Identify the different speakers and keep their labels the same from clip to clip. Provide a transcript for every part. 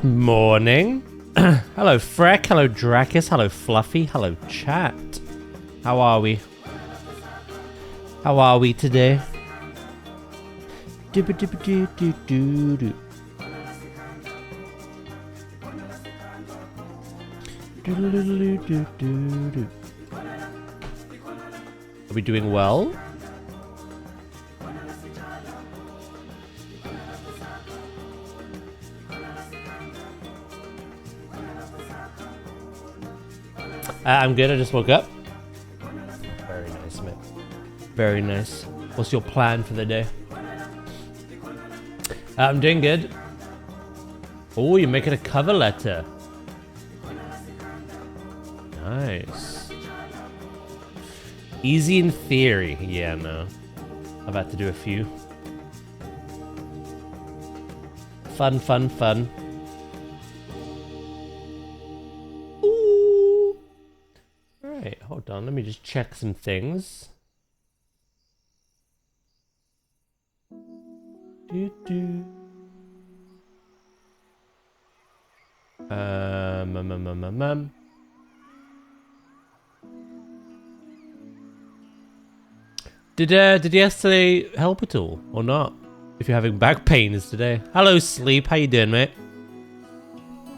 Speaker 1: Morning. Hello, Freck. Hello, Drakis. Hello, Fluffy. Hello, chat. How are we? How are we today? Do-ba-do-ba-do-do-do-do. Do-do-do-do-do-do. Are we doing well? I'm good, I just woke up. Very nice, mate. Very nice. What's your plan for the day? I'm doing good. Oh, you're making a cover letter. Nice. Easy in theory. Yeah, no. I've had to do a few. Fun, fun, fun. Hold on, let me just check some things. Did yesterday help at all, or not? If you're having back pains today. Hello, Sleep. How you doing, mate?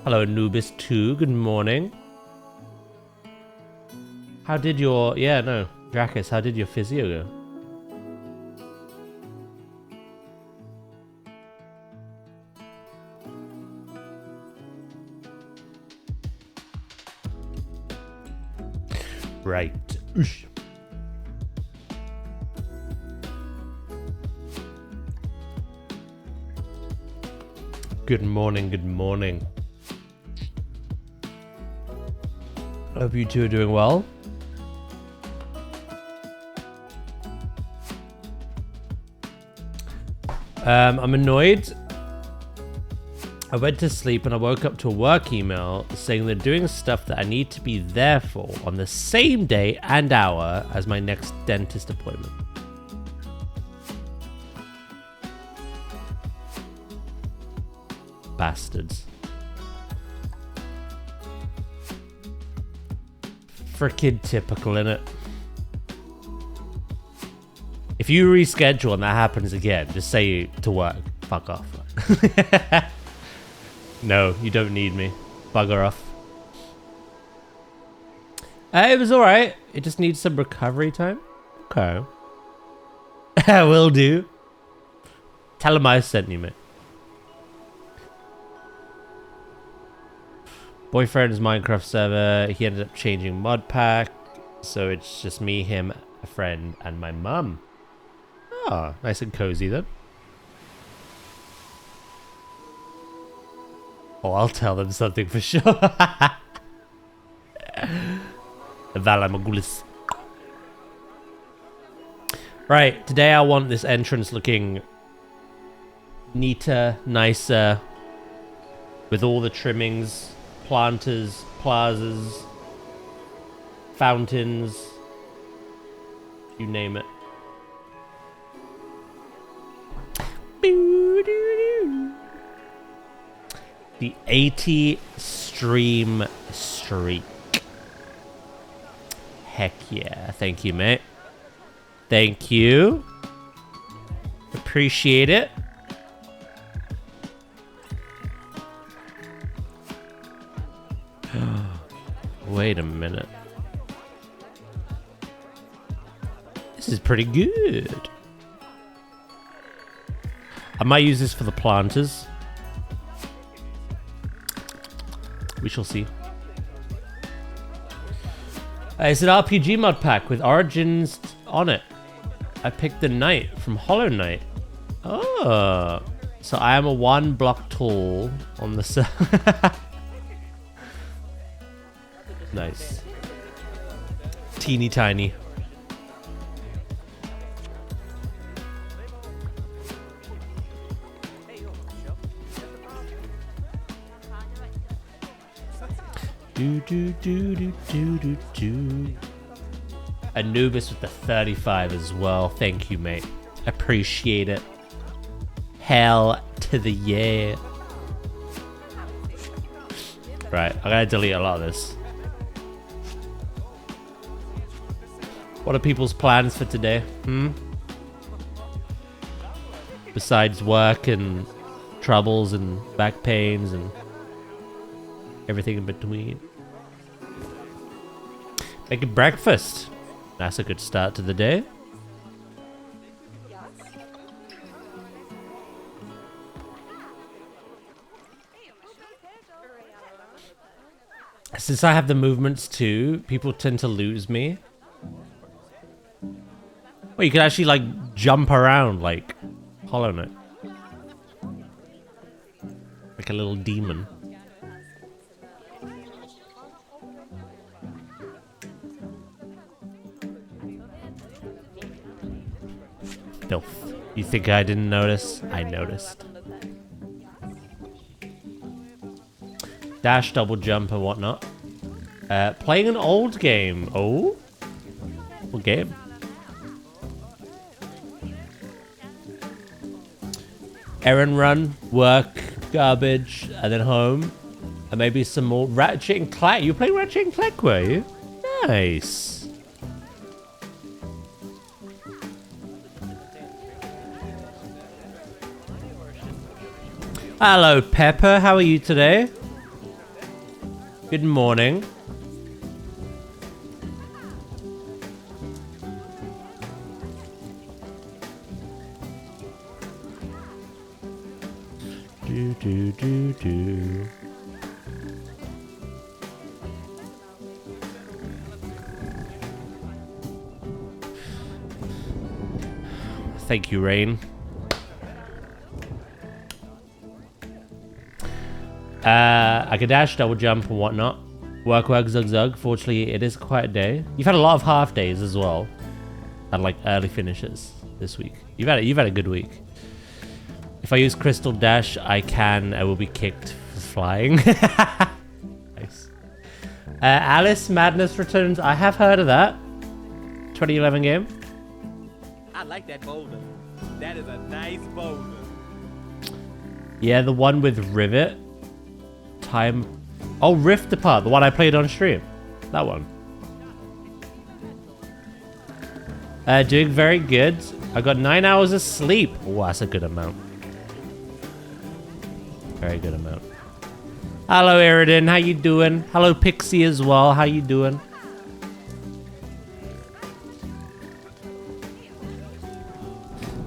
Speaker 1: Hello, Anubis 2. Good morning. How did your... Yeah, no. Drakis, how did your physio go? Right. Oosh. Good morning, good morning. Hope you two are doing well. I'm annoyed. I went to sleep and I woke up to a work email saying they're doing stuff that I need to be there for on the same day and hour as my next dentist appointment. Bastards. Frickin' typical, innit? If you reschedule and that happens again, just say to work, fuck off. No, you don't need me. Bugger off. It was alright. It just needs some recovery time. Okay. Will do. Tell him I sent you, mate. Boyfriend's Minecraft server. He ended up changing mod pack. So it's just me, him, a friend, and my mum. Oh, nice and cozy then. Oh, I'll tell them something for sure. Valamagulis. Right, today I want this entrance looking neater, nicer, with all the trimmings, planters, plazas, fountains, you name it. The 80 stream streak. Heck yeah. Thank you, mate. Thank you. Appreciate it. Wait a minute. This is pretty good. I might use this for the planters. We shall see. It's an RPG mod pack with Origins on it. I picked the Knight from Hollow Knight. Oh. So I am a 1 block tall on the side. Nice. Teeny tiny. Do do do do do do do. Anubis with the 35 as well. Thank you, mate. Appreciate it. Hell to the yeah. Right, I gotta delete a lot of this. What are people's plans for today? Besides work and troubles and back pains and everything in between. Making breakfast. That's a good start to the day. Since I have the movements too, people tend to lose me. Well, you can actually like jump around like Hollow Knight. Like a little demon. Filth. You think I didn't notice? I noticed. Dash, double jump, and whatnot. Playing an old game. Oh? What game? Errand run, work, garbage, and then home. And maybe some more Ratchet and Clank. You playing Ratchet and Clank, were you? Nice. Hello, Pepper. How are you today? Good morning. Do do do do. Thank you, Rain. I can dash, double jump, and whatnot. Work, zug, zug. Fortunately, it is quite a day. You've had a lot of half days as well, and like early finishes this week. You've had a good week. If I use Crystal Dash, I will be kicked for flying. Nice. Alice Madness Returns. I have heard of that. 2011 game.
Speaker 2: I like that boulder. That is a nice boulder.
Speaker 1: Yeah, the one with Rivet. Time. Oh, Rift Apart, the one I played on stream. That one. Doing very good. I got 9 hours of sleep. Oh, that's a good amount. Very good amount. Hello, Eridan. How you doing? Hello, Pixie as well. How you doing?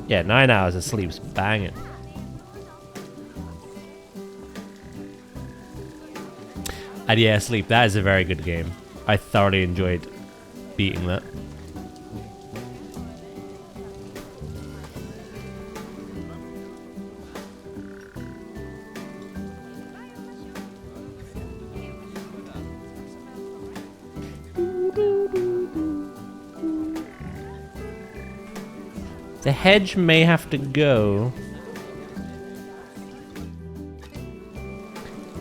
Speaker 1: Yeah, 9 hours of sleep's banging. And yeah, Sleep, that is a very good game. I thoroughly enjoyed beating that. The hedge may have to go.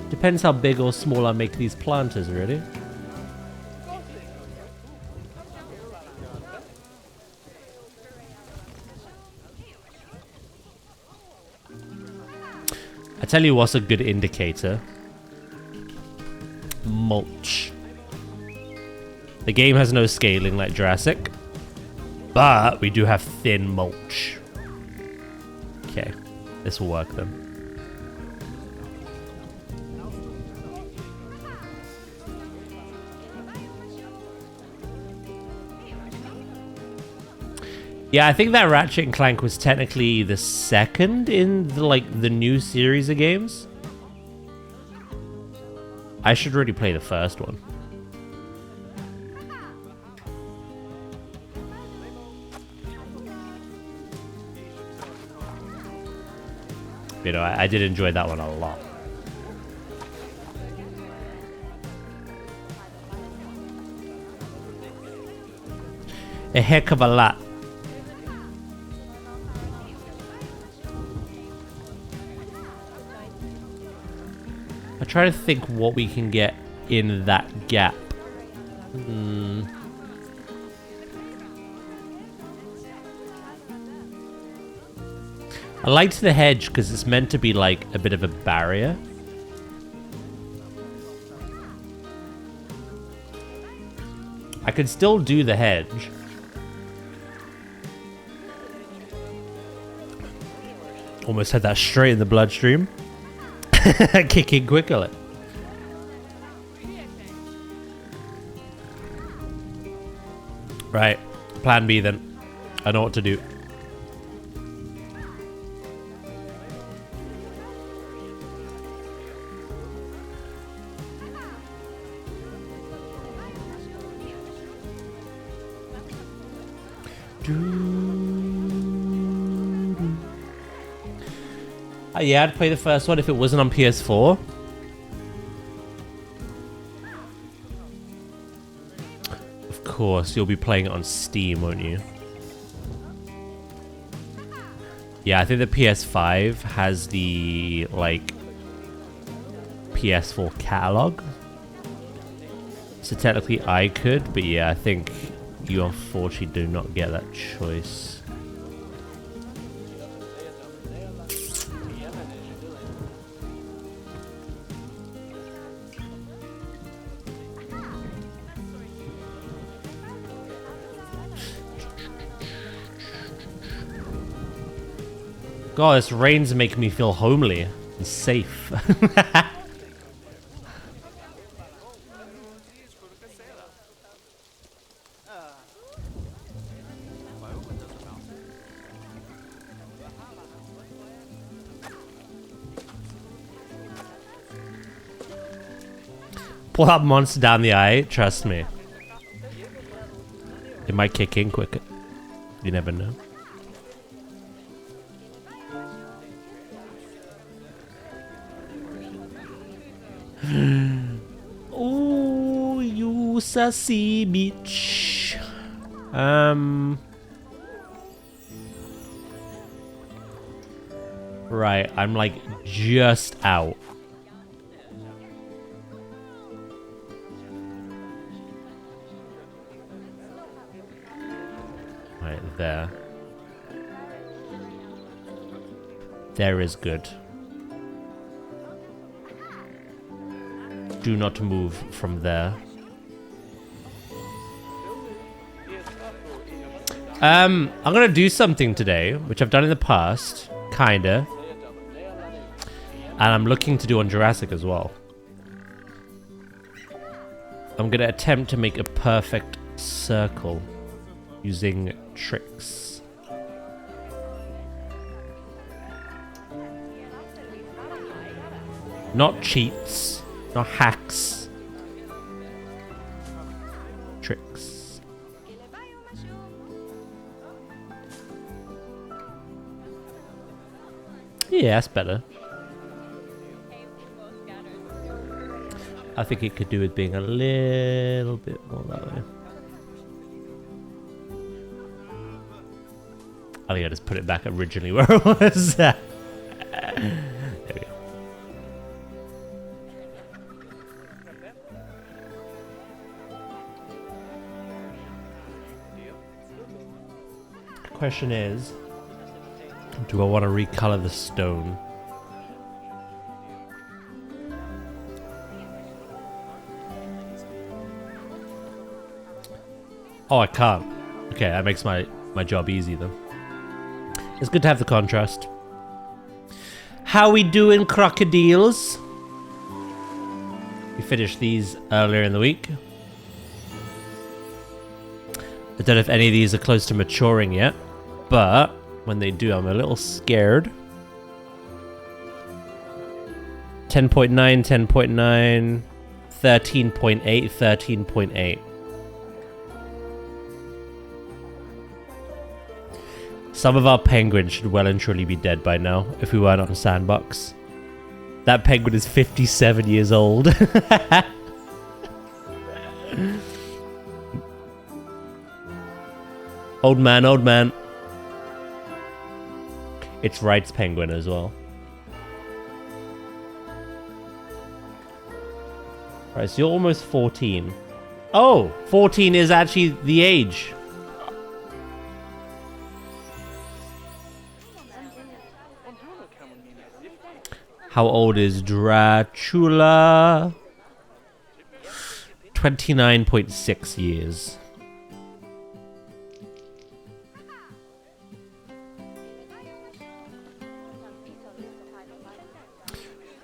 Speaker 1: Depends how big or small I make these planters, really. I tell you what's a good indicator. Mulch. The game has no scaling like Jurassic, but we do have thin mulch. Okay, this will work then. Yeah, I think that Ratchet and Clank was technically the second in the new series of games. I should really play the first one. You know, I did enjoy that one a lot. A heck of a lot. I try to think what we can get in that gap. I liked the hedge because it's meant to be like a bit of a barrier. I could still do the hedge. Almost had that straight in the bloodstream. Kicking quickly. Right. Plan B then. I know what to do. Yeah, I'd play the first one if it wasn't on PS4. Of course, you'll be playing it on Steam, won't you? Yeah, I think the PS5 has the, like, PS4 catalog. So technically I could, but yeah, I think you unfortunately do not get that choice. God, this rain's making me feel homely and safe. Pull that monster down the eye, trust me. It might kick in quicker. You never know. Oh, you sassy bitch. Right, I'm like just out. Right there. There is good. Do not move from there. I'm gonna do something today, which I've done in the past, kinda. And I'm looking to do on Jurassic as well. I'm gonna attempt to make a perfect circle using tricks. Not cheats. Not hacks. Tricks. Yeah, that's better. I think it could do with being a little bit more that way. I think I just put it back originally where it was. There we go. Question is, do I want to recolor the stone? Oh, I can't. Okay, that makes my job easy then. It's good to have the contrast. How we doing, crocodiles? We finished these earlier in the week. I don't know if any of these are close to maturing yet, but when they do, I'm a little scared. 10.9, 10.9. 13.8, 13.8. Some of our penguins should well and truly be dead by now if we weren't on a sandbox. That penguin is 57 years old. Old man, old man. It's Wright's penguin as well. Right, so you're almost 14. Oh, 14 is actually the age. How old is Dracula? 29.6 years.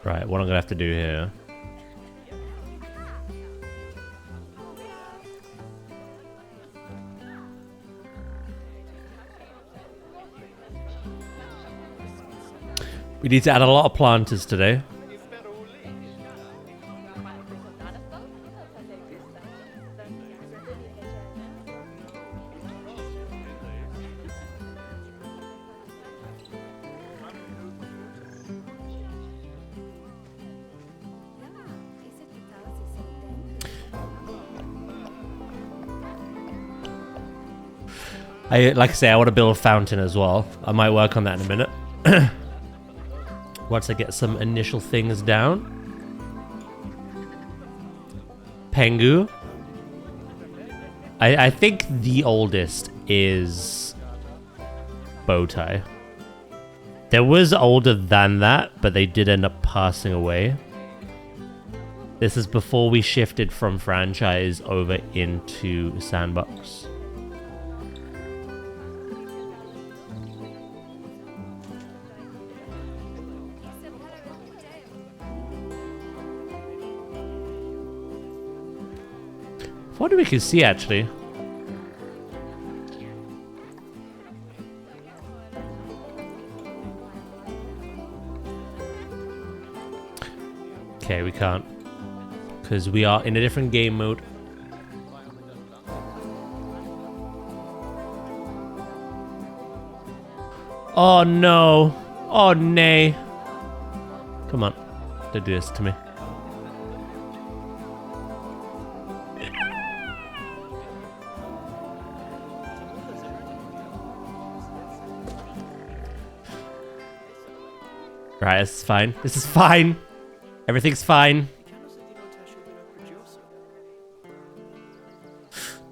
Speaker 1: Right, what I'm gonna have to do here. We need to add a lot of planters today. Like I say, I want to build a fountain as well. I might work on that in a minute. Once I get some initial things down. Pengu. I think the oldest is Bowtie. There was older than that, but they did end up passing away. This is before we shifted from franchise over into sandbox. What do we can see actually? Okay, we can't. Because we are in a different game mode. Oh no. Oh nay. Come on. Don't do this to me. Right, this is fine. This is fine. Everything's fine.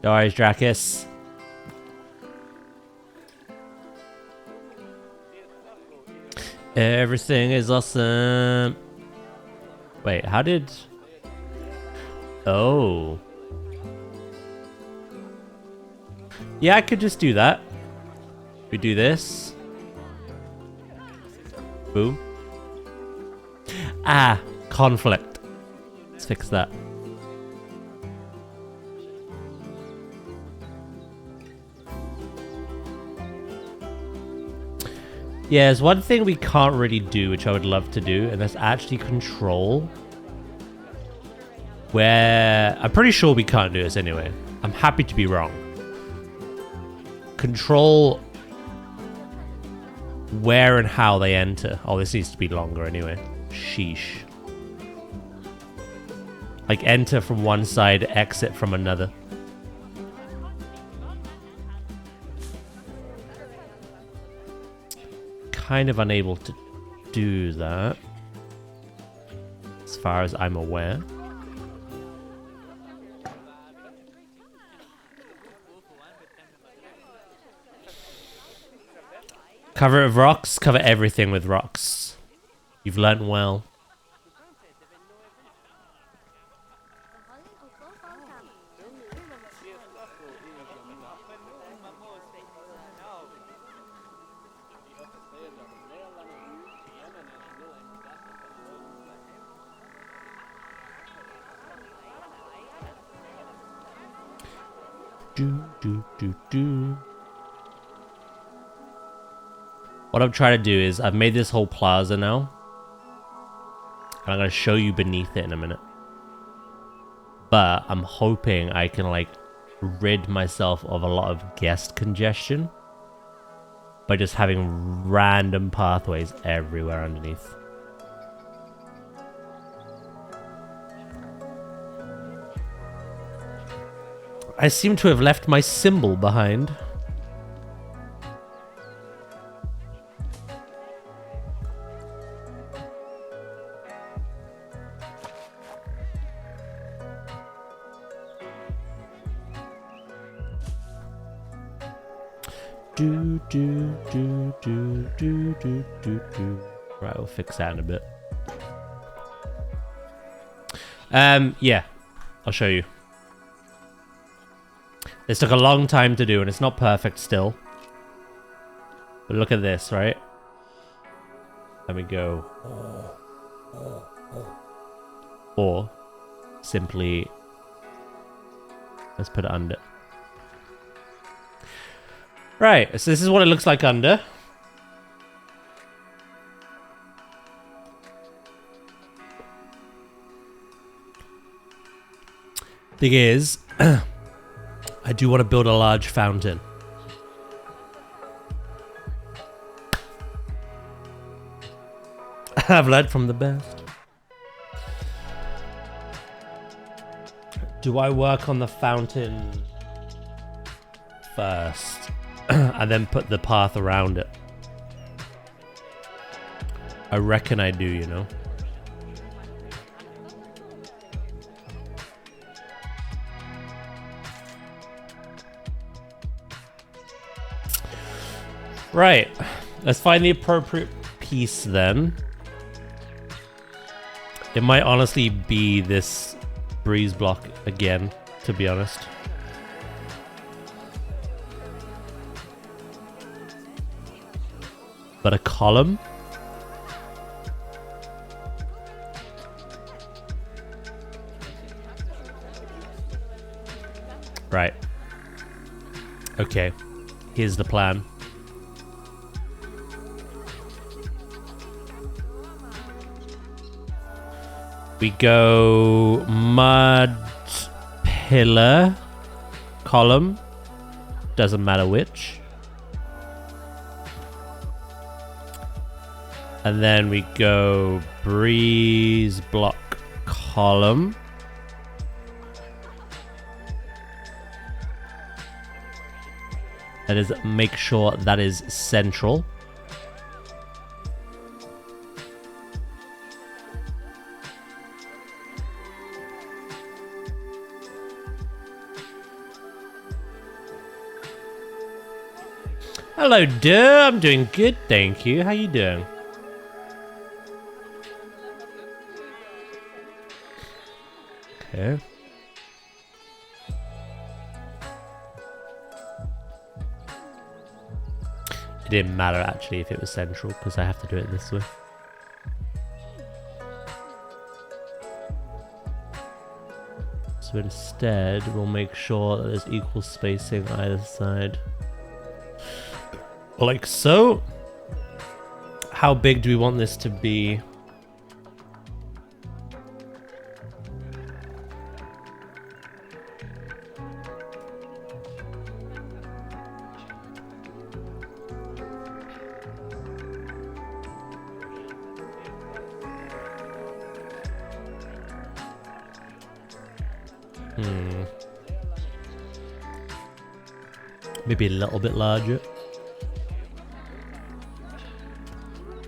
Speaker 1: No worries, Dracus. Everything is awesome. Wait, how did... Oh. Yeah, I could just do that. We do this. Boom. Ah, conflict. Let's fix that. Yeah, there's one thing we can't really do, which I would love to do, and that's actually control. Where... I'm pretty sure we can't do this anyway. I'm happy to be wrong. Control where and how they enter. Oh, this needs to be longer anyway. Sheesh. Like enter from one side, exit from another. Kind of unable to do that, as far as I'm aware. Cover it with rocks, cover everything with rocks. You've learnt well. Do. What I'm trying to do is I've made this whole plaza now. And I'm going to show you beneath it in a minute. but I'm hoping I can like rid myself of a lot of guest congestion by just having random pathways everywhere underneath. I seem to have left my symbol behind. Do do do do do do do do. Right, we'll fix that in a bit. Yeah, I'll show you. This took a long time to do, and it's not perfect still. But look at this, right? Let me go. Or simply, let's put it under. Right, so this is what it looks like under. Thing is, I do want to build a large fountain. I've learned from the best. Do I work on the fountain first and then put the path around it? I reckon I do, you know. Right, let's find the appropriate piece then. It might honestly be this breeze block again, to be honest. But a column? Right. Okay, here's the plan. We go mud, pillar, column, doesn't matter which. And then we go breeze, block, column. That is, make sure that is central. Hello, dear. I'm doing good, thank you. How you doing? Okay. It didn't matter actually if it was central because I have to do it this way. So instead, we'll make sure that there's equal spacing either side. Like so. How big do we want this to be? Maybe a little bit larger.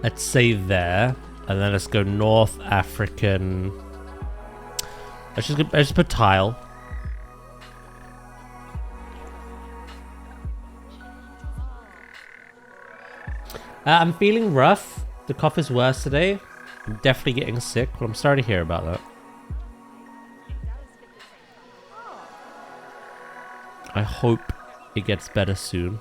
Speaker 1: Let's say there, and then let's go North African. Let's just put tile. I'm feeling rough. The cough is worse today. I'm definitely getting sick, but I'm sorry to hear about that. I hope it gets better soon.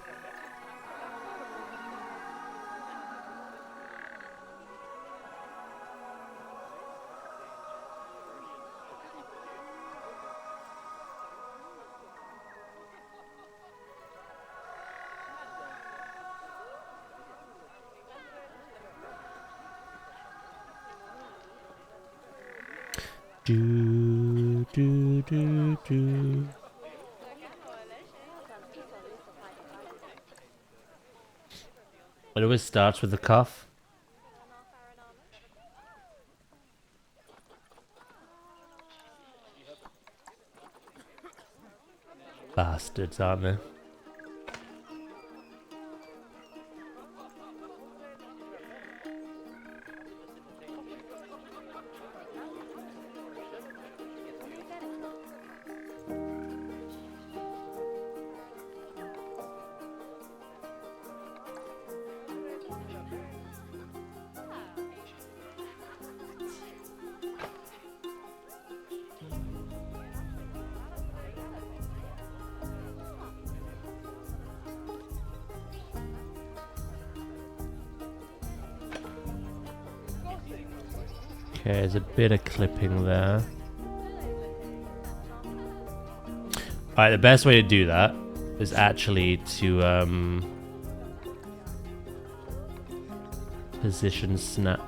Speaker 1: Do, do, do, do. It always starts with a cough. Bastards, aren't they? Okay, there's a bit of clipping there. Alright, the best way to do that is actually to position snap.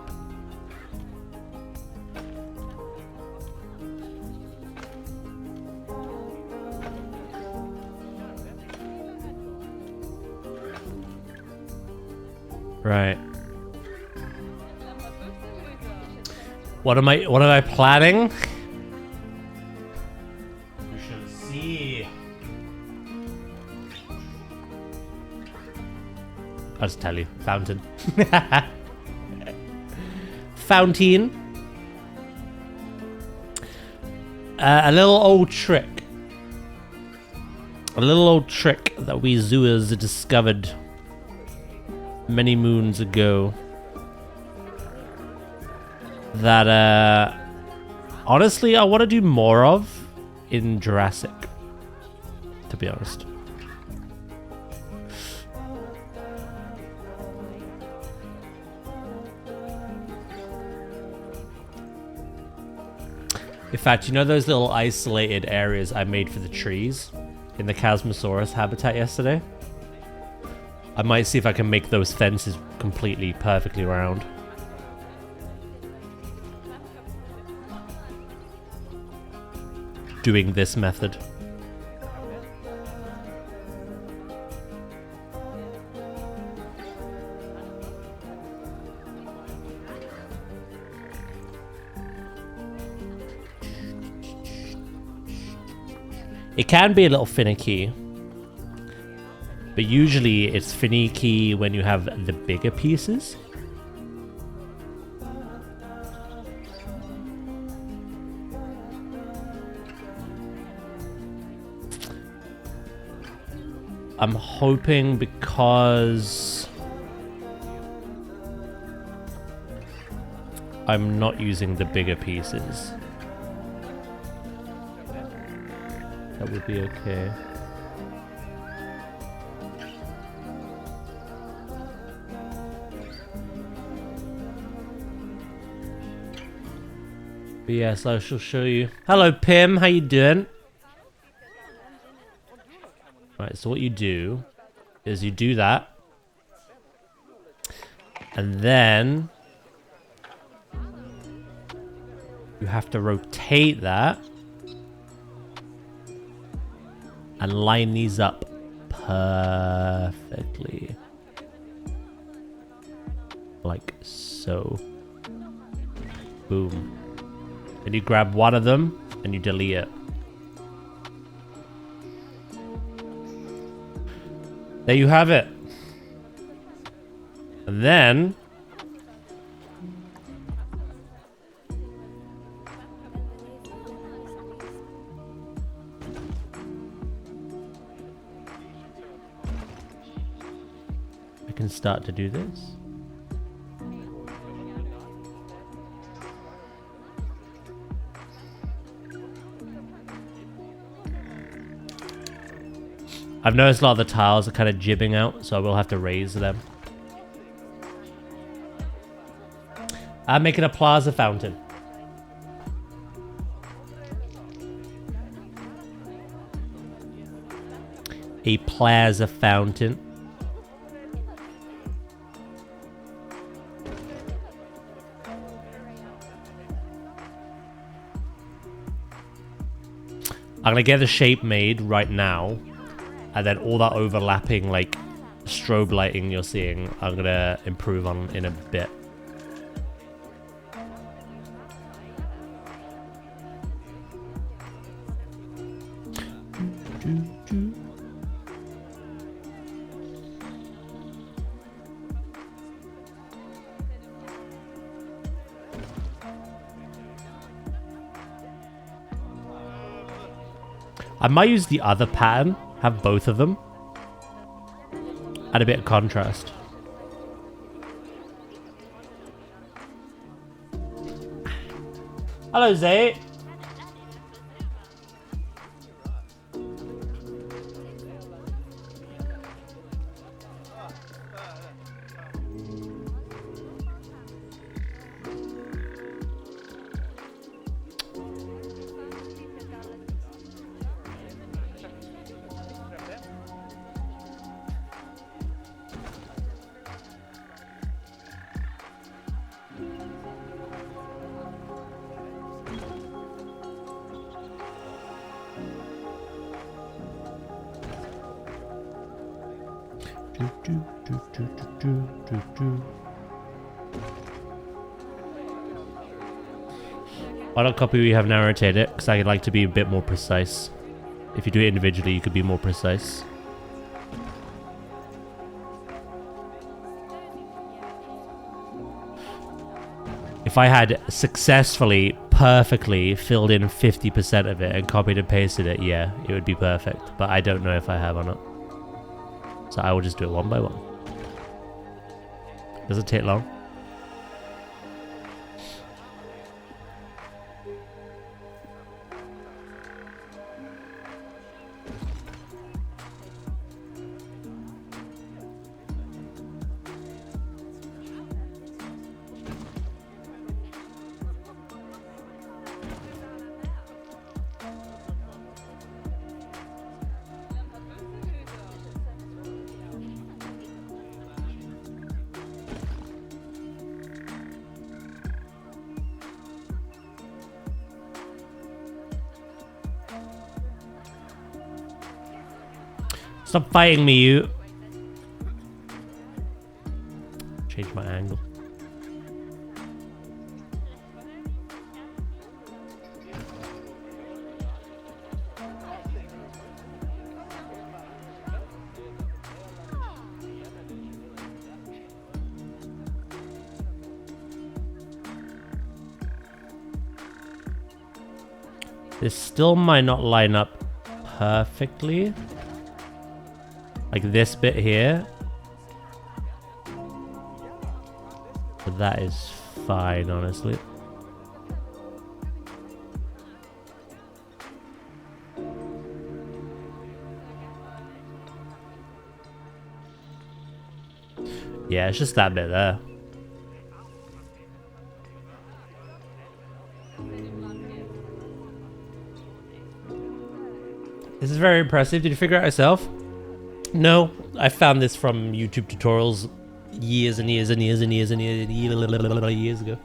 Speaker 1: Right. What am I planning? We shall see. I'll just tell you. Fountain. Fountain. A little old trick. A little old trick that we zooers discovered many moons ago. That, honestly, I want to do more of in Jurassic, to be honest. In fact, you know those little isolated areas I made for the trees in the Chasmosaurus habitat yesterday? I might see if I can make those fences completely, perfectly round. Doing this method. It can be a little finicky, but usually it's finicky when you have the bigger pieces. I'm hoping because I'm not using the bigger pieces, that would be okay. But yes, I shall show you. Hello, Pim. How you doing? Right, so what you do is you do that, and then you have to rotate that and line these up perfectly. Like so. Boom. Then you grab one of them and you delete it. There you have it. And then I can start to do this. I've noticed a lot of the tiles are kind of jibbing out, so I will have to raise them. I'm making a plaza fountain. A plaza fountain. I'm gonna get the shape made right now, and then all that overlapping like strobe lighting you're seeing, I'm gonna improve on in a bit. I might use the other pattern, have both of them. Add a bit of contrast. Hello, Zay. Why not copy we have now rotate it? Because I'd like to be a bit more precise. If you do it individually, you could be more precise. If I had successfully, perfectly filled in 50% of it and copied and pasted it, yeah, it would be perfect. But I don't know if I have or not. So I will just do it one by one. Does it take long? Stop fighting me, you. Change my angle. This still might not line up perfectly. Like this bit here. But that is fine, honestly. Yeah, it's just that bit there. This is very impressive. Did you figure it out yourself? No, I found this from YouTube tutorials years and years and years and years and years ago.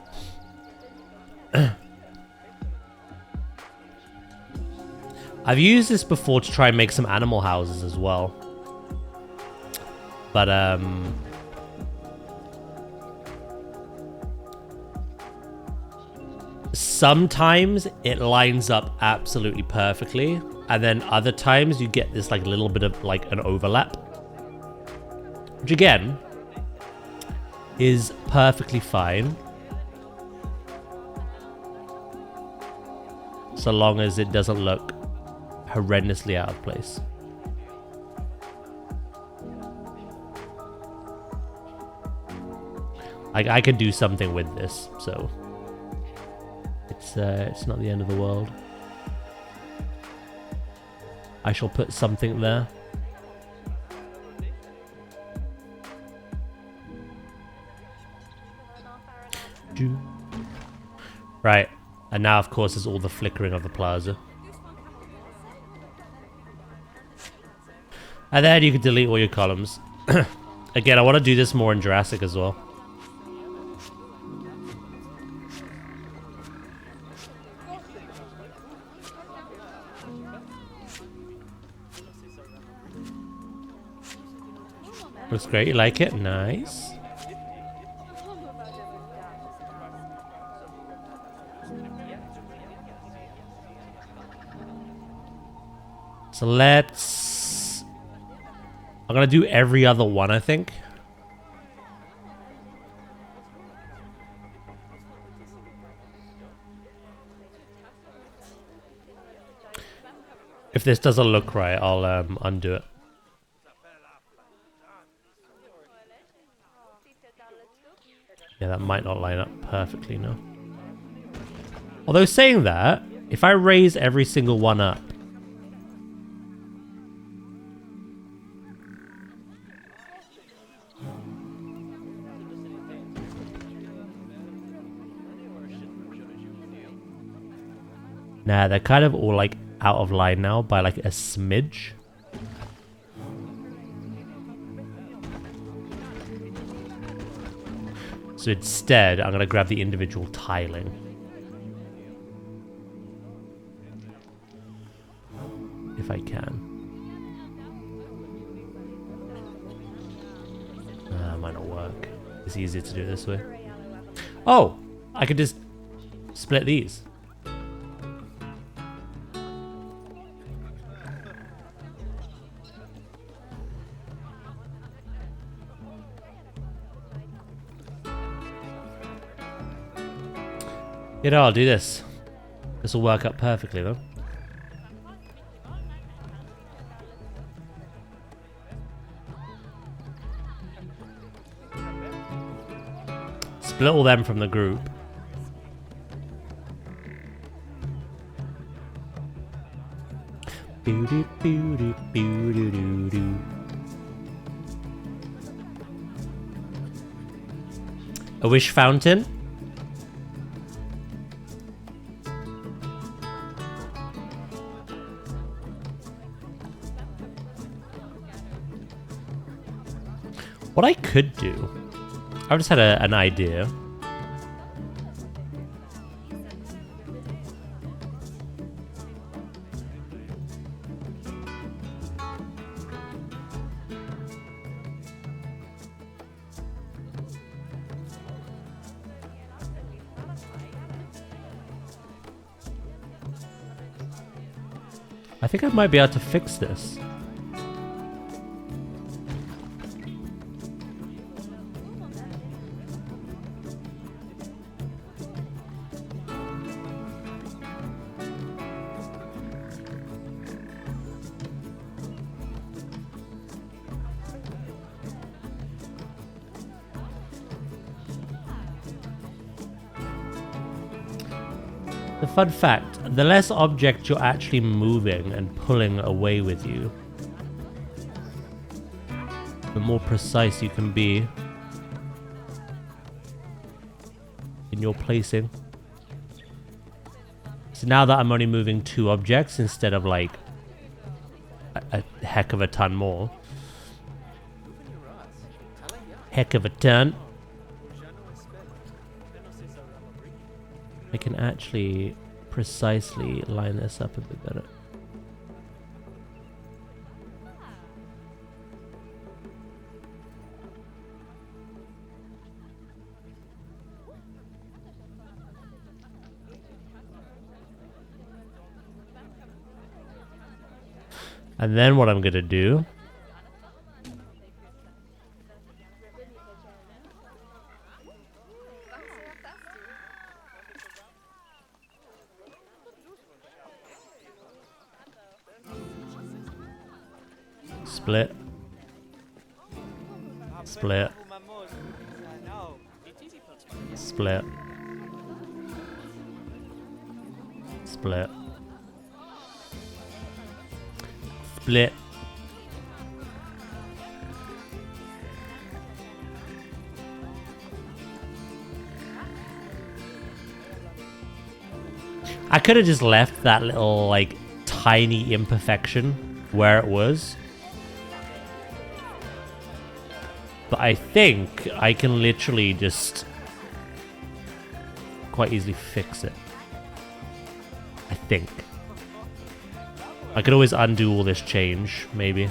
Speaker 1: I've used this before to try and make some animal houses as well. But sometimes it lines up absolutely perfectly. And then other times you get this like little bit of like an overlap, which again is perfectly fine, so long as it doesn't look horrendously out of place. I could do something with this, so it's not the end of the world. I shall put something there. Right, and now of course there's all the flickering of the plaza. And then you can delete all your columns. Again, I want to do this more in Jurassic as well. Looks great. You like it? Nice. So let's... I'm going to do every other one, I think. If this doesn't look right, I'll undo it. Yeah, that might not line up perfectly, no. Although saying that, if I raise every single one up, nah, they're kind of all like out of line now by like a smidge. So instead, I'm going to grab the individual tiling. If I can. Might not work. It's easier to do it this way. Oh! I could just split these. You know, I'll do this. This will work out perfectly, though. Split all them from the group. A wish fountain. What I could do, I've just had an idea. I think I might be able to fix this. The fun fact, the less objects you're actually moving and pulling away with you, the more precise you can be in your placing. So now that I'm only moving 2 objects instead of like a heck of a ton more. Heck of a ton. I can actually precisely line this up a bit better. And then what I'm gonna do split. Split. Split. Split. Split. I could have just left that little, like, tiny imperfection where it was. But I think I can literally just quite easily fix it. I think. I could always undo all this change, maybe.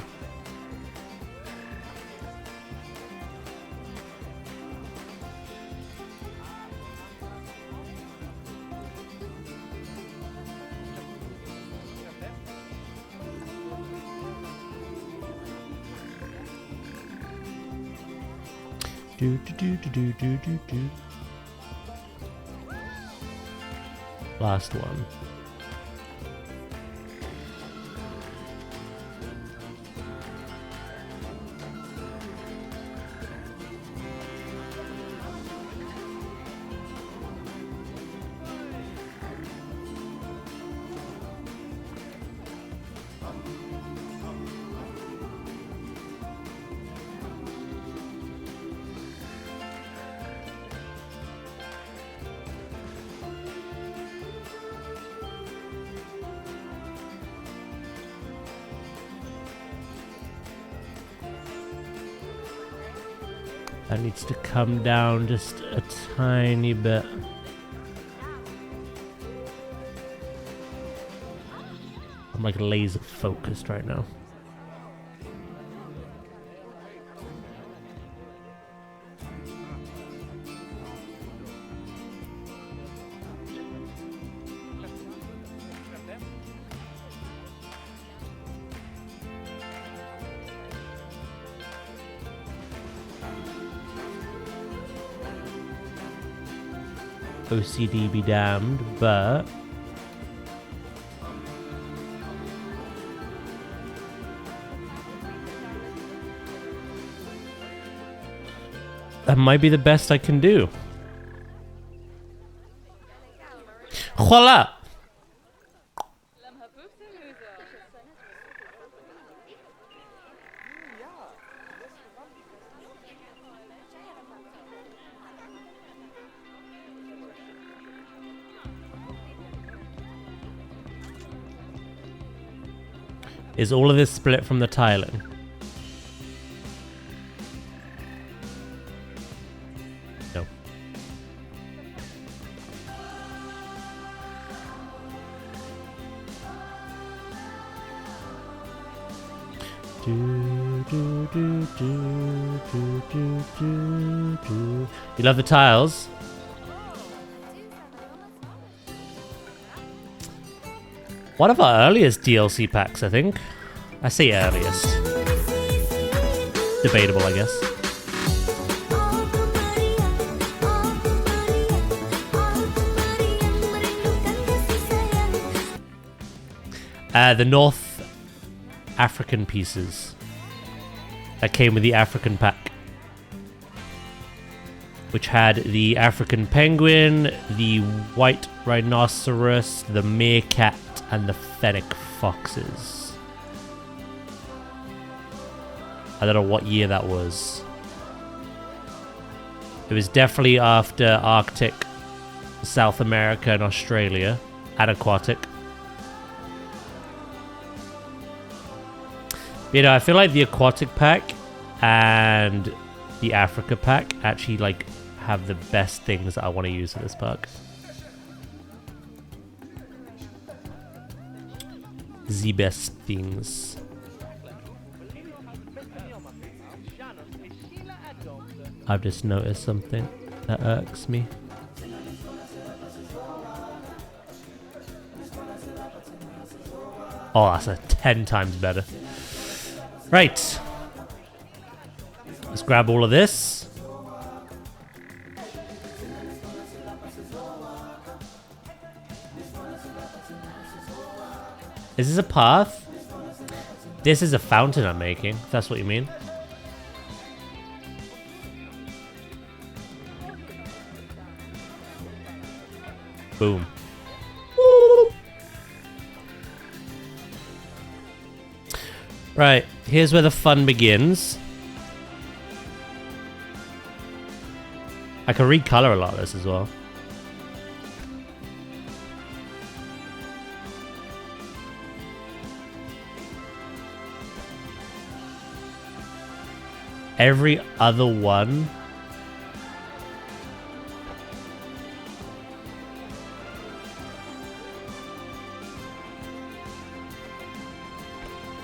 Speaker 1: Do, do, do, do, do, do, do, do. Last one. That needs to come down just a tiny bit. I'm like laser focused right now. OCD be damned, but that might be the best I can do. Voila! Is all of this split from the tiling? No. Do, do, do, do, do, do, do, do. You love the tiles? One of our earliest DLC packs, I think. I say earliest. Debatable, I guess. The North African pieces that came with the African pack, which had the African penguin, the white rhinoceros, the meerkat, and the fennec foxes. I don't know what year that was. It was definitely after Arctic, South America, and Australia, and aquatic. You know, I feel like the aquatic pack and the Africa pack actually like have the best things that I want to use in this pack. The best things. I've just noticed something that irks me. Oh, that's a 10 times better. Right. Let's grab all of this. Is this a path? This is a fountain I'm making, if that's what you mean. Boom. Right, here's where the fun begins. I can recolor a lot of this as well. Every other one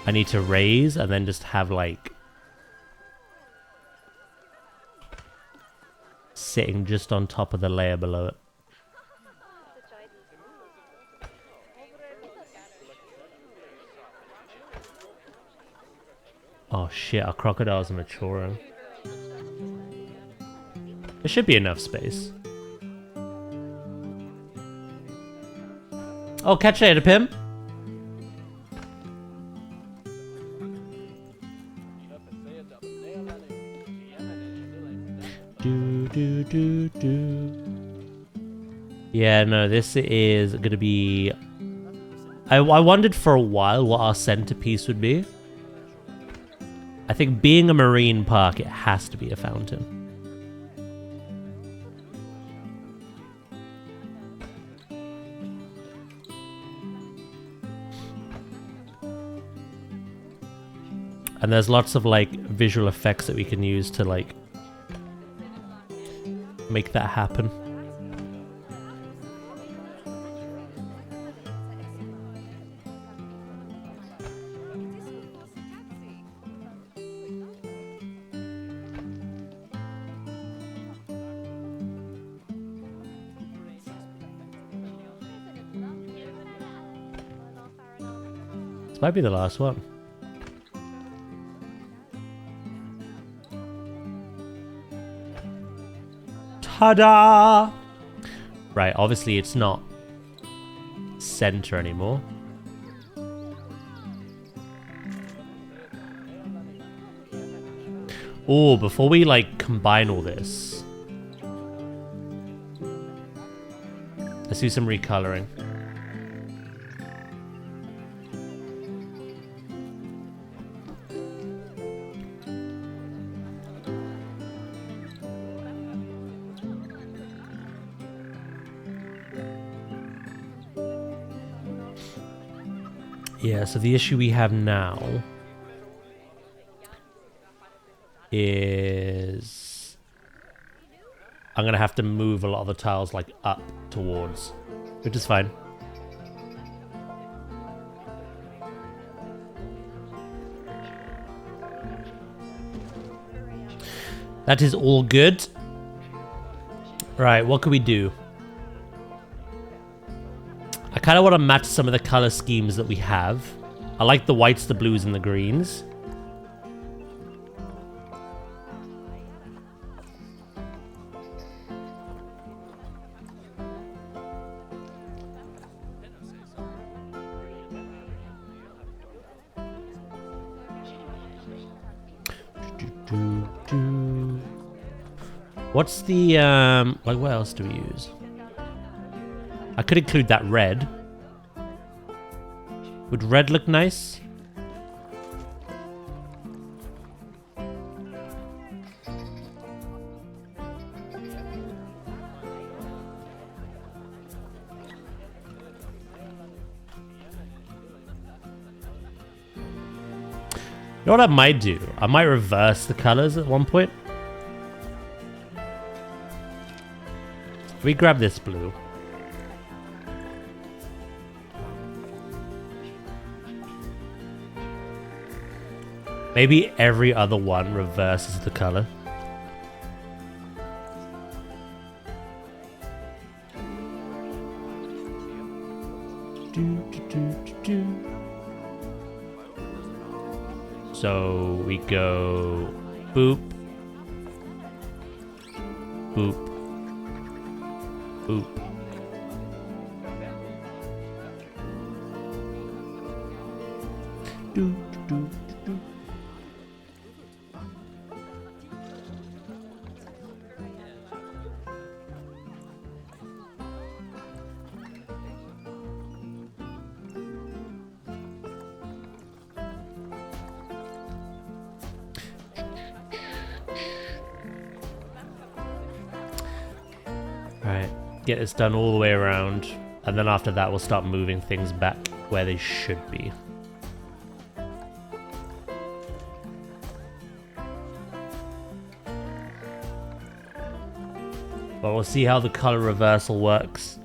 Speaker 1: I need to raise and then just have like sitting just on top of the layer below it. Oh shit, our crocodiles are maturing. There should be enough space. Oh, catch you later, Pim. Yeah, no, this is gonna be... I wondered for a while what our centerpiece would be. I think being a marine park, it has to be a fountain. And there's lots of like visual effects that we can use to like make that happen. This might be the last one. Ta-da! Right, obviously it's not center anymore. Oh, before we like combine all this, let's do some recoloring. Yeah, so the issue we have now is I'm gonna have to move a lot of the tiles like up towards, which is fine. That is all good. Right, what can we do? I kind of want to match some of the color schemes that we have. I like the whites, the blues, and the greens. What's the, like, what else do we use? I could include that red. Would red look nice? You know what I might do? I might reverse the colors at one point. We grab this blue. Maybe every other one reverses the color. So we go boop, boop, boop. Do, do, do. Right, get this done all the way around, and then after that we'll start moving things back where they should be. But we'll see how the color reversal works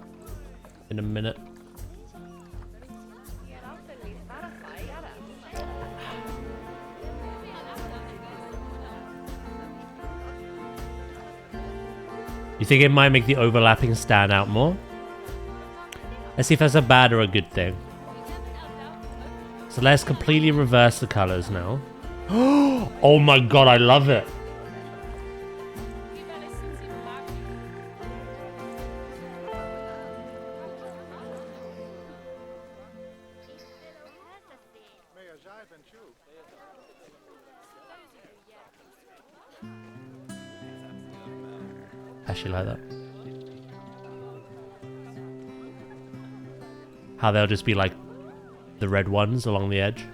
Speaker 1: in a minute. You think it might make the overlapping stand out more? Let's see if that's a bad or a good thing. So let's completely reverse the colors now. Oh my god, I love it. Actually like that. How they'll just be like the red ones along the edge.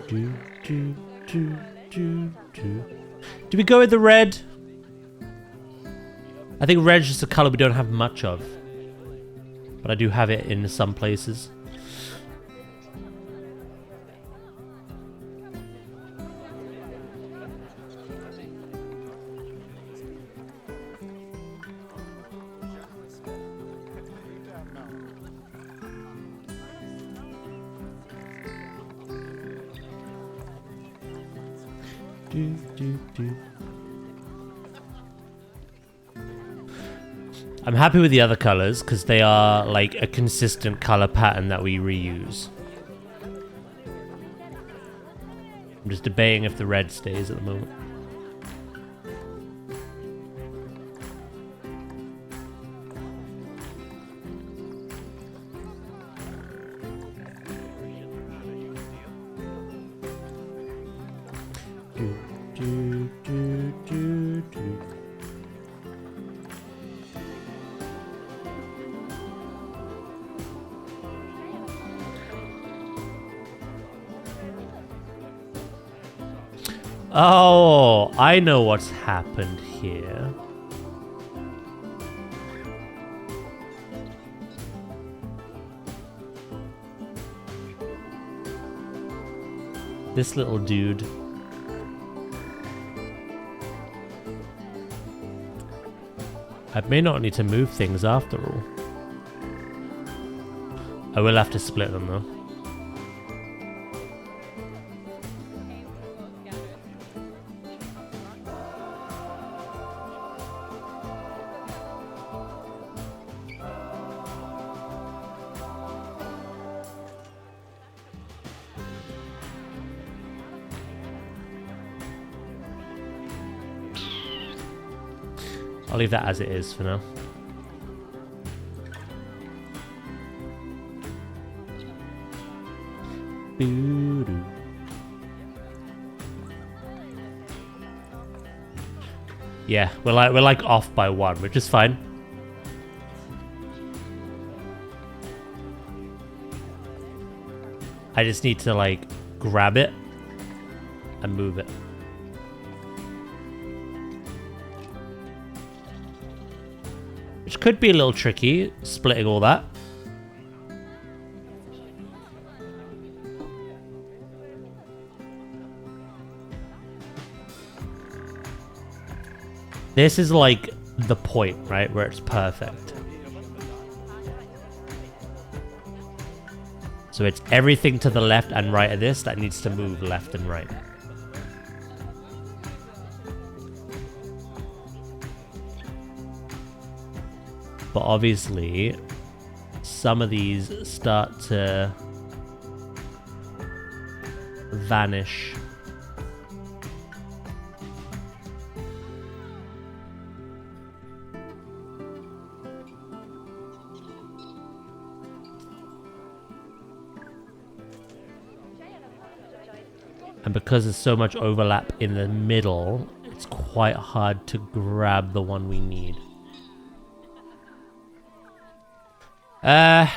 Speaker 1: Do we go with the red? I think red's just a color we don't have much of. But I do have it in some places. I'm happy with the other colors because they are like a consistent color pattern that we reuse. I'm just debating if the red stays at the moment. Oh, I know what's happened here. This little dude. I may not need to move things after all. I will have to split them though. I'll leave that as it is for now. Boo-doo. Yeah, we're like off by one, which is fine. I just need to like grab it and move it. Which could be a little tricky, splitting all that. This is like the point, right, where it's perfect. So it's everything to the left and right of this that needs to move left and right. But obviously, some of these start to vanish. And because there's so much overlap in the middle, it's quite hard to grab the one we need.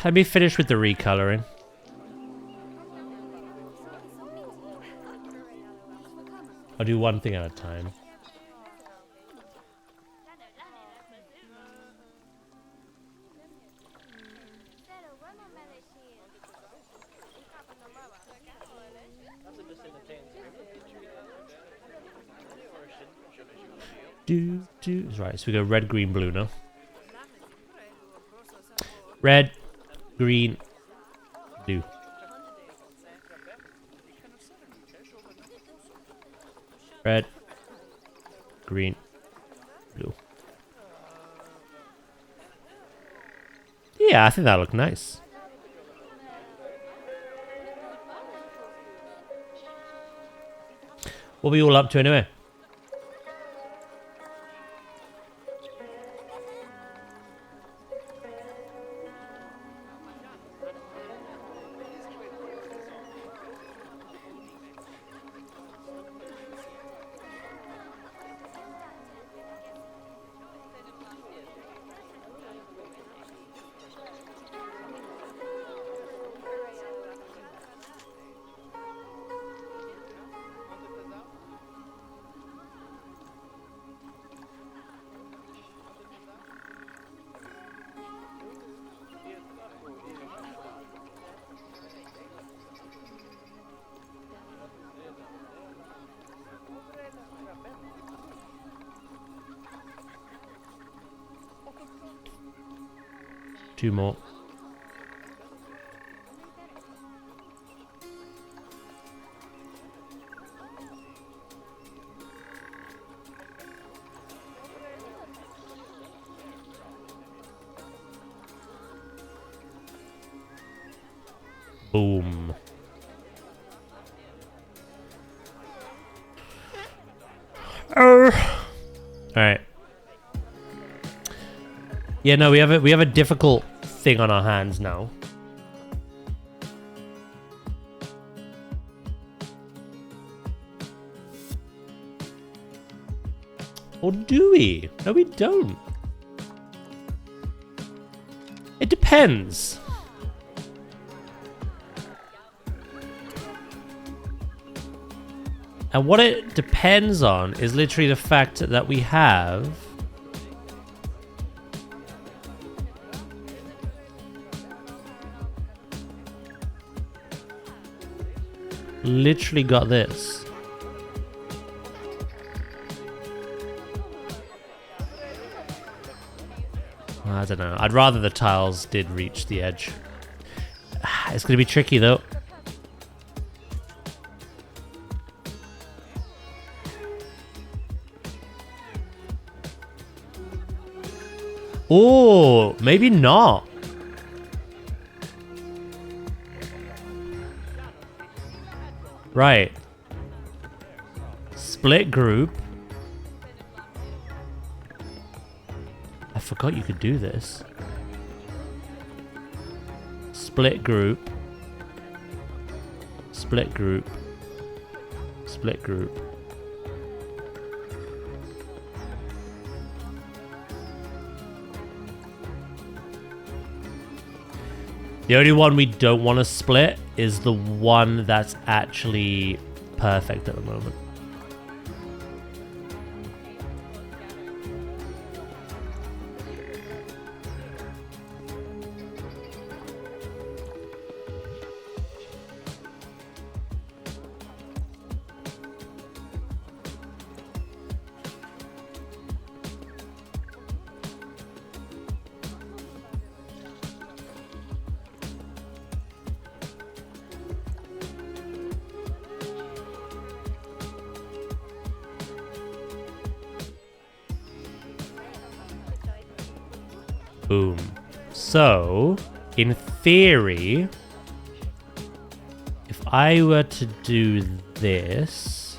Speaker 1: Let me finish with the recoloring. I'll do one thing at a time. Right, so we go red, green, blue now. Red, green, blue. Red, green, blue. Yeah, I think that looked nice. What are we all up to anyway? 2 more. Boom. All right. Yeah, no, we have a difficult thing on our hands now. Or do we? No, we don't. It depends. And what it depends on is literally the fact that we have literally got this. I don't know. I'd rather the tiles did reach the edge. It's going to be tricky though. Oh, maybe not. Right. Split group. I forgot you could do this. Split group. Split group. Split group. The only one we don't want to split is the one that's actually perfect at the moment. Boom. So, in theory, if I were to do this,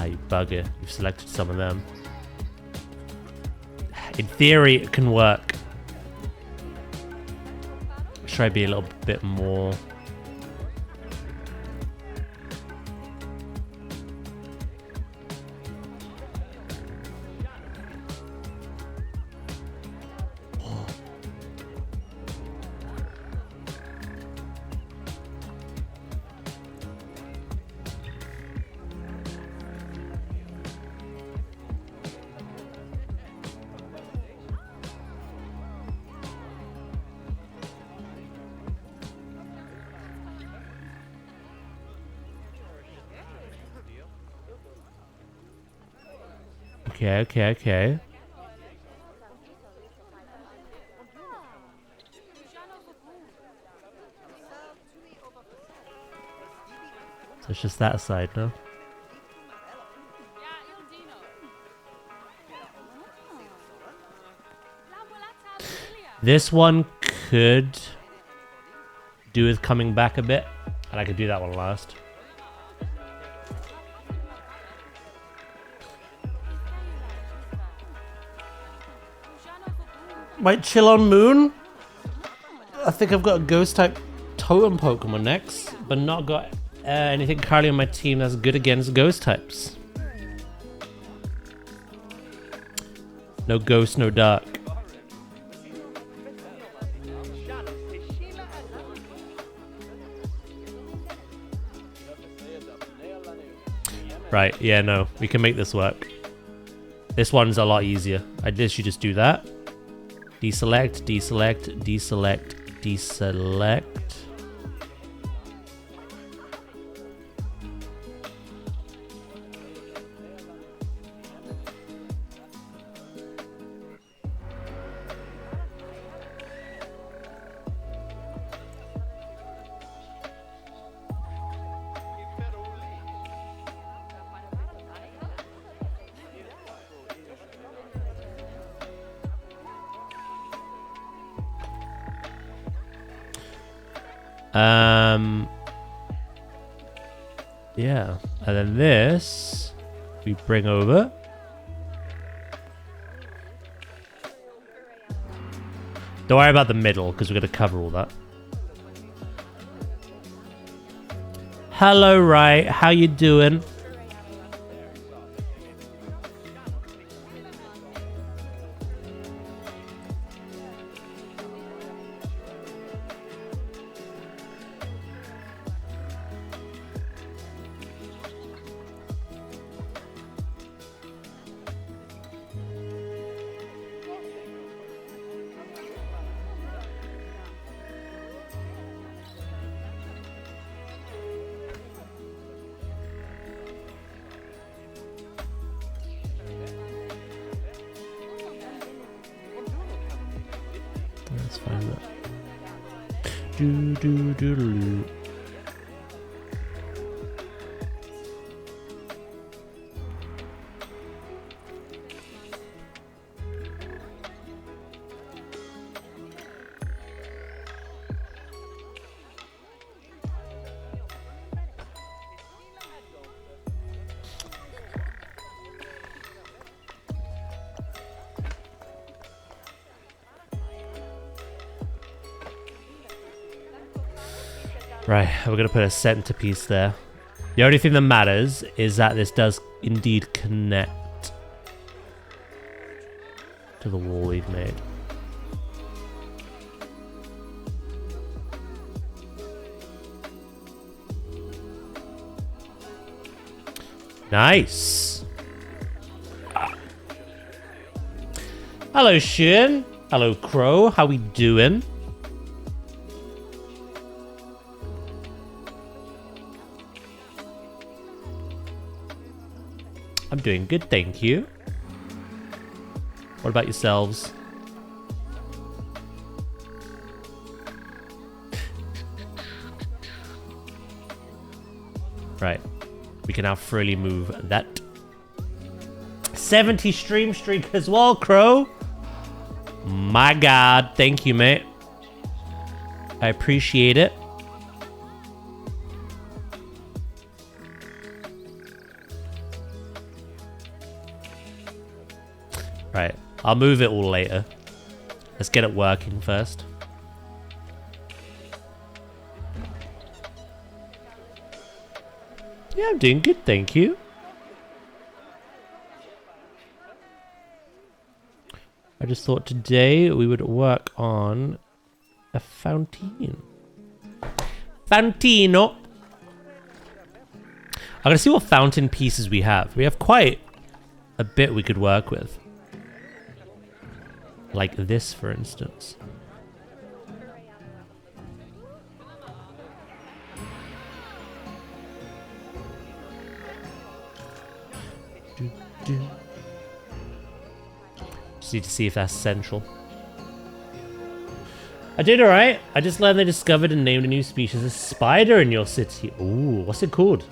Speaker 1: you bugger. You've selected some of them. In theory, it can work. Try to be a little bit more. Okay. So it's just that side, no? This one could do with coming back a bit, and I could do that one last. Might chill on Moon. I think I've got a ghost type totem Pokemon next, but not got anything currently on my team that's good against ghost types. No ghost, no dark. Right, yeah, no, we can make this work. This one's a lot easier. I literally just do that. Deselect, deselect, deselect, deselect. Yeah, and then this we bring over. Don't worry about the middle because we're going to cover all that. Hello, Rai. How you doing? Let's find that. Do do do do. Right, we're going to put a centerpiece there. The only thing that matters is that this does indeed connect to the wall we've made. Nice. Hello, Shin. Hello, Crow. How we doing? I'm doing good, thank you. What about yourselves? Right. We can now freely move that. 70 stream streak as well, Crow. My God. Thank you, mate. I appreciate it. Right. I'll move it all later. Let's get it working first. Yeah, I'm doing good, thank you. I just thought today we would work on a fountain. Fantino. I'm gonna see what fountain pieces we have. We have quite a bit we could work with. Like this, for instance. Just need to see if that's essential. I did alright. I just learned they discovered and named a new species of spider in your city. Ooh, what's it called?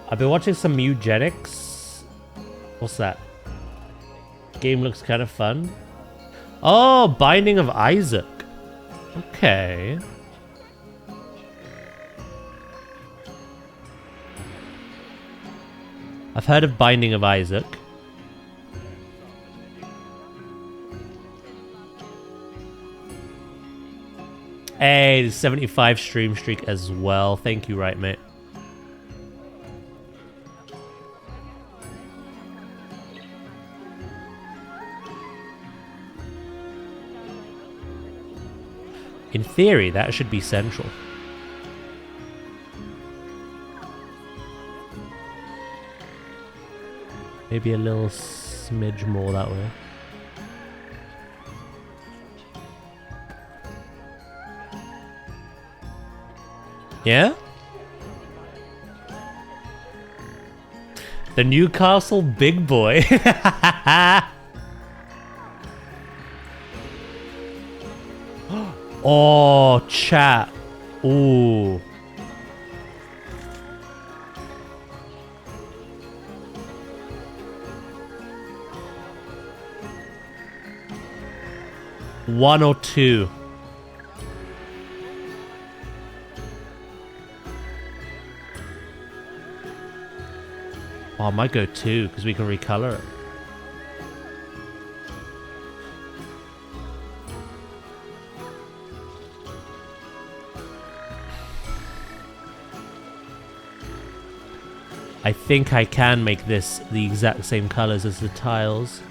Speaker 1: I've been watching some eugenics. What's that? Game looks kind of fun. Oh, Binding of Isaac. Okay. I've heard of Binding of Isaac. Hey, the 75 stream streak as well. Thank you, right, mate. In theory, that should be central. Maybe a little smidge more that way. Yeah? The Newcastle big boy. Oh, chat. Ooh. One or two. Oh, I might go two because we can recolor it. I think I can make this the exact same colors as the tiles.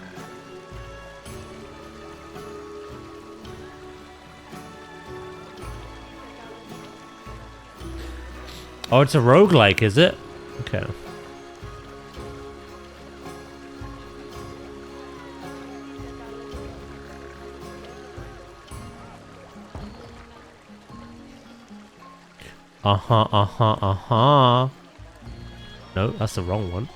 Speaker 1: Oh, it's a roguelike, is it? Okay. Uh-huh. No, that's the wrong one.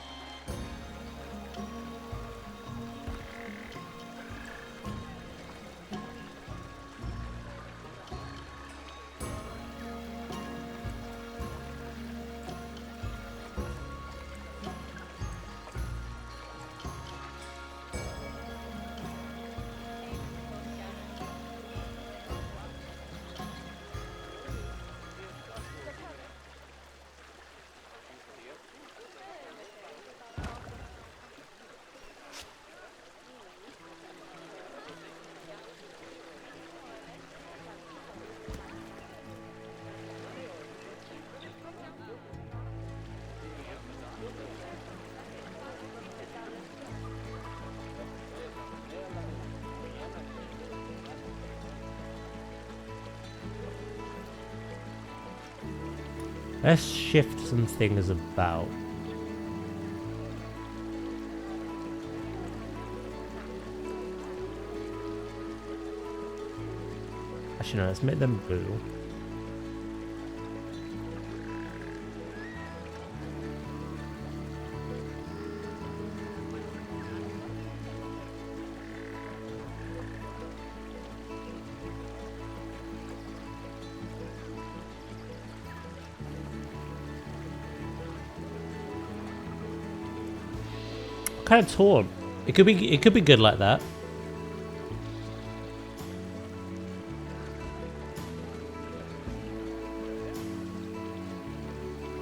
Speaker 1: Let's shift some things about. Actually, no, let's make them blue. Kind of torn. It could be good like that.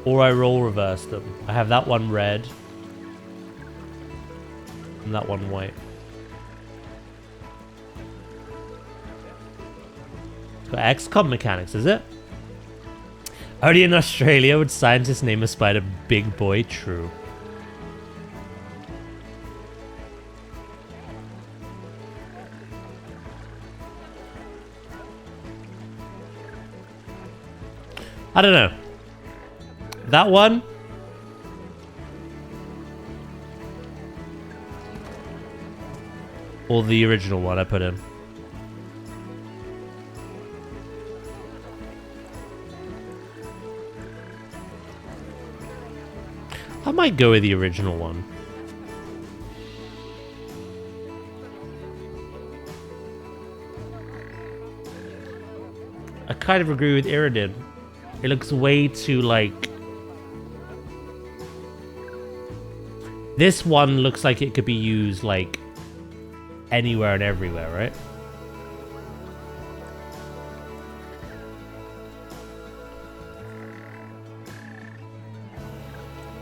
Speaker 1: Or I roll reverse them. I have that one red and that one white. It's got XCOM mechanics, is it? Only in Australia would scientists name a spider Big Boy. True. I don't know. That one? Or the original one I put in? I might go with the original one. I kind of agree with Iridin. It looks way too, like... This one looks like it could be used, like, anywhere and everywhere, right?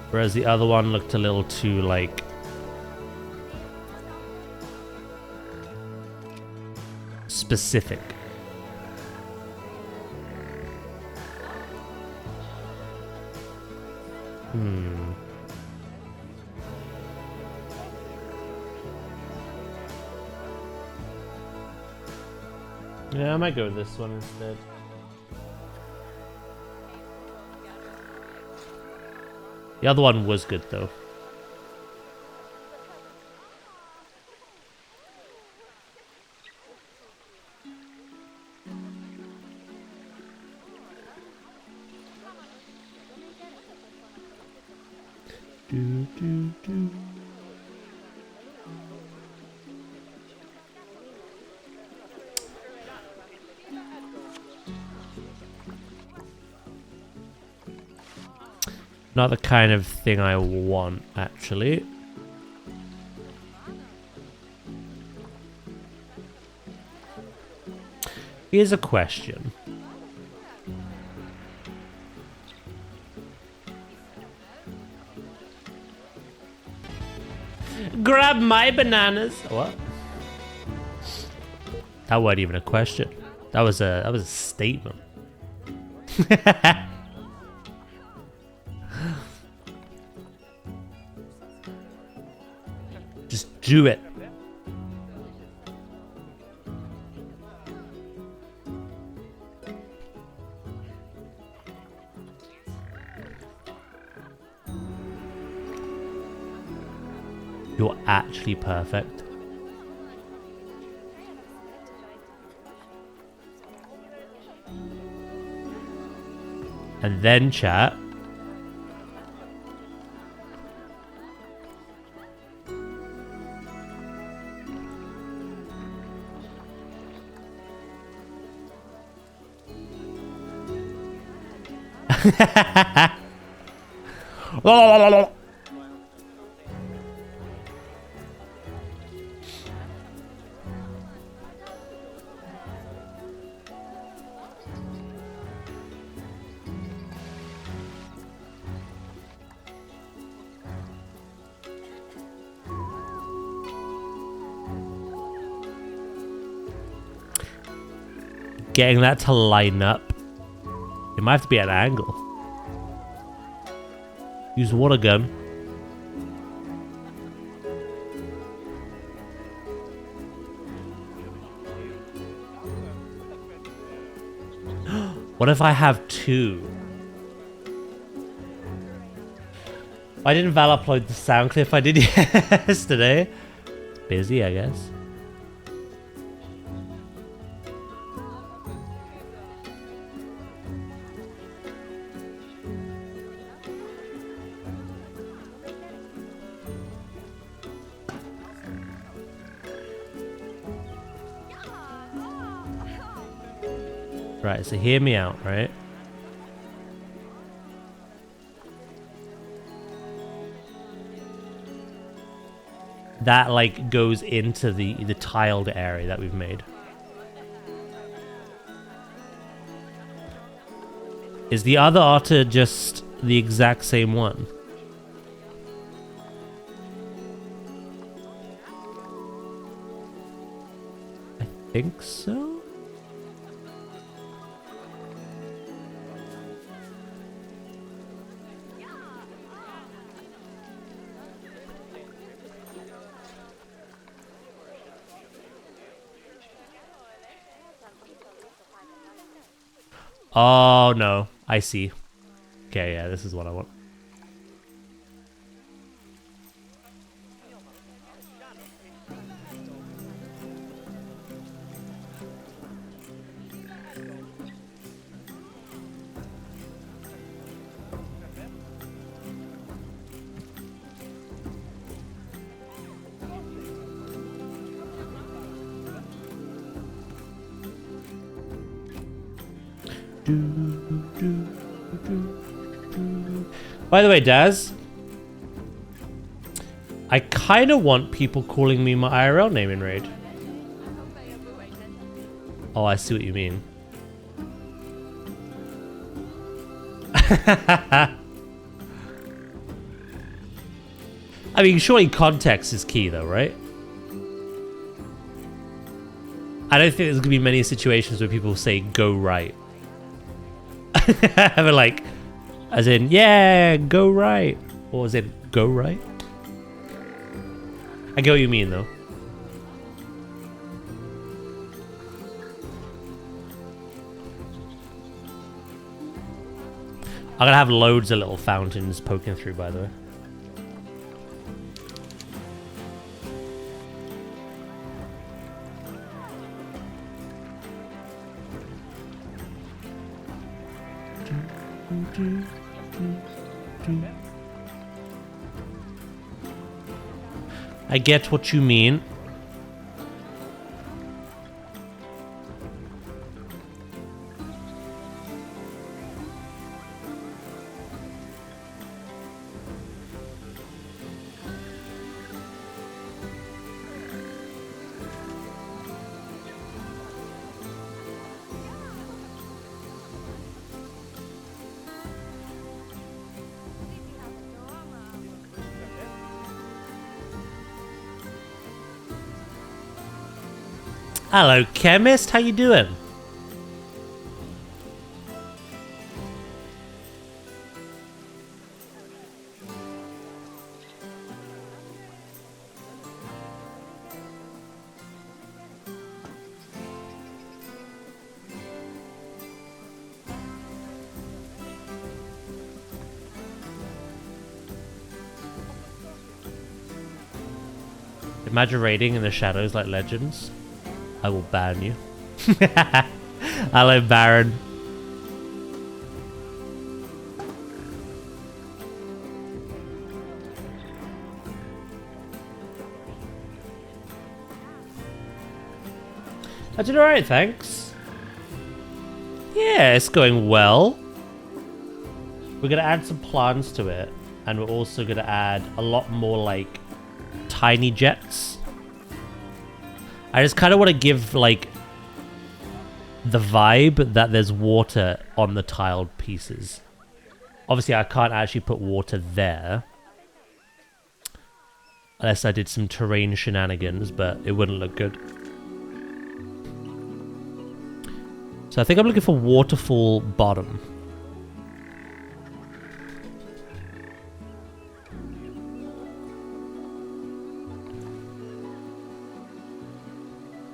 Speaker 1: Whereas the other one looked a little too, like... specific. Yeah, I might go with this one instead. The other one was good though. Do, do, do. Not the kind of thing I want, actually. Here's a question. Grab my bananas. What? That wasn't even a question. That was a statement. Just do it. You're actually perfect. And then chat. Getting that to line up. It might have to be at an angle. Use water gun. What if I have two? I didn't Val upload the sound clip I did yesterday. Busy, I guess. Right, so hear me out, right? That like goes into the tiled area that we've made. Is the other otter just the exact same one? I think so. Oh, no. I see. Okay, yeah, this is what I want. By the way, Daz, I kind of want people calling me my IRL name in Raid. Oh, I see what you mean. I mean, surely context is key though, right? I don't think there's going to be many situations where people say go right. But like, as in, yeah, go right. Or as in, go right? I get what you mean though. I'm gonna have loads of little fountains poking through, by the way. I get what you mean. Hello, chemist. How you doing? Imagine raiding in the shadows like legends. I will ban you. Hello, Baron. I did alright, thanks. Yeah, it's going well. We're gonna add some plants to it, and we're also gonna add a lot more like tiny jets. I just kind of want to give like the vibe that there's water on the tiled pieces. Obviously, I can't actually put water there unless I did some terrain shenanigans, but it wouldn't look good. So I think I'm looking for waterfall bottom.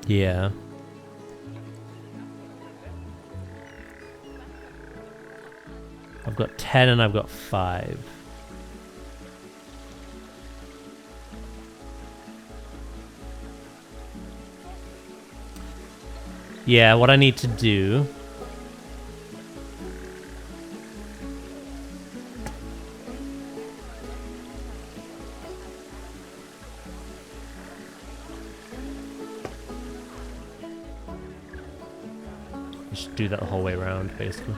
Speaker 1: Yeah. I've got 10 and I've got 5. Yeah, what I need to do... just do that the whole way around, basically.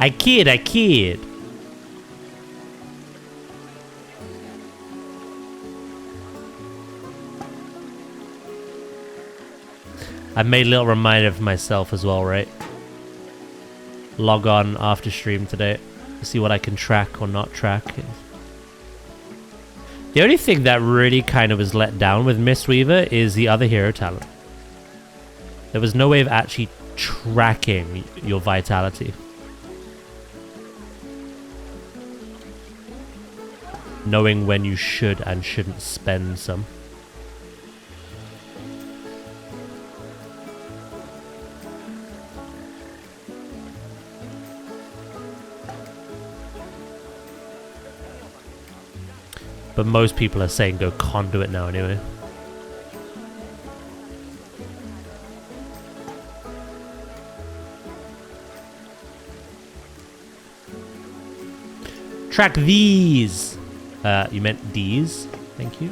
Speaker 1: I kid. I made a little reminder for myself as well, right? Log on after stream today. See what I can track or not track. The only thing that really kind of was let down with Mistweaver is the other hero talent. There was no way of actually tracking your vitality. Knowing when you should and shouldn't spend some. But most people are saying go conduit now anyway. Track these! You meant these. Thank you.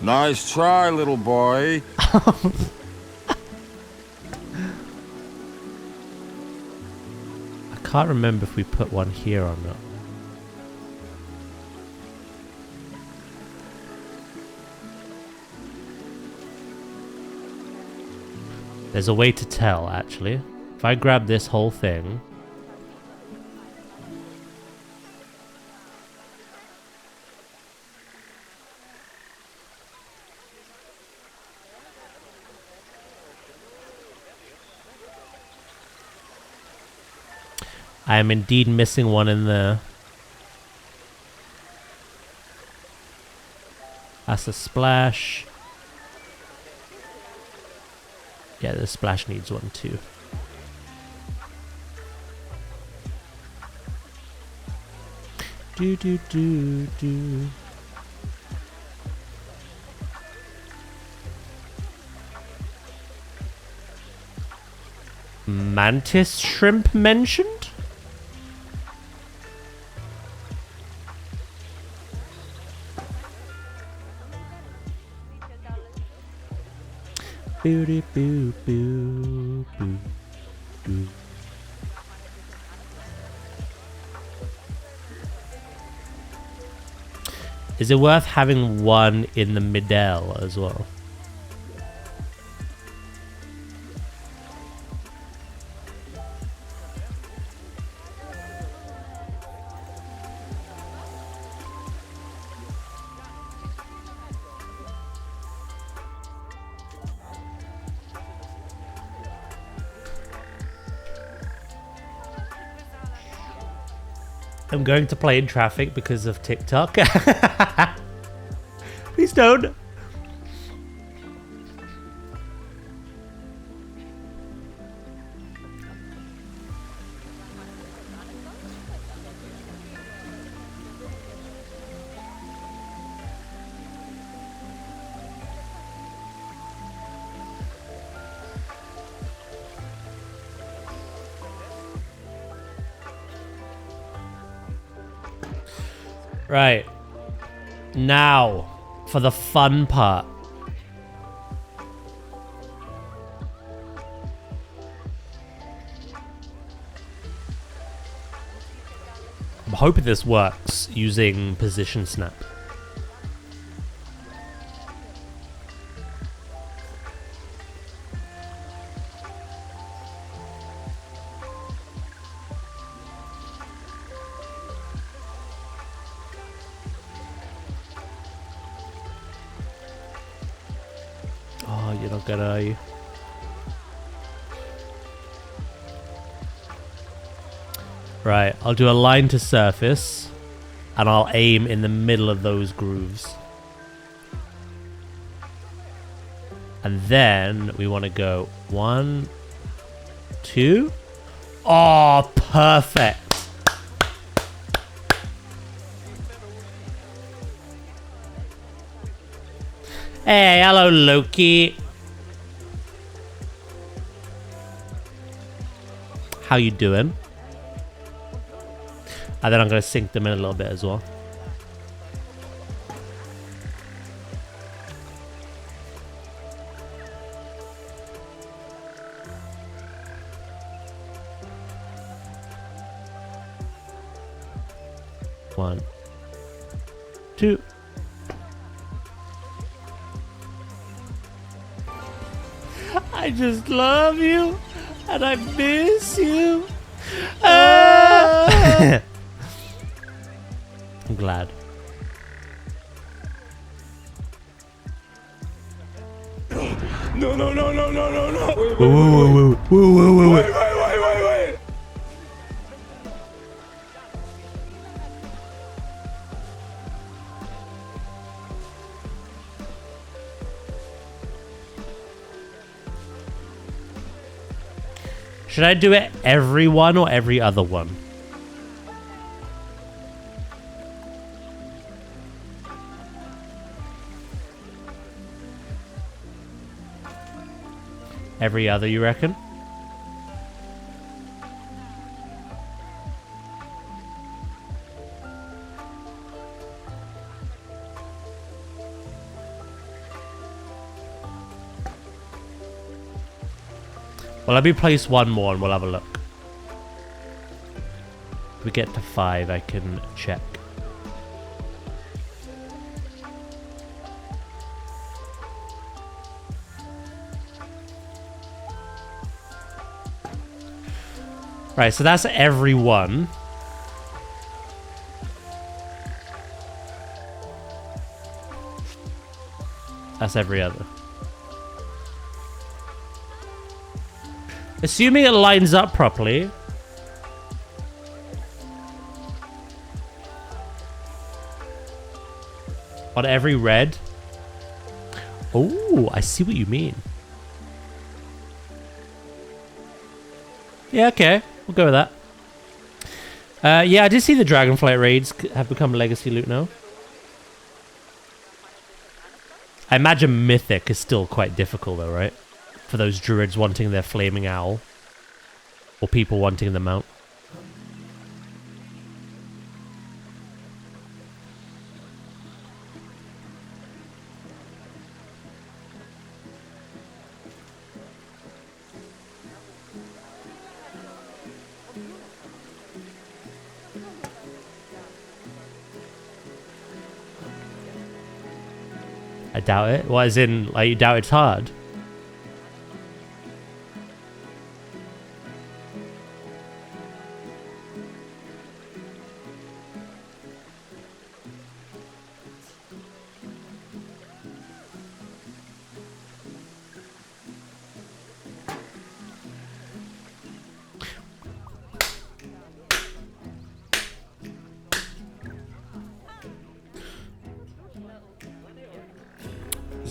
Speaker 3: Nice try, little boy.
Speaker 1: I can't remember if we put one here or not. There's a way to tell, actually. If I grab this whole thing... I am indeed missing one in there. That's a splash. Yeah, the splash needs one too. Do do do do. Mantis shrimp mentioned? Boo doo boo boo boo boo. Is it worth having one in the middle as well? I'm going to play in traffic because of TikTok. Please don't. Right. Now, for the fun part. I'm hoping this works using position snap. Oh, you're not gonna, are you? Right, I'll do a line to surface, and I'll aim in the middle of those grooves. And then we want to go 1, 2. Oh, perfect. Hey, hello, Loki. How you doing? And then I'm going to sink them in a little bit as well. One, 2. I just love you, and I miss you. I'm glad.
Speaker 3: No, no, no, no, no, no, no. Wait,
Speaker 1: Wait.
Speaker 3: wait.
Speaker 1: Should I do it every one or every other one? Every other, you reckon? Well, let me place one more and we'll have a look. If we get to 5, I can check. Right, so that's every one. That's every other. Assuming it lines up properly. On every red. Oh, I see what you mean. Yeah, okay. We'll go with that. Yeah, I did see the Dragonflight raids have become legacy loot now. I imagine Mythic is still quite difficult though, right? For those druids wanting their flaming owl. Or people wanting the mount. I doubt it. What, as in, like, you doubt it's hard?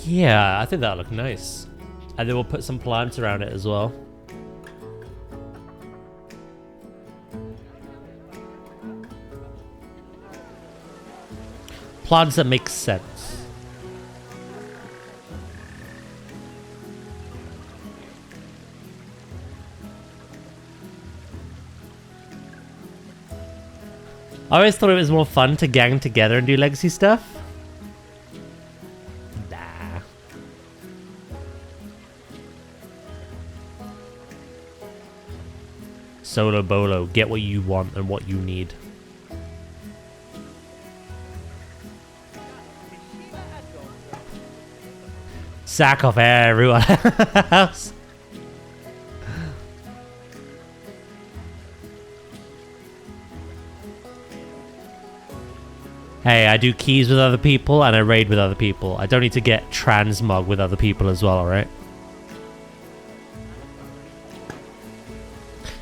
Speaker 1: Yeah, I think that'll look nice. And then we'll put some plants around it as well. Plants that make sense. I always thought it was more fun to gang together and do legacy stuff. Solo Bolo, get what you want and what you need. Sack off everyone else. Hey, I do keys with other people and I raid with other people. I don't need to get transmog with other people as well, alright?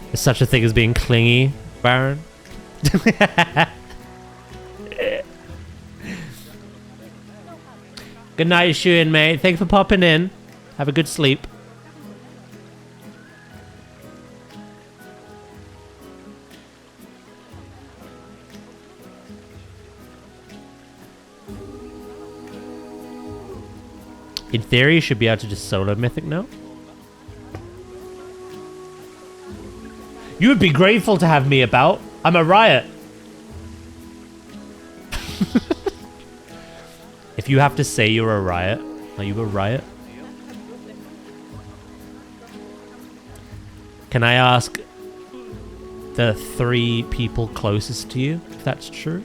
Speaker 1: There's such a thing as being clingy, Baron. Good night, Shuin, mate. Thank you for popping in. Have a good sleep. In theory, you should be able to just solo Mythic now. You would be grateful to have me about. I'm a riot. If you have to say you're a riot, are you a riot? Can I ask the 3 people closest to you if that's true?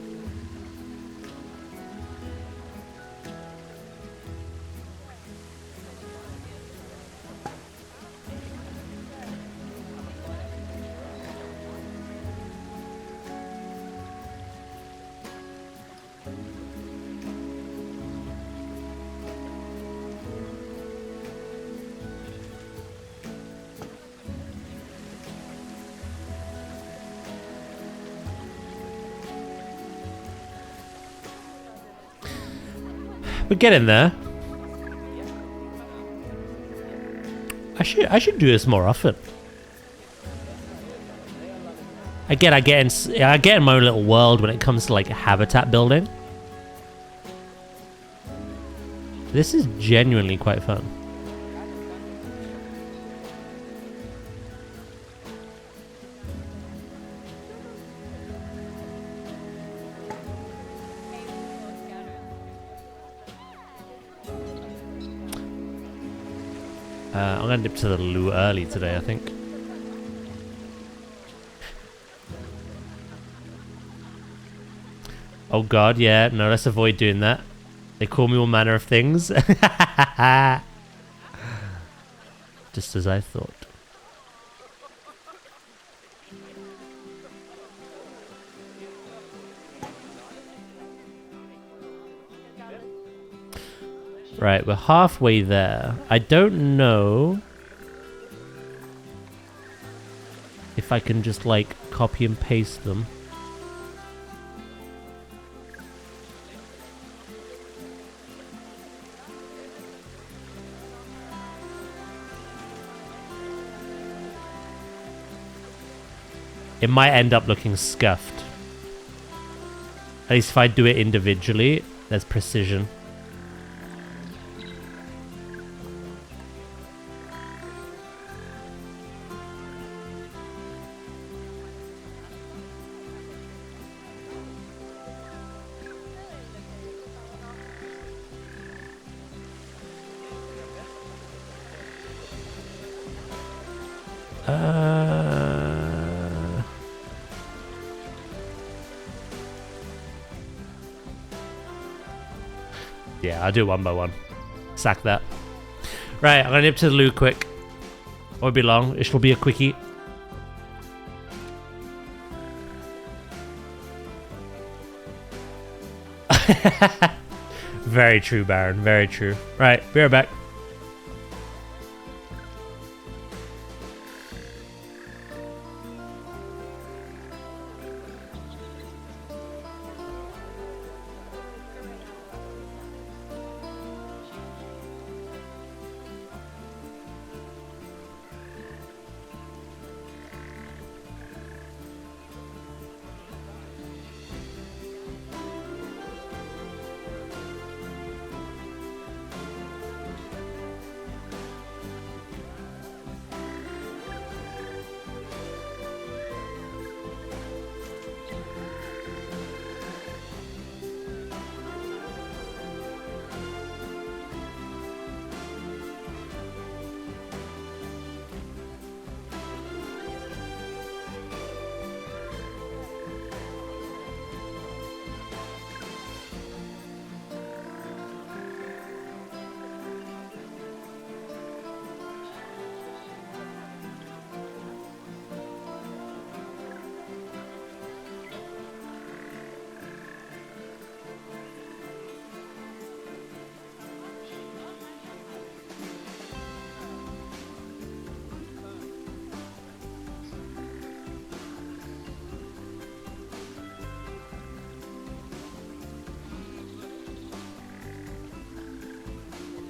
Speaker 1: We're getting there. I should do this more often. Again, I get in my own little world when it comes to like habitat building. This is genuinely quite fun. I'm gonna dip to the loo early today, I think. Oh god, yeah, no, let's avoid doing that. They call me all manner of things. Just as I thought. Right, we're halfway there. I don't know if I can just like copy and paste them. it might end up looking scuffed. At least if I do it individually, there's precision. Yeah, I'll do it one by one. Sack that. Right, I'm gonna nip to the loo quick. Won't be long. It shall be a quickie. Very true, Baron. Very true. Right, be right back.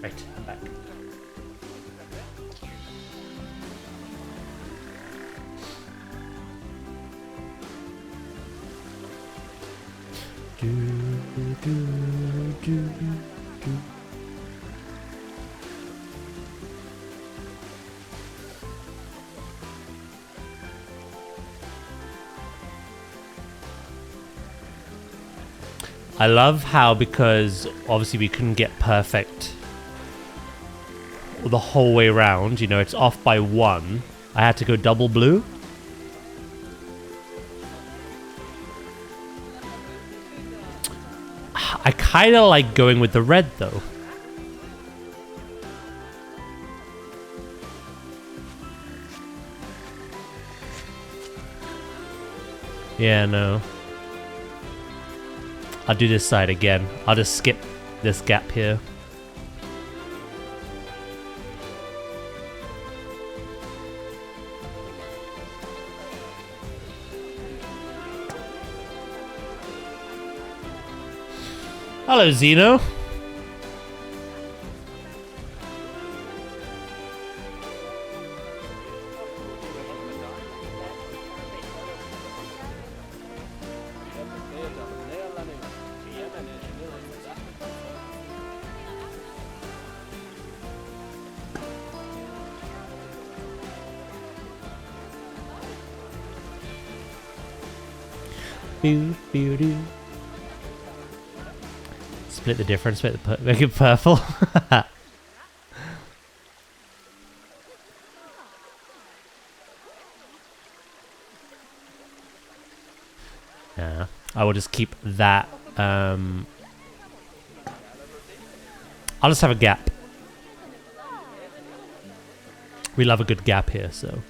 Speaker 1: Right, I'm back. I love how, because obviously we couldn't get perfect the whole way around, you know, it's off by one. I had to go double blue. I kind of like going with the red though. Yeah, no. I'll do this side again. I'll just skip this gap here. Hello, Zeno. Split the difference, make it purple. Yeah, I will just keep that. I'll just have a gap. We love a good gap here, so.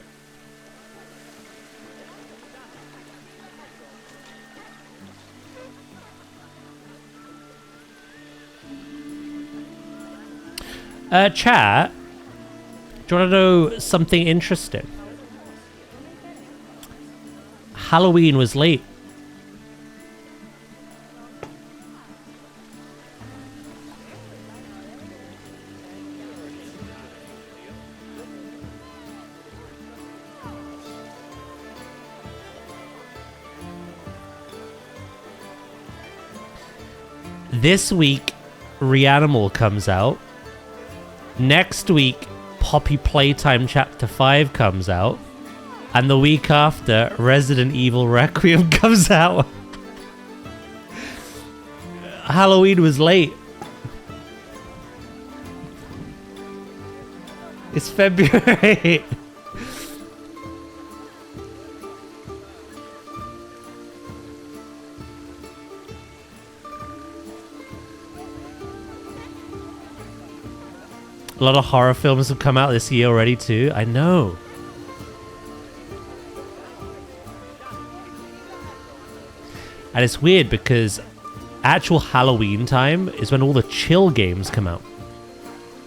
Speaker 1: Chat, do you want to know something interesting? Halloween was late. This week, Reanimal comes out. Next week, Poppy Playtime Chapter 5 comes out. And the week after, Resident Evil Requiem comes out. Halloween was late. It's February. A lot of horror films have come out this year already too. I know. And it's weird because actual Halloween time is when all the chill games come out.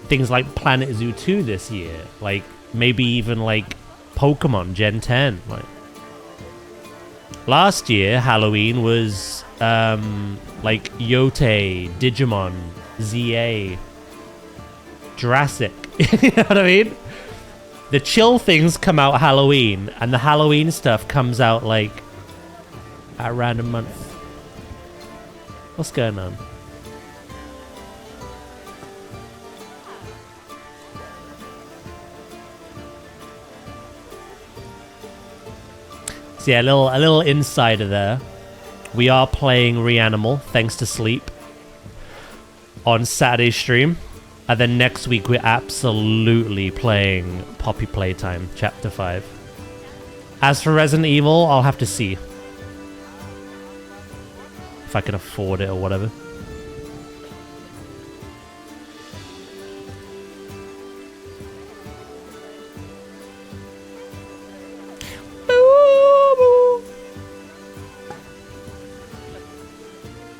Speaker 1: Things like PlanetZoo 2 this year. Like, maybe even like Pokemon Gen 10. Like, last year, Halloween was like Yote, Digimon, ZA, Jurassic. You know what I mean? The chill things come out Halloween, and the Halloween stuff comes out like at random months. What's going on? So yeah, a little insider there. We are playing Reanimal, thanks to Sleep, on Saturday's stream. And then next week we're absolutely playing Poppy Playtime Chapter 5. As for Resident Evil, I'll have to see if I can afford it or whatever.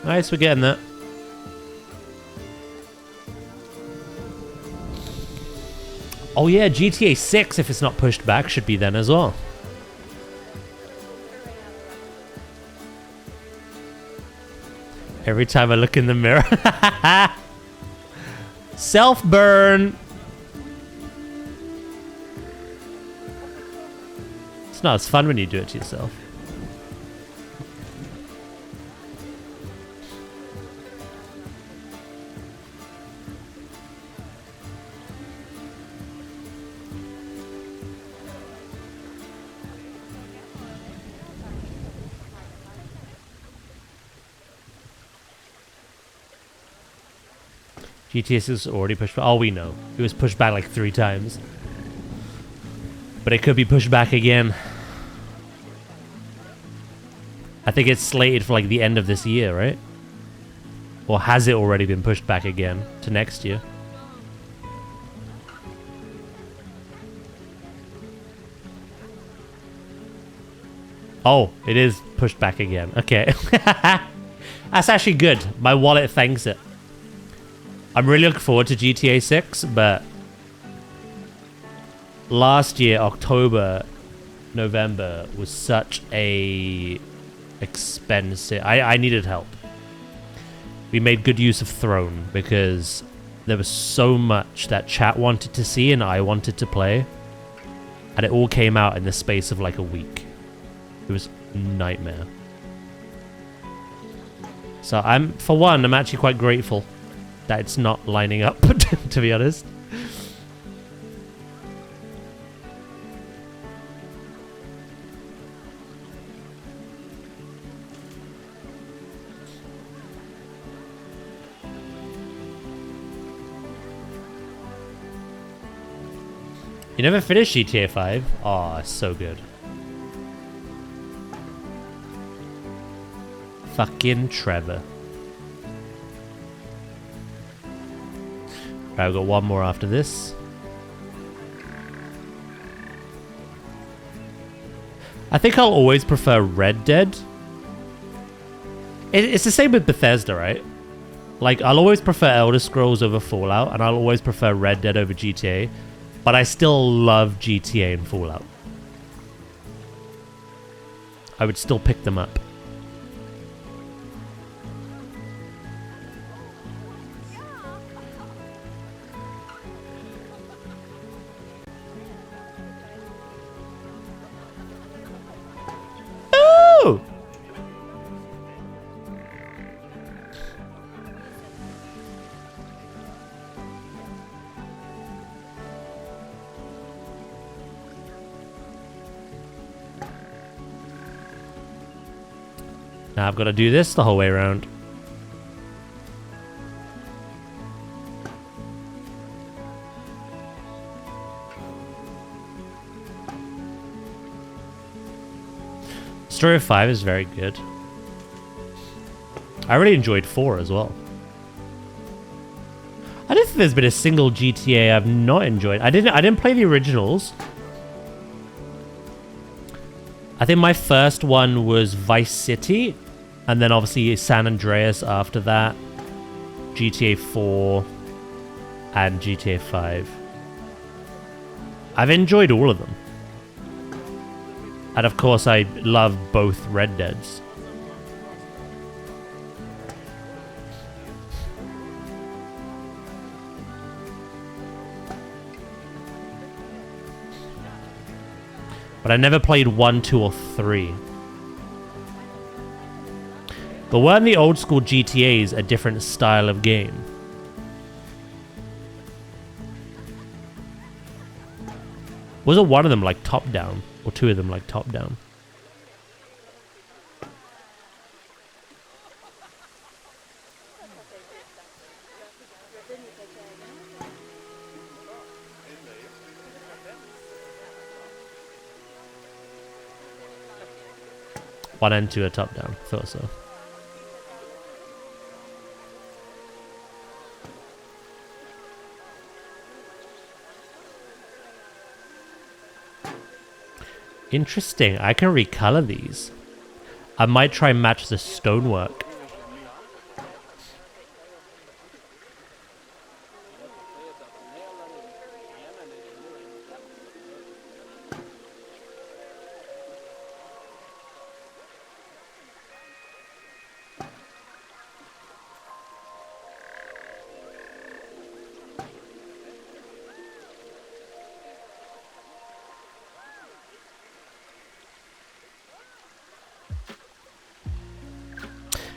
Speaker 1: Nice, we're getting that. Oh yeah, GTA 6, if it's not pushed back, should be then as well. Every time I look in the mirror. Self-burn. It's not as fun when you do it to yourself. GTS is already pushed back. Oh, we know. It was pushed back like 3 times. But it could be pushed back again. I think it's slated for like the end of this year, right? Or has it already been pushed back again to next year? Oh, it is pushed back again. Okay. That's actually good. My wallet thanks it. I'm really looking forward to GTA 6, but last year, October, November, was such a expensive... I needed help. We made good use of Throne because there was so much that chat wanted to see and I wanted to play. And it all came out in the space of like a week. It was a nightmare. So for one, I'm actually quite grateful that it's not lining up, to be honest. You never finished GTA 5? Oh, so good. Fucking Trevor. Right, I've got one more after this. I think I'll always prefer Red Dead. It's the same with Bethesda, right? Like, I'll always prefer Elder Scrolls over Fallout, and I'll always prefer Red Dead over GTA. But I still love GTA and Fallout. I would still pick them up. Now I've got to do this the whole way around. Story of 5 is very good. I really enjoyed 4 as well. I don't think there's been a single GTA I've not enjoyed. I didn't play the originals. I think my first one was Vice City, and then obviously San Andreas after that, GTA 4, and GTA 5. I've enjoyed all of them. And of course I love both Red Deads. But I never played 1, 2, or 3. But weren't the old school GTAs a different style of game? Wasn't one of them like top down? Or two of them like top down? One and two are top down. Thought so. Interesting. I can recolor these. I might try and match the stonework.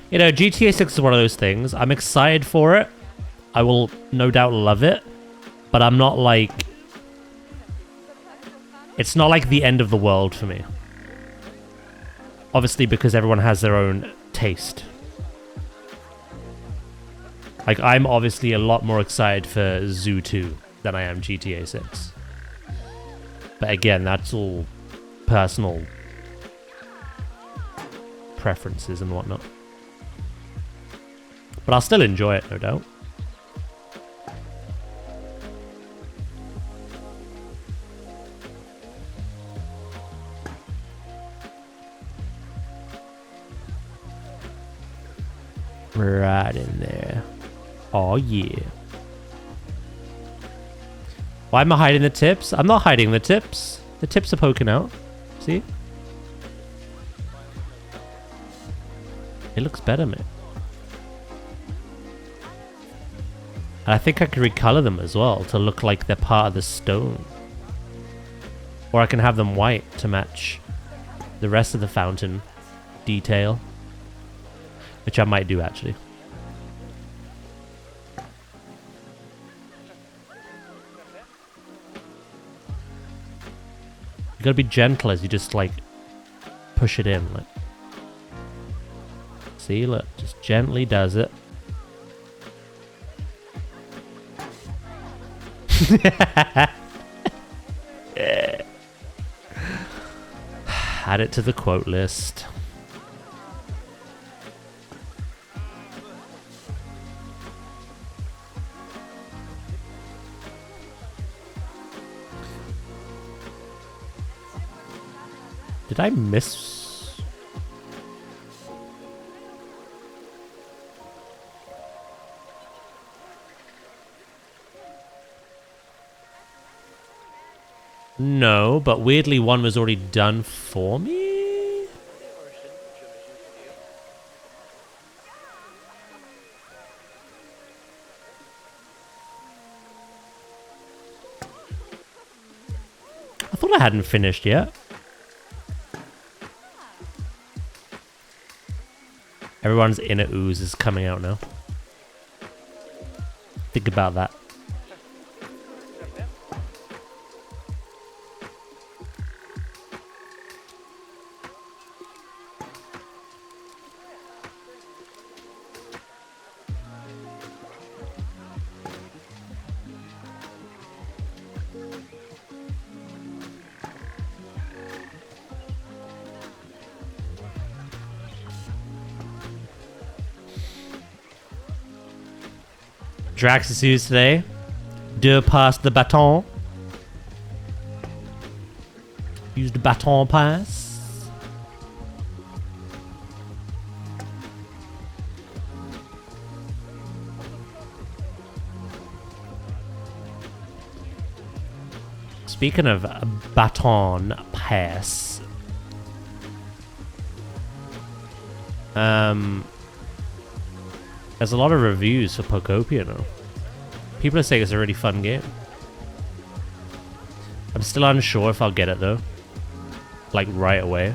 Speaker 1: You know, GTA 6 is one of those things. I'm excited for it. I will no doubt love it. But I'm not like... It's not like the end of the world for me. Obviously, because everyone has their own taste. Like, I'm obviously a lot more excited for Zoo 2 than I am GTA 6. But again, that's all personal preferences and whatnot. But I'll still enjoy it, no doubt. Right in there. Oh yeah. Why am I hiding the tips? I'm not hiding the tips. The tips are poking out. See? It looks better, mate. And I think I can recolor them as well to look like they're part of the stone. Or I can have them white to match the rest of the fountain detail. Which I might do, actually. You gotta be gentle as you just, like, push it in. Like. See, look, just gently does it. Add it to the quote list. Did I miss? No, but weirdly one was already done for me? I thought I hadn't finished yet. Everyone's inner ooze is coming out now. Think about that. Drax is used today. Deux pass the baton. Use the baton pass. Speaking of baton pass, there's a lot of reviews for Pokopia now. People are saying it's a really fun game. I'm still unsure if I'll get it though. Like right away.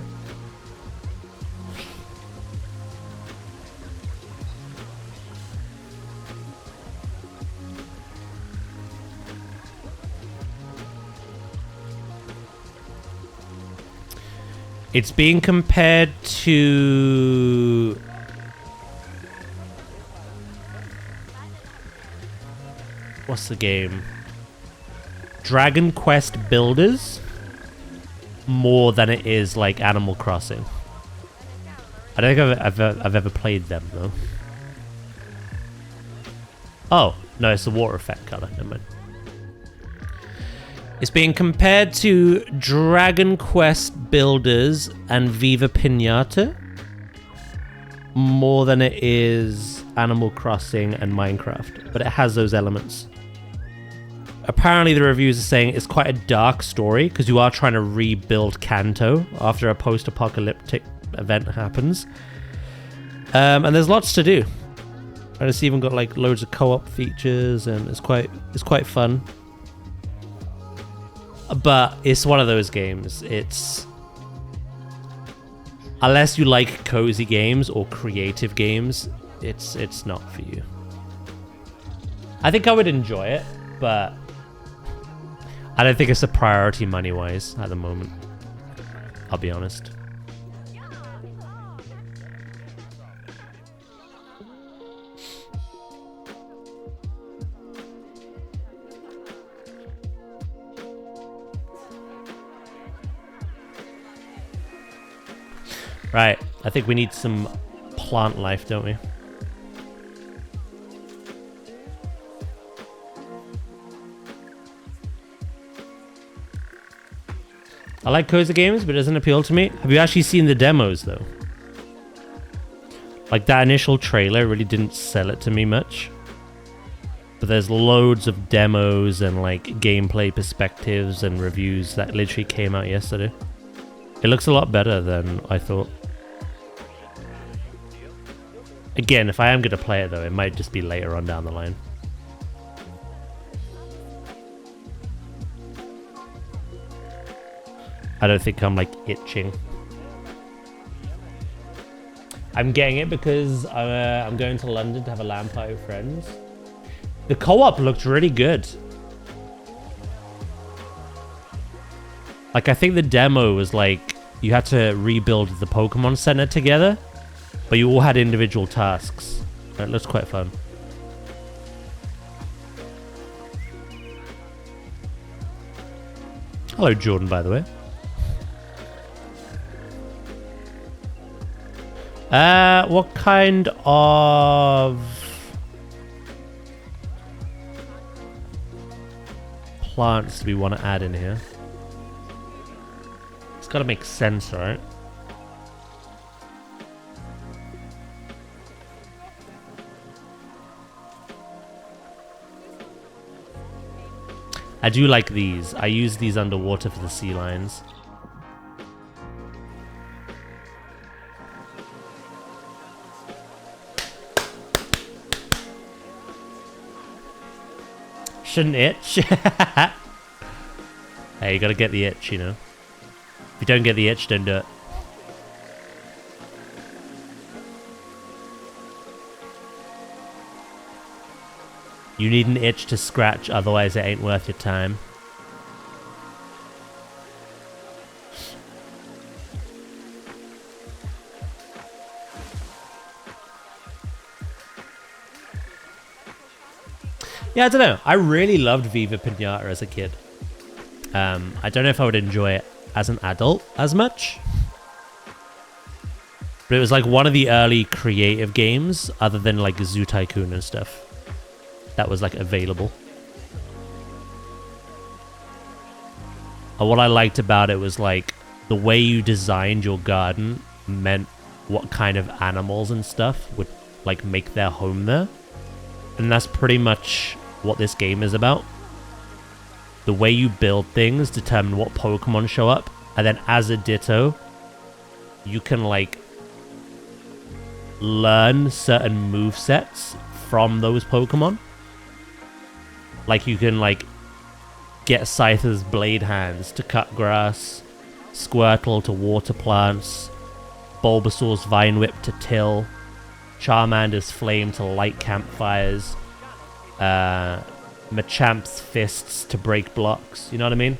Speaker 1: It's being compared to... What's the game? Dragon Quest Builders more than it is like Animal Crossing. I don't think I've ever played them though. Oh, no, it's the water effect color. Never mind. It's being compared to Dragon Quest Builders and Viva Pinata more than it is Animal Crossing and Minecraft, but it has those elements. Apparently the reviews are saying it's quite a dark story because you are trying to rebuild Kanto after a post-apocalyptic event happens. And there's lots to do. And it's even got like loads of co-op features and it's quite fun. But it's one of those games. It's... Unless you like cozy games or creative games, it's not for you. I think I would enjoy it, but I don't think it's a priority money-wise at the moment. I'll be honest. Right, I think we need some plant life, don't we? I like cozy games, but it doesn't appeal to me. Have you actually seen the demos, though? Like, that initial trailer really didn't sell it to me much. But there's loads of demos and, like, gameplay perspectives and reviews that literally came out yesterday. It looks a lot better than I thought. Again, if I am going to play it, though, it might just be later on down the line. I don't think I'm, like, itching. I'm getting it because I'm going to London to have a LAN party with friends. The co-op looked really good. Like, I think the demo was, like, you had to rebuild the Pokemon Center together, but you all had individual tasks. It looks quite fun. Hello, Jordan, by the way. What kind of plants do we want to add in here? It's got to make sense, right? I do like these. I use these underwater for the sea lions. Shouldn't itch. Hey, you gotta get the itch, you know. If you don't get the itch, don't do it. You need an itch to scratch, otherwise it ain't worth your time. Yeah, I don't know. I really loved Viva Pinata as a kid. I don't know if I would enjoy it as an adult as much. But it was like one of the early creative games, other than like Zoo Tycoon and stuff. that was like available. And what I liked about it was like the way you designed your garden meant what kind of animals and stuff would like make their home there. And that's pretty much what this game is about. The way you build things determine what Pokemon show up, and then as a Ditto, you can like learn certain movesets from those Pokemon. Like you can like get Scyther's blade hands to cut grass, Squirtle to water plants, Bulbasaur's vine whip to till, Charmander's flame to light campfires, Machamp's fists to break blocks. You know what I mean?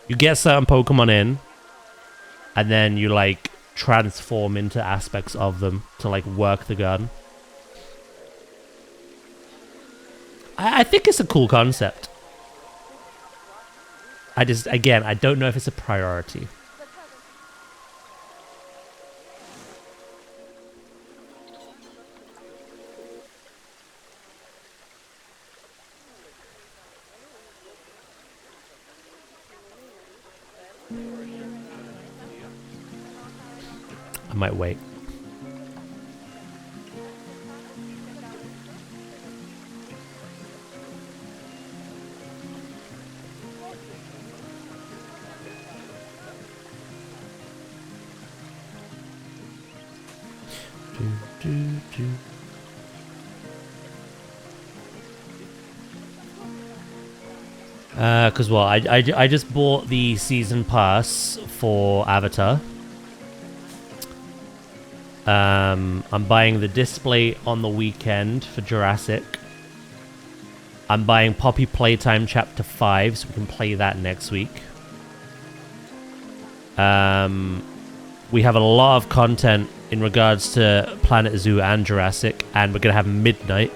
Speaker 1: You get certain Pokemon in, and then you like transform into aspects of them to like work the garden. I think it's a cool concept. Again, I don't know if it's a priority. I might wait. Because well, I just bought the season pass for Avatar. I'm buying the display on the weekend for Jurassic. I'm buying Poppy Playtime Chapter 5, so we can play that next week. We have a lot of content in regards to Planet Zoo and Jurassic, and we're going to have Midnight.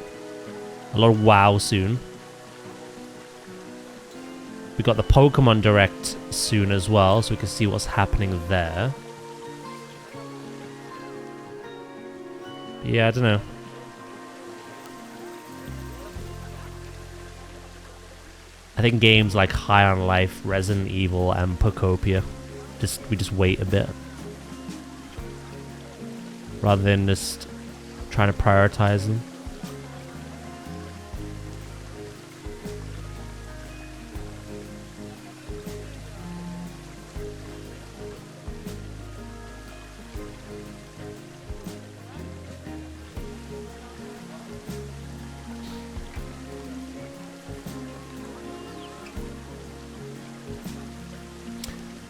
Speaker 1: A lot of WoW soon. We got the Pokemon Direct soon as well, so we can see what's happening there. Yeah, I don't know. I think games like High on Life, Resident Evil, and Pokopia, we just wait a bit. Rather than just trying to prioritize them.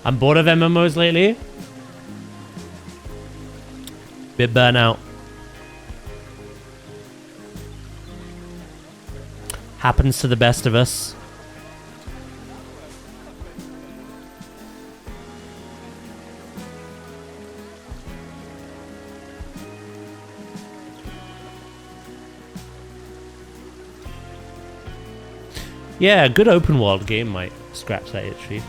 Speaker 1: I'm bored of MMOs lately. Bit burnout. Happens to the best of us. Yeah, a good open world game might scratch that itch for you.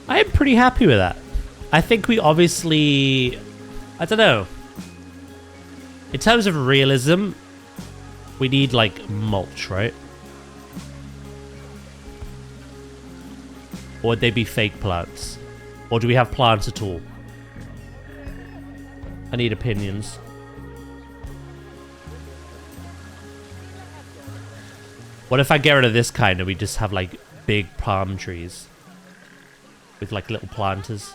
Speaker 1: I'm pretty happy with that. I think we obviously... I don't know. In terms of realism, we need, like, mulch, right? Or would they be fake plants? Or do we have plants at all? I need opinions. What if I get rid of this kind and we just have, like, big palm trees? With like little planters.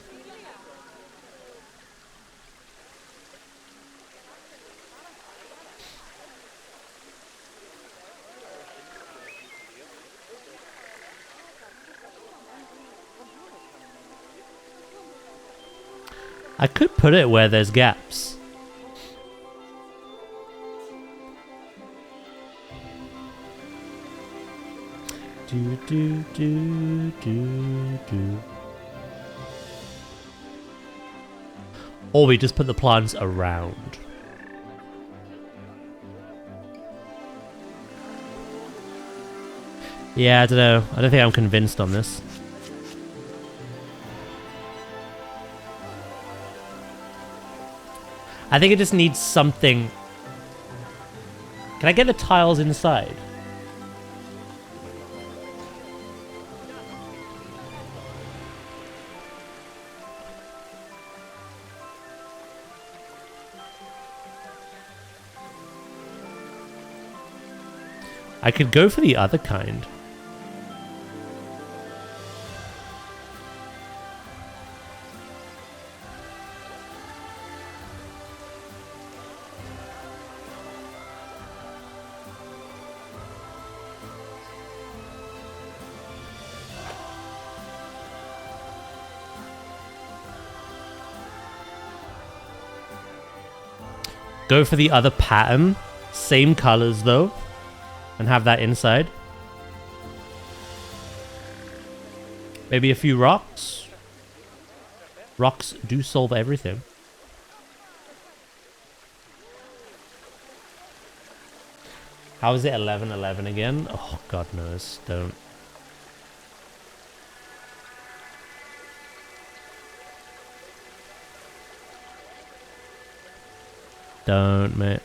Speaker 1: I could put it where there's gaps. Or we just put the plants around. Yeah, I don't know. I don't think I'm convinced on this. I think it just needs something. Can I get the tiles inside? I could go for the other kind. Go for the other pattern. Same colors though. And have that inside. Maybe a few rocks. Rocks do solve everything. How is it 11-11 again? Oh, God knows. Don't. Don't, mate.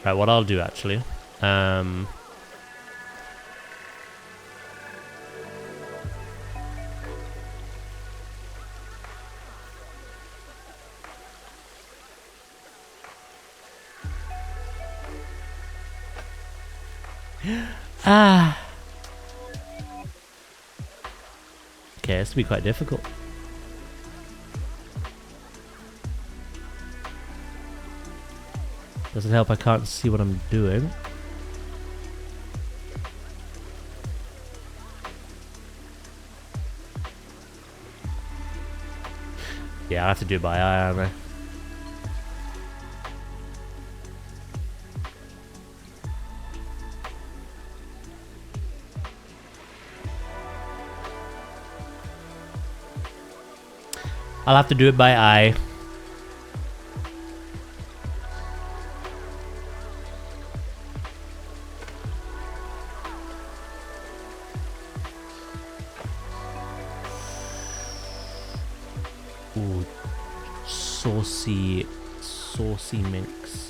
Speaker 1: Right, what I'll do actually. Okay, this will be quite difficult. Doesn't help I can't see what I'm doing. Yeah, I have to do it by eye, aren't I? I'll have to do it by eye. Ooh, saucy minx.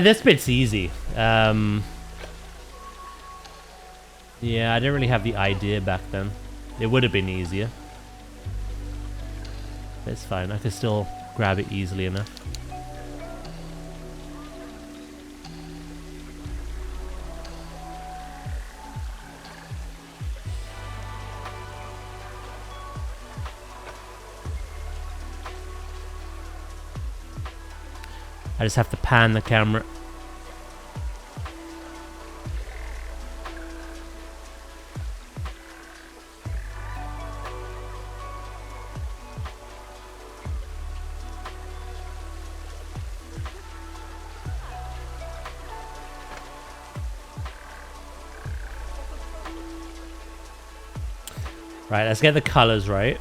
Speaker 1: This bit's easy. Yeah, I didn't really have the idea back then. It would have been easier. It's fine, I could still grab it easily enough. I just have to pan the camera. Right, let's get the colors right.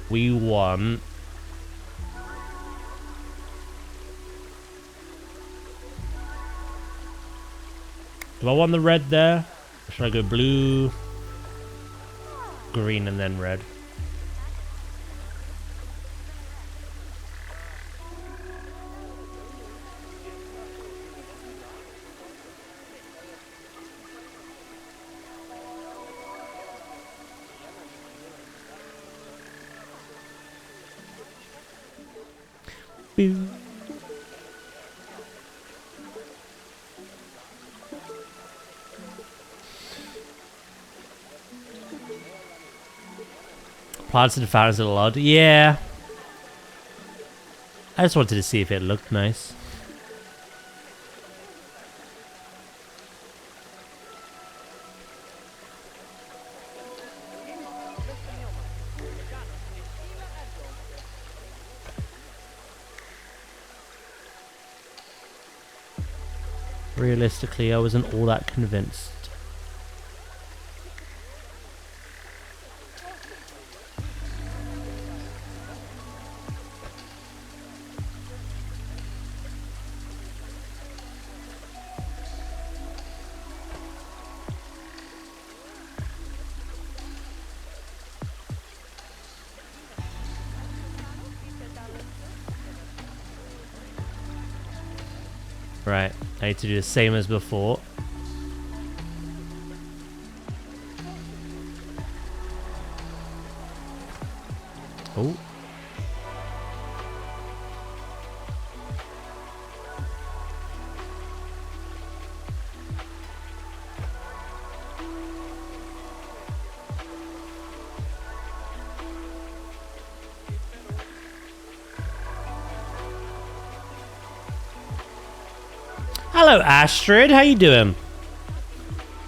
Speaker 1: We want... Do I want the red there? Or should I go blue, green, and then red? Plants and fountains are a lot. Yeah. I just wanted to see if it looked nice. Realistically, I wasn't all that convinced. Right, I need to do the same as before. Oh. Hello, Astrid. How you doing?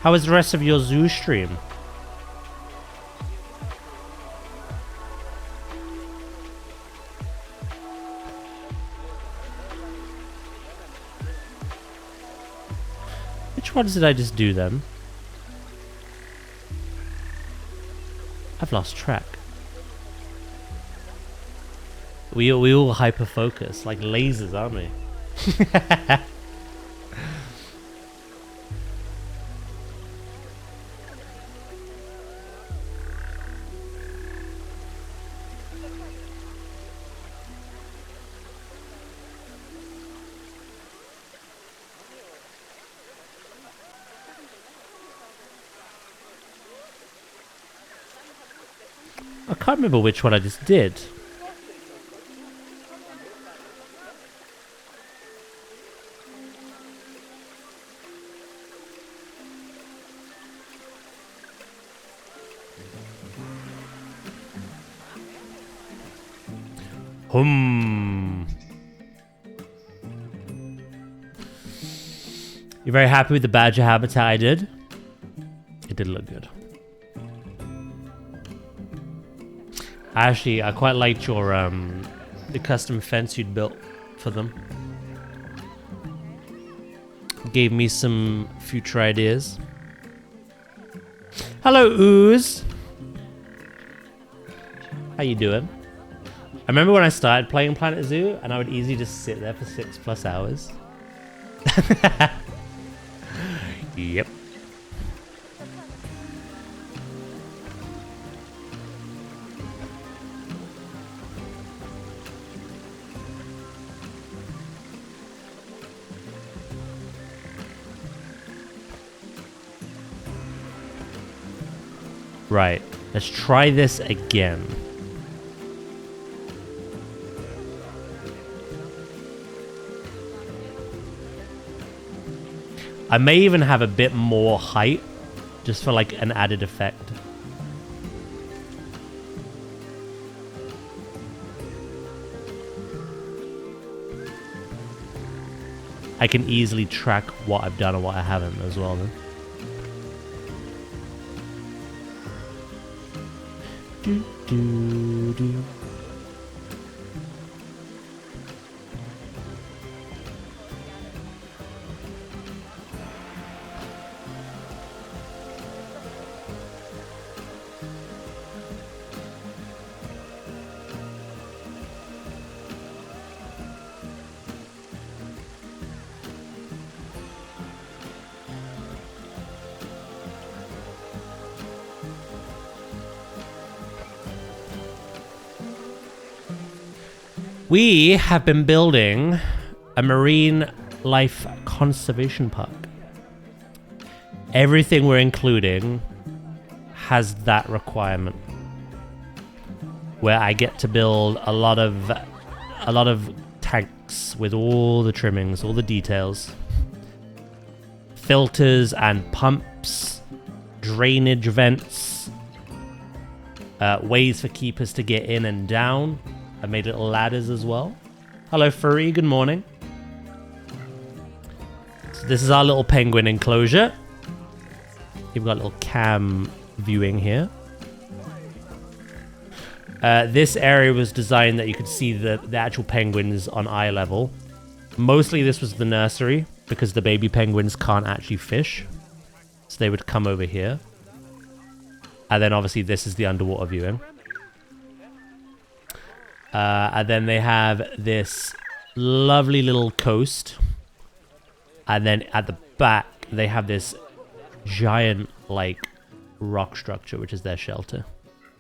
Speaker 1: How was the rest of your zoo stream? Which ones did I just do then? I've lost track. We all hyper focus like lasers, aren't we? I can't remember which one I just did. You're very happy with the badger habitat I did? It did look good. Actually, I quite liked your the custom fence you'd built for them. Gave me some future ideas. Hello, Ooze. How you doing? I remember when I started playing planetzoo, and I would easily just sit there for 6+ hours. Yep. Right, let's try this again. I may even have a bit more height, just for like an added effect. I can easily track what I've done and what I haven't as well then. Do, do, do. We have been building a marine life conservation park. Everything we're including has that requirement, where I get to build a lot of tanks with all the trimmings, all the details, filters and pumps, drainage vents, ways for keepers to get in and down. I made little ladders as well. Hello, Furry. Good morning. So this is our little penguin enclosure. You've got a little cam viewing here. This area was designed that you could see the actual penguins on eye level. Mostly this was the nursery because the baby penguins can't actually fish. So they would come over here. And then obviously this is the underwater viewing. And then they have this lovely little coast. And then at the back, they have this giant, like, rock structure, which is their shelter.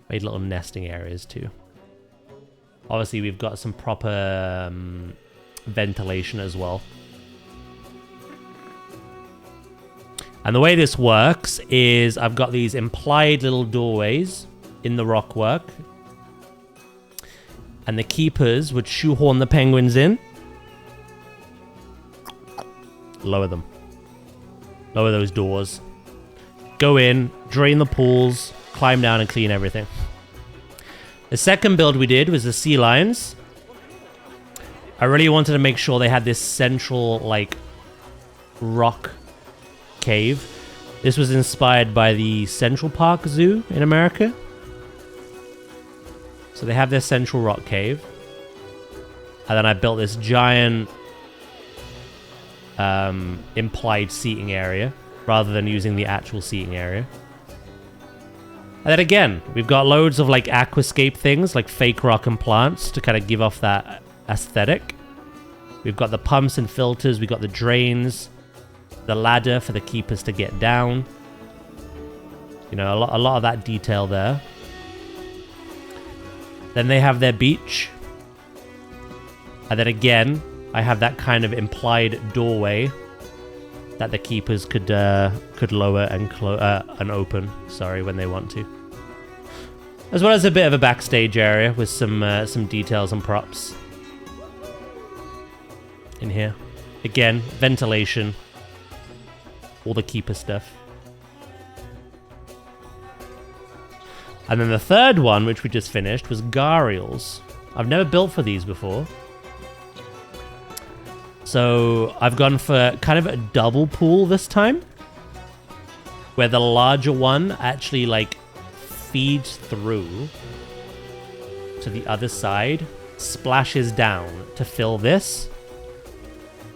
Speaker 1: Made little nesting areas too. Obviously, we've got some proper ventilation as well. And the way this works is I've got these implied little doorways in the rockwork. And the keepers would shoehorn the penguins in. Lower them. Lower those doors. Go in, drain the pools, climb down and clean everything. The second build we did was the sea lions. I really wanted to make sure they had this central, like, rock cave. This was inspired by the Central Park Zoo in America. So they have their central rock cave. And then I built this giant implied seating area rather than using the actual seating area. And then again, we've got loads of like aquascape things, like fake rock and plants to kind of give off that aesthetic. We've got the pumps and filters, we've got the drains, the ladder for the keepers to get down. You know, a lot of that detail there. Then they have their beach. And then again, I have that kind of implied doorway that the keepers could lower and open, sorry, when they want to. As well as a bit of a backstage area with some details and props in here. Again, ventilation, all the keeper stuff. And then the third one, which we just finished, was gharials. I've never built for these before. So I've gone for kind of a double pool this time, where the larger one actually like feeds through to the other side, splashes down to fill this.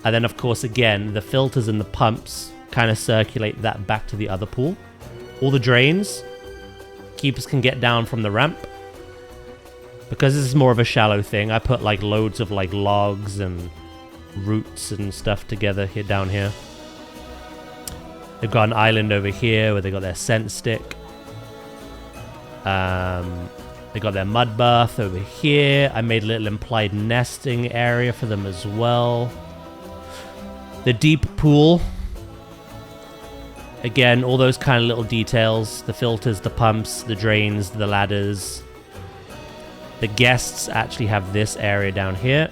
Speaker 1: And then of course, again, the filters and the pumps kind of circulate that back to the other pool. All the drains, keepers can get down from the ramp. Because this is more of a shallow thing, I put like loads of like logs and roots and stuff together here down here. They've got an island over here where they got their scent stick. They got their mud bath over here. I made a little implied nesting area for them as well. The deep pool. Again, all those kind of little details. The filters, the pumps, the drains, the ladders. The guests actually have this area down here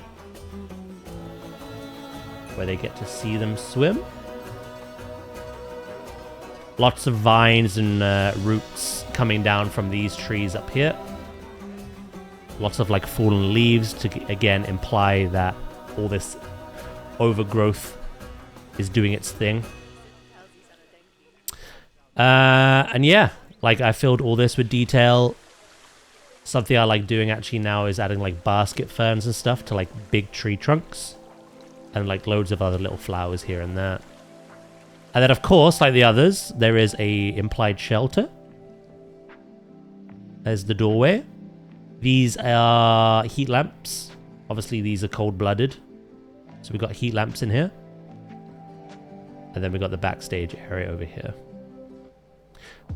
Speaker 1: where they get to see them swim. Lots of vines and roots coming down from these trees up here. Lots of like fallen leaves to again imply that all this overgrowth is doing its thing. And yeah, like I filled all this with detail. Something I like doing actually now is adding like basket ferns and stuff to like big tree trunks. And like loads of other little flowers here and there. And then of course, like the others, there is a implied shelter. There's the doorway. These are heat lamps. Obviously these are cold-blooded. So we've got heat lamps in here. And then we've got the backstage area over here.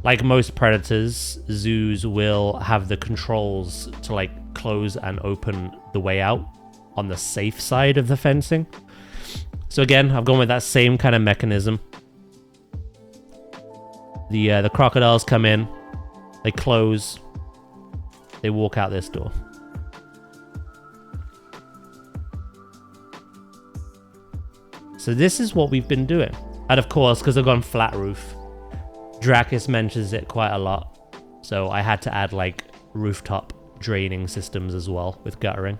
Speaker 1: Like most predators, zoos will have the controls to like close and open the way out on the safe side of the fencing. So again, I've gone with that same kind of mechanism. The crocodiles come in, they close, they walk out this door. So this is what we've been doing. And of course, because I've gone flat roof, Drakis mentions it quite a lot. So I had to add like rooftop draining systems as well with guttering.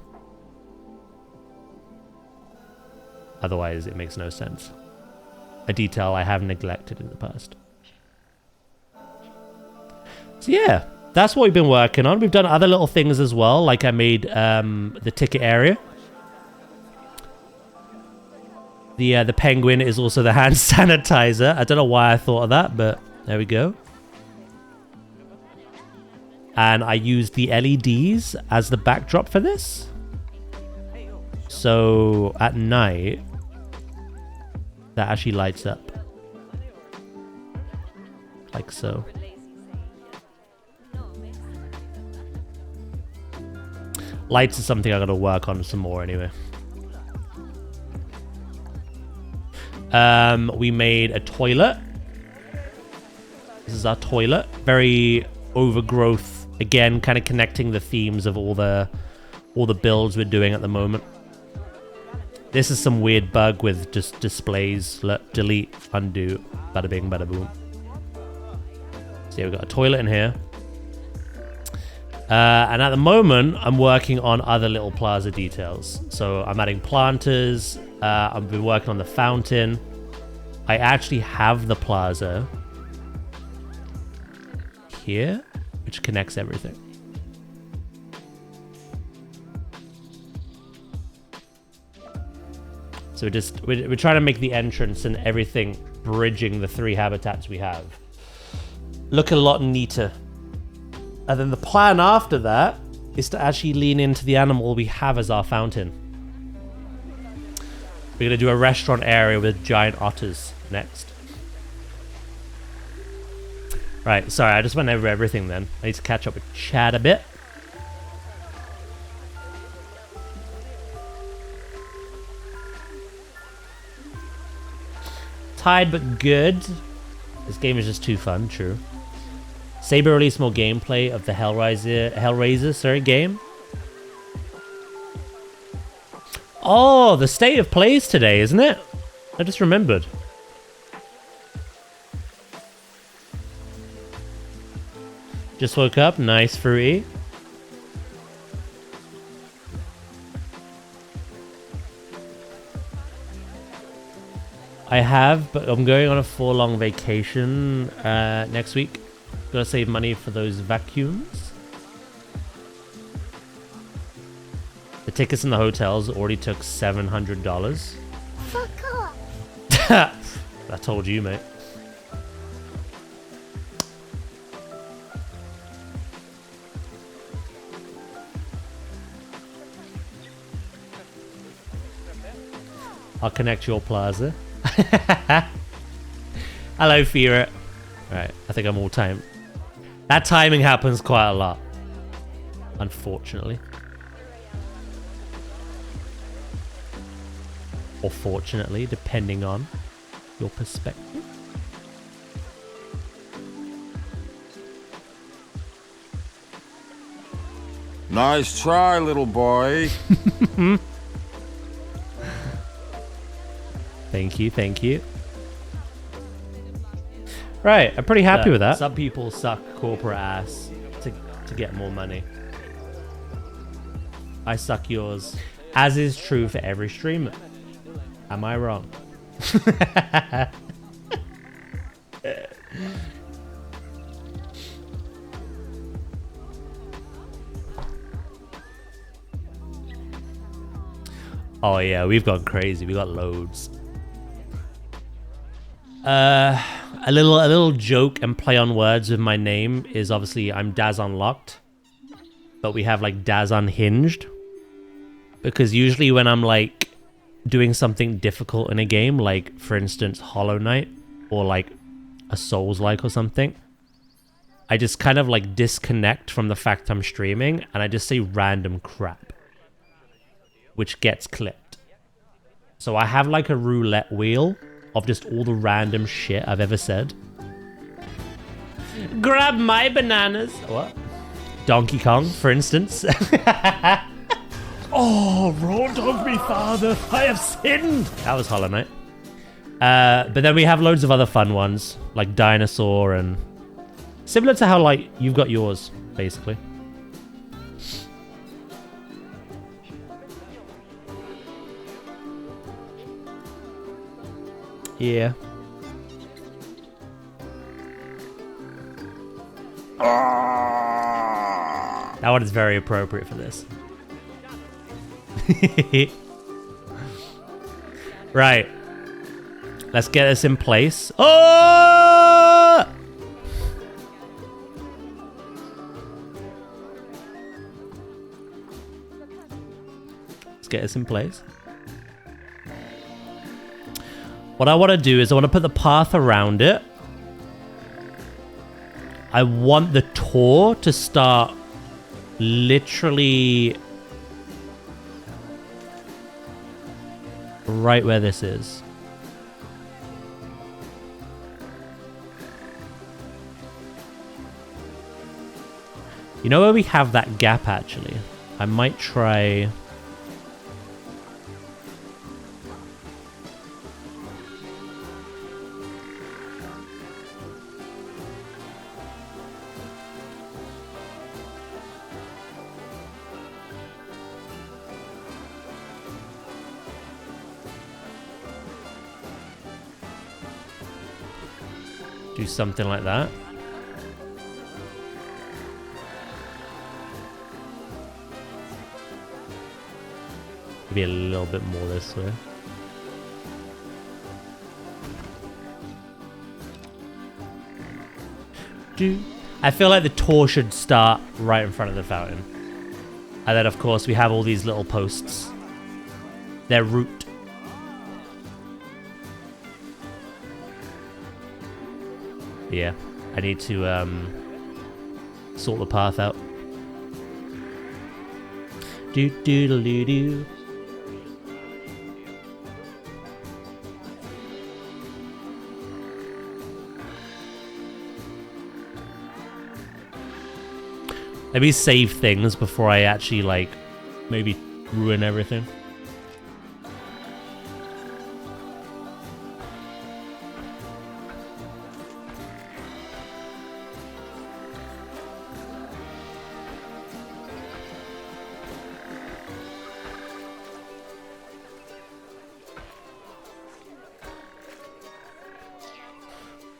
Speaker 1: Otherwise, it makes no sense. A detail I have neglected in the past. So yeah, that's what we've been working on. We've done other little things as well, like I made the ticket area. The penguin is also the hand sanitizer. I don't know why I thought of that, but there we go. And I used the LEDs as the backdrop for this. So at night, that actually lights up. Like so. Lights is something I gotta work on some more anyway. We made a toilet. This is our toilet. Very overgrowth. Again, kind of connecting the themes of all the builds we're doing at the moment. This is some weird bug with just displays. Look, delete, undo, bada bing, bada boom. So yeah, we've got a toilet in here. And at the moment, I'm working on other little plaza details. So I'm adding planters. I've been working on the fountain. I actually have the plaza here, which connects everything. So we're trying to make the entrance and everything bridging the 3 habitats we have look a lot neater. And then the plan after that is to actually lean into the animal we have as our fountain. We're going to do a restaurant area with giant otters next. Right, sorry, I just went over everything then. I need to catch up with Chad a bit. Tired but good. This game is just too fun, true. Saber released more gameplay of the Hellraiser game. Oh, the state of plays today, isn't it? I just remembered. Just woke up, nice fruity. I have, but I'm going on a 4-long vacation next week. Gotta save money for those vacuums. The tickets in the hotels already took $700.
Speaker 4: Fuck off.
Speaker 1: I told you, mate. I'll connect your plaza. Hello, Fira. Right, I think I'm all time. That timing happens quite a lot, unfortunately. Or fortunately, depending on your perspective.
Speaker 5: Nice try, little boy.
Speaker 1: Thank you, thank you. Right, I'm pretty happy with that. Some people suck corporate ass to get more money. I suck yours. As is true for every streamer. Am I wrong? Oh yeah, we've gone crazy. We got loads. A little joke and play on words with my name is obviously I'm Daz Unlocked, but we have like Daz Unhinged, because usually when I'm like doing something difficult in a game, like for instance Hollow Knight or like a Souls-like or something, I just kind of like disconnect from the fact I'm streaming and I just say random crap, which gets clipped. So I have like a roulette wheel of just all the random shit I've ever said. Grab my bananas. What? Donkey Kong, for instance.
Speaker 3: Oh, Lord of me, Father, I have sinned.
Speaker 1: That was Hollow Knight. But then we have loads of other fun ones, like Dinosaur and... Similar to how, like, you've got yours, basically. Yeah. That one is very appropriate for this. Right. Let's get this in place. Oh! Let's get this in place. What I want to do is I want to put the path around it. I want the tour to start literally right where this is. You know where we have that gap actually? I might try... do something like that. Maybe a little bit more this way. I feel like the tour should start right in front of the fountain. And then of course we have all these little posts. Their route. Yeah, I need to sort the path out. Do do do do do. Let me save things before I actually like maybe ruin everything.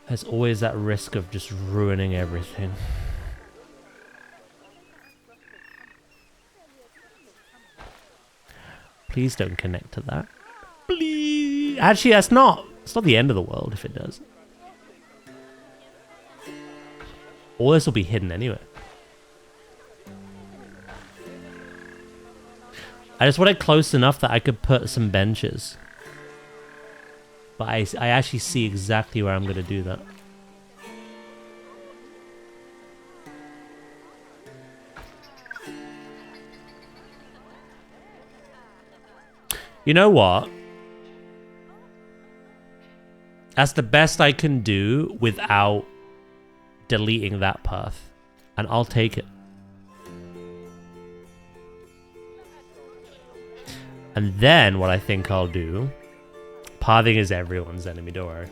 Speaker 1: There's always that risk of just ruining everything. Please don't connect to that. Please. Actually, that's not. It's not the end of the world if it does. All this will be hidden anyway. I just want it close enough that I could put some benches. But I actually see exactly where I'm going to do that. You know what? That's the best I can do without deleting that path. And I'll take it. And then what I think I'll do... Pathing is everyone's enemy, don't worry.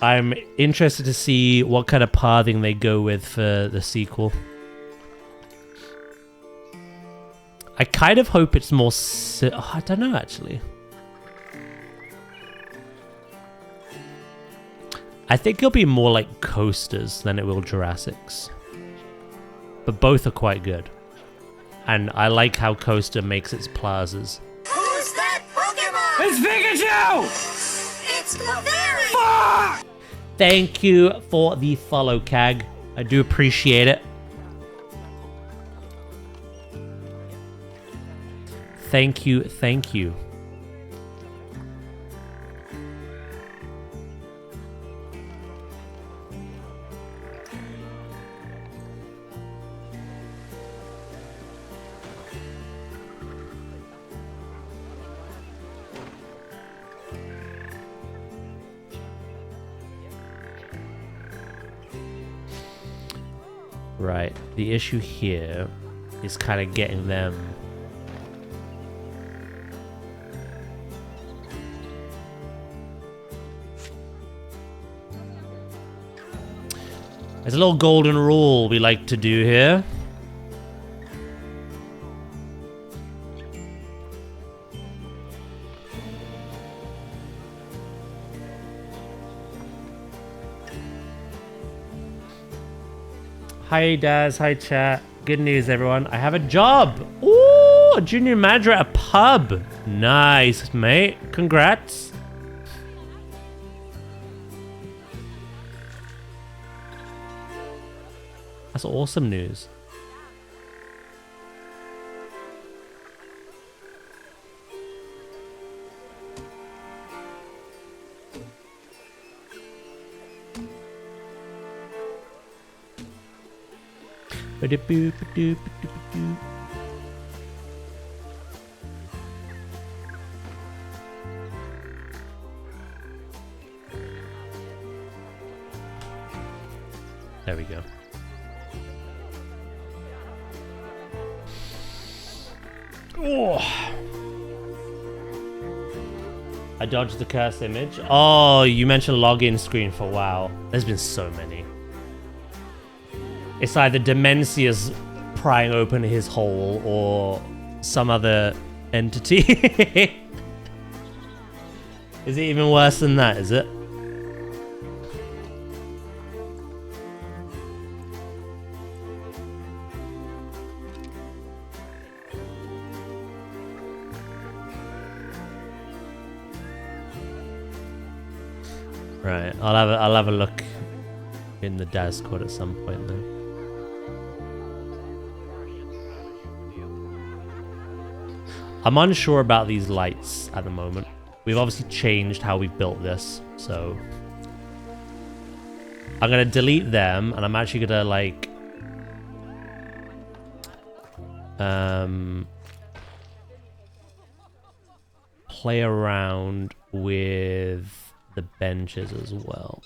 Speaker 1: I'm interested to see what kind of pathing they go with for the sequel. I kind of hope it's more... I don't know, actually. I think it'll be more like coasters than it will Jurassics. But both are quite good. And I like how Coaster makes its plazas.
Speaker 4: Who's that Pokemon?
Speaker 3: It's Pikachu!
Speaker 4: It's Clefairy!
Speaker 3: Fuck!
Speaker 1: Thank you for the follow, Cag. I do appreciate it. Thank you, thank you. Right, the issue here is kind of getting them... There's a little golden rule we like to do here. Hi, Daz. Hi, chat. Good news, everyone. I have a job. Ooh, a junior manager at a pub. Nice, mate. Congrats. That's awesome news. There we go. Oh. I dodged the curse image. Oh, you mentioned login screen for WoW. There's been so many. It's either Demencius prying open his hole or some other entity. Is it even worse than that, is it? Right, I'll have a look in the Discord at some point then. I'm unsure about these lights at the moment. We've obviously changed how we've built this, so I'm gonna delete them, and I'm actually gonna like play around with the benches as well.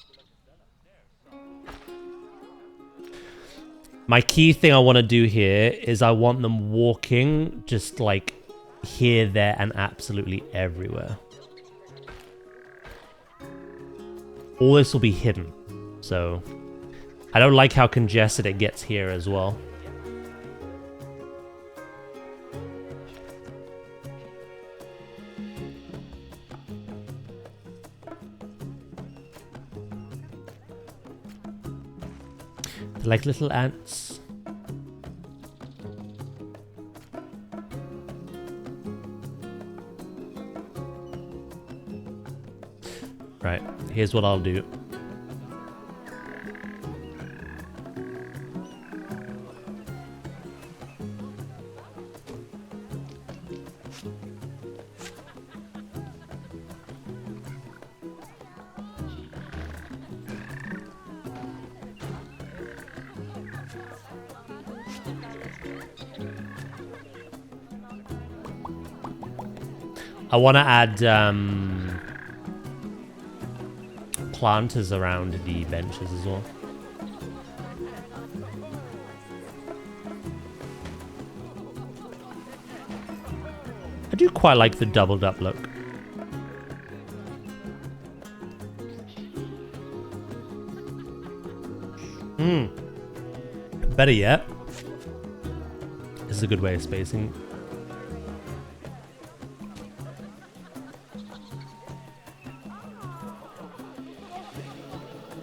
Speaker 1: My key thing I want to do here is I want them walking just like here, there, and absolutely everywhere. All this will be hidden, so I don't like how congested it gets here as well. They're like little ants. Right, here's what I'll do. I want to add planters around the benches as well. I do quite like the doubled up look. Better yet, this is a good way of spacing.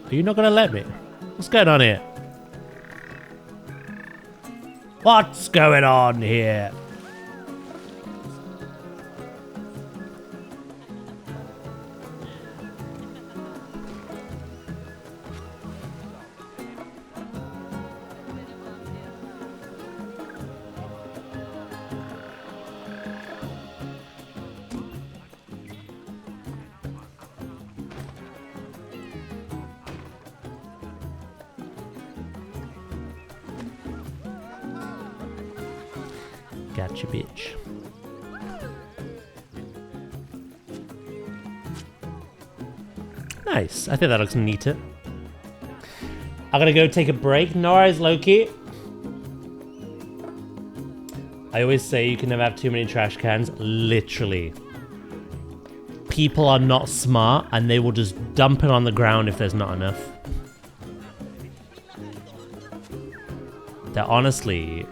Speaker 1: Are you not gonna let me? What's going on here? What's going on here? Gotcha, bitch. Nice. I think that looks neater. I'm gonna go take a break. No worries, Loki. I always say you can never have too many trash cans. Literally. People are not smart and they will just dump it on the ground if there's not enough. They're honestly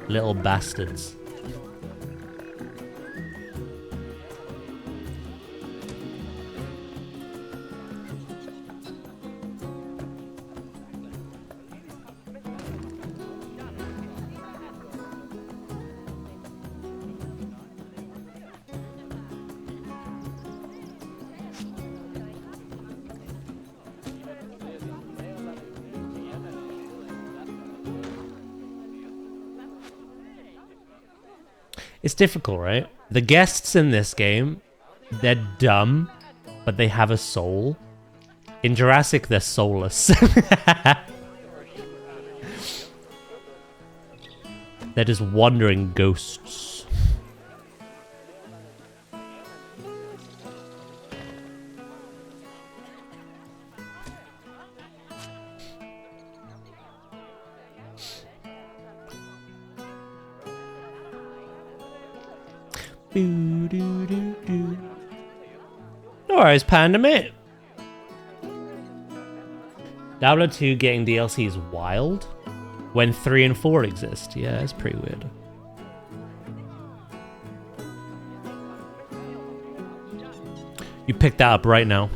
Speaker 1: little bastards. It's difficult, right? The guests in this game, they're dumb, but they have a soul. In Jurassic, they're soulless. They're just wandering ghosts. No worries, Panda mate. Diablo 2 getting DLC is wild when 3 and 4 exist. Yeah, it's pretty weird. You picked that up right now.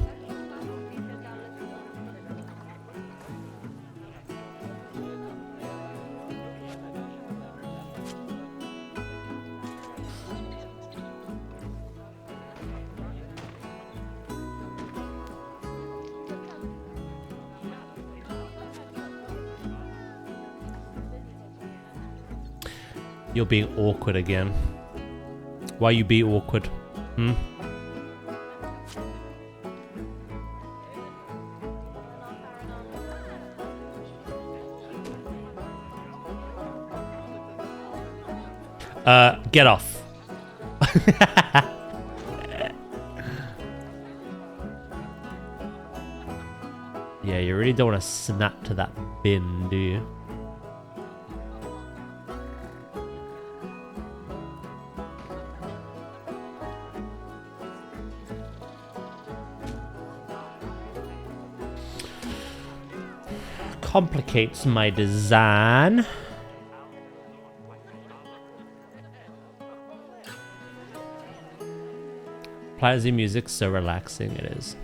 Speaker 1: You're being awkward again. Why you be awkward? Hmm? Get off. Yeah, you really don't want to snap to that bin, do you? Complicates my design. Planetzoo music's so relaxing, it is.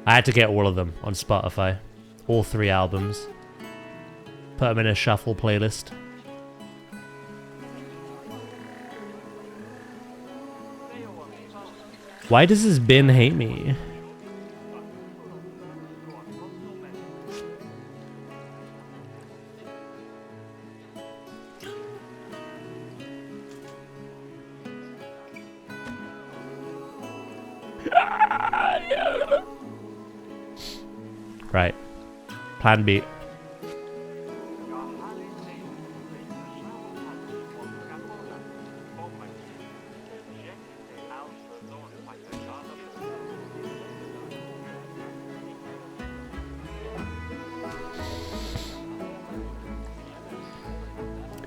Speaker 1: I had to get all of them on Spotify. All 3 albums. Put them in a shuffle playlist. Why does this bin hate me? Right. Plan B.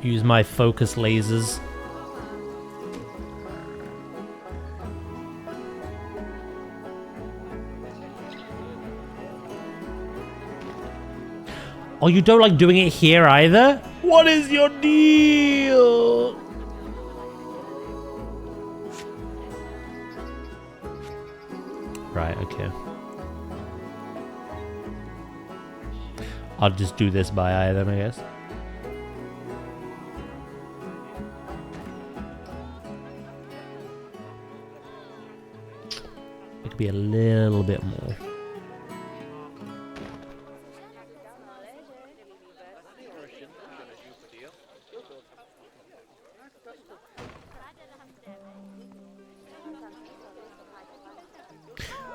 Speaker 1: Use my focus lasers. Oh, you don't like doing it here either? What is your deal? Right, okay. I'll just do this by eye then, I guess. It could be a little bit more.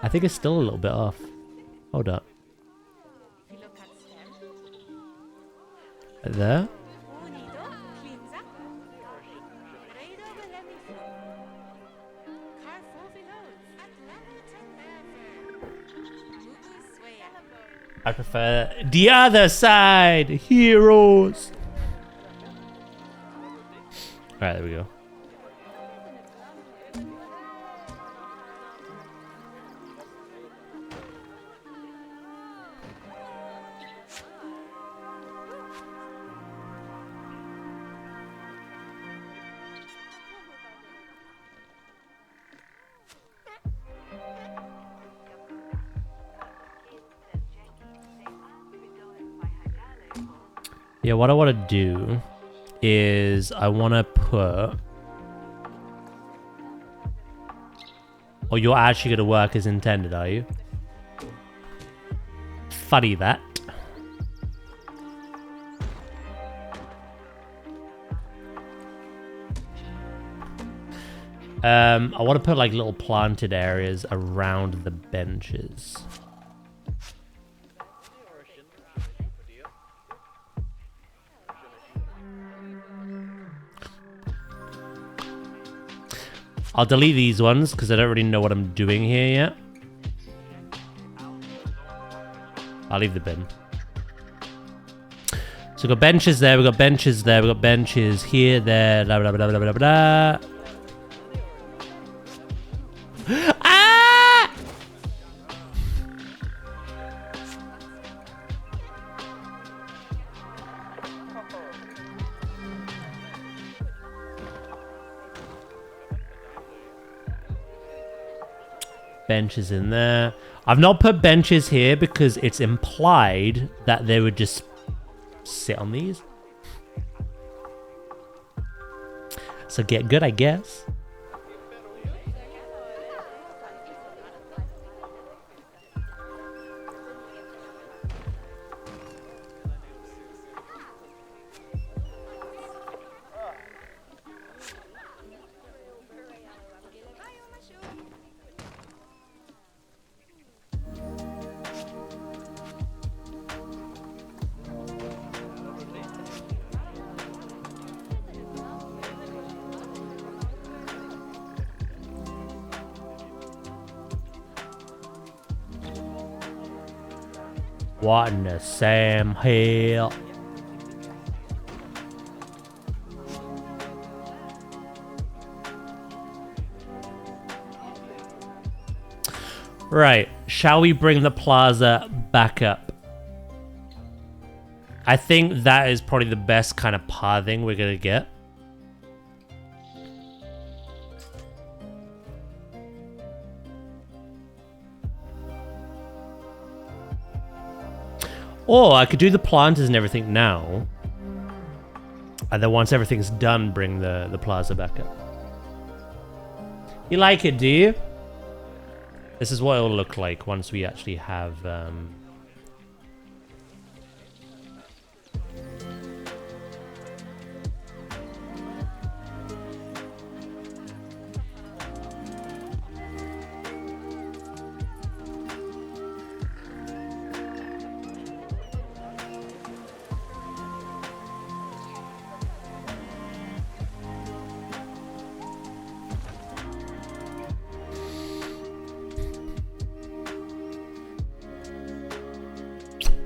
Speaker 1: I think it's still a little bit off. Hold up. Right there. I prefer the other side. Heroes. Alright, there we go. Yeah, what I want to do is I want to put... Oh, you're actually going to work as intended, are you? Funny that. I want to put like little planted areas around the benches. I'll delete these ones because I don't really know what I'm doing here yet. I'll leave the bin. So we've got benches there, we've got benches there, we've got benches here, there, blah, blah, blah, blah, blah, blah. Ah! Benches in there. I've not put benches here because it's implied that they would just sit on these. So get good, I guess. What in the Sam hell? Right, shall we bring the plaza back up? I think that is probably the best kind of pathing we're gonna get. Or I could do the planters and everything now. And then once everything's done, bring the plaza back up. You like it, do you? This is what it'll look like once we actually have...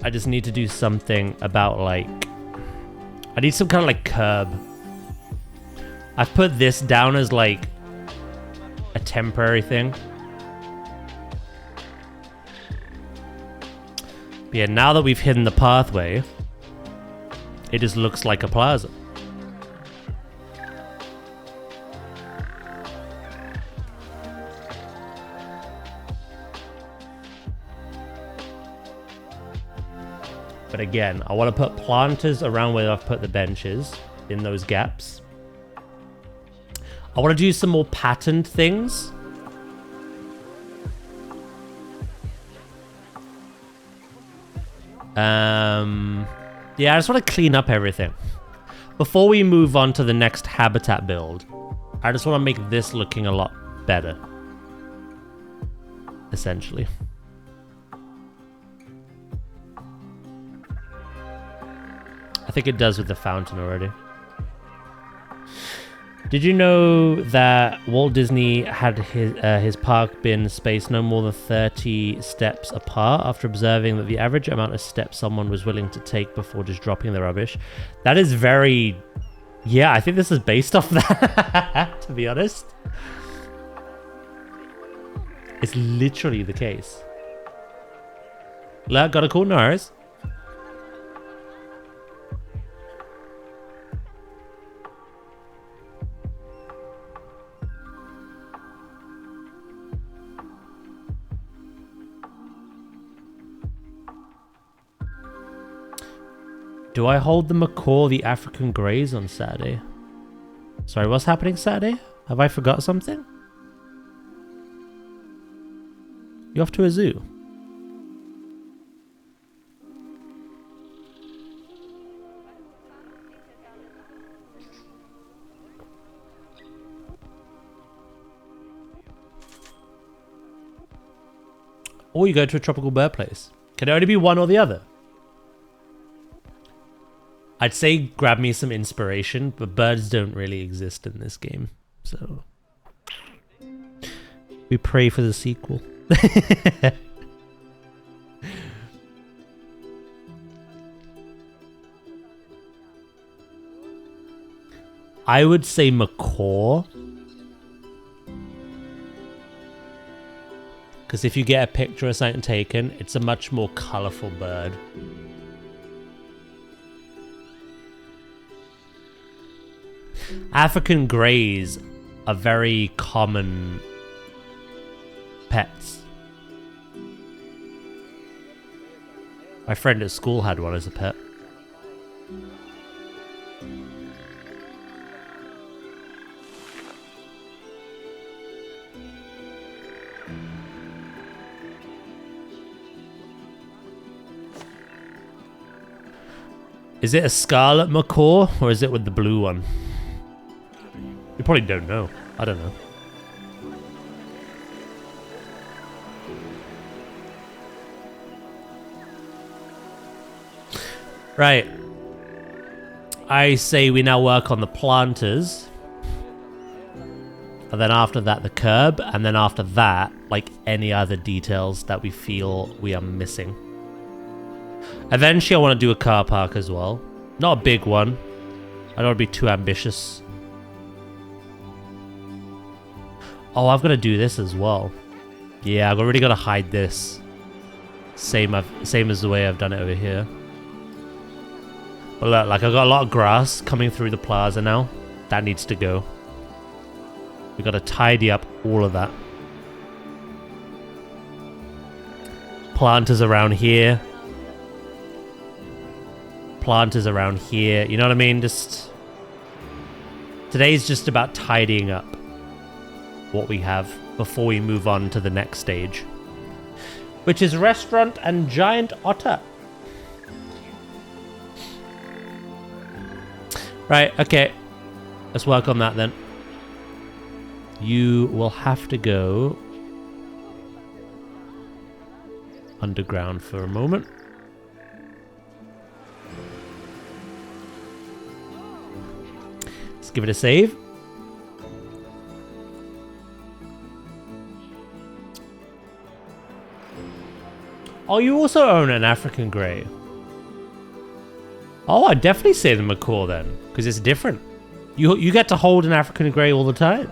Speaker 1: I just need to do something about, like... I need some kind of, like, curb. I've put this down as, like, a temporary thing. But yeah, now that we've hidden the pathway, it just looks like a plaza. But again, I want to put planters around where I've put the benches, in those gaps. I want to do some more patterned things. Yeah, I just want to clean up everything. Before we move on to the next habitat build, I just want to make this looking a lot better. Essentially. I think it does with the fountain already. Did you know that Walt Disney had his park bin spaced no more than 30 steps apart after observing that the average amount of steps someone was willing to take before just dropping the rubbish? That is very... Yeah, I think this is based off that, to be honest. It's literally the case. Look, got a cool nose. Do I hold the macaw, the African greys, on Saturday? Sorry, what's happening Saturday? Have I forgot something? You off to a zoo? or you go to a tropical bird place. Can it only be one or the other? I'd say grab me some inspiration, but birds don't really exist in this game. So we pray for the sequel. I would say macaw. Because if you get a picture of something taken, it's a much more colourful bird. African greys are very common pets. My friend at school had one as a pet. Is it a scarlet macaw or is it with the blue one? You probably don't know. I don't know. Right. I say we now work on the planters. And then after that, the curb. And then after that, like any other details that we feel we are missing. Eventually, I want to do a car park as well. Not a big one. I don't want to be too ambitious. Oh, I've got to do this as well. Yeah, I've already got to hide this. Same as the way I've done it over here. But look, like I've got a lot of grass coming through the plaza now. That needs to go. We've got to tidy up all of that. Planters around here. Planters around here. You know what I mean? Just... Today's just about tidying up what we have before we move on to the next stage, which is restaurant and giant otter. Right, okay. Let's work on that then. You will have to go underground for a moment. Let's give it a save. Oh, you also own an African grey. Oh, I'd definitely say the macaw then, because it's different. You get to hold an African grey all the time.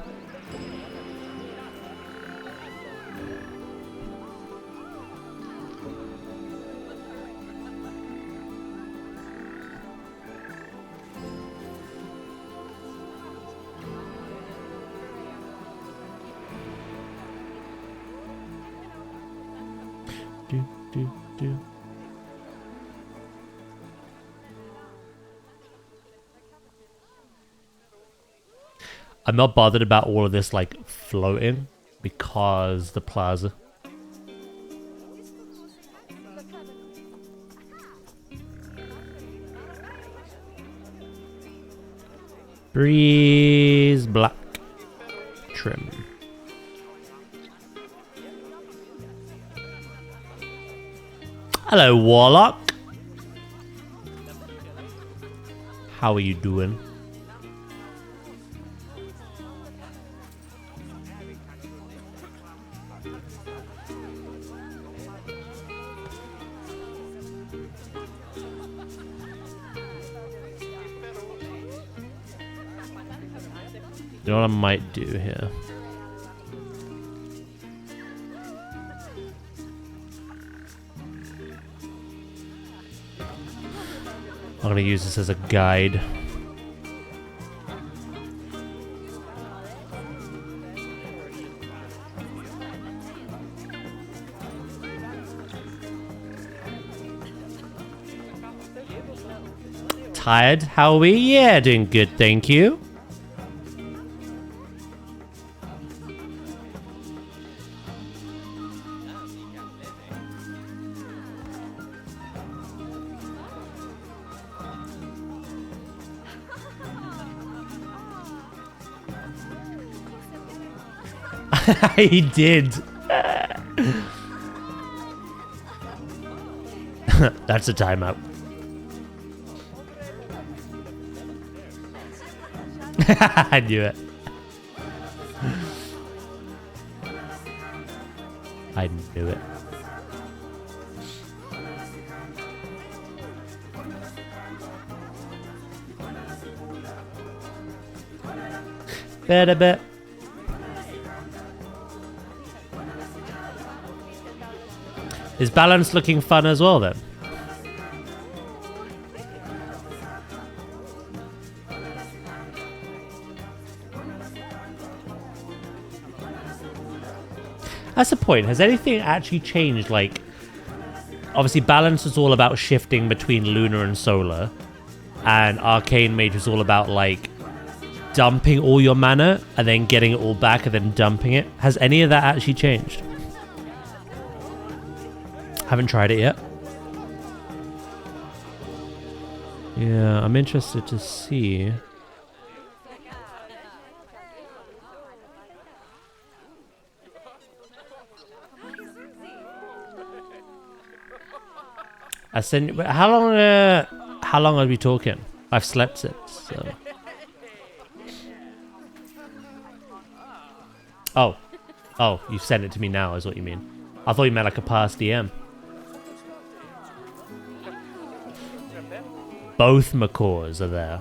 Speaker 1: I'm not bothered about all of this like floating because the plaza. Breeze black trim. Hello, Warlock. How are you doing? You know what I might do here? I'm going to use this as a guide. Tired? How are we? Yeah, doing good, thank you. He did. That's a timeout. I knew it. I knew it. Better bit. Is balance looking fun as well then? That's the point. Has anything actually changed? Like, obviously, balance is all about shifting between lunar and solar, and arcane mage is all about like dumping all your mana and then getting it all back and then dumping it. Has any of that actually changed? Haven't tried it yet. Yeah, I'm interested to see. How long are we talking? I've slept since, so. Oh, you sent it to me now is what you mean. I thought you meant like a past DM. Both macaws are there.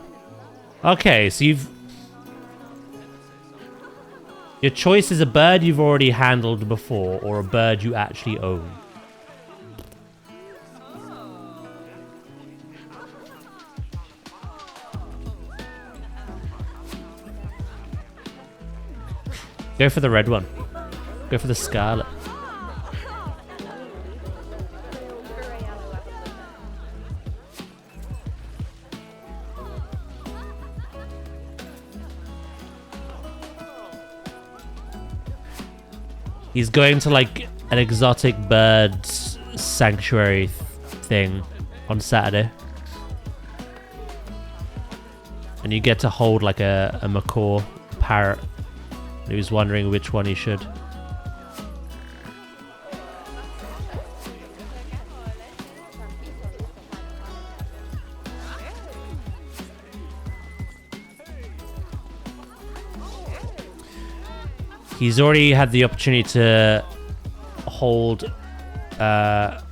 Speaker 1: Okay, so your choice is a bird you've already handled before or a bird you actually own. Go for the red one. Go for the scarlet. He's going to like an exotic bird sanctuary thing on Saturday. And you get to hold like a macaw parrot. He was wondering which one he should. He's already had the opportunity to hold a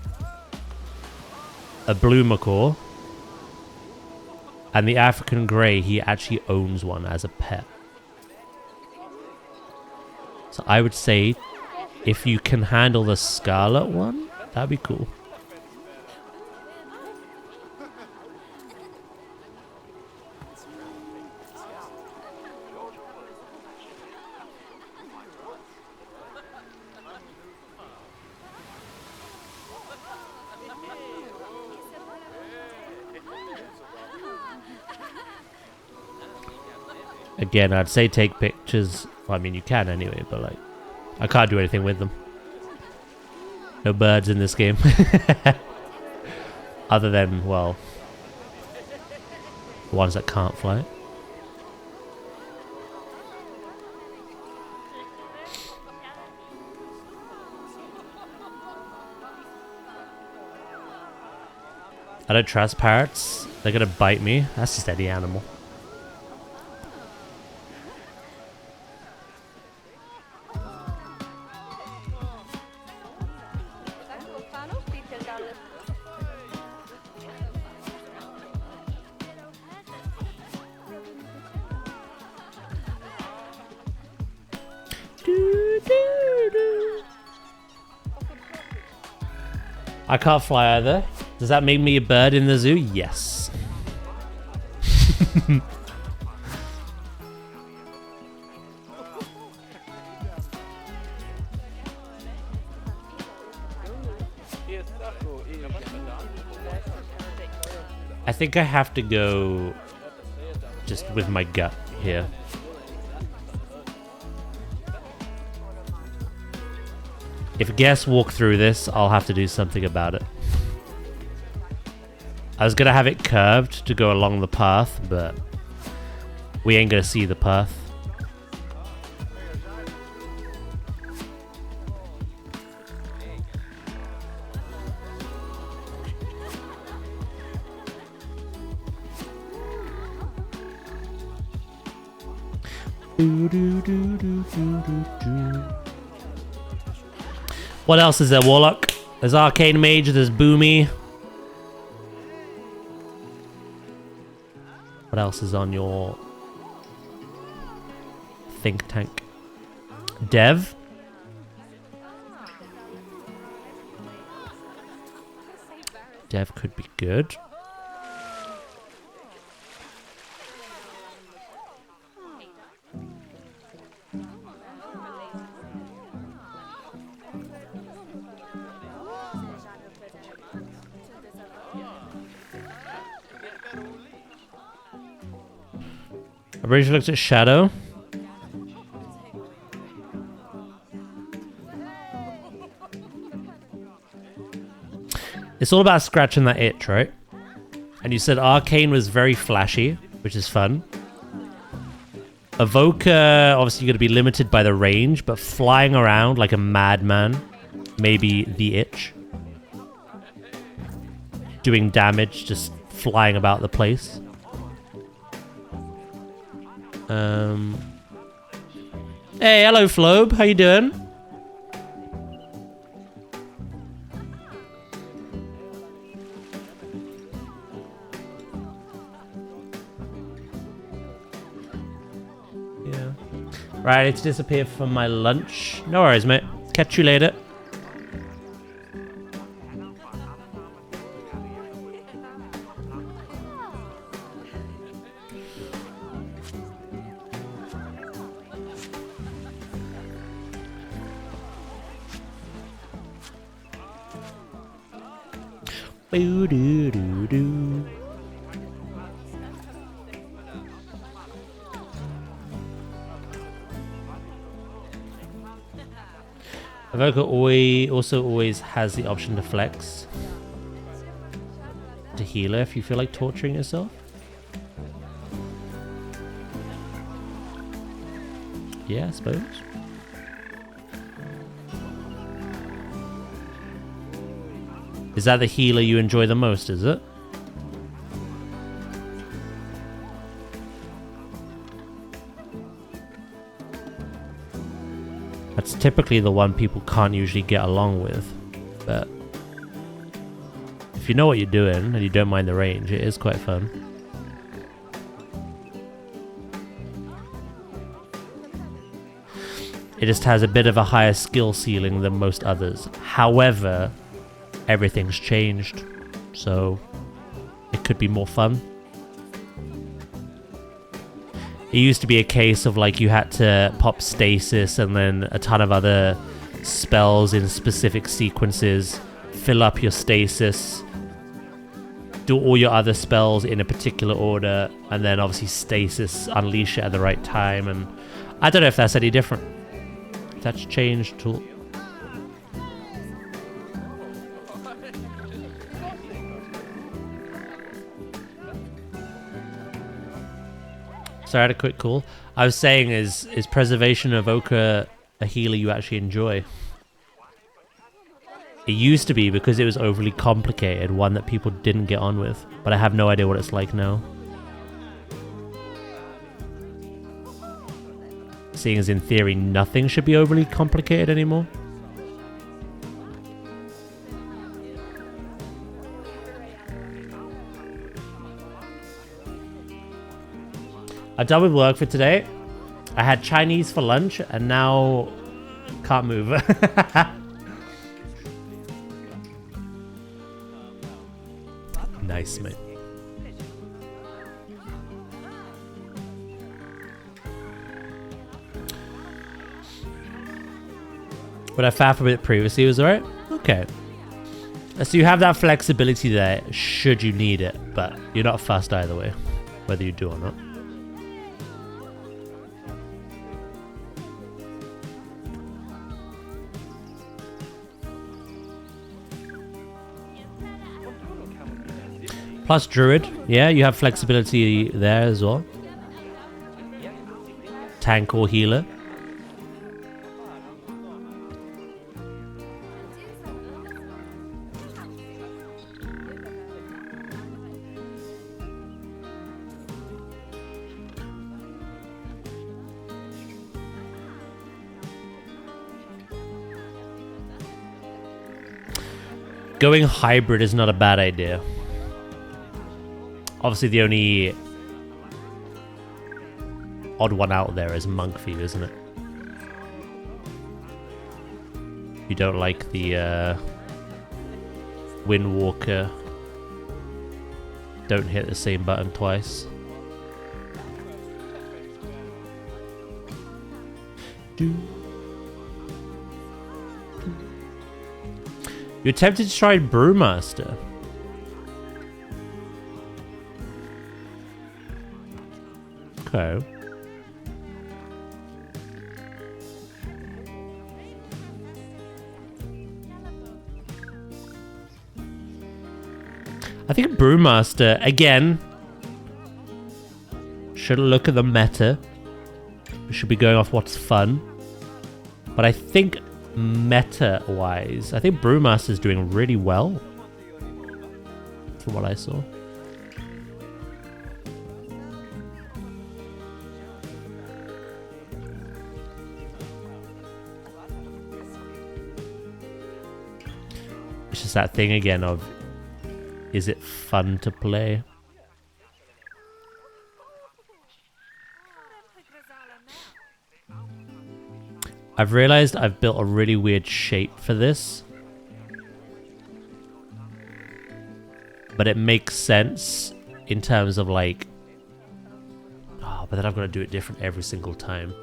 Speaker 1: blue macaw. And the African grey, he actually owns one as a pet. So I would say if you can handle the scarlet one, that'd be cool. Again, I'd say take pictures. Well, I mean, you can anyway, but like, I can't do anything with them. No birds in this game. Other than, well, the ones that can't fly. I don't trust parrots. They're gonna bite me. That's just any animal. I can't fly either. Does that make me a bird in the zoo? Yes. I think I have to go just with my gut here. If guests walk through this, I'll have to do something about it. I was gonna have it curved to go along the path, but we ain't gonna see the path. What else is there, Warlock? There's Arcane Mage, there's Boomy. What else is on your think tank? Dev? Dev could be good. I've already looked at Shadow. It's all about scratching that itch, right? And you said Arcane was very flashy, which is fun. Evoker, obviously you're going to be limited by the range, but flying around like a madman, maybe the itch. Doing damage, just flying about the place. Hey, hello Flobe, how you doing? Yeah. Right, I need to disappear from my lunch. No worries, mate. Catch you later. Boo doo doo doo. Evoker also always has the option to flex to healer if you feel like torturing yourself. Yeah, I suppose. Is that the healer you enjoy the most, is it? That's typically the one people can't usually get along with, but if you know what you're doing and you don't mind the range, it is quite fun. It just has a bit of a higher skill ceiling than most others. However, everything's changed, so it could be more fun. It used to be a case of like you had to pop stasis and then a ton of other spells in specific sequences, fill up your stasis, do all your other spells in a particular order, and then obviously stasis, unleash it at the right time. And I don't know if that's any different. That's changed to... Sorry, I had a quick call. I was saying, is Preservation Evoker a healer you actually enjoy? It used to be, because it was overly complicated, one that people didn't get on with. But I have no idea what it's like now. Seeing as in theory, nothing should be overly complicated anymore. I'm done with work for today. I had Chinese for lunch and now can't move. Nice, mate. But I faffed a bit previously, was alright? Okay. So you have that flexibility there should you need it, but you're not fussed either way, whether you do or not. Plus Druid, yeah, you have flexibility there as well. Tank or healer. going hybrid is not a bad idea. Obviously, the only odd one out there is monk feet, isn't it? You don't like the Windwalker. Don't hit the same button twice. You're tempted to try Brewmaster. Okay. I think Brewmaster, again, should look at the meta. We should be going off what's fun. But I think meta-wise, I think Brewmaster's doing really well. From what I saw. It's just that thing again of, is it fun to play? I've realized I've built a really weird shape for this. But it makes sense in terms of like... Oh, but then I've got to do it different every single time.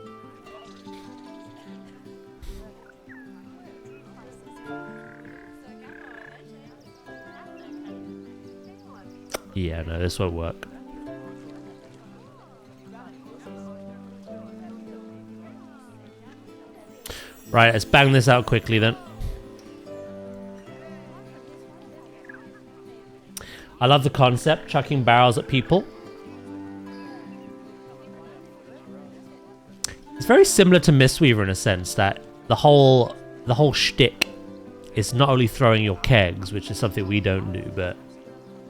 Speaker 1: Yeah, no, this won't work. Right, let's bang this out quickly then. I love the concept, chucking barrels at people. It's very similar to Mistweaver in a sense that the whole shtick is not only throwing your kegs, which is something we don't do, but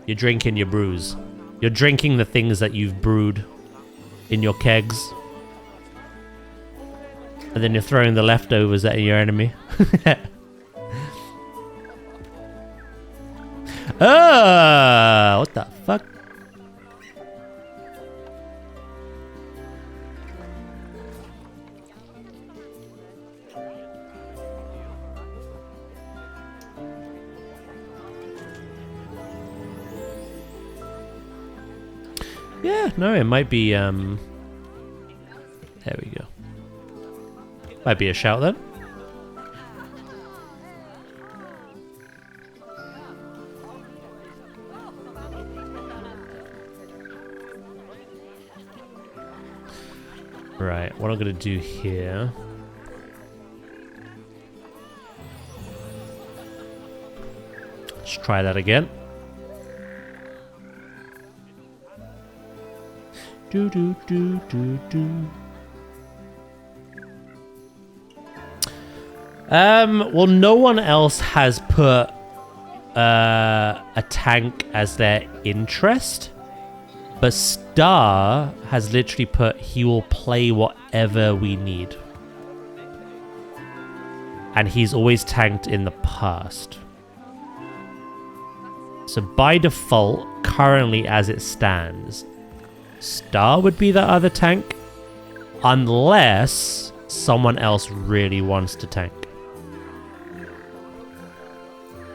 Speaker 1: you're drinking your brews. You're drinking the things that you've brewed in your kegs. And then you're throwing the leftovers at your enemy. Ah, what the fuck? Yeah, no, it might be, there we go. Might be a shout then. Right, what I'm gonna do here. Let's try that again. Do do do do do. Well, no one else has put a tank as their interest, but Star has literally put he will play whatever we need. And he's always tanked in the past. So by default, currently as it stands, Star would be the other tank, unless someone else really wants to tank.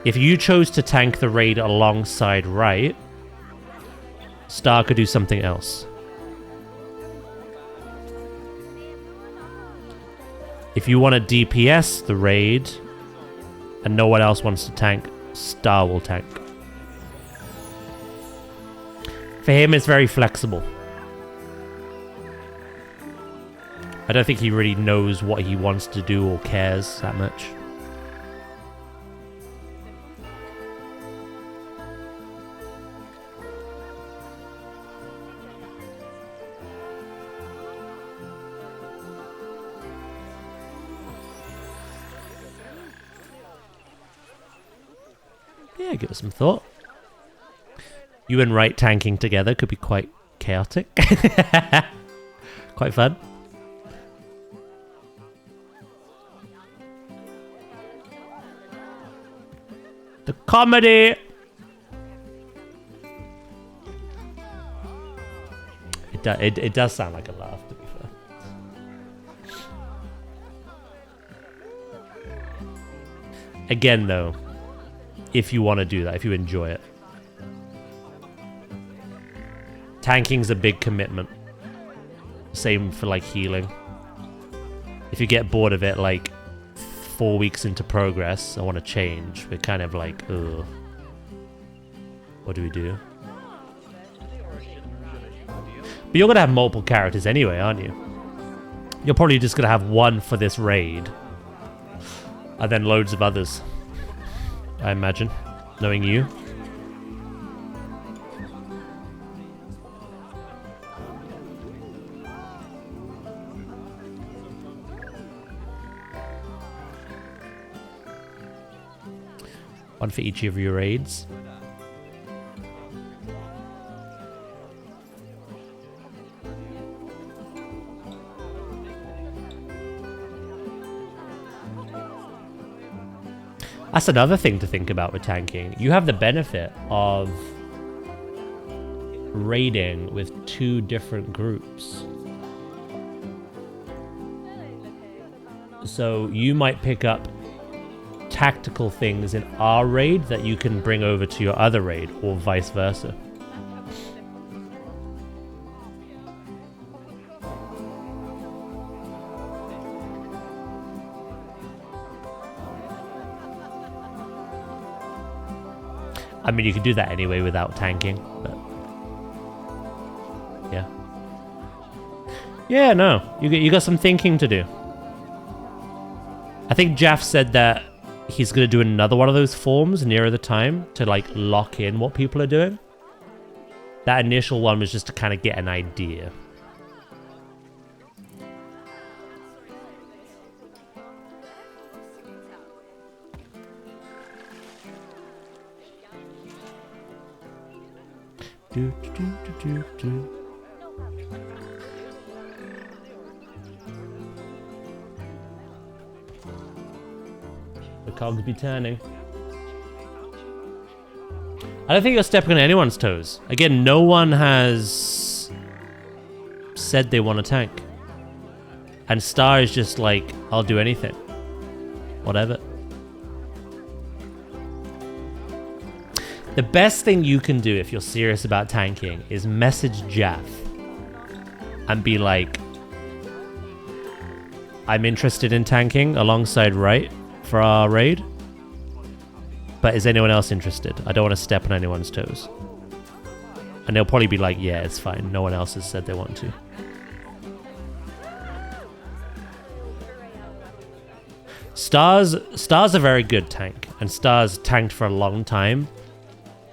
Speaker 1: If you chose to tank the raid alongside Right, Star could do something else. If you want to DPS the raid and no one else wants to tank, Star will tank. For him, it's very flexible. I don't think he really knows what he wants to do or cares that much. Yeah, give it some thought. You and Right tanking together could be quite chaotic. Quite fun. The Comedy! It does sound like a laugh, to be fair. Again, though, if you want to do that, if you enjoy it. Tanking's a big commitment. Same for, like, healing. If you get bored of it, like, 4 weeks into progress, I want to change. We're kind of like, ugh. What do we do? But you're going to have multiple characters anyway, aren't you? You're probably just going to have one for this raid. And then loads of others. I imagine. Knowing you. One for each of your raids. That's another thing to think about with tanking. You have the benefit of raiding with 2 different groups. So you might pick up tactical things in our raid that you can bring over to your other raid, or vice versa. I mean, you could do that anyway without tanking, but yeah. Yeah, no, you got some thinking to do. I think Jaff said that he's going to do another one of those forms nearer the time to, like, lock in what people are doing. That initial one was just to kind of get an idea. Do, do, do, do, do. The cogs be turning. I don't think you're stepping on anyone's toes. Again, no one has said they want to tank. And Star is just like, I'll do anything. Whatever. The best thing you can do if you're serious about tanking is message Jaff and be like, I'm interested in tanking alongside Wright for our raid, but is anyone else interested? I don't want to step on anyone's toes. And they'll probably be like, yeah, it's fine. No one else has said they want to. Star's a very good tank, and Star's tanked for a long time.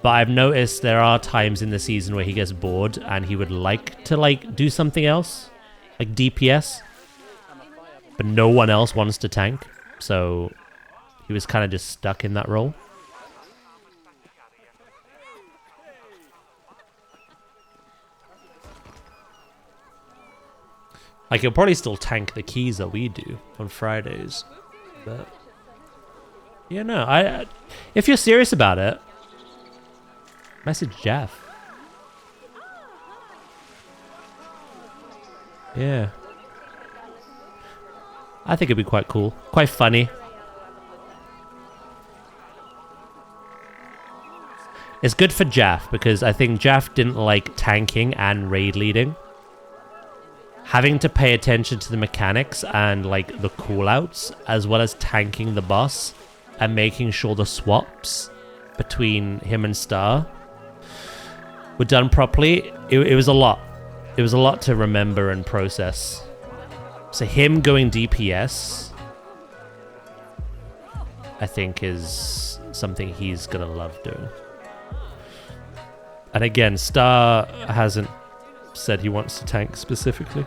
Speaker 1: But I've noticed there are times in the season where he gets bored and he would like to, like, do something else, like DPS. But no one else wants to tank, so he was kind of just stuck in that role. Like, he'll probably still tank the keys that we do on Fridays. But yeah, no, if you're serious about it, message Jeff. Yeah. I think it'd be quite cool. Quite funny. It's good for Jaff because I think Jaff didn't like tanking and raid leading. Having to pay attention to the mechanics and like the callouts as well as tanking the boss and making sure the swaps between him and Star were done properly. It was a lot. It was a lot to remember and process. So him going DPS, I think, is something he's gonna love doing. And again, Star hasn't said he wants to tank specifically.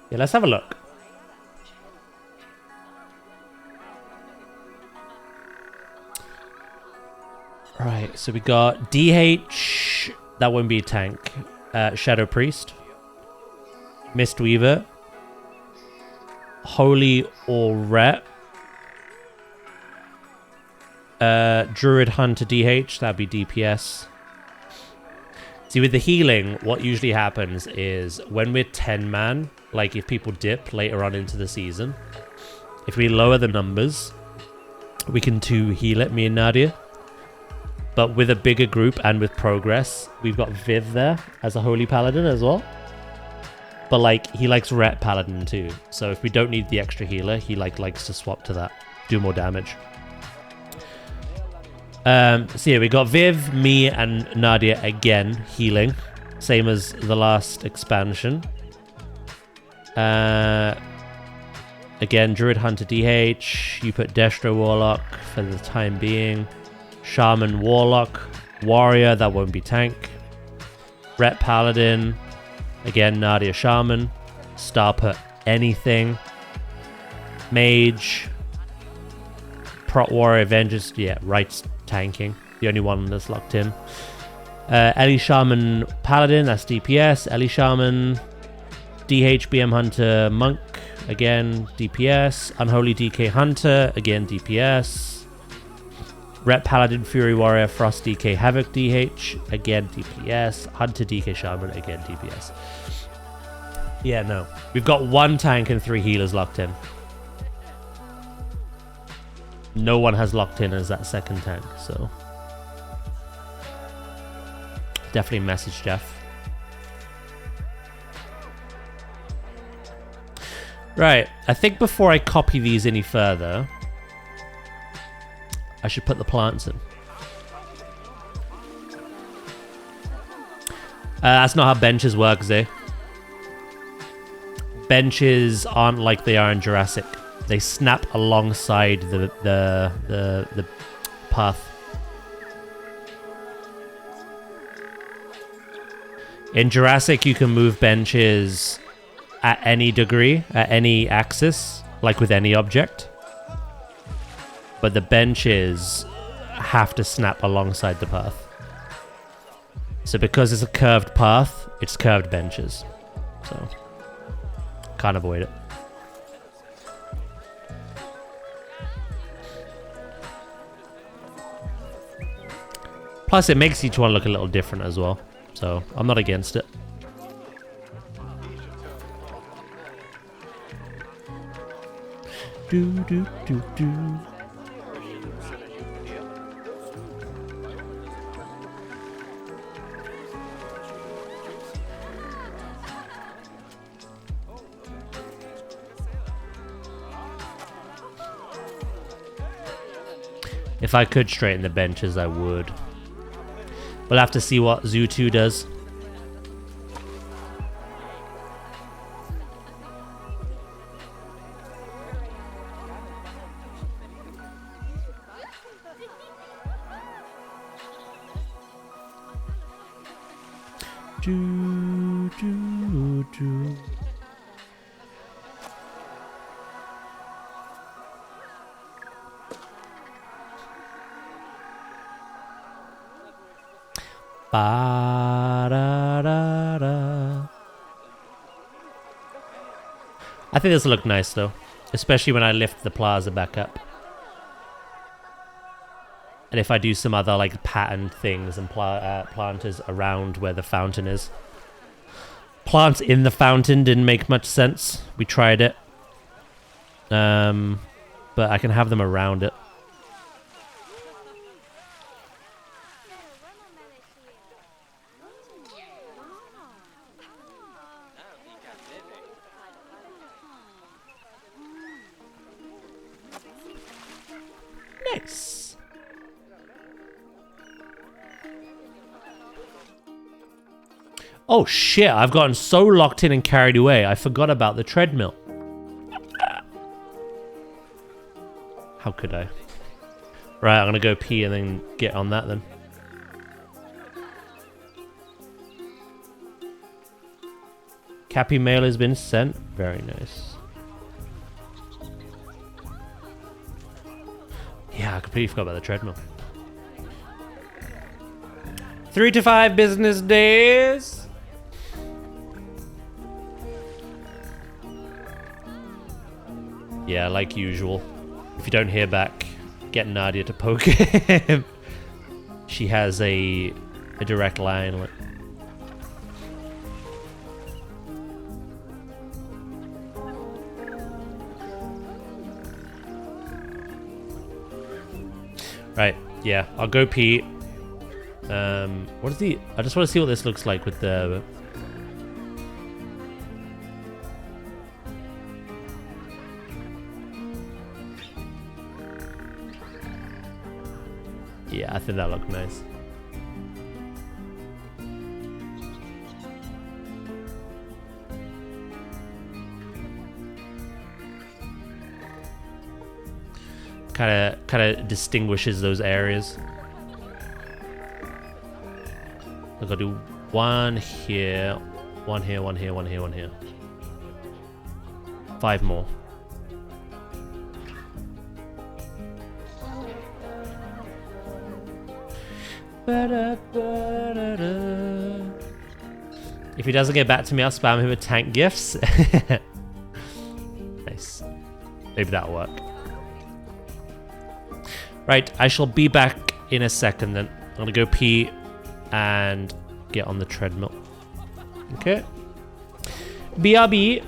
Speaker 1: Yeah, let's have a look. Right, so we got DH, That won't be a tank. Shadow Priest. Mistweaver. Holy Auret. Druid Hunter DH. That'd be DPS. See, with the healing, what usually happens is when we're 10-man, like if people dip later on into the season, if we lower the numbers, we can 2 heal it, me and Nadia. But with a bigger group and with progress, we've got Viv there as a Holy Paladin as well. But like, he likes Ret Paladin too. So if we don't need the extra healer, he likes to swap to that. Do more damage. So yeah, we got Viv, me, and Nadia again healing. Same as the last expansion. Again, Druid Hunter DH. You put Destro Warlock for the time being. Shaman Warlock. Warrior, that won't be tank. Ret Paladin. Again, Nadia Shaman. Star put anything. Mage. Prot Warrior Avengers. Yeah, right tanking. The only one that's locked in. Ellie Shaman Paladin. That's DPS. Ellie Shaman. DH BM Hunter Monk. Again, DPS. Unholy DK Hunter. Again, DPS. Ret Paladin Fury Warrior Frost DK Havoc DH. Again, DPS. Hunter DK Shaman. Again, DPS. Yeah, no. We've got 1 tank and 3 healers locked in. No one has locked in as that second tank, so... Definitely message Jeff. Right, I think before I copy these any further, I should put the plants in. That's not how benches work, Zay. Benches aren't like they are in Jurassic. They snap alongside the path. In Jurassic, you can move benches at any degree, at any axis, like with any object. But the benches have to snap alongside the path. So because it's a curved path, it's curved benches. So, can't avoid it. Plus, it makes each one look a little different as well. So, I'm not against it. Do, do, do, do. If I could straighten the benches, I would. We'll have to see what Zoo 2 does. Do, do, do. Ba-da-da-da. I think this will look nice though, especially when I lift the plaza back up. And if I do some other like patterned things and planters around where the fountain is. Plants in the fountain didn't make much sense. We tried it. But I can have them around it. Nice. Oh shit, I've gotten so locked in and carried away, I forgot about the treadmill. How could I? Right, I'm gonna go pee and then get on that then. Cappy mail has been sent. Very nice. Yeah, I completely forgot about the treadmill. I 3 to 5 business days. Yeah, like usual. If you don't hear back, get Nadia to poke him. She has a direct line. Right, yeah, I'll go pee. What is the... I just want to see what this looks like with the... Yeah, I think that looked nice. Kind of distinguishes those areas. I've got to do one here, one here, one here, one here, one here. 5 more. If he doesn't get back to me, I'll spam him with tank gifts. Nice. Maybe that'll work. Right, I shall be back in a second then. I'm gonna go pee and get on the treadmill. Okay. BRB.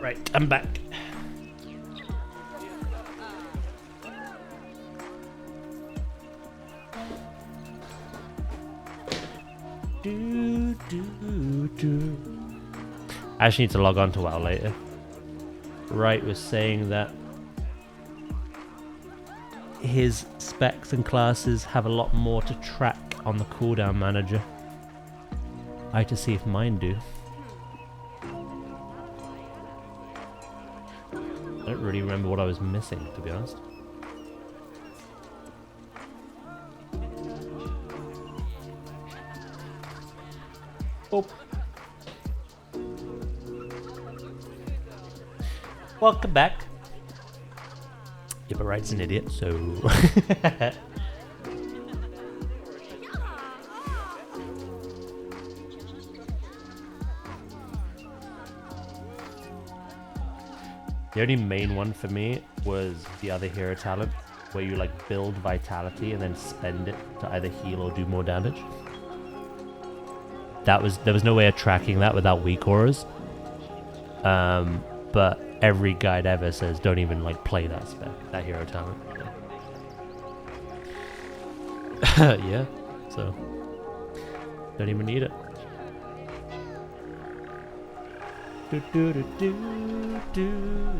Speaker 1: Right, I'm back. I actually need to log on to WoW later. Right was saying that his specs and classes have a lot more to track on the cooldown manager. I have to see if mine do. I don't really remember what I was missing, to be honest. Oh. Welcome back. Yeah, but Right's an idiot, so... The only main one for me was the other hero talent, where you like build vitality and then spend it to either heal or do more damage. There was no way of tracking that without weak auras. But every guide ever says don't even like play that spec, that hero talent. Yeah, so don't even need it. Do, do, do, do, do.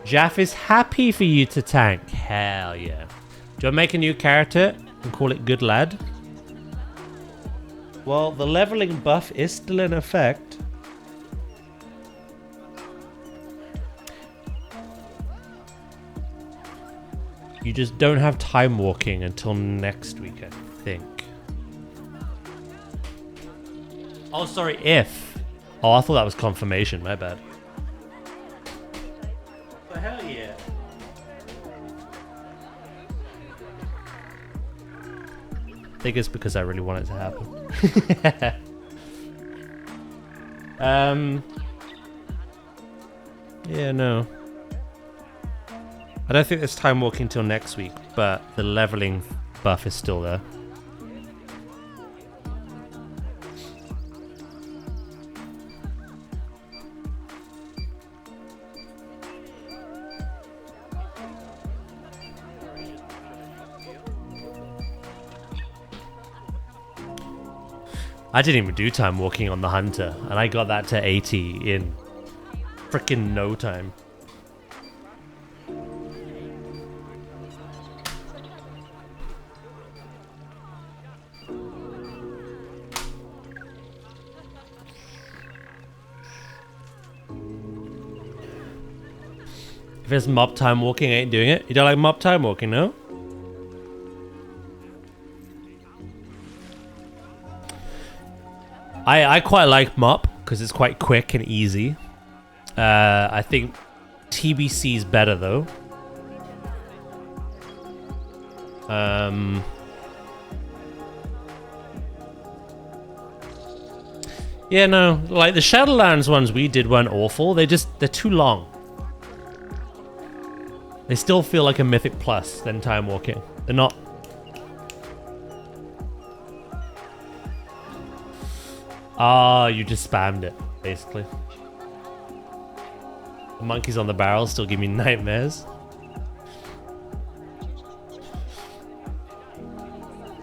Speaker 1: Jaff is happy for you to tank. Hell yeah. Do I make a new character and call it Good Lad? Well, the leveling buff is still in effect. You just don't have time walking until next week, I think. Oh, sorry, if. Oh, I thought that was confirmation. My bad. Hell yeah. I think it's because I really want it to happen. Yeah, no. I don't think there's time walking till next week, but the leveling buff is still there. I didn't even do time walking on the Hunter, and I got that to 80 in freaking no time. If it's mob time walking, I ain't doing it. You don't like mob time walking, no? I quite like mop because it's quite quick and easy. I think TBC is better though. Yeah, no, like the Shadowlands ones we did weren't awful. They're too long. They still feel like a Mythic Plus than Time Walking. They're not. Ah, you just spammed it, basically. The monkeys on the barrel still give me nightmares.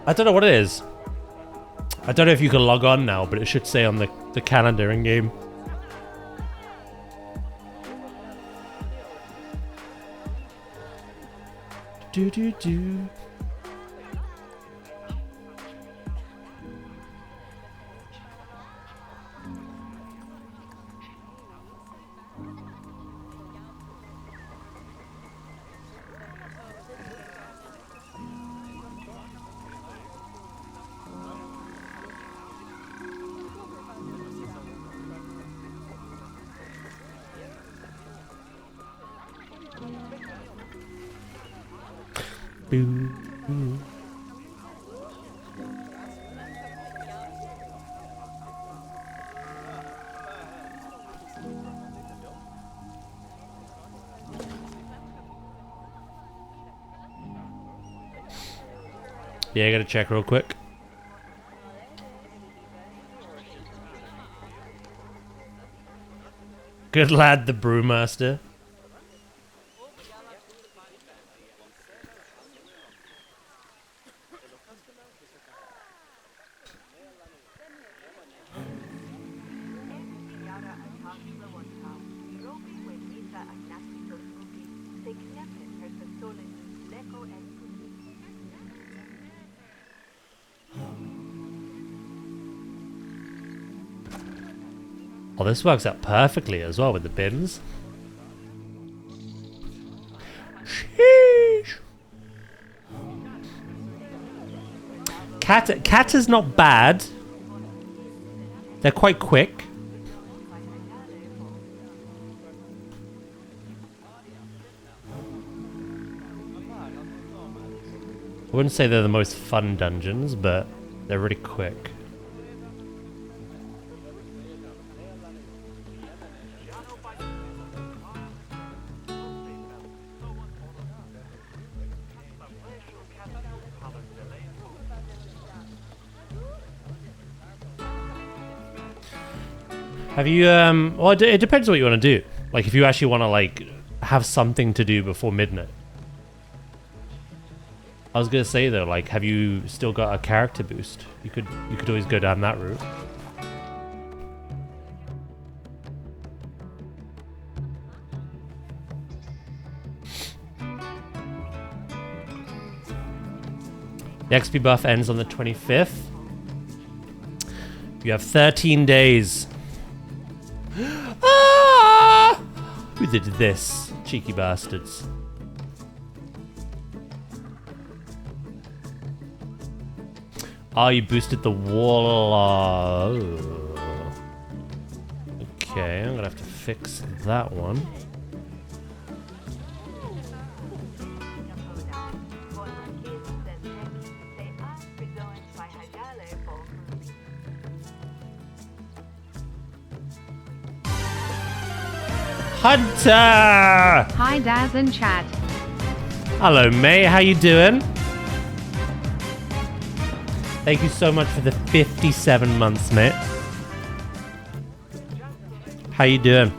Speaker 1: I don't know what it is. I don't know if you can log on now, but it should say on the calendar in game. Do do do. Boo. Boo. Yeah, I gotta check real quick. Good lad, the brewmaster. Oh, this works out perfectly as well with the bins. Sheesh. Cat is not bad. They're quite quick. I wouldn't say they're the most fun dungeons, but they're really quick. Have you, well, it depends what you want to do. Like, if you actually want to, like, have something to do before midnight. I was gonna say, though, like, have you still got a character boost? You could always go down that route. The XP buff ends on the 25th. You have 13 days. Ah! Who did this? Cheeky bastards. Oh, you boosted the wall. Okay, I'm gonna have to fix that one. Hunter!
Speaker 6: Hi Daz and chat.
Speaker 1: Hello mate, how you doing? Thank you so much for the 57 months, mate. How you doing?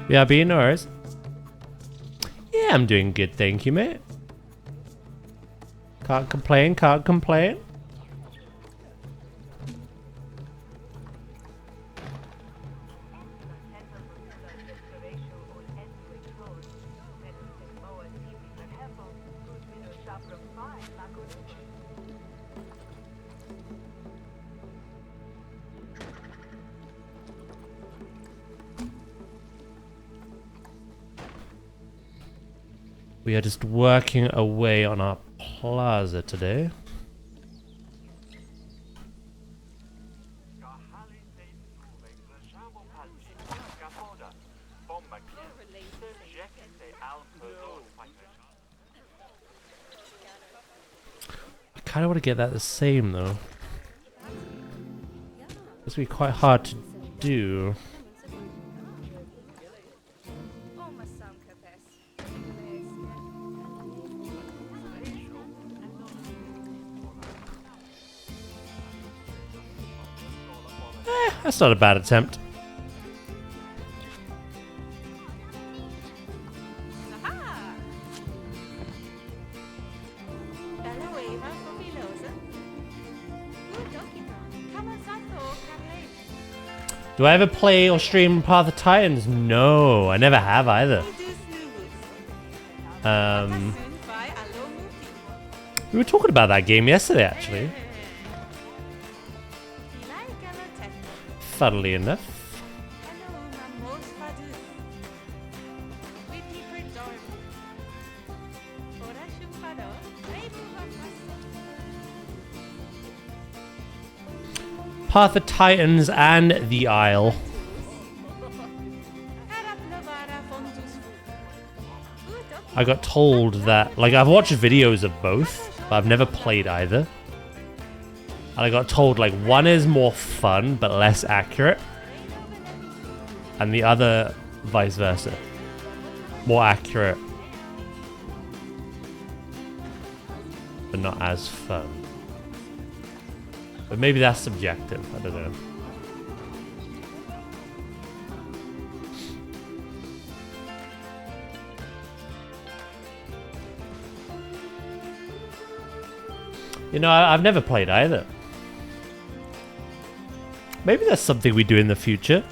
Speaker 1: Yeah, being yours. Yeah, I'm doing good, thank you, mate. Can't complain, can't complain. We are just working away on our plaza today. I kind of want to get that the same though. It's gonna be quite hard to do. That's not a bad attempt. Do I ever play or stream Path of Titans? No, I never have either. We were talking about that game yesterday, actually. Funnily enough. Path of Titans and The Isle. I got told that, like, I've watched videos of both, but I've never played either. And I got told, like, one is more fun, but less accurate. And the other, vice versa. More accurate, but not as fun. But maybe that's subjective, I don't know. You know, I've never played either. Maybe that's something we do in the future.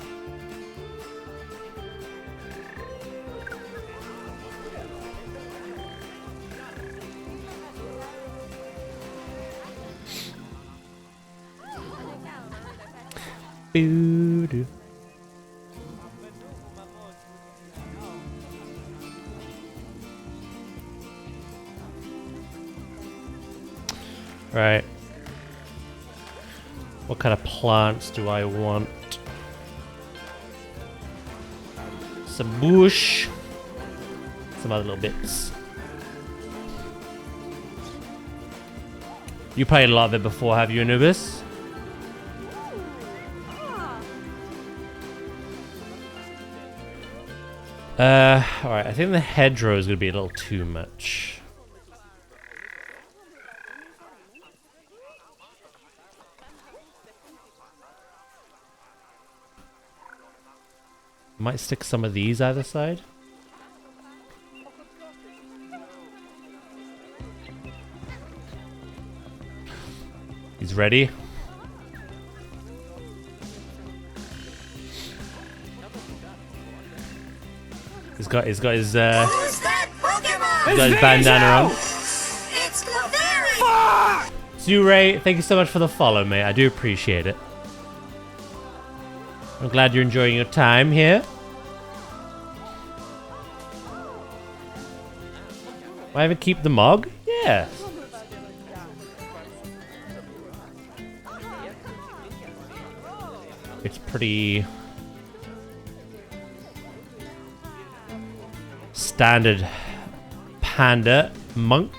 Speaker 1: Boo-doo. Right. What kind of plants do I want? Some bush. Some other little bits. You played a lot of it before, have you, Anubis? Alright, I think the hedgerow is going to be a little too much. Might stick some of these either side. He's ready. He's got his
Speaker 4: Who's that Pokemon?
Speaker 1: he's got his bandana on.
Speaker 4: It's Clefairy!
Speaker 1: Zuray, thank you so much for the follow, mate. I do appreciate it. I'm glad you're enjoying your time here. Why even keep the mog? Yeah. It's pretty standard panda monk.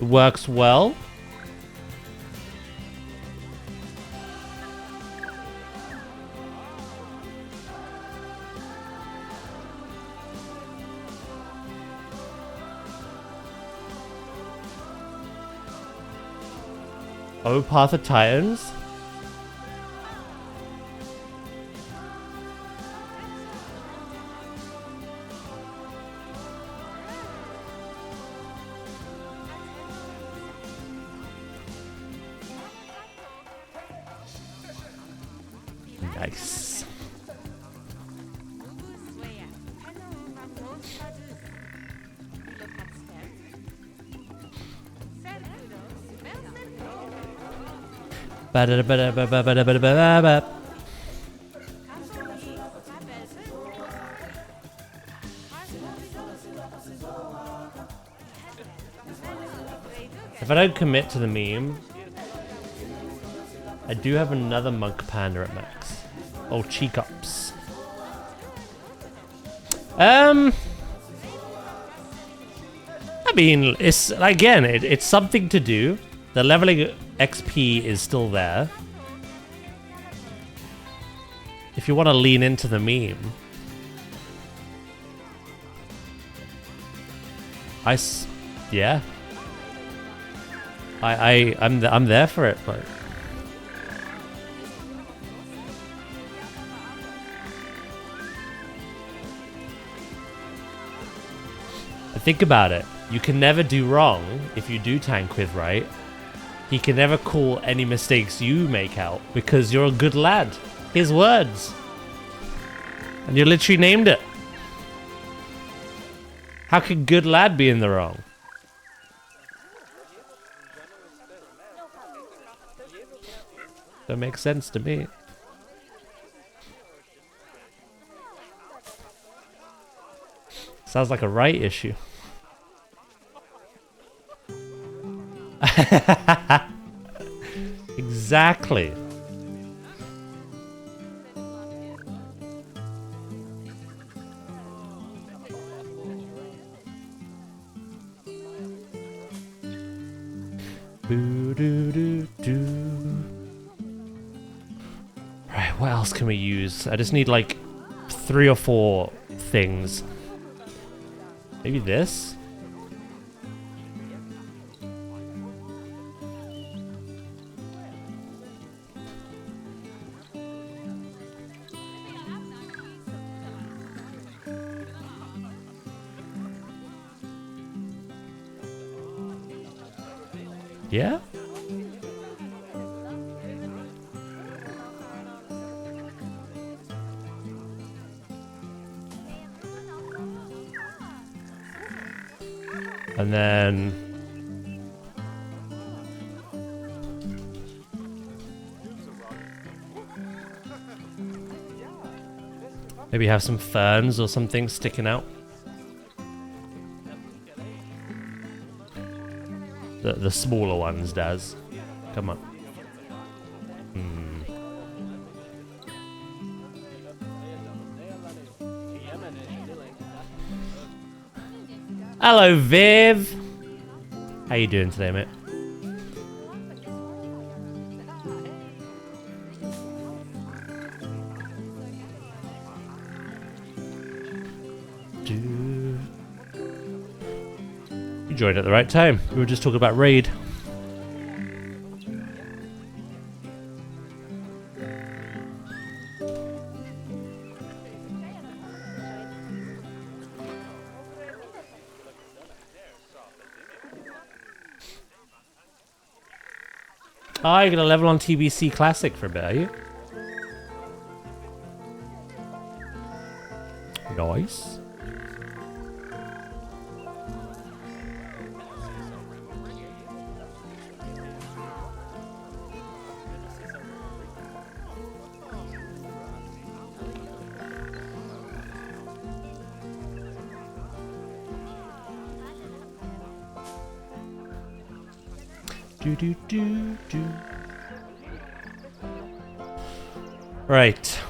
Speaker 1: It works well. Oh, Path of Titans. Nice. Ba-da-da-ba-da-ba-ba-ba-da-ba-da-ba-ba. If I don't commit to the meme, I do have another monk panda at max. Oh, Cheekups. I mean, it's again, it's something to do. The leveling XP is still there. If you want to lean into the meme, yeah. I'm there for it, but think about it. You can never do wrong if you do tank with right. He can never call any mistakes you make out because you're a good lad. His words. And you literally named it. How could good lad be in the wrong? That makes sense to me. Sounds like a right issue. Exactly. Boo doo doo doo. Right, what else can we use? I just need like 3 or 4 things. Maybe this? Yeah? And then... maybe have some ferns or something sticking out. The smaller ones does. Come on. Hello, Viv. How you doing today, mate? You joined at the right time. We were just talking about raid. Oh, you're gonna level on TBC Classic for a bit, are you? Nice. Do. Right.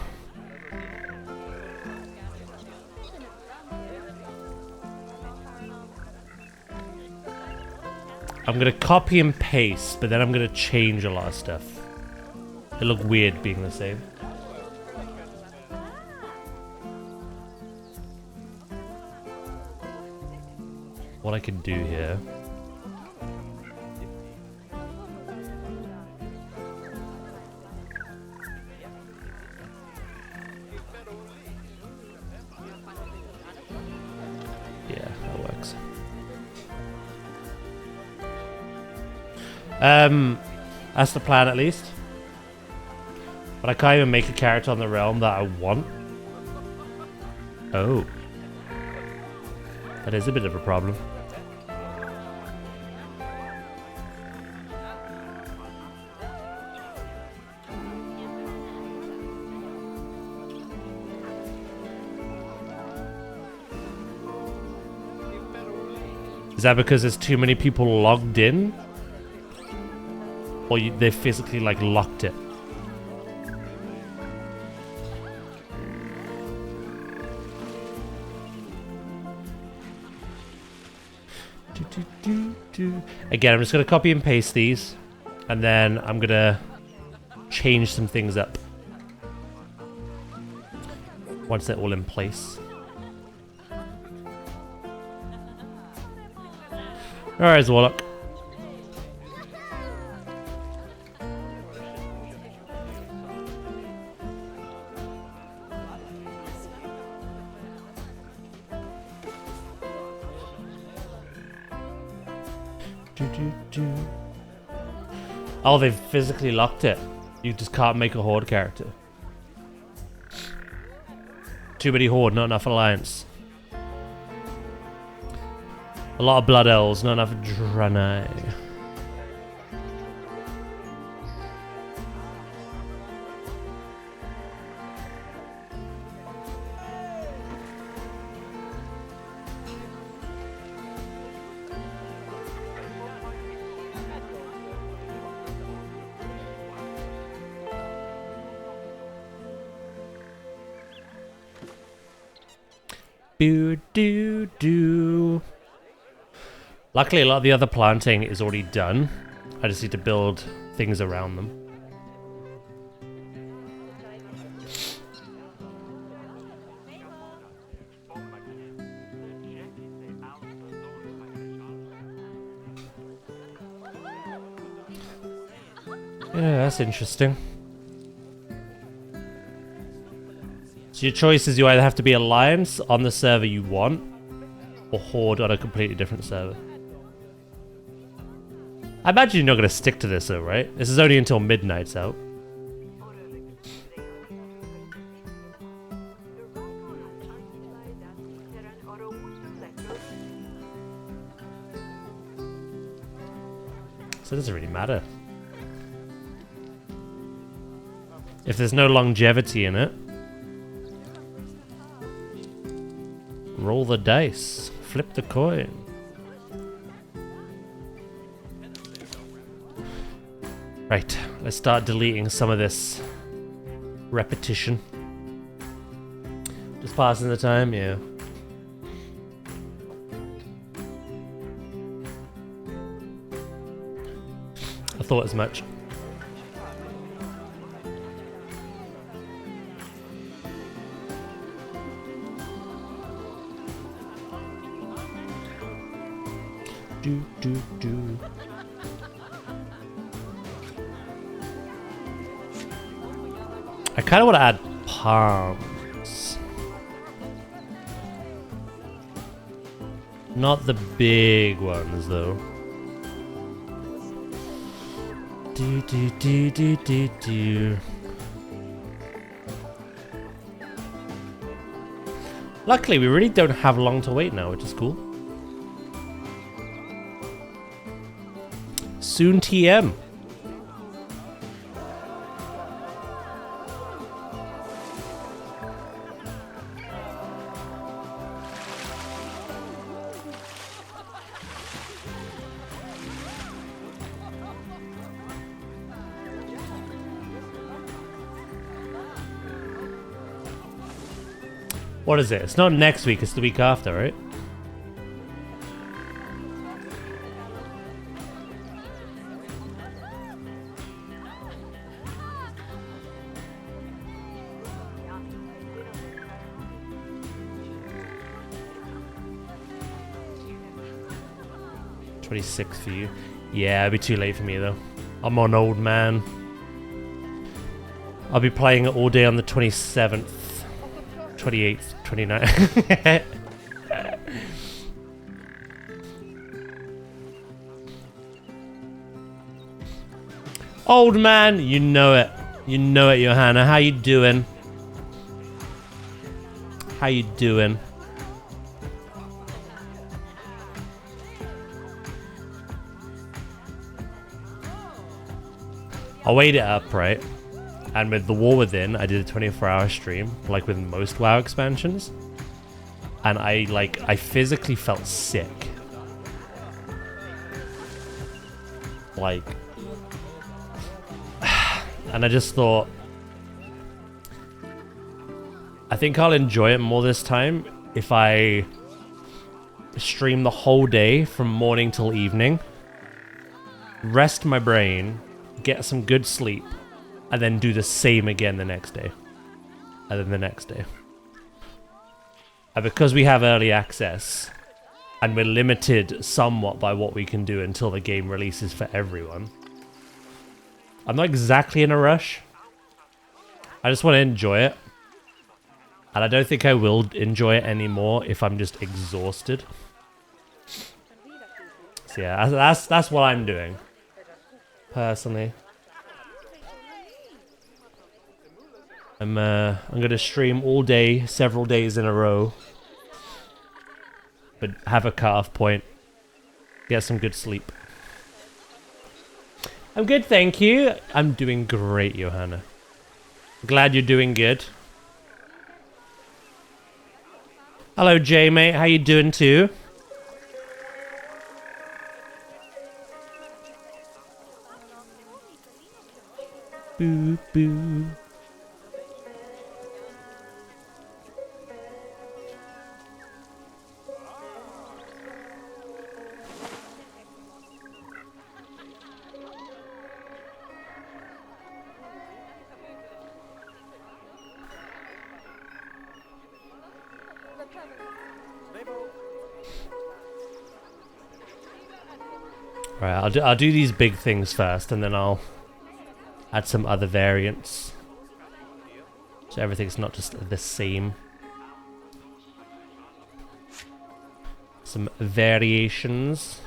Speaker 1: I'm gonna copy and paste, but then I'm gonna change a lot of stuff. It look weird being the same. What I can do here. That's the plan at least. But I can't even make a character on the realm that I want. Oh. That is a bit of a problem. Is that because there's too many people logged in? Or they physically, like, locked it? Again, I'm just going to copy and paste these. And then I'm going to change some things up. Once they're all in place. Alright, Warlock. Oh, they've physically locked it. You just can't make a Horde character. Too many Horde, not enough Alliance. A lot of Blood Elves, not enough Draenei. Do. Luckily, a lot of the other planting is already done. I just need to build things around them. Yeah, that's interesting. So your choice is you either have to be Alliance on the server you want, or Horde on a completely different server. I imagine you're not going to stick to this though, right? This is only until midnight's out. So it doesn't really matter. If there's no longevity in it, roll the dice, flip the coin. Right, let's start deleting some of this repetition. Just passing the time, yeah. I thought as much. Do. I kind of want to add palms. Not the big ones, though. Do. Luckily, we really don't have long to wait now, which is cool. Soon TM. What is it? It's not next week, it's the week after, right? '26 for you. Yeah, it'll be too late for me though. I'm an old man. I'll be playing it all day on the 27th. 28th, 29th. Old man, you know it. You know it, Johanna. How you doing? How you doing? I weighed it up, right? And with the War Within, I did a 24-hour stream, like with most WoW expansions. And I physically felt sick. Like... And I just thought... I think I'll enjoy it more this time if I stream the whole day from morning till evening. Rest my brain, get some good sleep. And then do the same again the next day. And then the next day. And because we have early access, and we're limited somewhat by what we can do until the game releases for everyone, I'm not exactly in a rush. I just want to enjoy it. And I don't think I will enjoy it anymore if I'm just exhausted. So yeah, that's what I'm doing. Personally. I'm gonna stream all day, several days in a row, but have a cut-off point, get some good sleep. I'm good, thank you. I'm doing great, Johanna. Glad you're doing good. Hello, Jay, mate. How you doing too? Boo, boo. Right, I'll do these big things first, and then I'll add some other variants, so everything's not just the same. Some variations.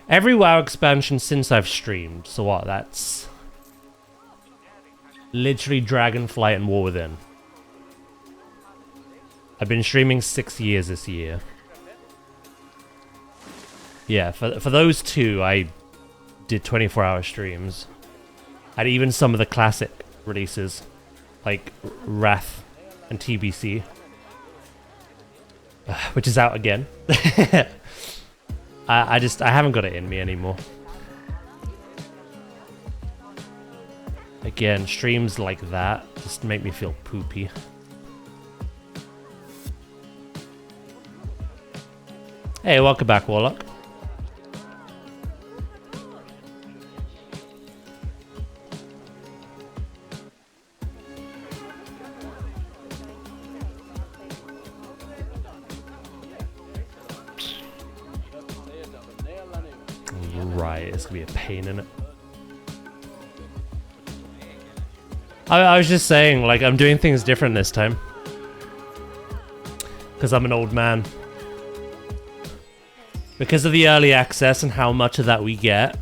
Speaker 1: Every WoW expansion since I've streamed, so what? That's literally Dragonflight and War Within. I've been streaming 6 years this year. Yeah, for those two, I did 24-hour streams. And even some of the classic releases, like Wrath and TBC, which is out again. I haven't got it in me anymore. Again, streams like that just make me feel poopy. Hey, welcome back, Warlock. Right, it's gonna be a pain in it. I was just saying, like, I'm doing things different this time. Because I'm an old man. Because of the early access and how much of that we get,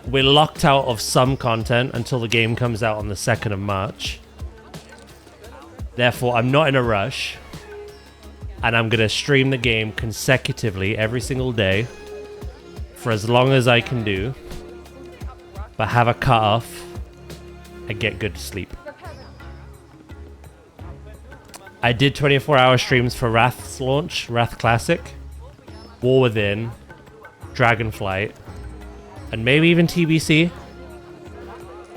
Speaker 1: we're locked out of some content until the game comes out on the 2nd of March. Therefore, I'm not in a rush. And I'm going to stream the game consecutively every single day for as long as I can do. But have a cut-off and get good sleep. I did 24-hour streams for Wrath's launch, Wrath Classic, War Within, Dragonflight, and maybe even TBC.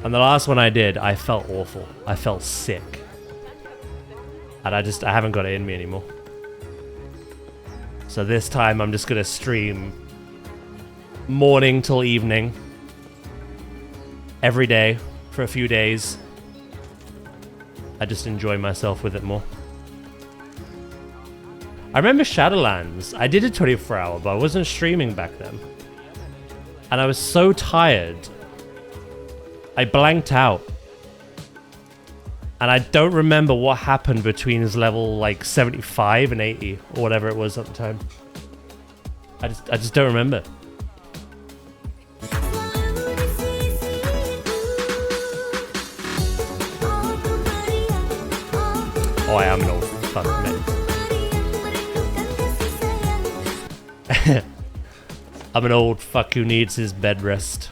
Speaker 1: And the last one I did, I felt awful. I felt sick. And I haven't got it in me anymore. So this time I'm just gonna stream morning till evening every day for a few days. I just enjoy myself with it more. I remember Shadowlands. I did a 24-hour, but I wasn't streaming back then. And I was so tired. I blanked out. And I don't remember what happened between his level like 75 and 80 or whatever it was at the time. I just don't remember. Oh, I am an old fuck, man. I'm an old fuck who needs his bed rest.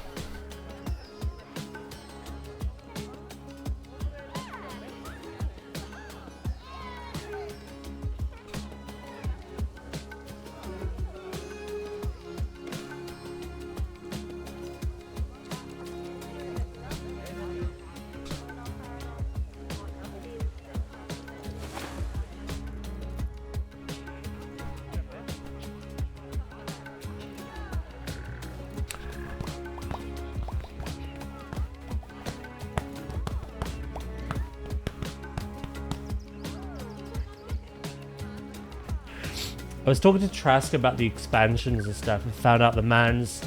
Speaker 1: I was talking to Trask about the expansions and stuff and found out the man's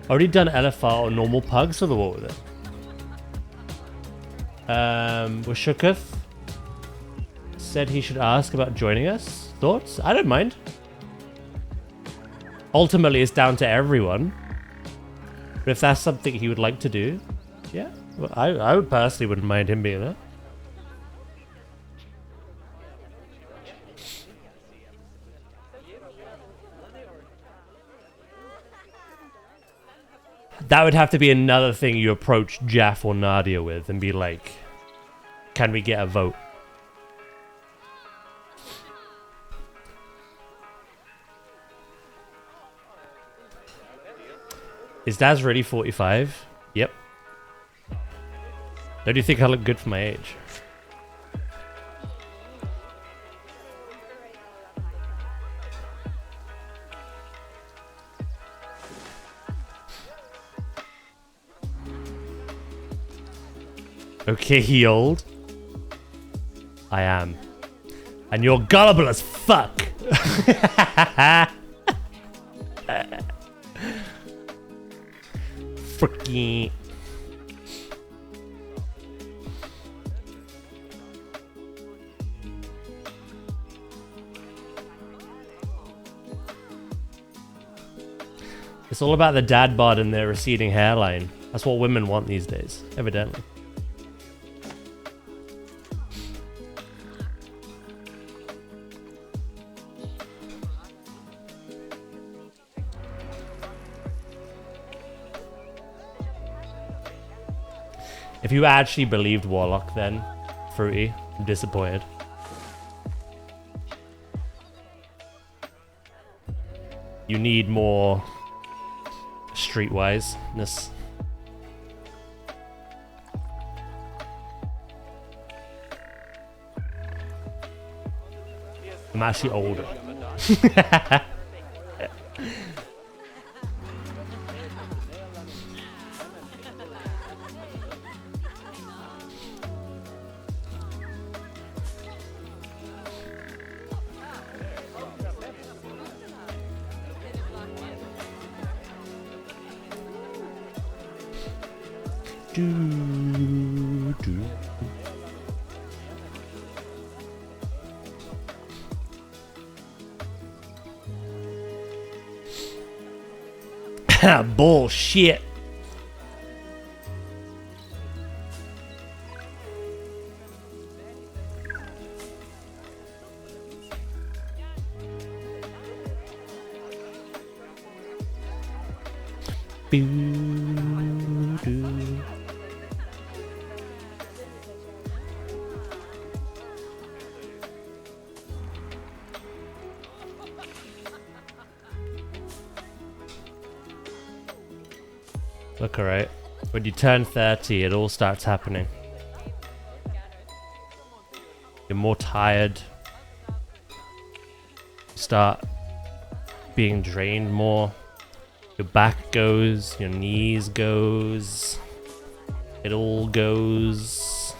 Speaker 1: already done LFR or normal pugs for the war with it. Washuketh said he should ask about joining us. Thoughts? I don't mind. Ultimately, it's down to everyone. But if that's something he would like to do, yeah. Well, I would personally wouldn't mind him being there. That would have to be another thing you approach Jaff or Nadia with and be like, can we get a vote? Is Daz really 45? Yep. Don't you think I look good for my age? Okay, he old. I am. And you're gullible as fuck. Freaking. It's all about the dad bod and their receding hairline. That's what women want these days, evidently. If you actually believed Warlock then, Fruity, I'm disappointed. You need more streetwiseness. I'm actually older. Bullshit. Look, alright. When you turn 30, it all starts happening. You're more tired. You start being drained more. Your back goes, your knees goes. It all goes.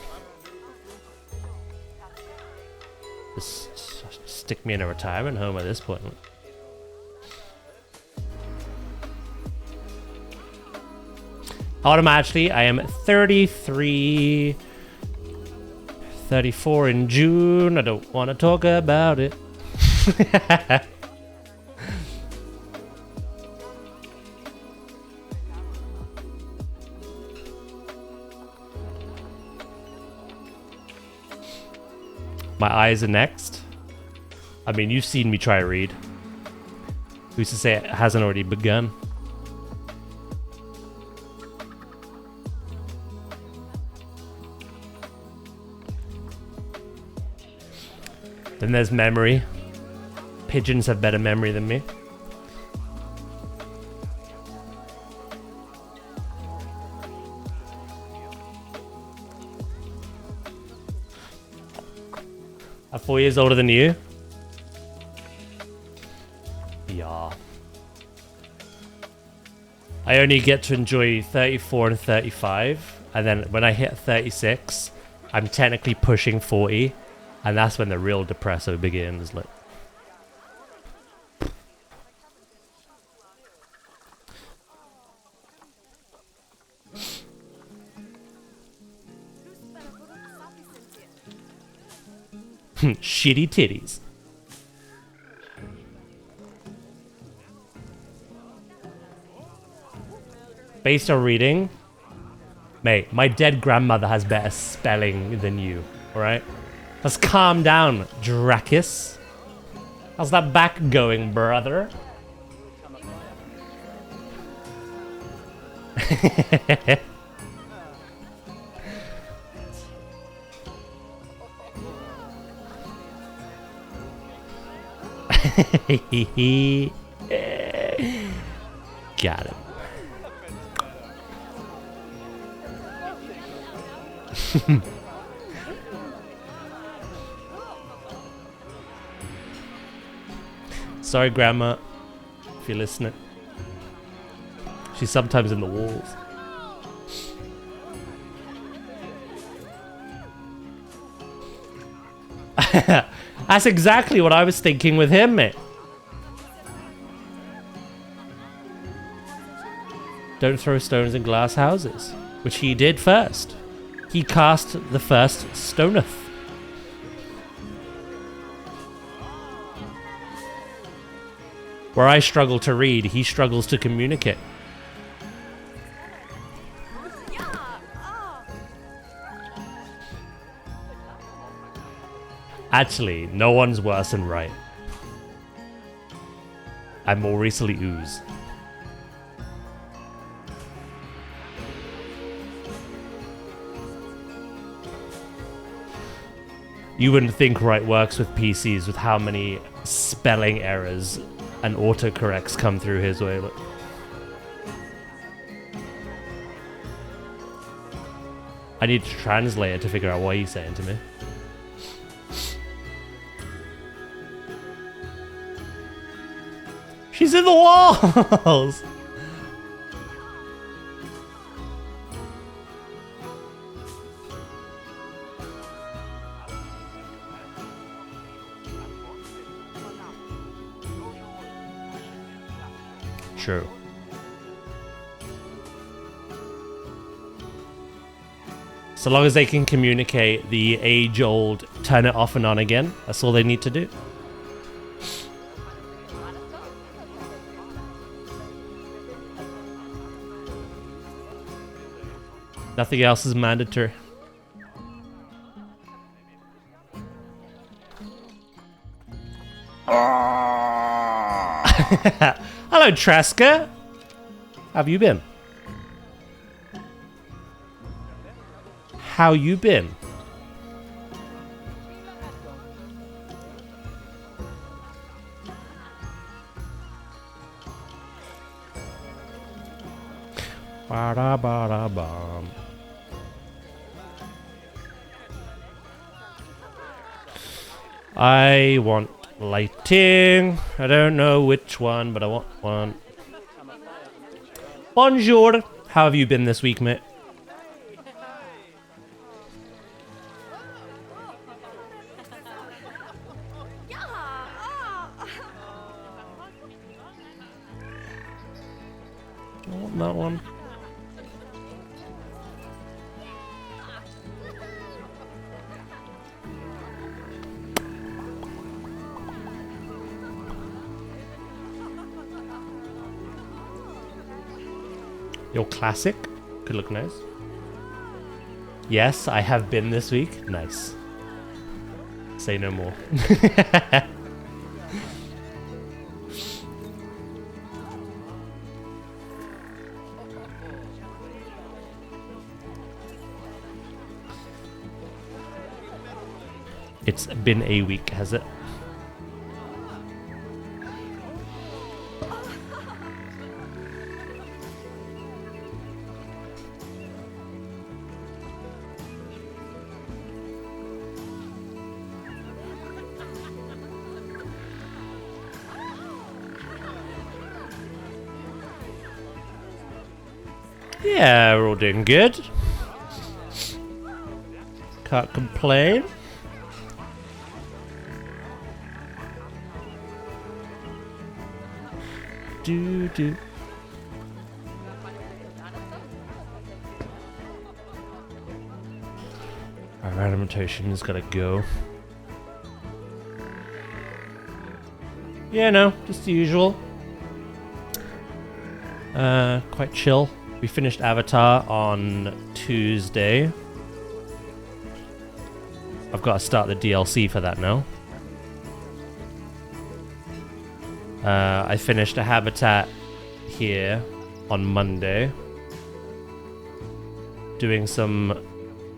Speaker 1: Just stick me in a retirement home at this point. How old am I actually? I am 33, 34 in June. I don't want to talk about it. My eyes are next. I mean, you've seen me try to read. Who's to say it hasn't already begun? Then there's memory. Pigeons have better memory than me. I'm 4 years older than you. Yeah. I only get to enjoy 34 and 35. And then when I hit 36, I'm technically pushing 40. And that's when the real depresso begins. Like, shitty titties. Based on reading, mate, my dead grandmother has better spelling than you, alright? Let's calm down, Dracus. How's that back going, brother? Got him. Sorry, Grandma, if you're listening. She's sometimes in the walls. That's exactly what I was thinking with him, mate. Don't throw stones in glass houses, which he did first. He cast the first stoneth. Where I struggle to read, he struggles to communicate. Actually, no one's worse than right. I more recently ooze. You wouldn't think Right works with PCs with how many spelling errors and autocorrects come through his way. Look. I need to translate it to figure out what he's saying to me. She's in the walls! True. So long as they can communicate the age-old turn it off and on again, that's all they need to do. Nothing else is mandatory. Hello, Traska. How have you been? How you been? Ba-da-ba-da-bum. I want lighting. I don't know which one, but I want one. Bonjour. How have you been this week, mate? I want that one. Your classic could look nice. Yes, I have been this week. Nice. Say no more. It's been a week, has it? Yeah, we're all doing good. Can't complain. Do. Our random rotation's gotta go. Yeah, no, just the usual. Quite chill. We finished Avatar on Tuesday. I've got to start the DLC for that now. I finished a habitat here on Monday. Doing some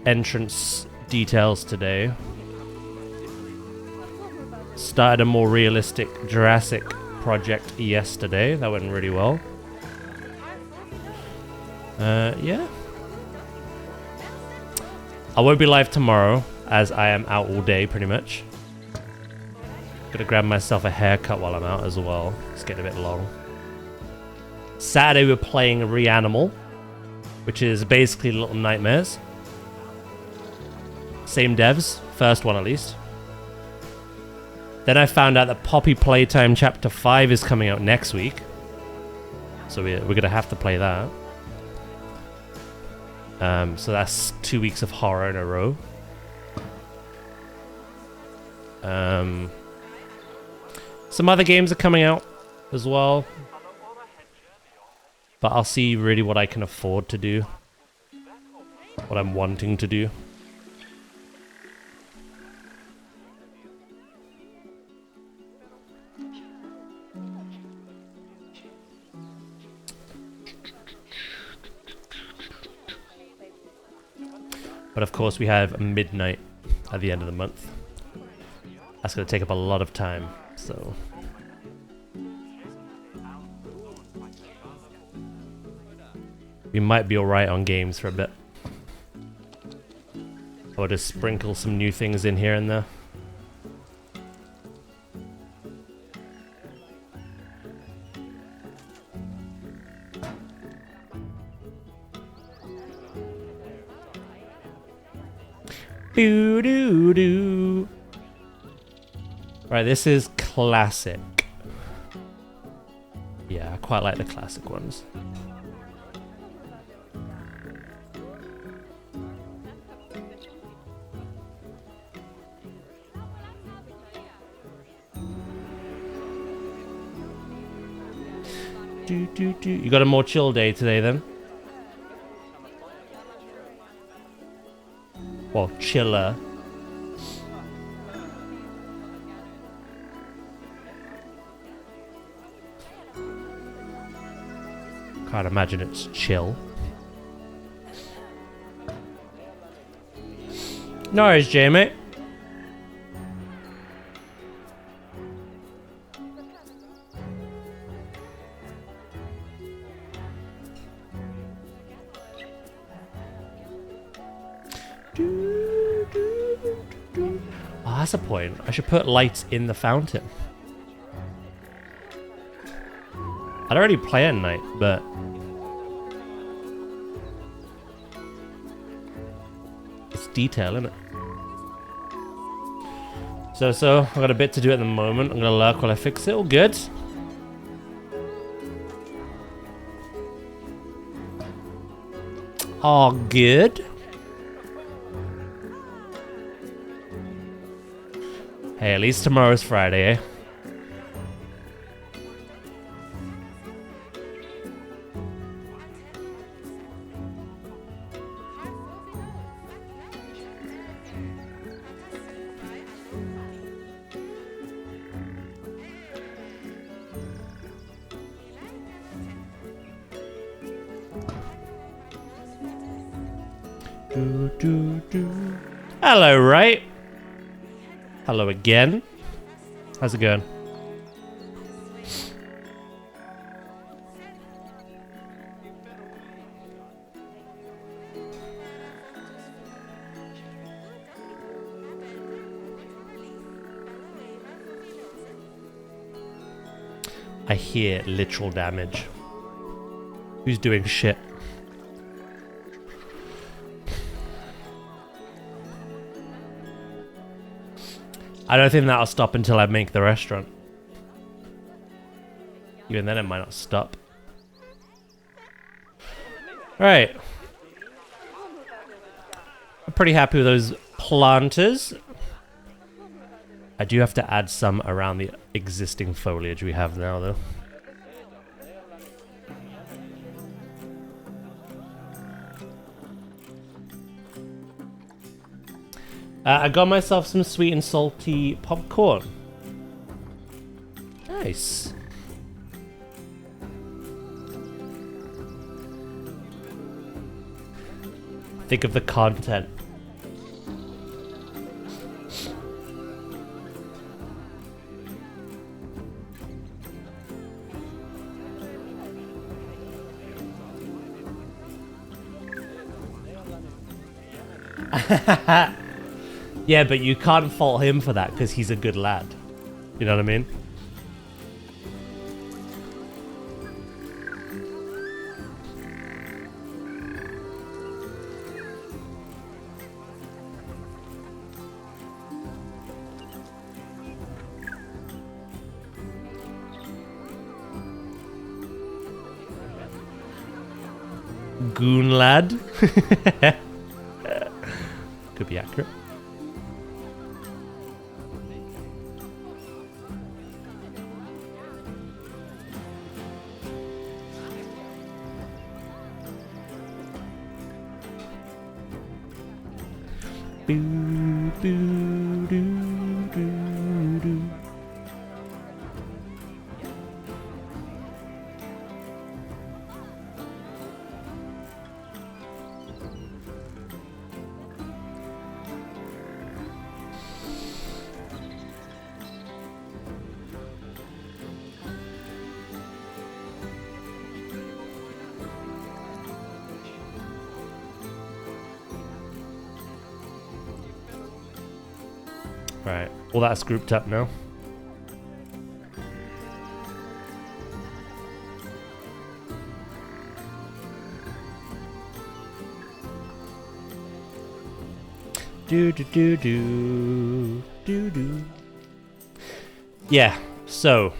Speaker 1: entrance details today. Started a more realistic Jurassic project yesterday. That went really well. Yeah. I won't be live tomorrow, as I am out all day, pretty much. Gonna grab myself a haircut while I'm out as well. It's getting a bit long. Saturday we're playing Reanimal, which is basically Little Nightmares. Same devs, first one at least. Then I found out that Poppy Playtime Chapter 5 is coming out next week. So we're gonna have to play that. So that's 2 weeks of horror in a row. Some other games are coming out as well. But I'll see really what I can afford to do. What I'm wanting to do. But of course we have midnight at the end of the month. That's gonna take up a lot of time, so. We might be alright on games for a bit. I'll just sprinkle some new things in here and there. Doo doo doo. Right, this is classic. Yeah, I quite like the classic ones. You got a more chill day today then? Well, chiller. Can't imagine it's chill. No worries, Jamie. Oh, that's a point. I should put lights in the fountain. I'd already play at night, but it's detail, isn't it? So, I've got a bit to do at the moment. I'm gonna lurk while I fix it. All good. All good. Hey, at least tomorrow's Friday, eh? Hello, right? Hello again. How's it going? I hear literal damage. Who's doing shit? I don't think that'll stop until I make the restaurant. Even then it might not stop. Alright. I'm pretty happy with those planters. I do have to add some around the existing foliage we have now, though. I got myself some sweet and salty popcorn. Nice. Think of the content. Yeah, but you can't fault him for that because he's a good lad. You know what I mean? Goon lad. Could be accurate. Boo, boo, doo, doo, doo. Right, all that's grouped up now. Do do do do do do. Yeah, so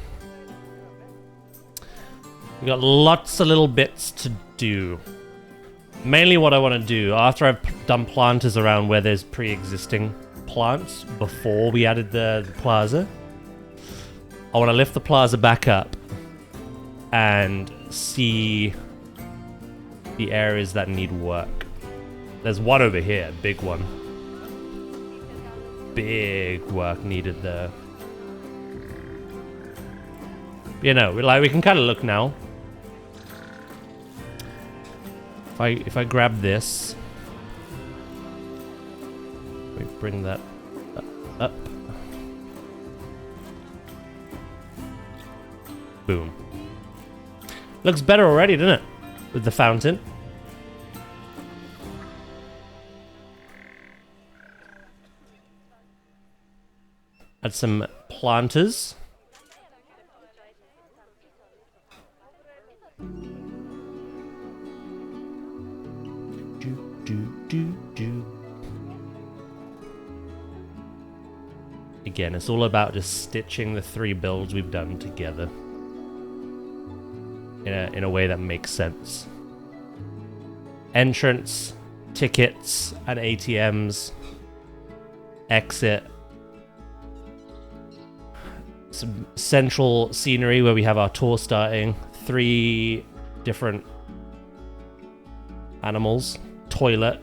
Speaker 1: we got lots of little bits to do. Mainly what I want to do, after I've done planters around where there's pre-existing plants before we added the plaza, I want to lift the plaza back up and see the areas that need work. There's one over here, big one. Big work needed there. You know, we can kind of look now. If I grab this, we bring that up. Boom. Looks better already, doesn't it? With the fountain. Add some planters. Again, it's all about just stitching the 3 builds we've done together in a way that makes sense. Entrance, tickets, and ATMs. Exit. Some central scenery where we have our tour starting. 3 different animals. Toilet.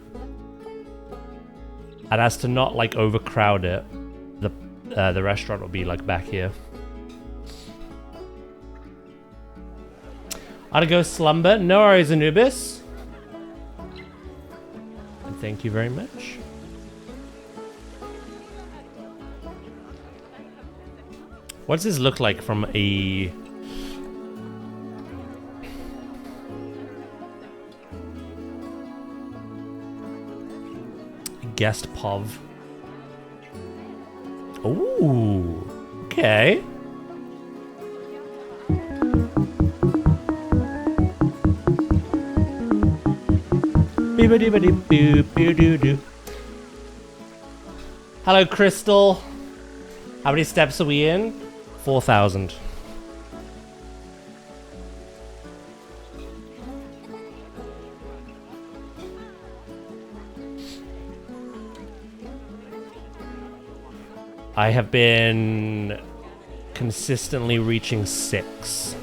Speaker 1: And as to not like overcrowd it, the restaurant will be like back here. I'll go slumber. No worries, Anubis. And thank you very much. What does this look like from a guest POV? Ooh, okay. Hello, Crystal. How many steps are we in? 4,000. I have been consistently reaching 6.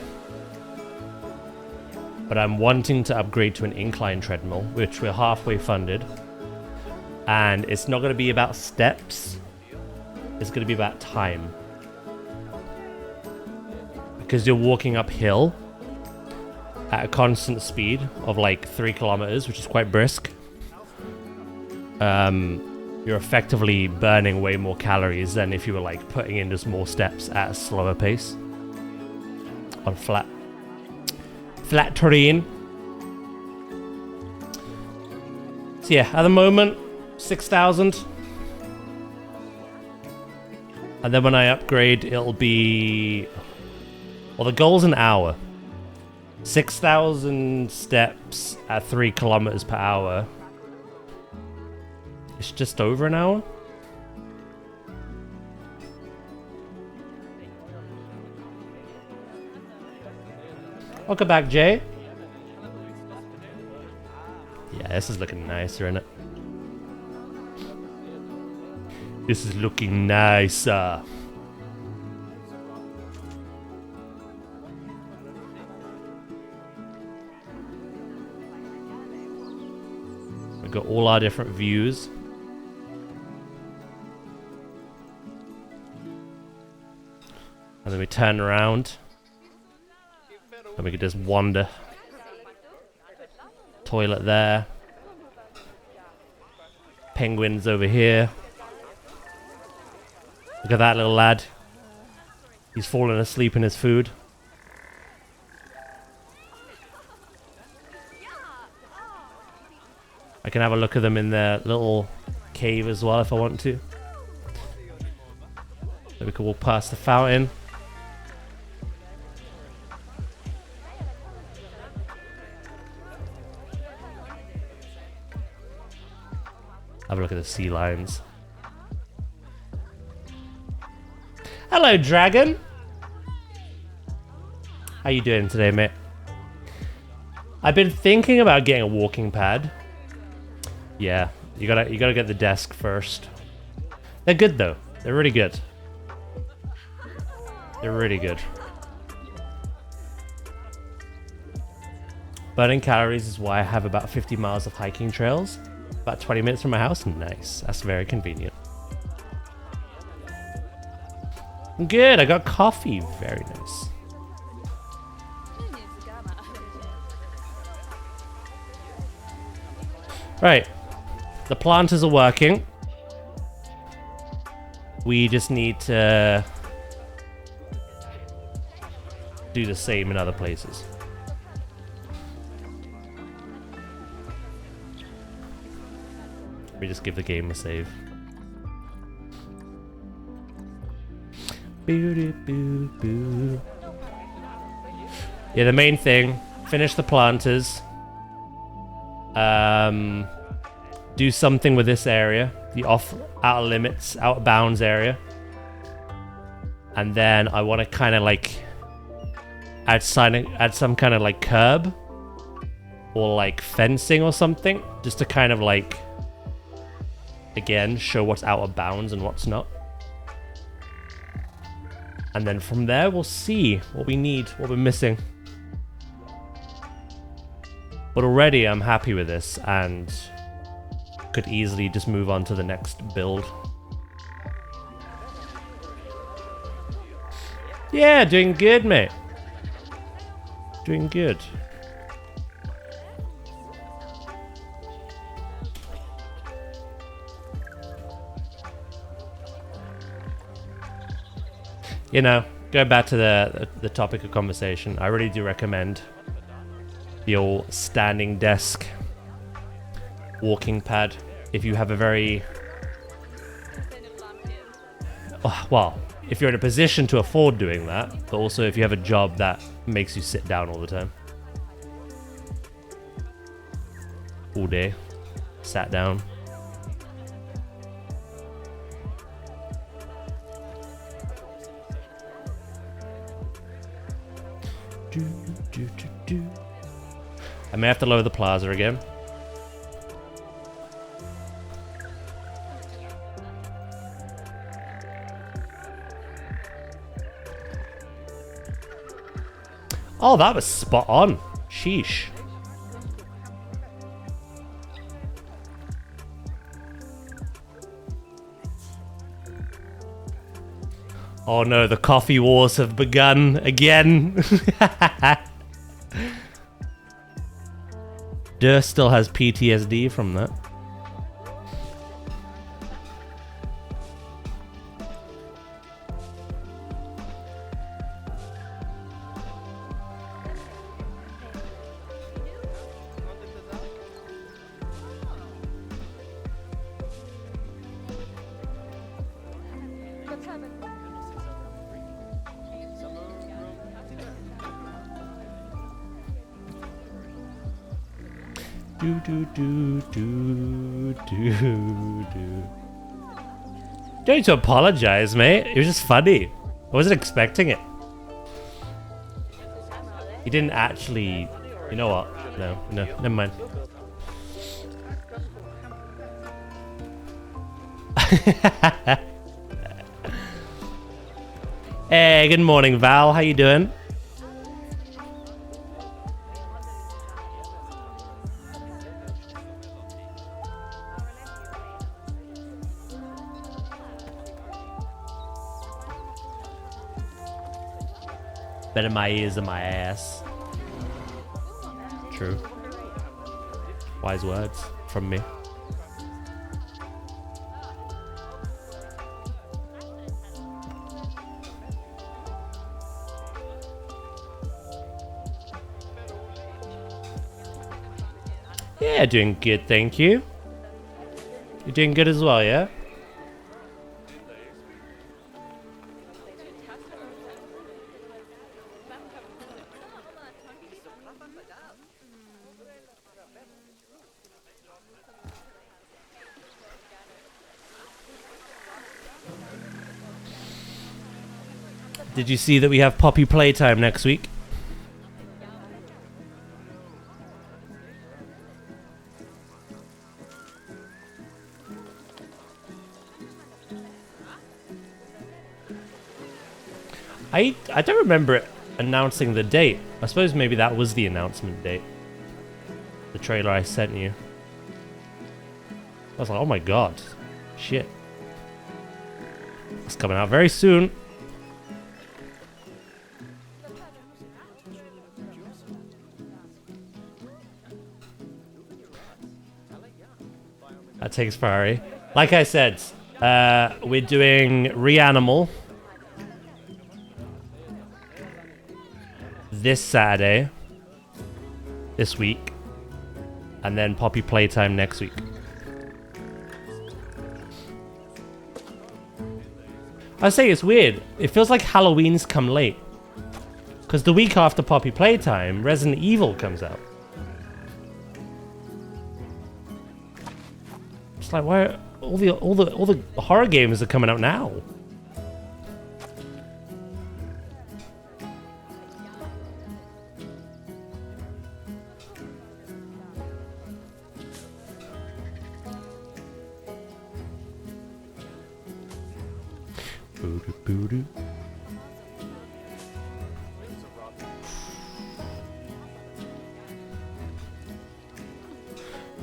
Speaker 1: But I'm wanting to upgrade to an incline treadmill, which we're halfway funded. And it's not going to be about steps. It's going to be about time. Because you're walking uphill at a constant speed of like 3 kilometers, which is quite brisk. You're effectively burning way more calories than if you were like putting in just more steps at a slower pace on flat terrain. So yeah, at the moment 6,000, and then when I upgrade it'll be, well, the goal's an hour. 6,000 steps at 3 kilometers per hour. It's just over an hour. Welcome back, Jay. Yeah, this is looking nicer, isn't it? This is looking nicer. We've got all our different views. And then we turn around. And we could just wander. Toilet there. Penguins over here. Look at that little lad. He's fallen asleep in his food. I can have a look at them in their little cave as well if I want to. So we can walk past the fountain. Have a look at the sea lions. Hello, dragon. How you doing today, mate? I've been thinking about getting a walking pad. Yeah, you gotta get the desk first. They're good though. They're really good. They're really good. Burning calories is why I have about 50 miles of hiking trails. About 20 minutes from my house. Nice. That's very convenient. Good. I got coffee. Very nice. Right. The planters are working. We just need to do the same in other places. Let me just give the game a save. Yeah, the main thing, finish the planters. Do something with this area, the outer limits, outer bounds area. And then I want to kind of like add some kind of like curb or like fencing or something, just to kind of like, again, show what's out of bounds and what's not. And then from there, we'll see what we need, what we're missing. But already I'm happy with this and could easily just move on to the next build. Yeah, doing good, mate. Doing good. You know, go back to the topic of conversation. I really do recommend the old standing desk walking pad if you have a very well, if you're in a position to afford doing that, but also if you have a job that makes you sit down all the time, all day, sat down. I may have to lower the plaza again. Oh, that was spot on. Sheesh. Oh no, the coffee wars have begun again. Durst still has PTSD from that. Don't need to apologize, mate. It was just funny. I wasn't expecting it. He didn't actually... You know what? No, never mind. Hey, good morning, Val. How you doing? Better my ears than my ass. True. Wise words from me. Yeah, doing good, thank you. You're doing good as well, yeah? Did you see that we have Poppy Playtime next week? I don't remember it announcing the date. I suppose maybe that was the announcement date. The trailer I sent you. I was like, oh my god. Shit. It's coming out very soon. That takes priority. Like I said, we're doing Reanimal this Saturday, this week, and then Poppy Playtime next week. I say it's weird. It feels like Halloween's come late. Because the week after Poppy Playtime, Resident Evil comes out. It's like, why all the horror games are coming out now? Boo-doo-boo-doo.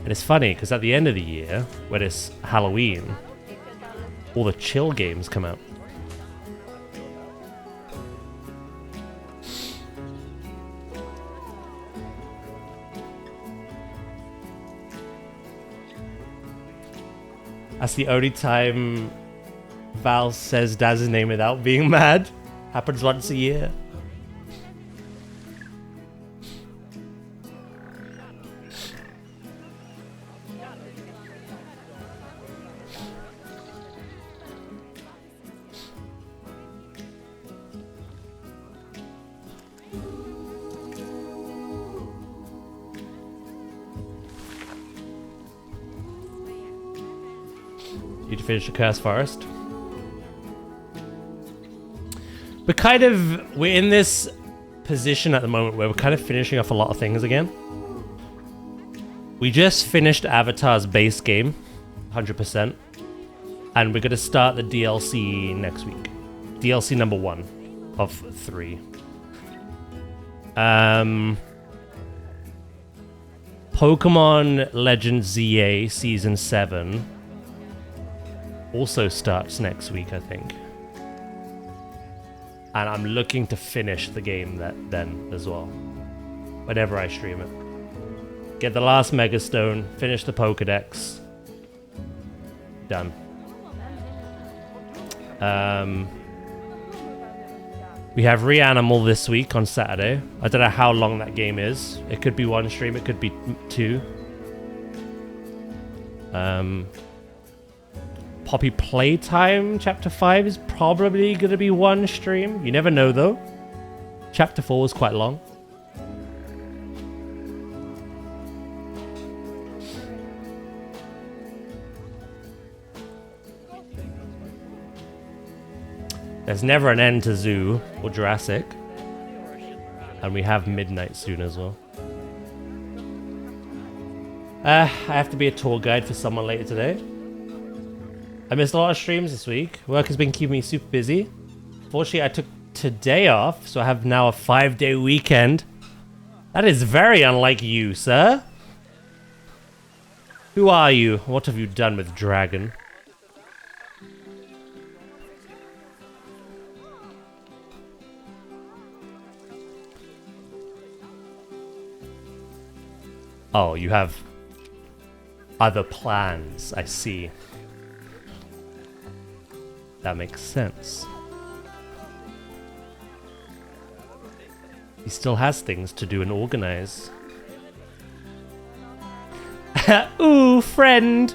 Speaker 1: And it's funny because at the end of the year, when it's Halloween, all the chill games come out. That's the only time Val says Daz's name without being mad. Happens once a year. Need to finish the Cursed Forest. We're in this position at the moment where we're kind of finishing off a lot of things again. We just finished Avatar's base game, 100%. And we're going to start the DLC next week. DLC number 1 of 3. Pokemon Legends ZA Season 7 also starts next week, I think. And I'm looking to finish the game then as well. Whenever I stream it. Get the last Mega Stone, finish the Pokedex. Done. We have Reanimal this week on Saturday. I don't know how long that game is. It could be 1 stream, it could be 2. Poppy Playtime Chapter 5 is probably going to be 1 stream. You never know, though. Chapter 4 was quite long. There's never an end to Zoo or Jurassic. And we have Midnight soon as well. I have to be a tour guide for someone later today. I missed a lot of streams this week. Work has been keeping me super busy. Fortunately, I took today off, so I have now a 5-day weekend. That is very unlike you, sir. Who are you? What have you done with Dragon? Oh, you have other plans, I see. That makes sense. He still has things to do and organize. Ooh, friend!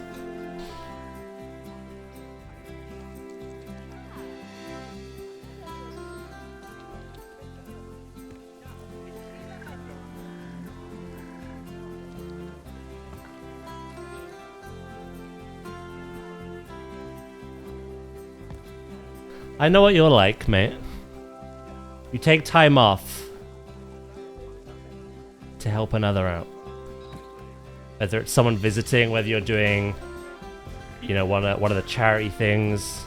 Speaker 1: I know what you're like, mate. You take time off to help another out. Whether it's someone visiting, whether you're doing, you know, one of the charity things.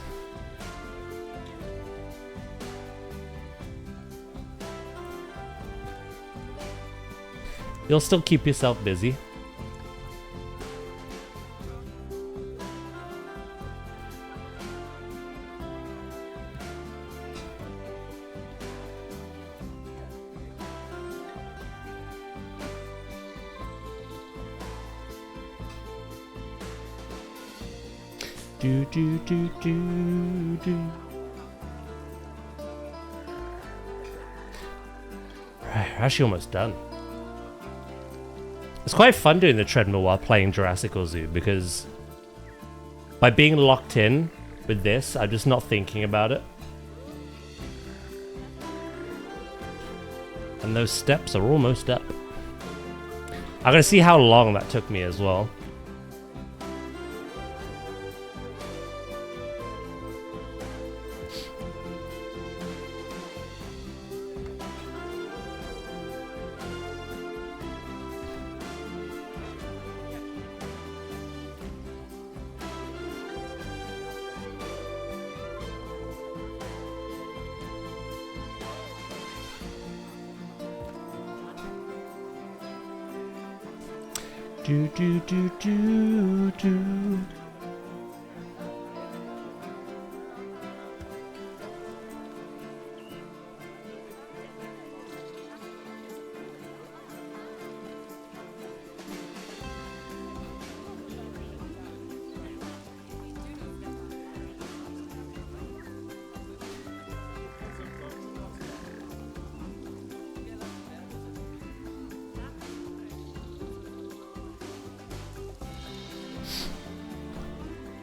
Speaker 1: You'll still keep yourself busy. Do do do do do. Right, we're actually almost done. It's quite fun doing the treadmill while playing Jurassic Zoo because by being locked in with this, I'm just not thinking about it. And those steps are almost up. I'm gonna see how long that took me as well. Do do do do do.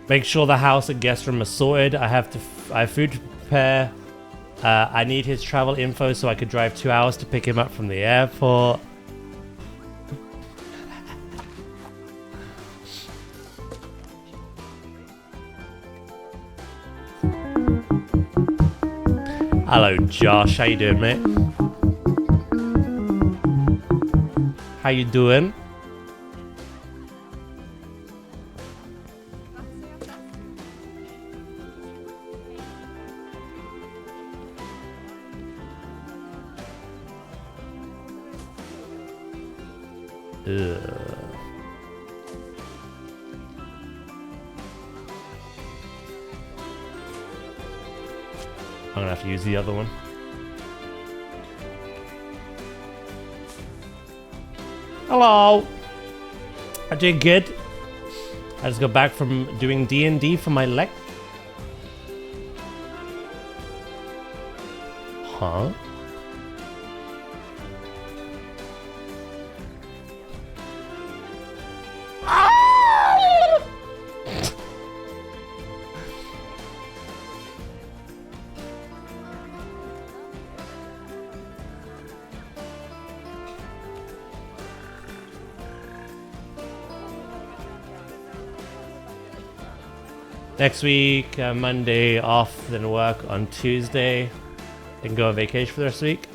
Speaker 1: Make sure the house and guest room are sorted. I have food to prepare. I need his travel info so I could drive 2 hours to pick him up from the airport. Hello, Josh. How you doing, mate? How you doing? I'm gonna have to use the other one. Hello! I'm doing good. I just got back from doing D&D for my leg. Huh? Next week, Monday off, then work on Tuesday, then go on vacation for the rest of the week.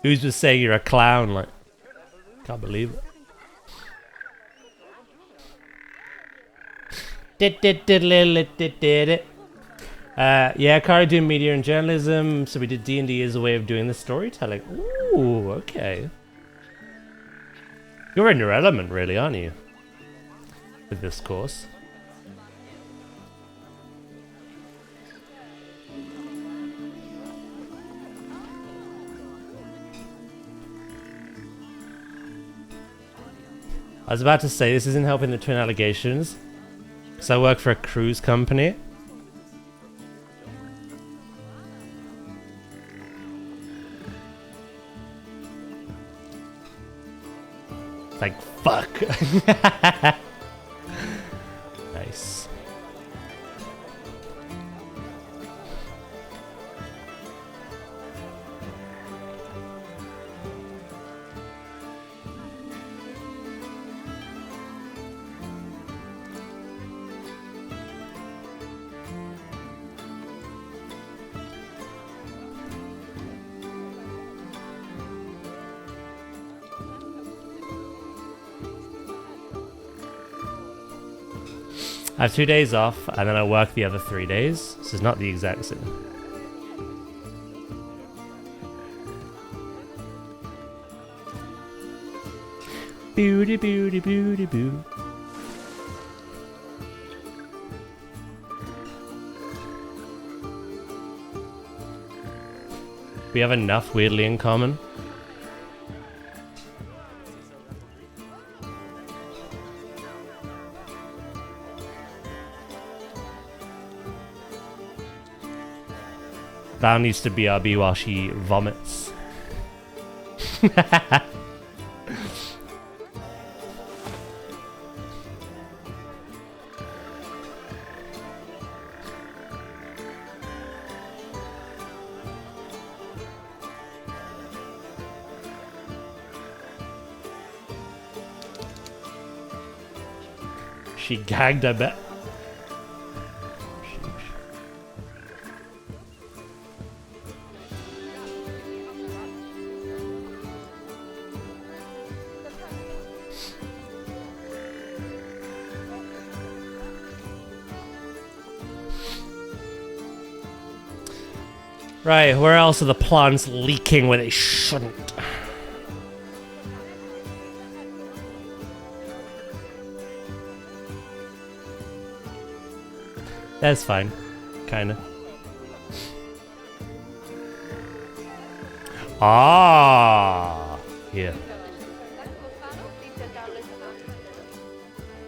Speaker 1: Who's just saying you're a clown? Like, can't believe it. Yeah, Kari doing media and journalism, so we did D&D as a way of doing the storytelling. Ooh, okay. You're in your element, really, aren't you? With this course. I was about to say, this isn't helping the twin allegations. Because I work for a cruise company. Like, fuck. Nice. I have 2 days off, and then I work the other 3 days. This is not the exact same. Booty booty booty boo. We have enough weirdly in common. Val needs to BRB while she vomits. She gagged, I bet. Right, where else are the plants leaking where they shouldn't? That's fine. Kinda. Ah! Here.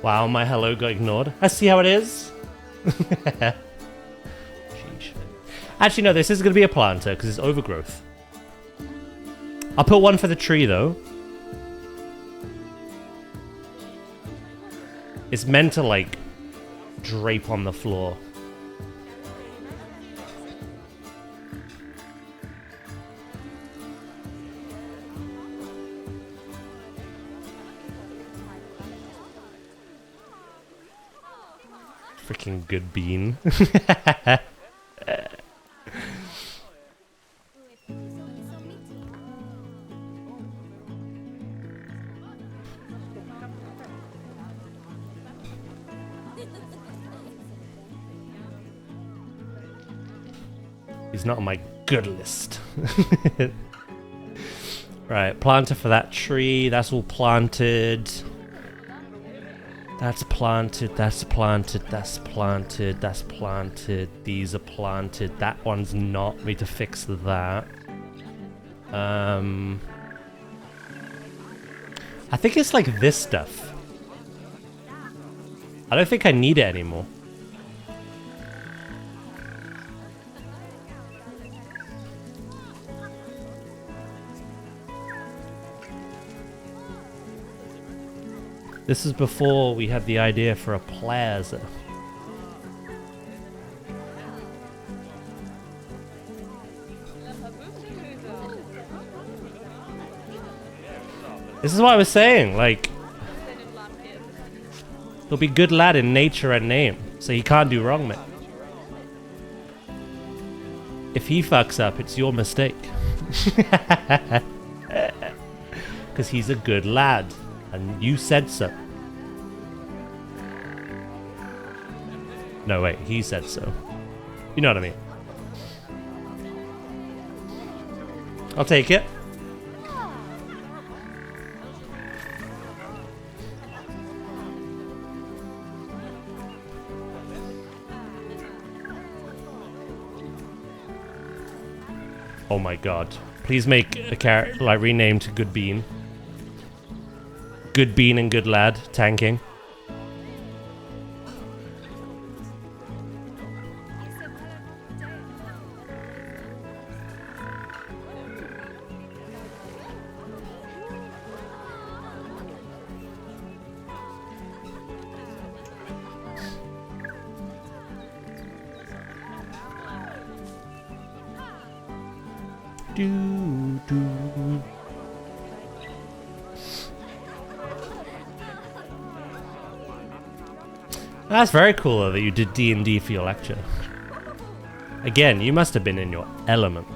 Speaker 1: Wow, my hello got ignored. I see how it is. Sheesh. Actually, no, this is going to be a planter because it's overgrowth. I'll put one for the tree, though. It's meant to, like, drape on the floor. Freaking good bean. He's not on my good list. Right, planter for that tree. That's all planted. That's planted, that's planted, that's planted, that's planted. These are planted. That one's not. We need to fix that. I think it's like this stuff. I don't think I need it anymore. This is before we had the idea for a plaza. This is what I was saying, like, he'll be good lad in nature and name, so he can't do wrong, mate. If he fucks up, it's your mistake. Because he's a good lad. And you said so. No, wait, he said so. You know what I mean. I'll take it. Oh my god. Please make a character, like, rename to Good Bean. Good Bean and Good Lad, tanking. Do, do. That's very cool though, that you did D&D for your lecture. Again, you must have been in your element.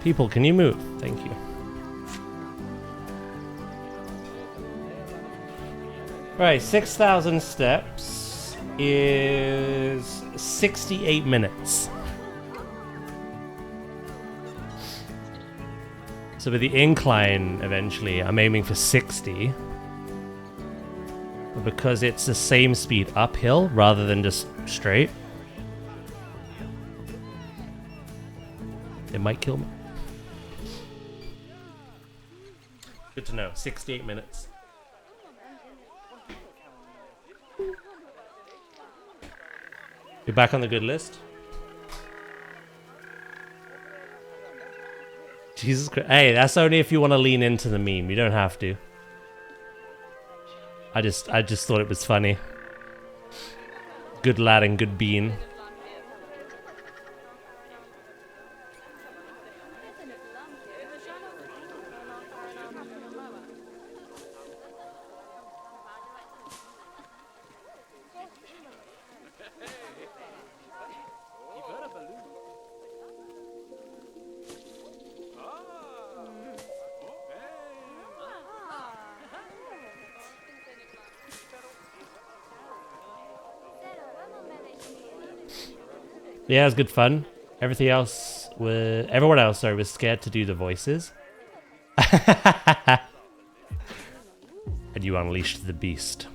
Speaker 1: People, can you move? Thank you. Right, 6,000 steps is 68 minutes. So with the incline, eventually, I'm aiming for 60. But because it's the same speed uphill rather than just straight, it might kill me. Good to know. 68 minutes. You're back on the good list? Jesus Christ. Hey, that's only if you want to lean into the meme. You don't have to. I just thought it was funny. Good lad and good bean. Yeah, it was good fun. Everyone else, was scared to do the voices. And you unleashed the beast.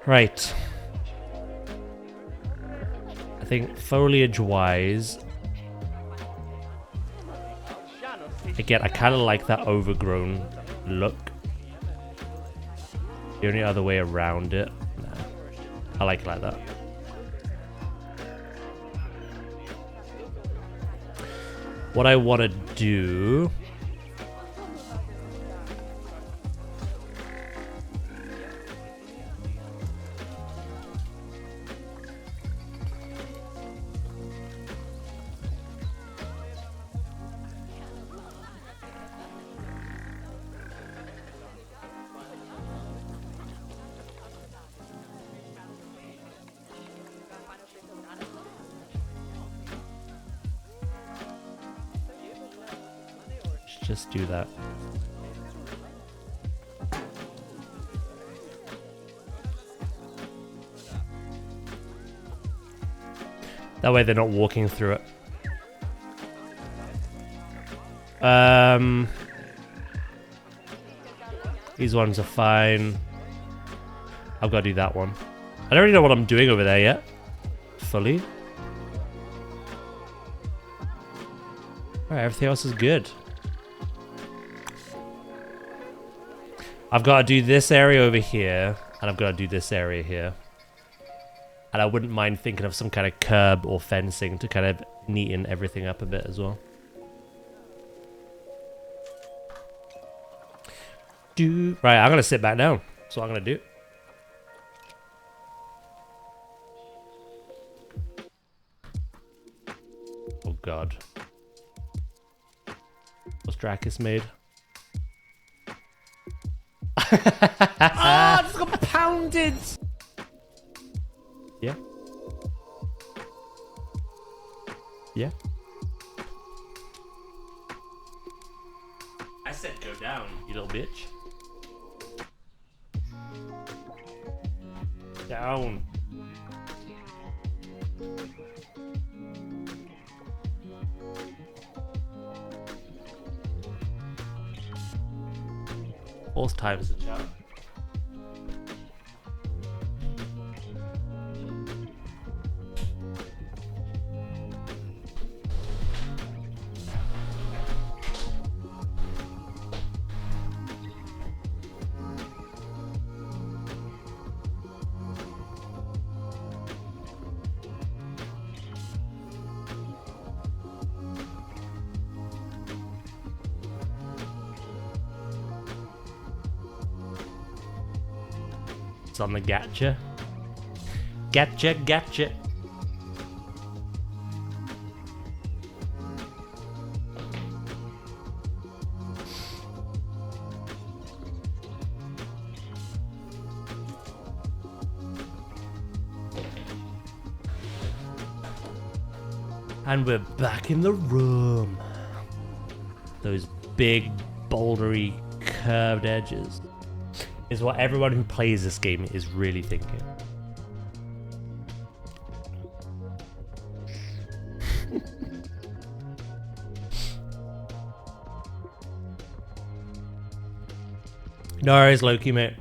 Speaker 1: Right. I think foliage-wise, again, I kind of like that overgrown look. The only other way around it, nah. I like it like that. What I want to do... just do that. That way they're not walking through it. These ones are fine. I've got to do that one. I don't really know what I'm doing over there yet. Fully. Alright, everything else is good. I've got to do this area over here, and I've got to do this area here. And I wouldn't mind thinking of some kind of curb or fencing to kind of neaten everything up a bit as well. Right, I'm going to sit back down. That's what I'm going to do. Oh, God. What's Dracus made? Ah, I just got pounded! Yeah? Yeah? I said go down, you little bitch. Down. Fourth time's the charm. It's on the Gacha. Gotcha. And we're back in the room. Those big, bouldery, curved edges is what everyone who plays this game is really thinking. No worries, Loki, mate.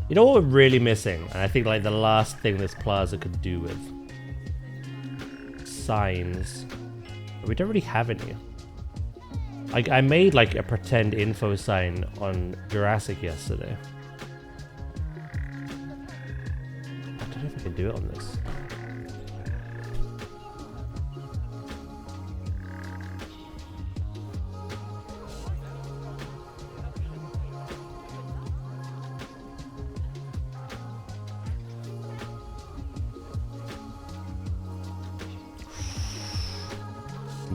Speaker 1: You know what we're really missing? And I think like the last thing this plaza could do with signs. We don't really have any. I made like a pretend info sign on Jurassic yesterday. I don't know if I can do it on this.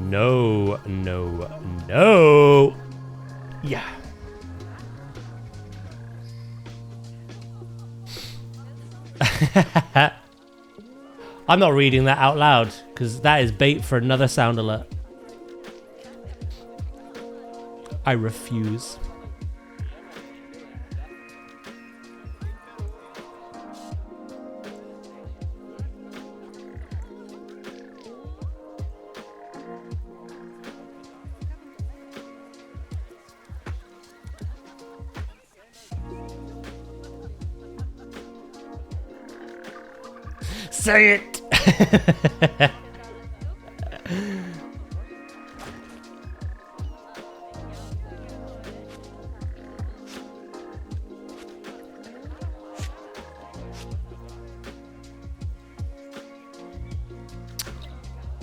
Speaker 1: No. Yeah. I'm not reading that out loud because that is bait for another sound alert. I refuse. Say it!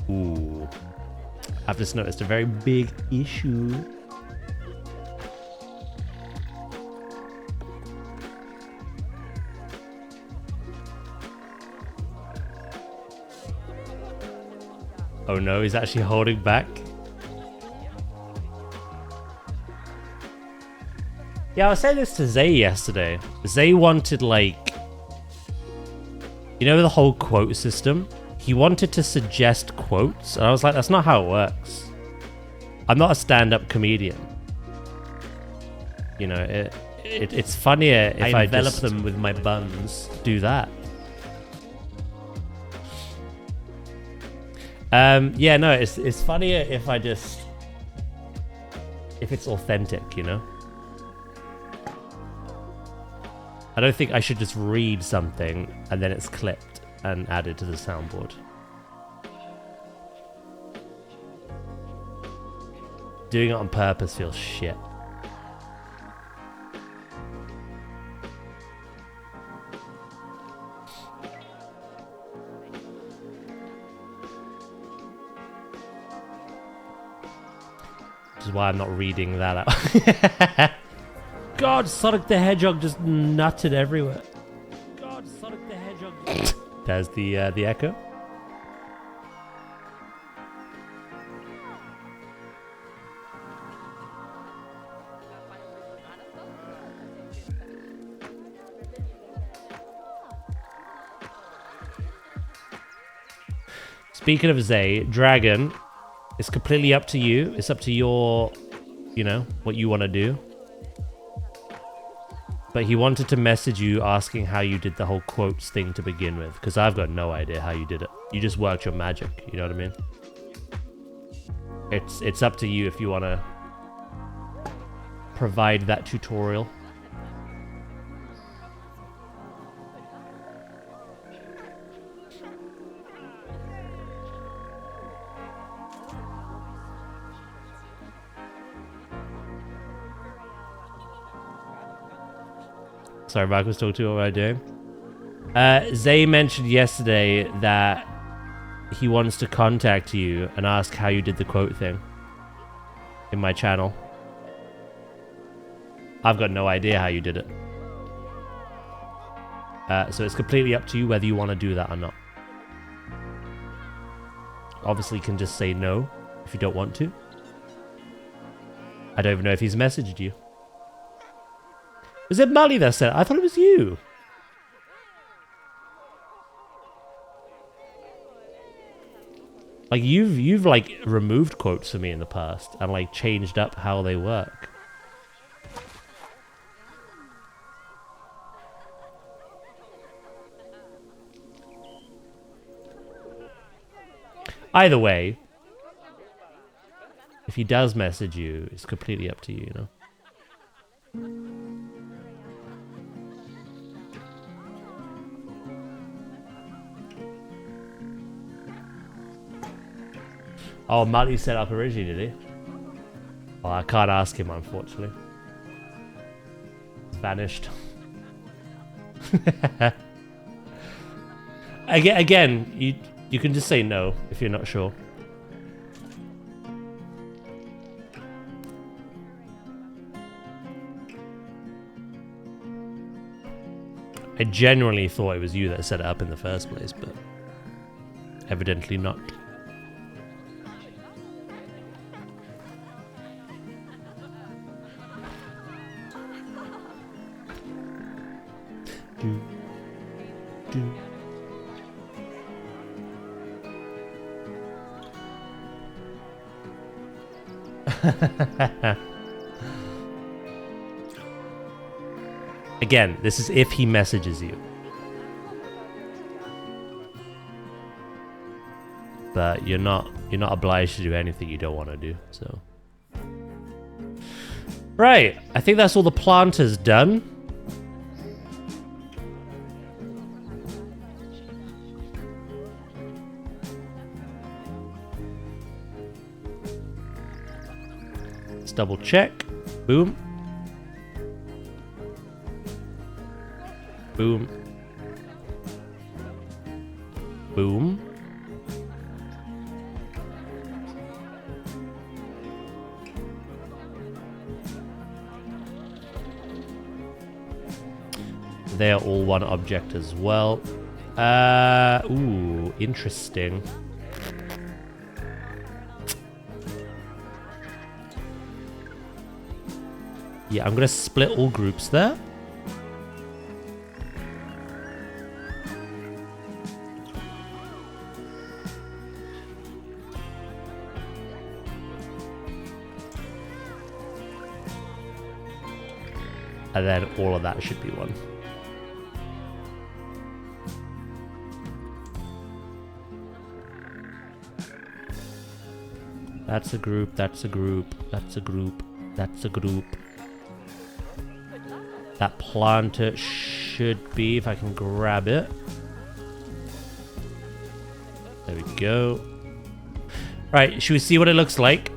Speaker 1: Ooh. I've just noticed a very big issue. Oh no, he's actually holding back. Yeah, I was saying this to Zay yesterday. Zay wanted like, you know, the whole quote system? He wanted to suggest quotes, and I was like, that's not how it works. I'm not a stand-up comedian. You know, it's funnier if I envelop them with my buns. Do that. Yeah, no, it's funnier if I just... if it's authentic, you know? I don't think I should just read something and then it's clipped and added to the soundboard. Doing it on purpose feels shit. Which is why I'm not reading that out. God, Sonic the Hedgehog just nutted everywhere. God, Sonic the Hedgehog. There's the echo. Speaking of Zay, Dragon, it's completely up to you. It's up to your, you know, what you want to do. But he wanted to message you asking how you did the whole quotes thing to begin with, because I've got no idea how you did it. You just worked your magic, you know what I mean? It's up to you if you want to provide that tutorial. Sorry, Mark was talking to you. What am I doing? Zay mentioned yesterday that he wants to contact you and ask how you did the quote thing in my channel. I've got no idea how you did it. So it's completely up to you whether you want to do that or not. Obviously, you can just say no if you don't want to. I don't even know if he's messaged you. Is it Mali that said it? I thought it was you. Like, you've like removed quotes for me in the past and like changed up how they work. Either way, if he does message you, it's completely up to you, you know? Oh, Mali set up originally, did he? Oh, I can't ask him, unfortunately. It's vanished. Again, you can just say no if you're not sure. I genuinely thought it was you that set it up in the first place, but evidently not. Again, this is if he messages you. But you're not obliged to do anything you don't want to do, so. Right, I think that's all the planters done. Let's double check. Boom. Boom. Boom. They are all one object as well. Ooh, interesting. Yeah, I'm gonna split all groups there. And then all of that should be one. That's a group, that's a group, that's a group, that's a group. That planter should be, if I can grab it. There we go. Right, should we see what it looks like?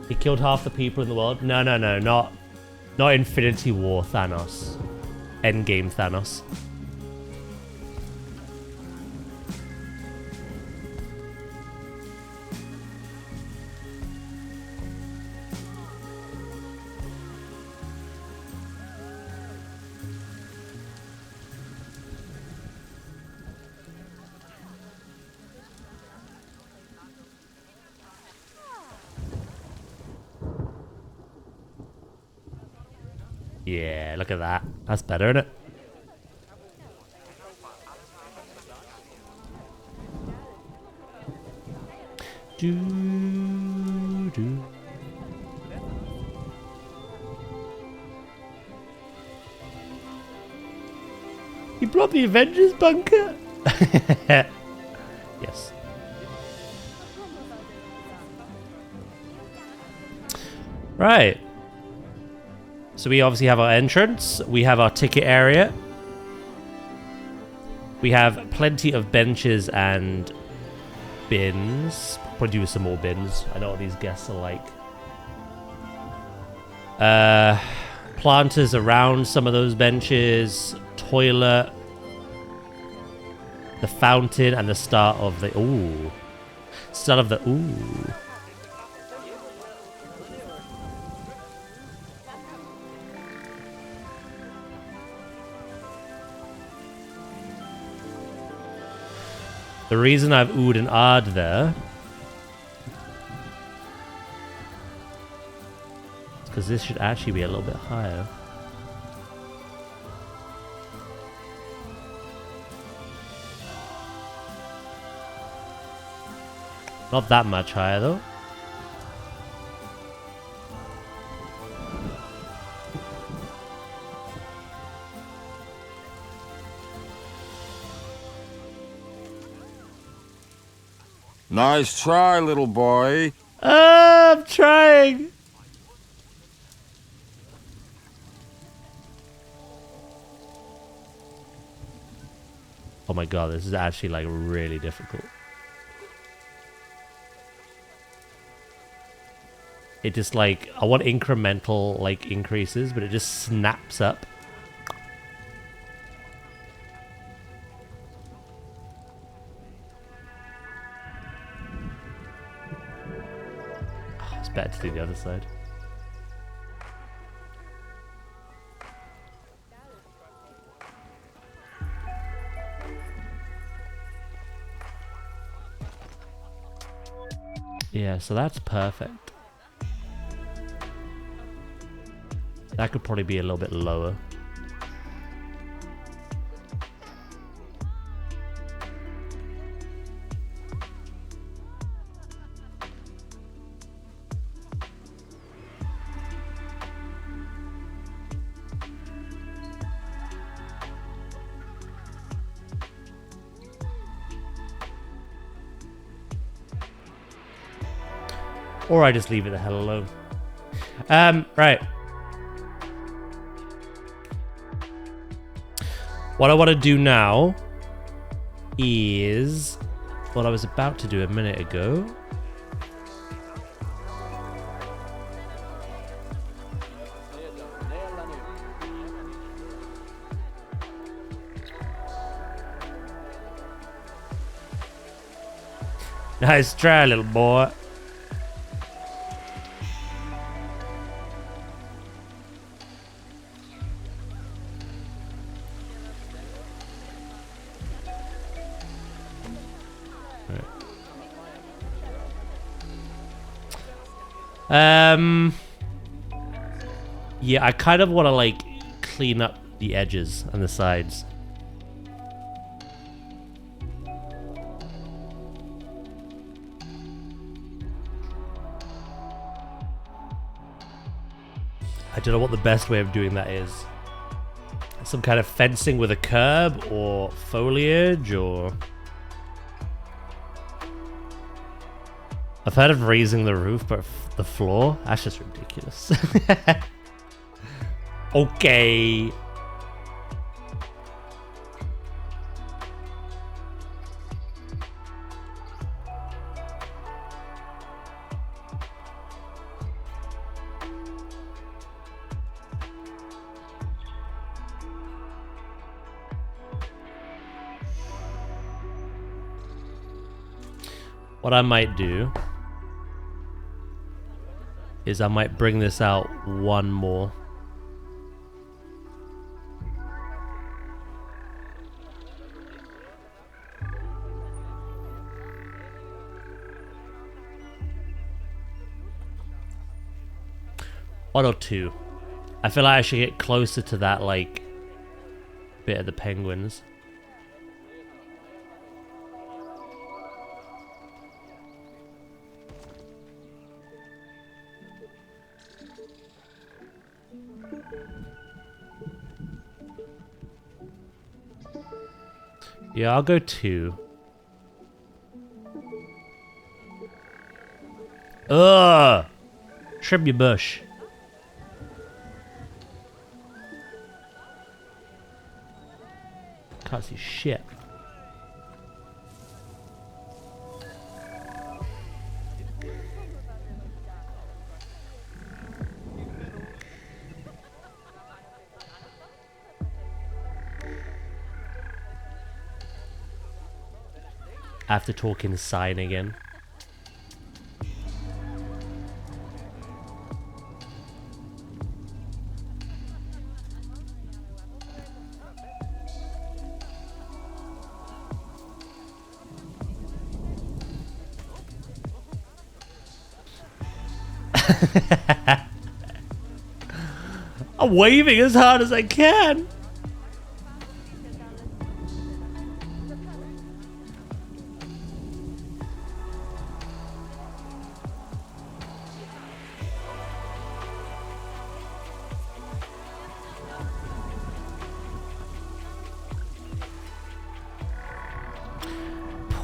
Speaker 1: He killed half the people in the world. No, not Infinity War Thanos. Endgame Thanos. Yeah, look at that. That's better, isn't it? Do. He brought the Avengers bunker? Yes. Right. So we obviously have our entrance. We have our ticket area. We have plenty of benches and bins. Probably do some more bins. I know what these guests are like. planters around some of those benches, toilet, the fountain, and the start of the ooh. The reason I've oohed and ahed there is because this should actually be a little bit higher. Not that much higher though.
Speaker 5: Nice try, little boy.
Speaker 1: I'm trying. Oh my god, this is actually like really difficult. It just like, I want incremental like increases, but it just snaps up. Oh, it's better to do the other side. Yeah, so that's perfect. That could probably be a little bit lower. Or I just leave it the hell alone. Right. What I want to do now is what I was about to do a minute ago. Nice try, little boy. Yeah, I kind of want to like clean up the edges and the sides. I don't know what the best way of doing that is. Some kind of fencing with a curb or foliage or... I've heard of raising the roof, but the floor? That's just ridiculous. Okay. What I might do is I might bring this out one more. One or two. I feel like I should get closer to that, like, bit of the penguins. Yeah, I'll go two. Ugh! Trim your bush. Can't see shit. I have to talk in sign again. I'm waving as hard as I can.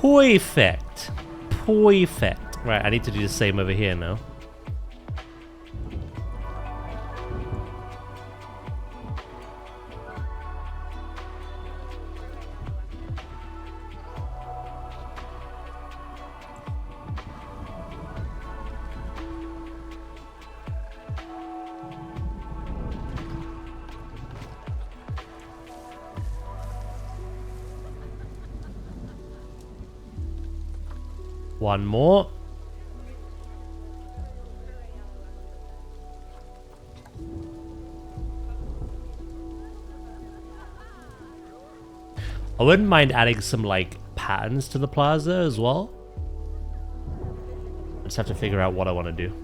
Speaker 1: Perfect. Perfect. Right, I need to do the same over here now. One more. I wouldn't mind adding some like patterns to the plaza as well. I just have to figure out what I want to do.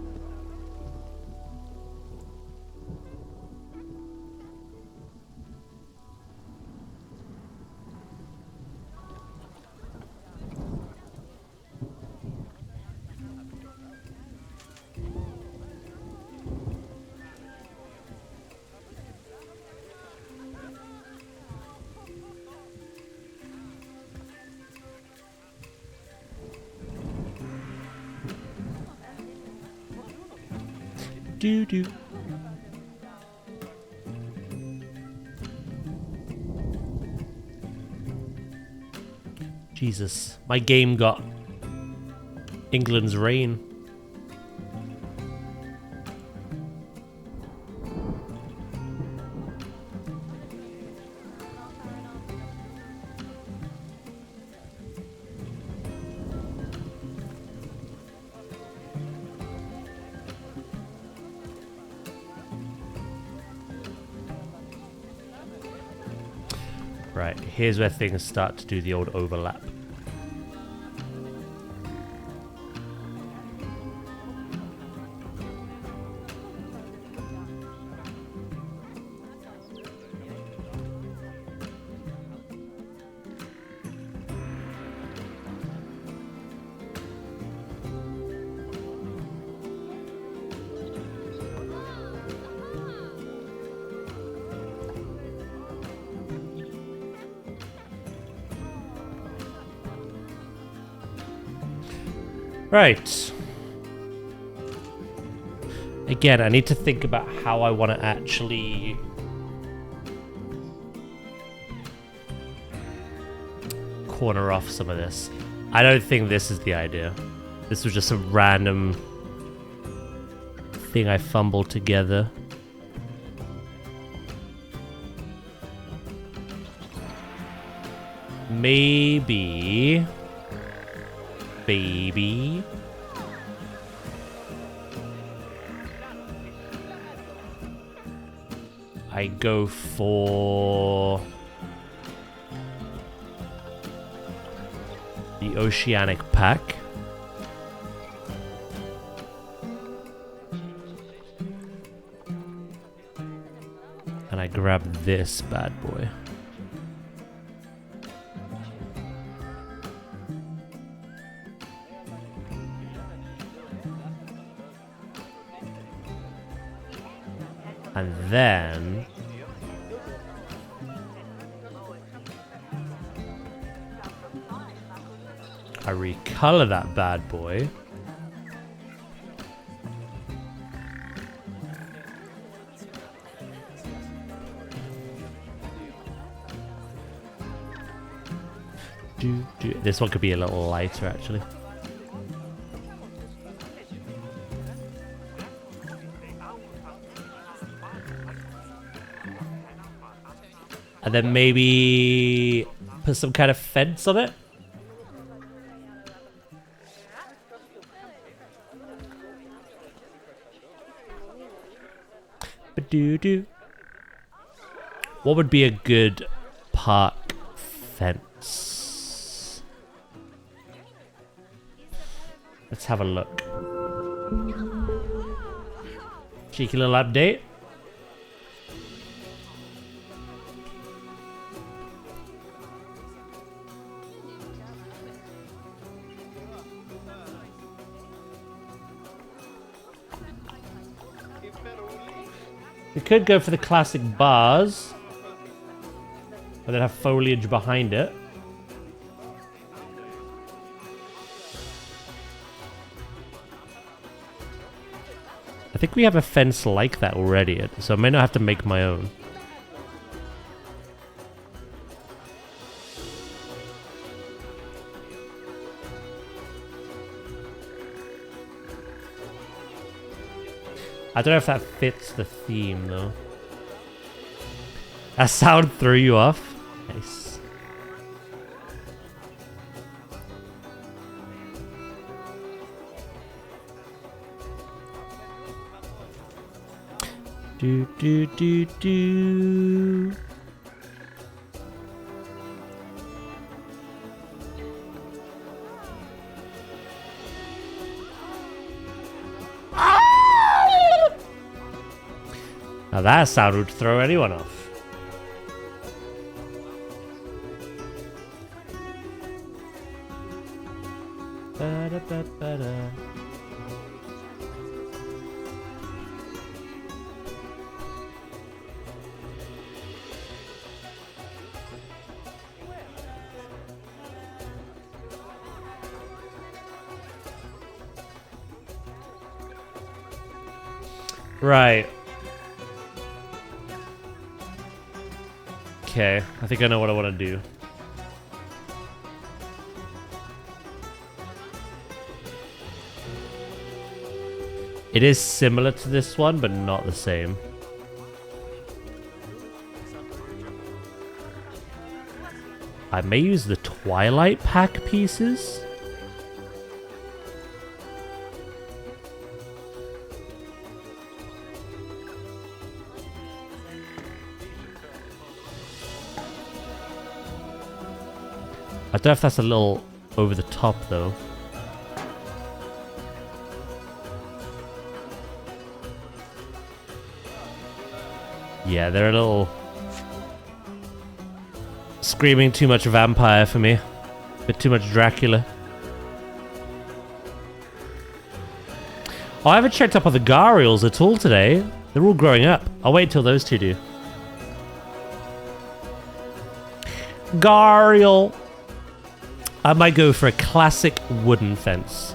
Speaker 1: Do. Jesus, my game got England's reign. Right, here's where things start to do the old overlap. Right. Again, I need to think about how I want to actually corner off some of this. I don't think this is the idea. This was just a random thing I fumbled together. Maybe... Baby. I go for the Oceanic Pack. And I grab this bad boy. And then I recolor that bad boy. This one could be a little lighter actually. And then maybe put some kind of fence on it. Ba-doo-doo. What would be a good park fence? Let's have a look. Cheeky little update. We could go for the classic bars, but then have foliage behind it. I think we have a fence like that already, so I may not have to make my own. I don't know if that fits the theme, though. That sound threw you off? Nice. Do do do do. Now that sound would throw anyone off. Ba-da-ba-ba-da. Right. Okay, I think I know what I want to do. It is similar to this one, but not the same. I may use the Twilight Pack pieces. I don't know if that's a little over the top, though. Yeah, they're a little... screaming too much vampire for me. A bit too much Dracula. Oh, I haven't checked up on the Gharials at all today. They're all growing up. I'll wait till those two do. Gharial. I might go for a classic wooden fence.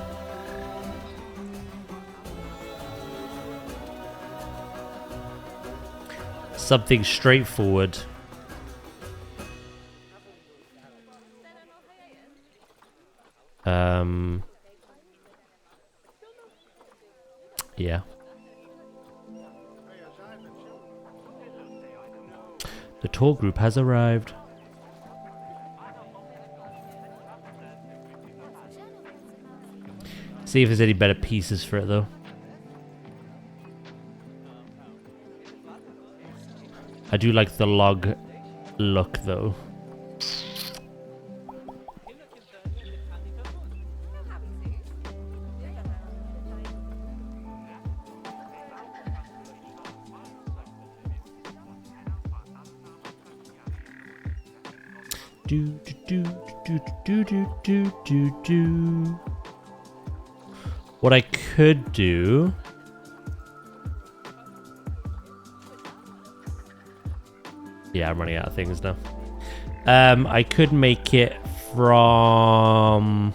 Speaker 1: Something straightforward. Yeah. The tour group has arrived. See if there's any better pieces for it, though. I do like the log look, though. Do do do do do do do do. What I could do... Yeah, I'm running out of things now. I could make it from...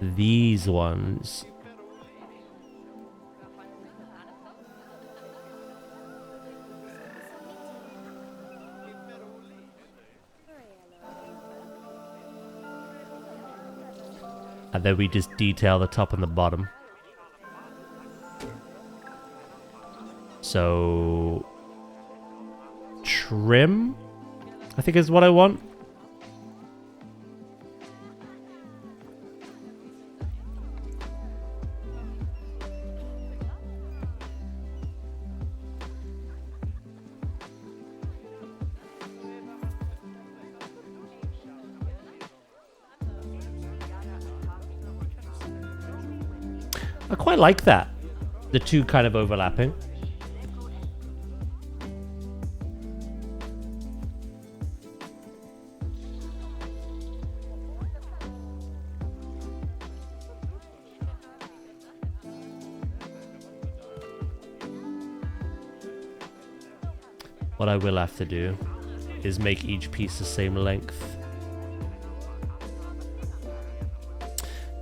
Speaker 1: these ones. And then we just detail the top and the bottom. So... trim, I think is what I want. I quite like that. The two kind of overlapping. What I will have to do is make each piece the same length.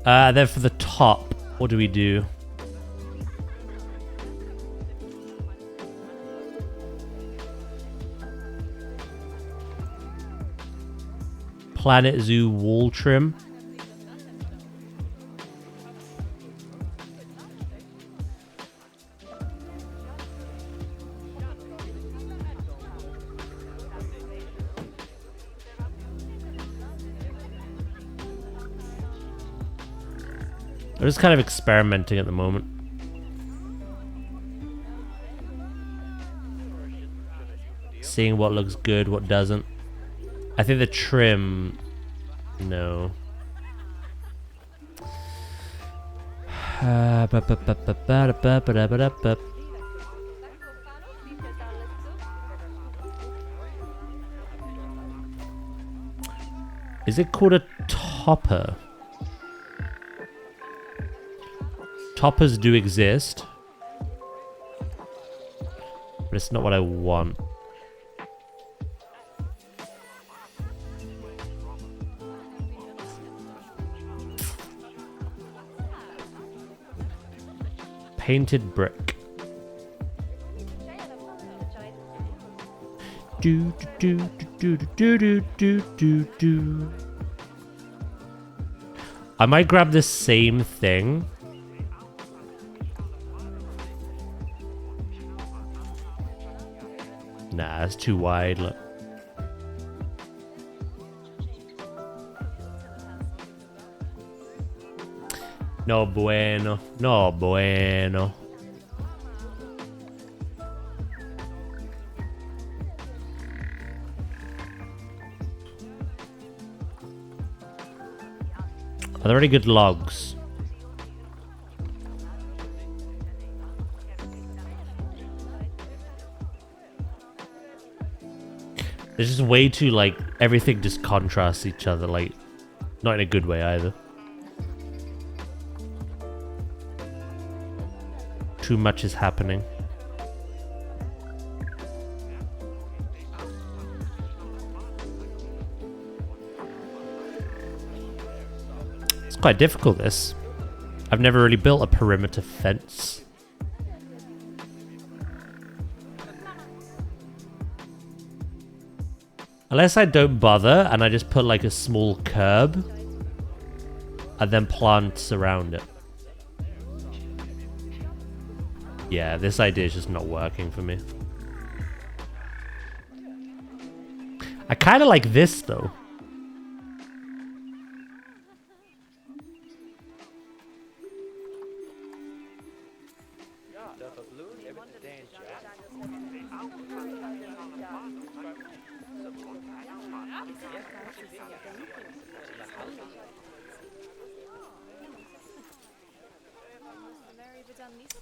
Speaker 1: Then for the top, what do we do? Planetzoo wall trim. I'm just kind of experimenting at the moment. Seeing what looks good, what doesn't. I think the trim... No. Is it called a topper? Toppers do exist, but it's not what I want. Painted brick. Do do do do do do do do do. I might grab the same thing. Nah, that's too wide. Look. No bueno. No bueno. Are there any good logs? It's just way too, like, everything just contrasts each other, like, not in a good way either. Too much is happening. It's quite difficult, this. I've never really built a perimeter fence. Unless I don't bother and I just put like a small curb and then plants around it. Yeah, this idea is just not working for me. I kind of like this though.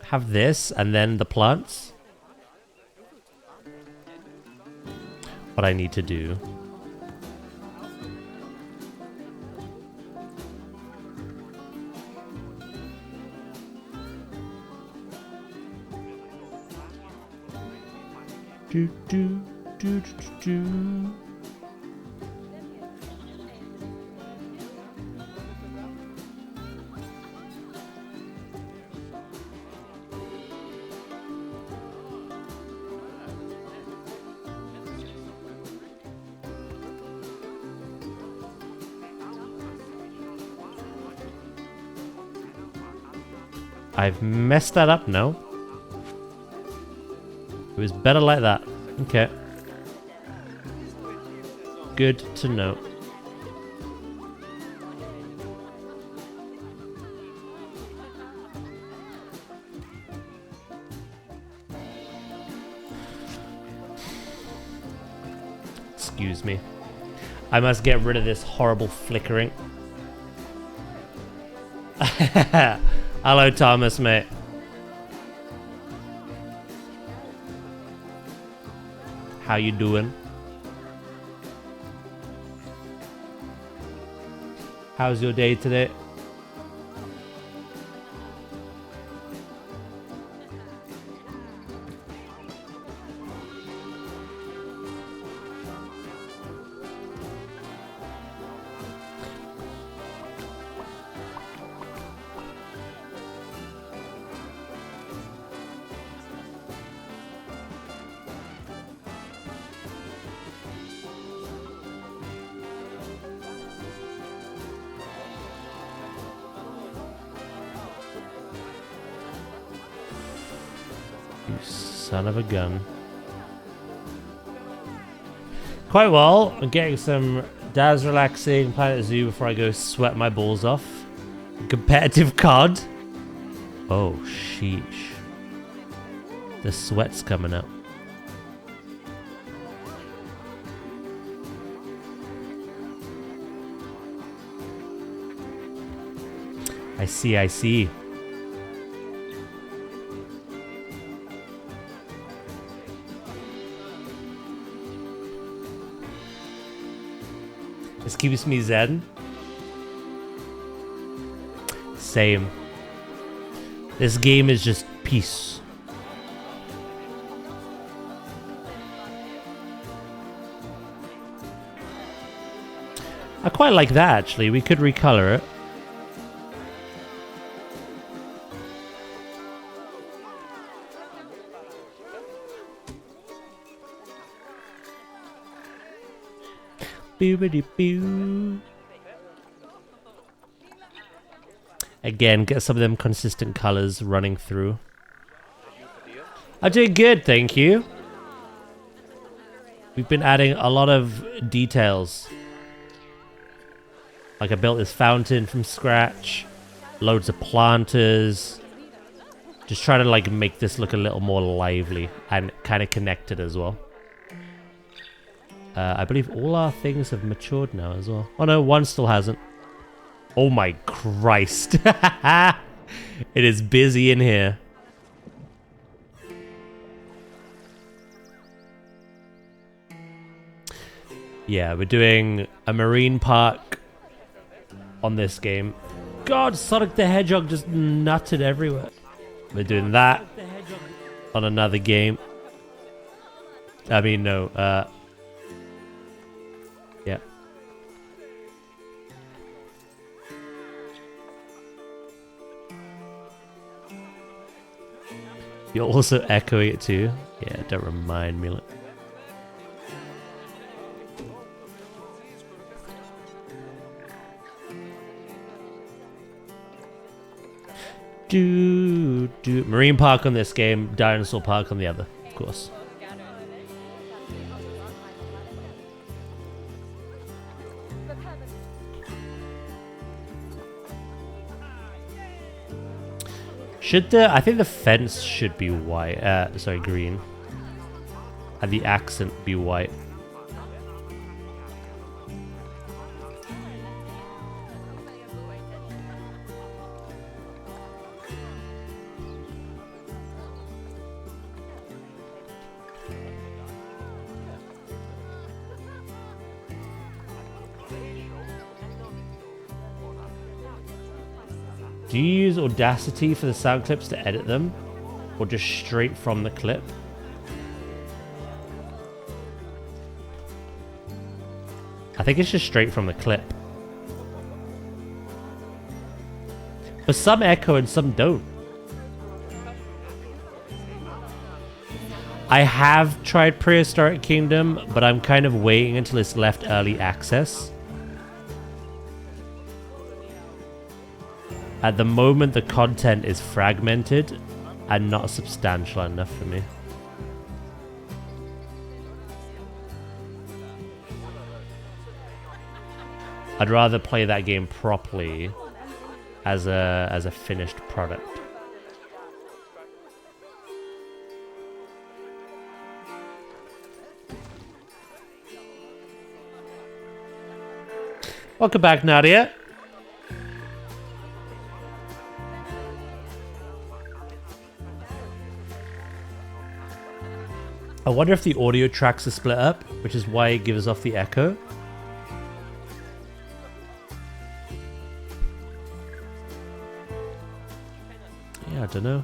Speaker 1: Have this and then the plants. What I need to do. Do do do do do. I've messed that up now. It was better like that. Okay. Good to know. Excuse me. I must get rid of this horrible flickering. Hello, Thomas, mate. How you doing? How's your day today? You son of a gun. Quite well. I'm getting some Daz relaxing planetzoo before I go sweat my balls off. Competitive COD. Oh, sheesh. The sweat's coming up. I see, I see. This keeps me zen. Same. This game is just peace. I quite like that, actually. We could recolor it. Boo-ba-dee-boo. Again, get some of them consistent colors running through. I'm doing good, thank you. We've been adding a lot of details. Like I built this fountain from scratch. Loads of planters. Just trying to like make this look a little more lively and kind of connected as well. I believe all our things have matured now as well. Oh no, one still hasn't. Oh my Christ. It is busy in here. Yeah, we're doing a marine park on this game. God, Sonic the Hedgehog just nutted everywhere. We're doing that on another game. I mean, no, yeah. You're also echoing it too? Yeah, don't remind me. Look. Marine Park on this game, Dinosaur Park on the other, of course. I think the fence should be white, sorry, green. And the accent be white. Do you use Audacity for the sound clips to edit them? Or just straight from the clip? I think it's just straight from the clip. But some echo and some don't. I have tried Prehistoric Kingdom, but I'm kind of waiting until it's left early access. At the moment, the content is fragmented and not substantial enough for me. I'd rather play that game properly as a finished product. Welcome back, Nadia. wonder if the audio tracks are split up, which is why it gives off the echo. Yeah, I don't know.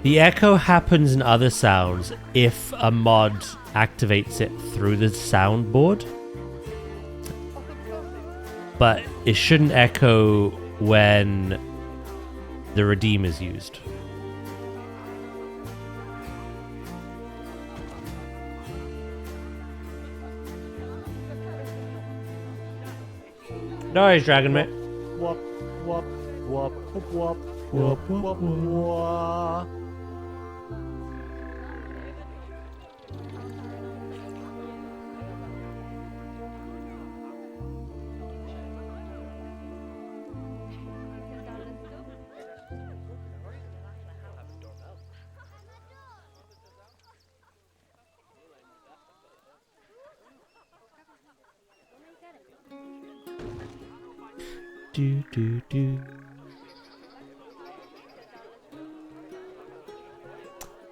Speaker 1: The echo happens in other sounds if a mod activates it through the soundboard. But it shouldn't echo when the redeem is used. No worries, Dragon Mate.
Speaker 6: Wop, wop, wop, wop, wop, wop, wop, wop.
Speaker 1: Do, do, do.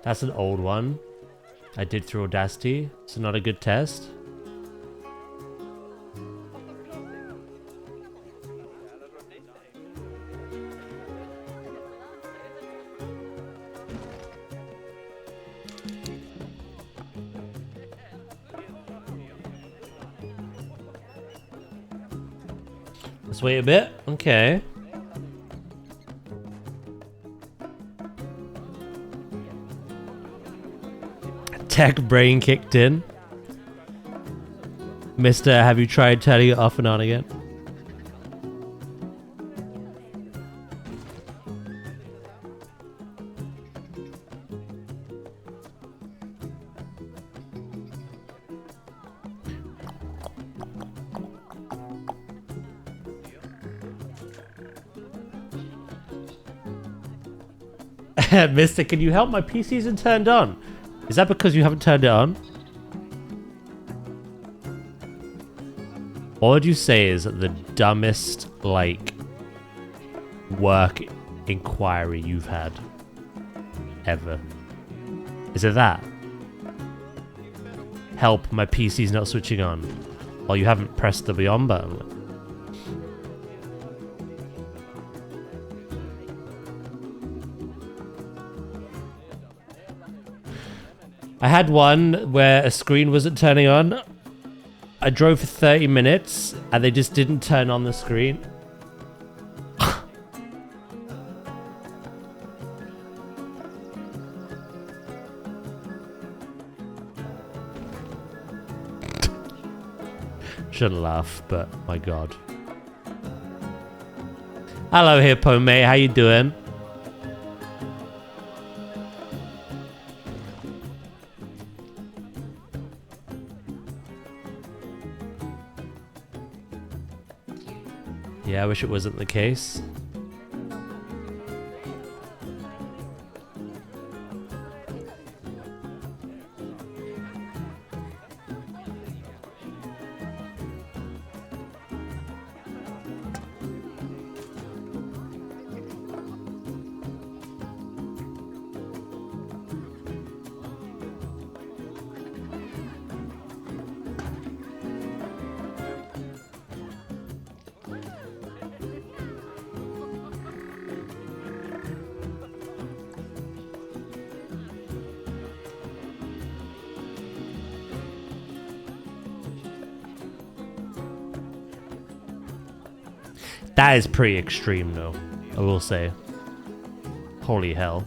Speaker 1: That's an old one. I did through Audacity, so not a good test. Let's wait a bit. Okay. Tech brain kicked in. Mister, have you tried turning it off and on again? Mister, can you help? My PC isn't turned on. Is that because you haven't turned it on? What would you say is the dumbest, like, work inquiry you've had ever? Is it that? Help, my PC's not switching on. Well, you haven't pressed the beyond button. I had one where a screen wasn't turning on. I drove for 30 minutes and they just didn't turn on the screen. Shouldn't laugh, but my god. Hello, Hippo mate. How you doing? Yeah, I wish it wasn't the case. That is pretty extreme, though, I will say. Holy hell.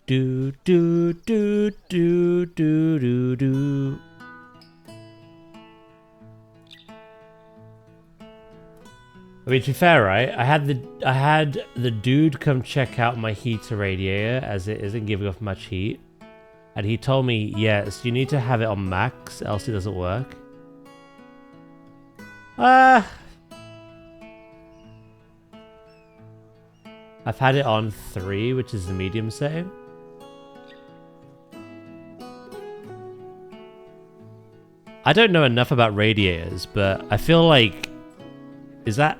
Speaker 1: Do, do, do, do, do, do, do. I mean, to be fair, right? I had the dude come check out my heater radiator as it isn't giving off much heat. And he told me, yes, you need to have it on max, else it doesn't work. I've had it on 3, which is the medium setting. I don't know enough about radiators, but I feel like... Is that...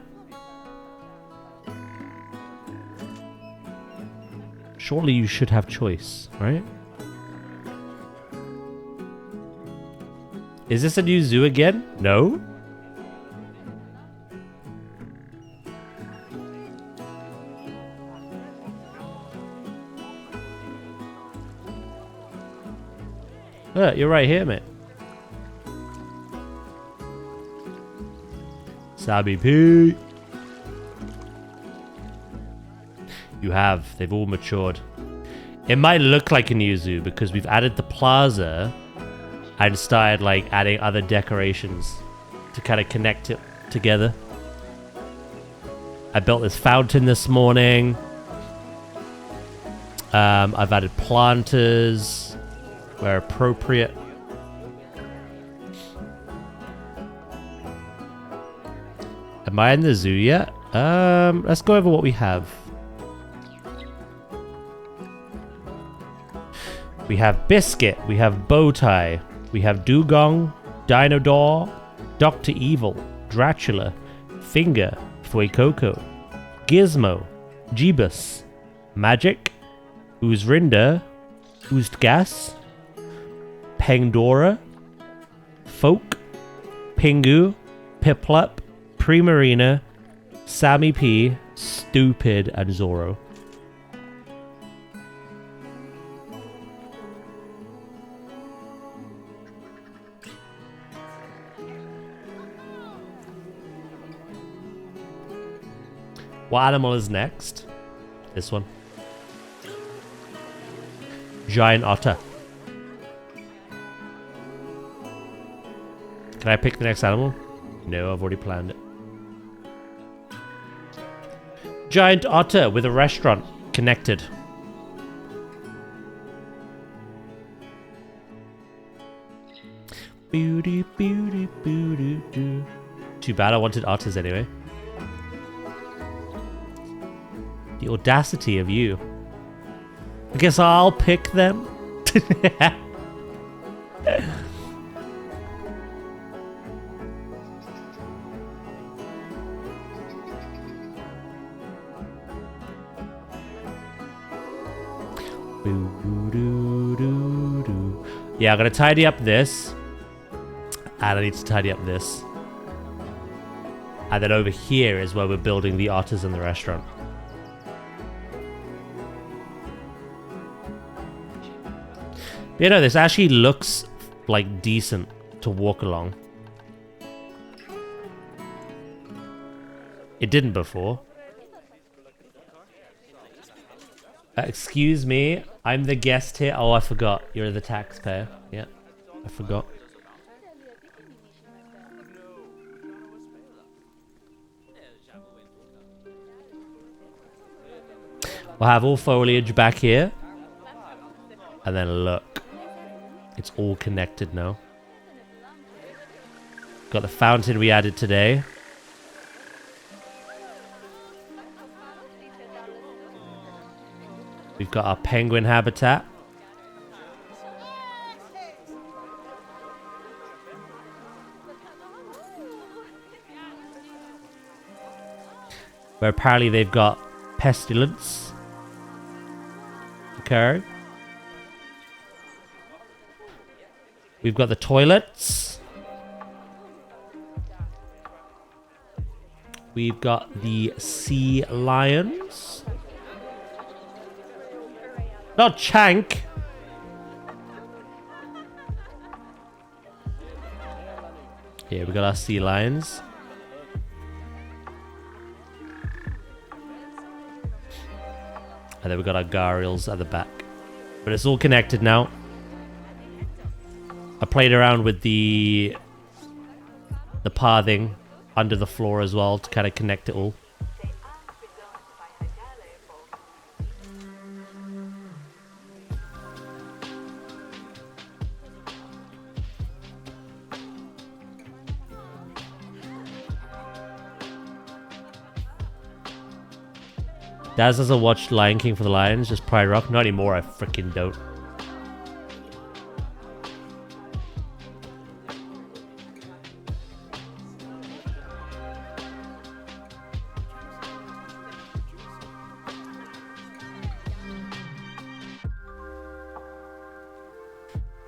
Speaker 1: Surely you should have choice, right? Is this a new zoo again? No? Look, you're right here, mate. Sabi P. You have. They've all matured. It might look like a new zoo because we've added the plaza and started like adding other decorations to kind of connect it together. I built this fountain this morning. I've added planters where appropriate. Am I in the zoo yet? Let's go over what we have. We have Biscuit, we have Bowtie, we have Dugong, Dinodor, Dr. Evil, Dracula, Finger, Fuecoco, Gizmo, Jeebus, Magic, Oozrinda, Oostgas, Pangdora, Folk, Pingu, Piplup, Primarina, Sammy P, Stupid, and Zorro. What animal is next? This one. Giant otter. Can I pick the next animal? No, I've already planned it. Giant otter with a restaurant connected. Beauty, beauty, beauty, doo. Too bad I wanted otters anyway. The audacity of you. I guess I'll pick them. Yeah, I'm gonna tidy up this. And I need to tidy up this. And then over here is where we're building the otters and the restaurant. You know, this actually looks like decent to walk along. It didn't before. Excuse me, I'm the guest here. Oh, I forgot. You're the taxpayer. Yeah, I forgot. We'll have all foliage back here. And then look. It's all connected now. Got the fountain we added today. We've got our penguin habitat. Where apparently they've got pestilence. Okay. We've got the toilets. We've got the sea lions. Not Chank. Here we got our sea lions. And then we got our gharials at the back. But it's all connected now. I played around with the pathing under the floor as well to kind of connect it all. Daz doesn't watch Lion King for the Lions, just Pride Rock. Not anymore, I freaking don't.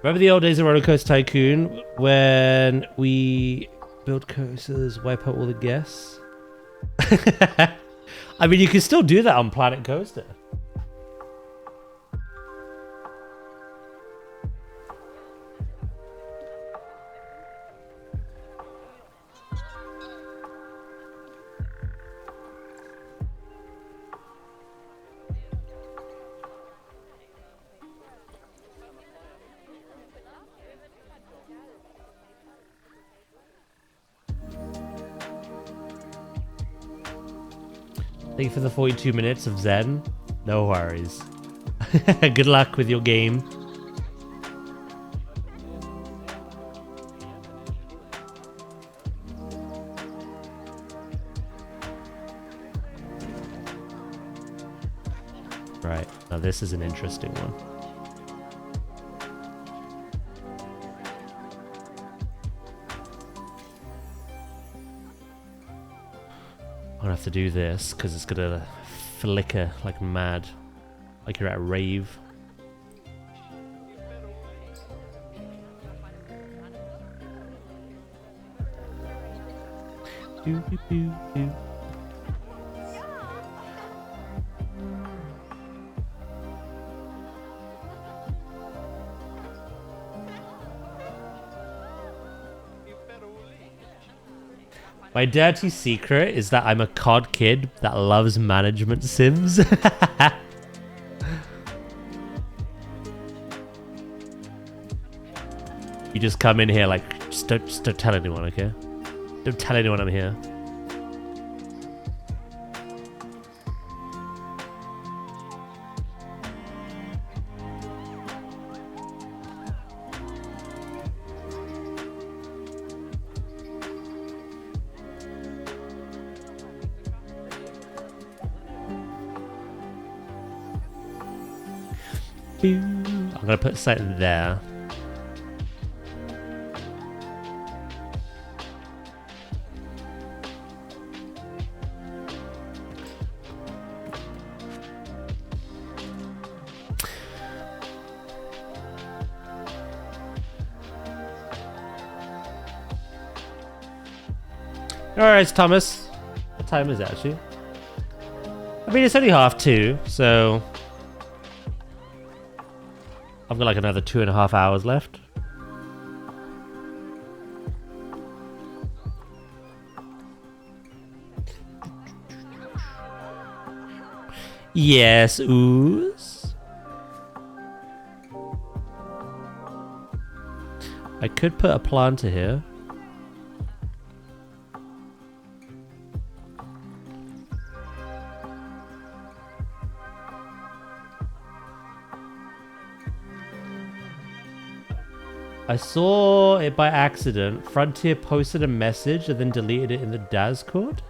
Speaker 1: Remember the old days of Roller Coaster Tycoon when we build coasters, wipe out all the guests? I mean, you can still do that on Planet Coaster. Thank you for the 42 minutes of Zen. No worries. Good luck with your game. Right, now this is an interesting one. I'm gonna have to do this because it's gonna flicker like mad, like you're at a rave. Doo, doo, doo, doo. My dirty secret is that I'm a COD kid that loves management sims. You just come in here like, just don't tell anyone, okay? Don't tell anyone I'm here. I'm gonna put something there. Alright, Thomas. What time is it actually? I mean, it's only 2:30, so I've got like another 2.5 hours left. Yes, ooze. I could put a planter here. I saw it by accident. Frontier posted a message and then deleted it in the Discord.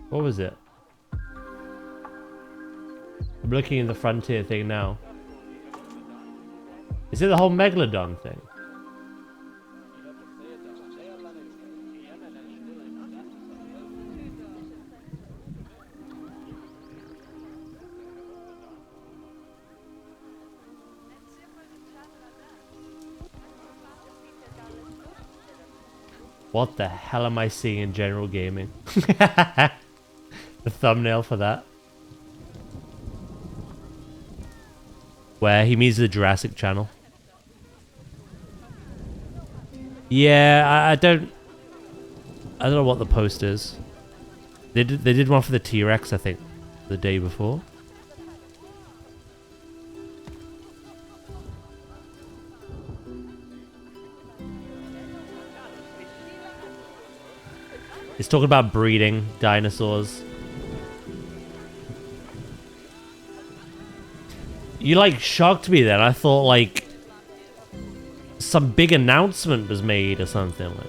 Speaker 1: What was it? I'm looking in the Frontier thing now. Is it the whole Megalodon thing? What the hell am I seeing in general gaming? The thumbnail for that. Where he means the Jurassic Channel. Yeah, I don't know what the post is. They did one for the T-Rex, I think, the day before. It's talking about breeding dinosaurs. You like shocked me then. I thought like some big announcement was made or something like.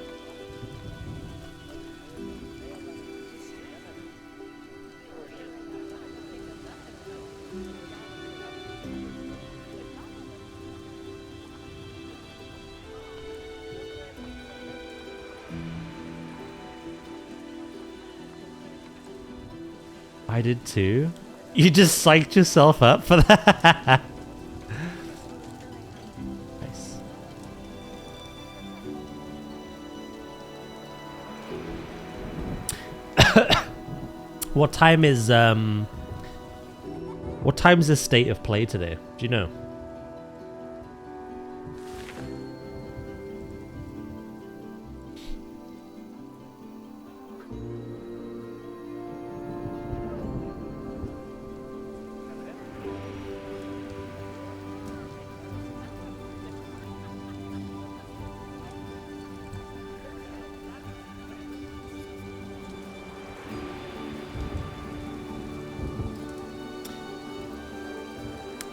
Speaker 1: I did too. You just psyched yourself up for that. Nice. What time is the state of play today? Do you know?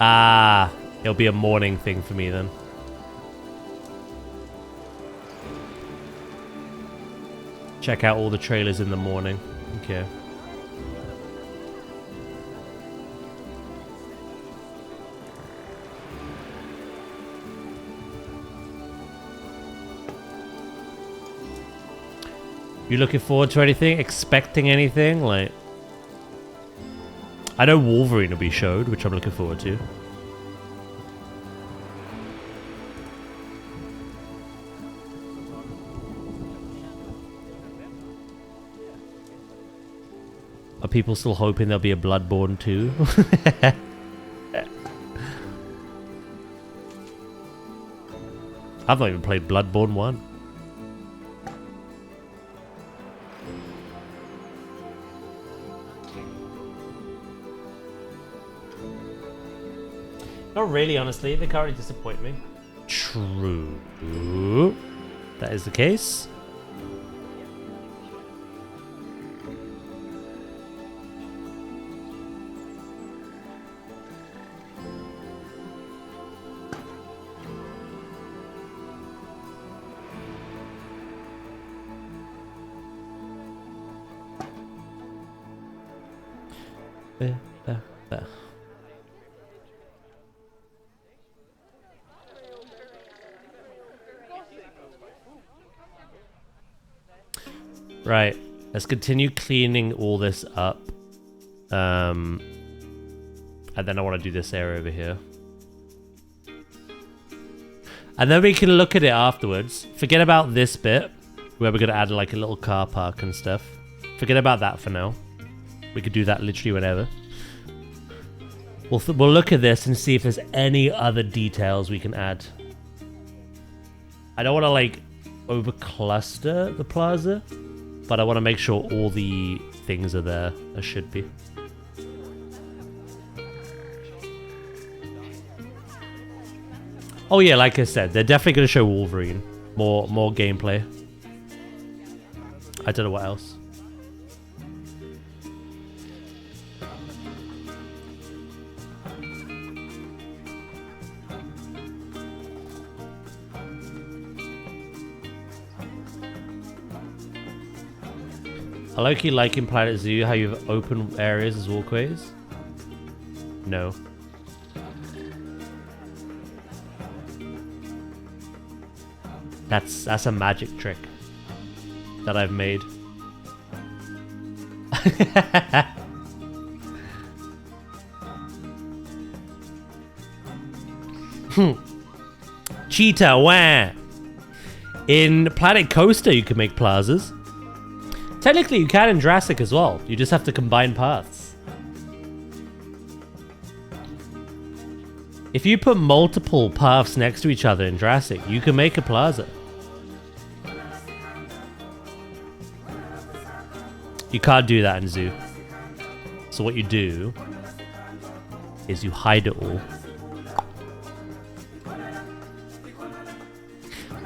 Speaker 1: Ah, it'll be a morning thing for me then. Check out all the trailers in the morning. Okay. You looking forward to anything? Expecting anything? Like, I know Wolverine will be showed, which I'm looking forward to. Are people still hoping there'll be a Bloodborne 2? I've not even played Bloodborne 1. Not really, honestly. They currently disappoint me. True. That is the case. There. Right, let's continue cleaning all this up. And then I want to do this area over here. And then we can look at it afterwards. Forget about this bit, where we're going to add like a little car park and stuff. Forget about that for now. We could do that literally whenever. We'll look at this and see if there's any other details we can add. I don't want to like over-cluster the plaza, but I want to make sure all the things are there as should be. Oh yeah, like I said, they're definitely going to show Wolverine. More gameplay. I don't know what else. I low-key like in Planet Zoo how you have open areas as walkways. No. That's a magic trick that I've made. Cheetah, wah! In Planet Coaster you can make plazas. Technically, you can in Jurassic as well. You just have to combine paths. If you put multiple paths next to each other in Jurassic, you can make a plaza. You can't do that in Zoo. So what you do is you hide it all.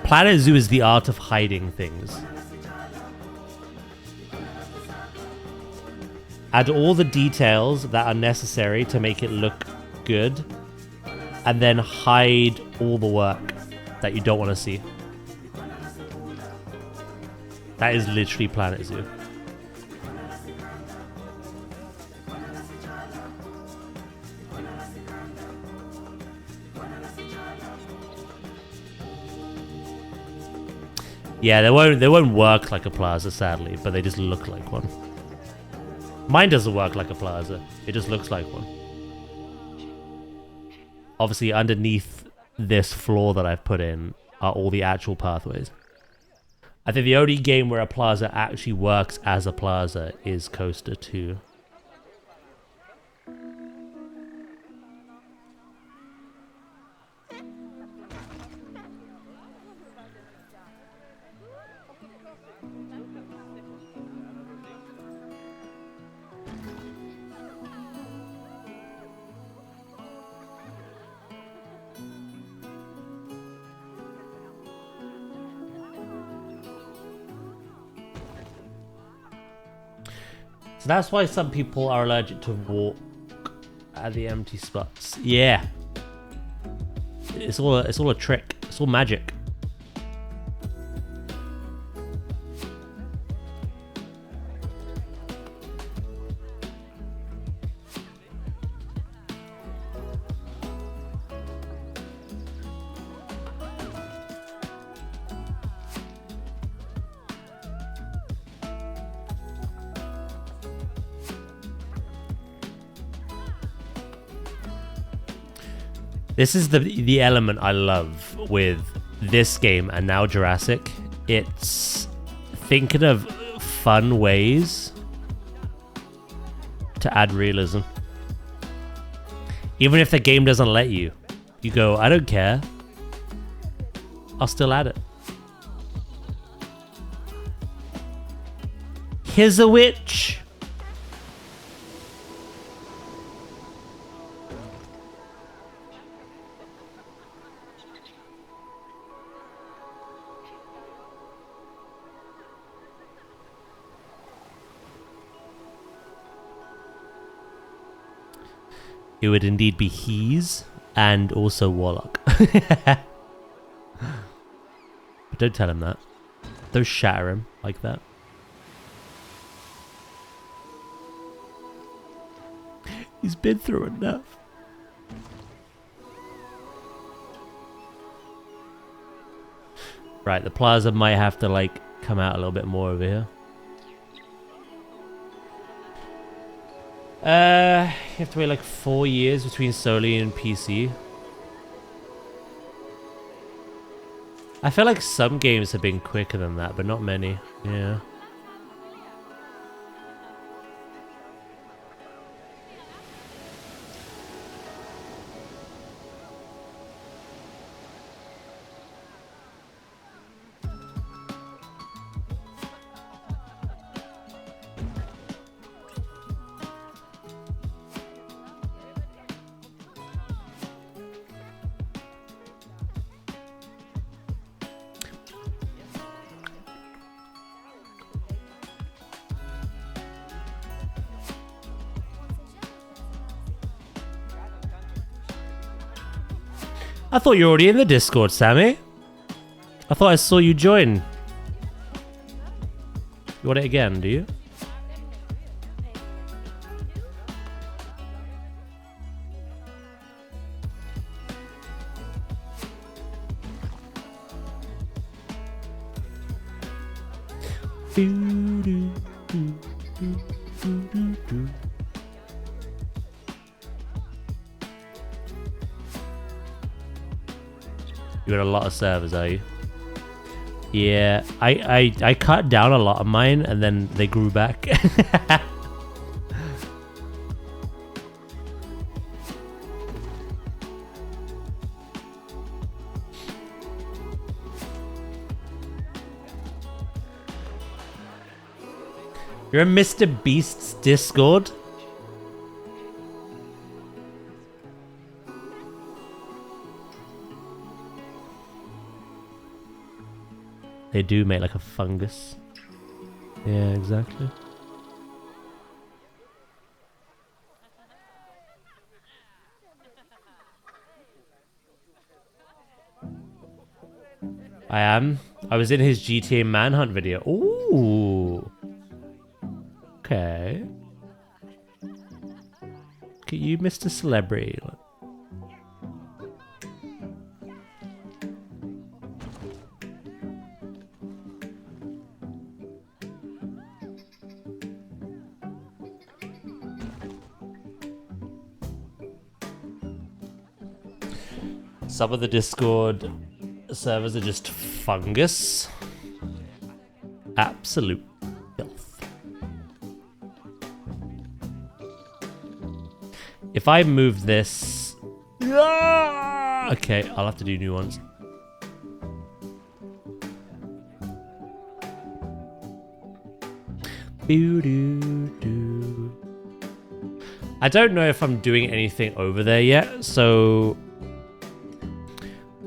Speaker 1: Planet Zoo is the art of hiding things. Add all the details that are necessary to make it look good, and then hide all the work that you don't want to see. That is literally Planet Zoo. Yeah, they won't work like a plaza, sadly, but they just look like one. Mine doesn't work like a plaza. It just looks like one. Obviously, underneath this floor that I've put in are all the actual pathways. I think the only game where a plaza actually works as a plaza is Coaster 2. So that's why some people are allergic to walk at the empty spots. Yeah. It's all a trick. It's all magic. This is the element I love with this game and now Jurassic. It's thinking of fun ways to add realism. Even if the game doesn't let you, you go, I don't care. I'll still add it. Here's a witch. It would indeed be He's and also Warlock. But don't tell him that. Don't shatter him like that. He's been through enough. Right, the plaza might have to like come out a little bit more over here. You have to wait like 4 years between Soli and PC. I feel like some games have been quicker than that, but not many. Yeah. I thought you were already in the Discord, Sammy. I thought I saw you join. You want it again, do you? You got a lot of servers, are you? Yeah, I cut down a lot of mine and then they grew back. You're in Mr. Beast's Discord? They do make like a fungus. Yeah, exactly. I am. I was in his GTA Manhunt video. Ooh. Okay. Look at you, Mr. Celebrity. Some of the Discord servers are just fungus. Absolute filth. If I move this... Okay, I'll have to do new ones. I don't know if I'm doing anything over there yet, so...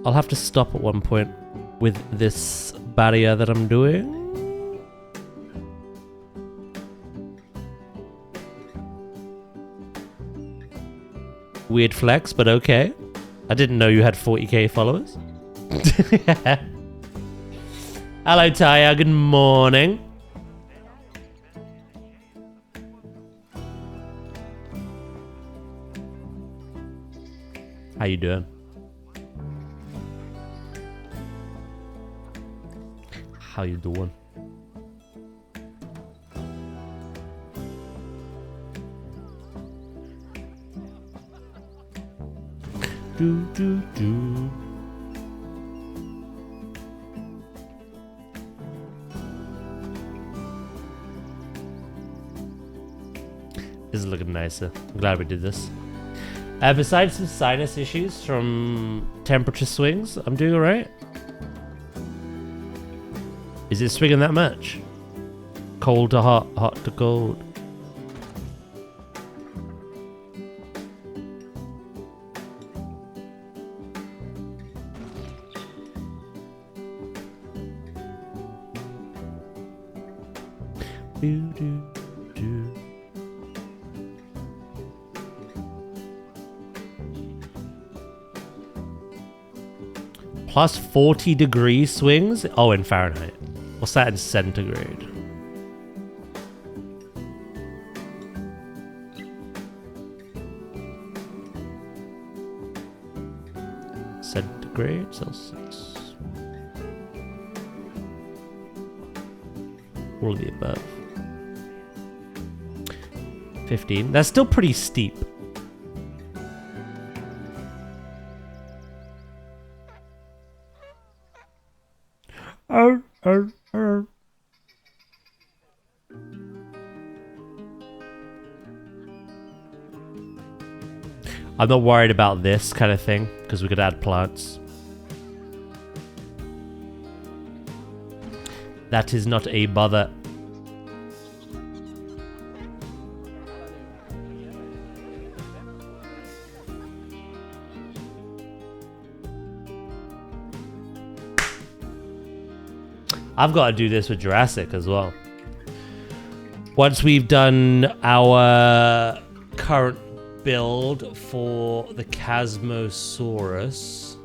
Speaker 1: I'll have to stop at one point with this barrier that I'm doing. Weird flex, but okay. I didn't know you had 40k followers. Hello, Taya. Good morning. How you doing? How you doing? Do. This is looking nicer. I'm glad we did this. Besides some sinus issues from temperature swings, I'm doing alright. Is it swinging that much? Cold to hot, hot to cold. Plus 40 degree swings? Oh, in Fahrenheit. What's that in centigrade? Centigrade, Celsius. All of the above. 15. That's still pretty steep. I'm not worried about this kind of thing, because we could add plants. That is not a bother. I've got to do this with Jurassic as well. Once we've done our current build for the Chasmosaurus,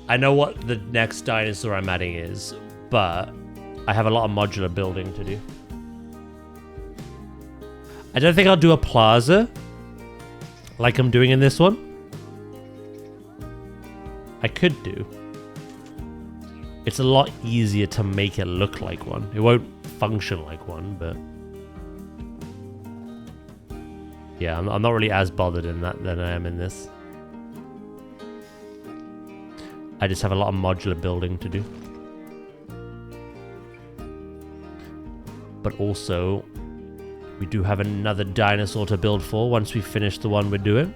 Speaker 1: I know what the next dinosaur I'm adding is, but I have a lot of modular building to do. I don't think I'll do a plaza like I'm doing in this one. I could do. It's a lot easier to make it look like one. It won't function like one, but... yeah, I'm not really as bothered in that than I am in this. I just have a lot of modular building to do. But also, we do have another dinosaur to build for once we finish the one we're doing.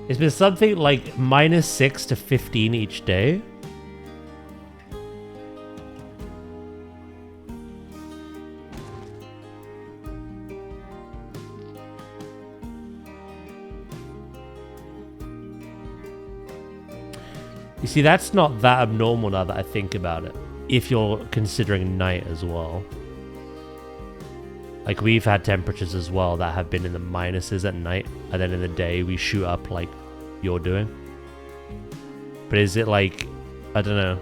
Speaker 1: It's been something like -6 to 15 each day. You see, that's not that abnormal now that I think about it, if you're considering night as well. Like, we've had temperatures as well that have been in the minuses at night, and then in the day we shoot up like you're doing. But is it like, I don't know.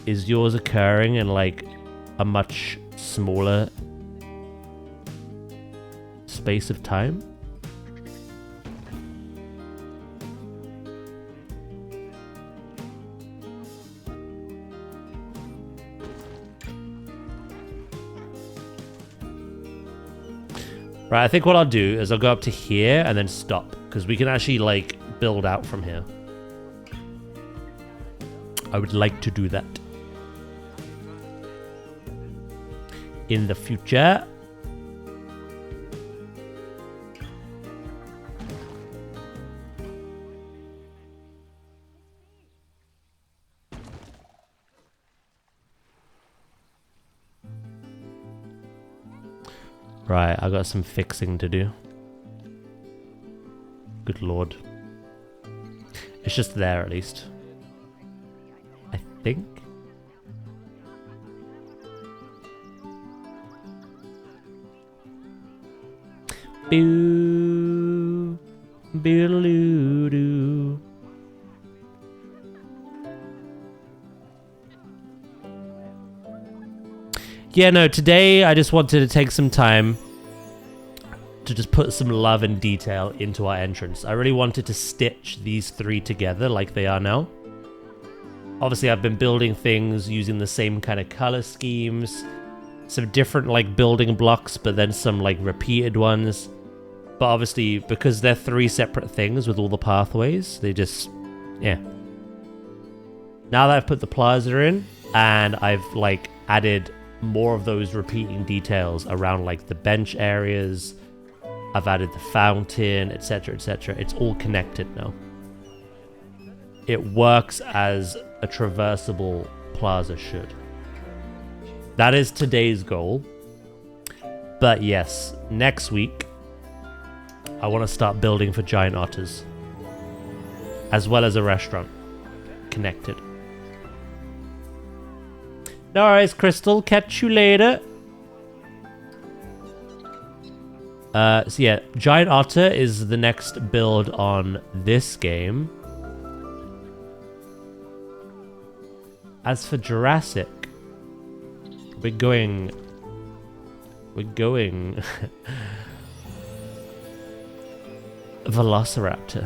Speaker 1: Is yours occurring in like a much smaller space of time? Right, I think what I'll do is I'll go up to here and then stop, because we can actually, like, build out from here. I would like to do that in the future. Right, I got some fixing to do. Good lord. It's just there at least. I think. Boo. Beedaloo-doo. Yeah, no, today I just wanted to take some time to just put some love and detail into our entrance. I really wanted to stitch these three together like they are now. Obviously, I've been building things using the same kind of color schemes, some different like building blocks, but then some like repeated ones. But obviously, because they're three separate things with all the pathways, they just, yeah. Now that I've put the plaza in and I've like added more of those repeating details around like the bench areas, I've added the fountain, etc, etc. It's all connected now. It works as a traversable plaza should. That is today's goal. But yes, next week I want to start building for giant otters, as well as a restaurant connected. No worries, Crystal. Catch you later. So yeah, Giant Otter is the next build on this game. As for Jurassic, we're going Velociraptor.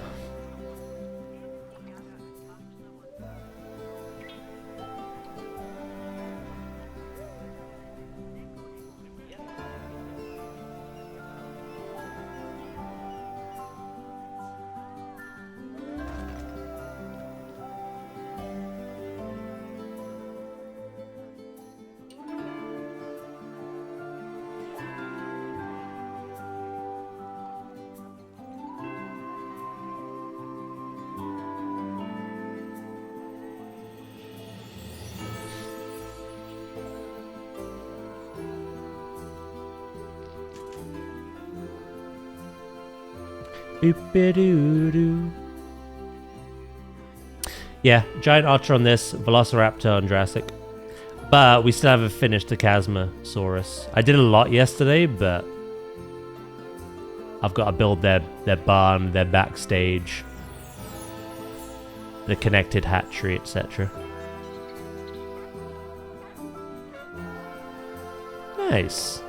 Speaker 1: Yeah, Giant Otter on this, Velociraptor on Jurassic. But we still haven't finished the Chasmosaurus. I did a lot yesterday, but I've got to build their barn, their backstage, the connected hatchery, etc. Nice.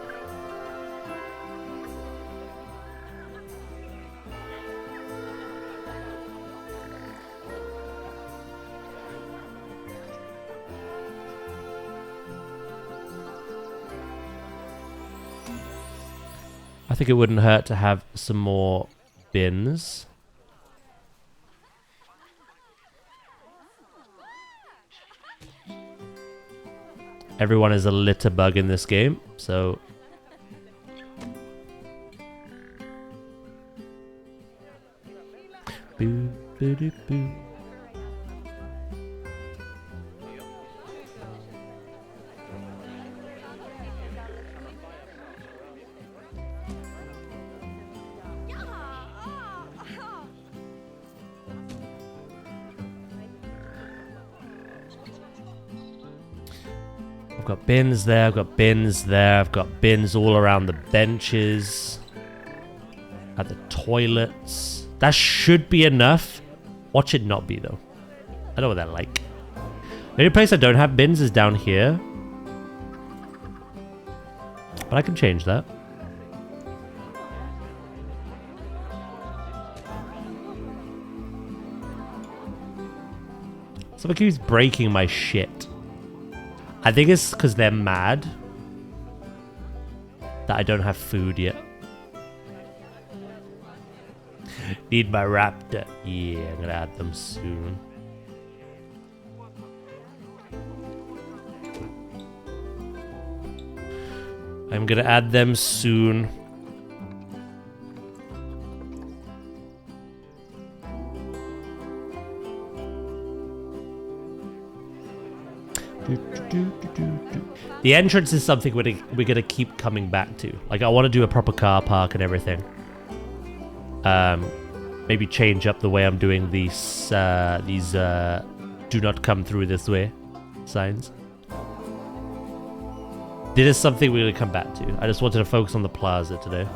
Speaker 1: I think it wouldn't hurt to have some more bins. Everyone is a litter bug in this game, so... Boo, boo, doo, boo. got bins there, I've got bins there, I've got bins all around the benches. At the toilets. That should be enough. Watch it not be, though. I know what they're like. The only place I don't have bins is down here. But I can change that. Someone keeps breaking my shit. I think it's because they're mad that I don't have food yet. Need my raptor. Yeah, I'm gonna add them soon. I'm gonna add them soon. The entrance is something we're gonna keep coming back to. Like, I want to do a proper car park and everything. Maybe change up the way I'm doing these do not come through this way signs. This is something we're gonna come back to. I just wanted to focus on the plaza today.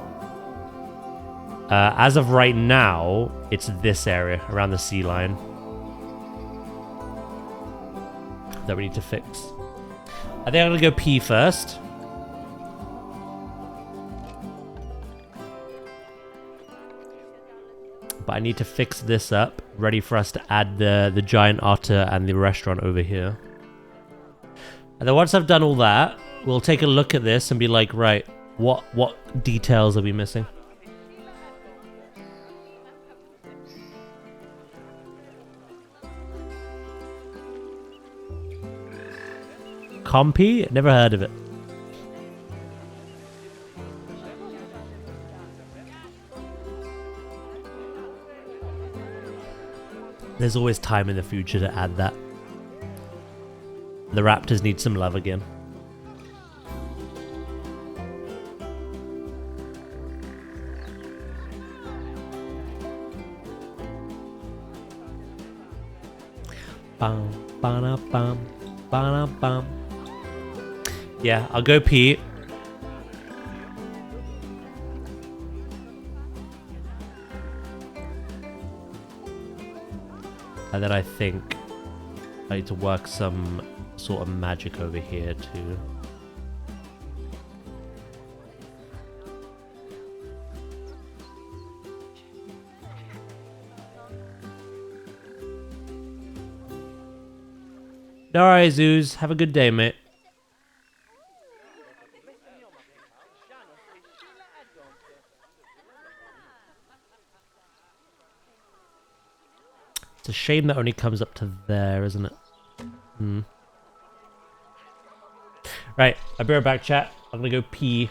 Speaker 1: As of right now, it's this area around the sea line that we need to fix. I think I'm gonna go pee first. But I need to fix this up, ready for us to add the giant otter and the restaurant over here. And then once I've done all that, we'll take a look at this and be like, right, what details are we missing? Compy? Never heard of it. There's always time in the future to add that. The raptors need some love again. Bum, ba-da-bum, ba-da-bum. Yeah, I'll go pee. And then I think I need to work some sort of magic over here too. Alright, Zoos. Have a good day, mate. It's a shame that only comes up to there, isn't it? Right, I'll be right back, chat. I'm gonna go pee.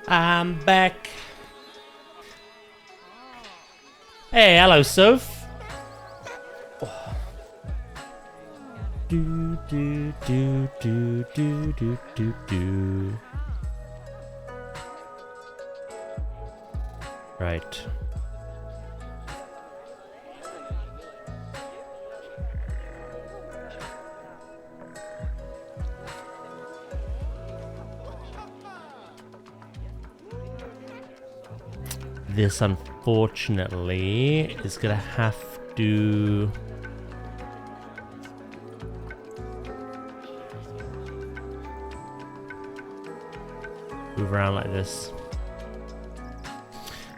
Speaker 1: I'm back. Hey, hello, Soph. Do, do, do, do, do, do, do, do. Right. This, unfortunately, is gonna have to... move around like this.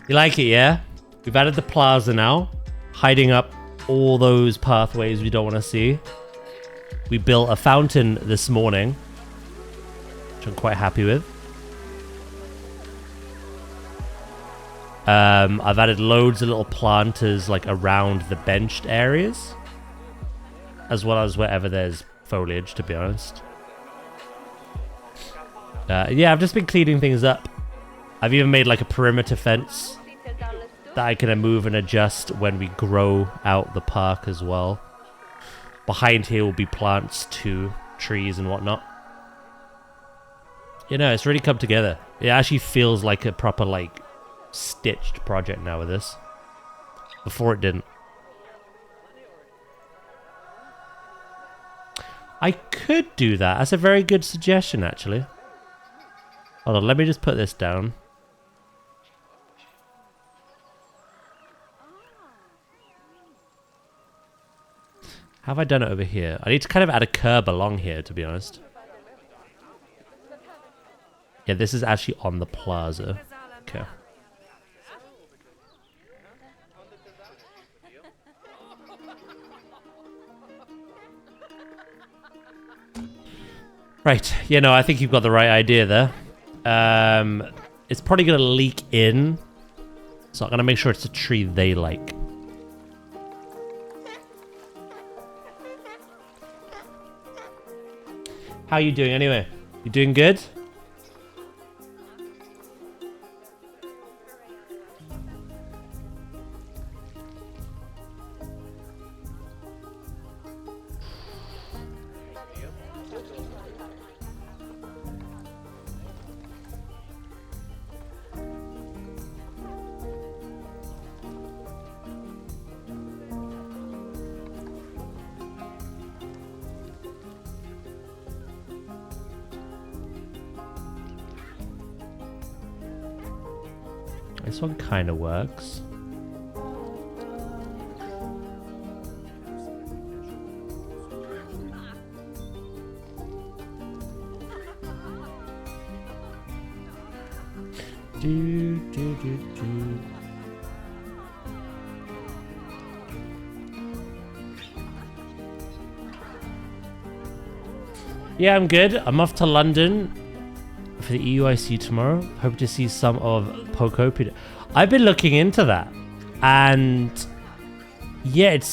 Speaker 1: You like it, yeah? We've added the plaza now, hiding up all those pathways we don't want to see. We built a fountain this morning, which I'm quite happy with. I've added loads of little planters like around the benched areas, as well as wherever there's foliage, to be honest. Yeah, I've just been cleaning things up. I've even made like a perimeter fence that I can move and adjust when we grow out the park as well. Behind here will be plants too, trees and whatnot. You know, it's really come together. It actually feels like a proper like stitched project now with this. Before it didn't. I could do that. That's a very good suggestion, actually. Hold on, let me just put this down. How have I done it over here? I need to kind of add a curb along here, to be honest. Yeah, this is actually on the plaza. Okay. Right, you know, I think you've got the right idea there. It's probably going to leak in, so I'm going to make sure it's a tree they like. How you doing anyway? You doing good? This one kind of works. Do, do, do, do. Yeah, I'm good. I'm off to London for the EUIC tomorrow. Hope to see some of Pocopedia. I've been looking into that, and yeah, it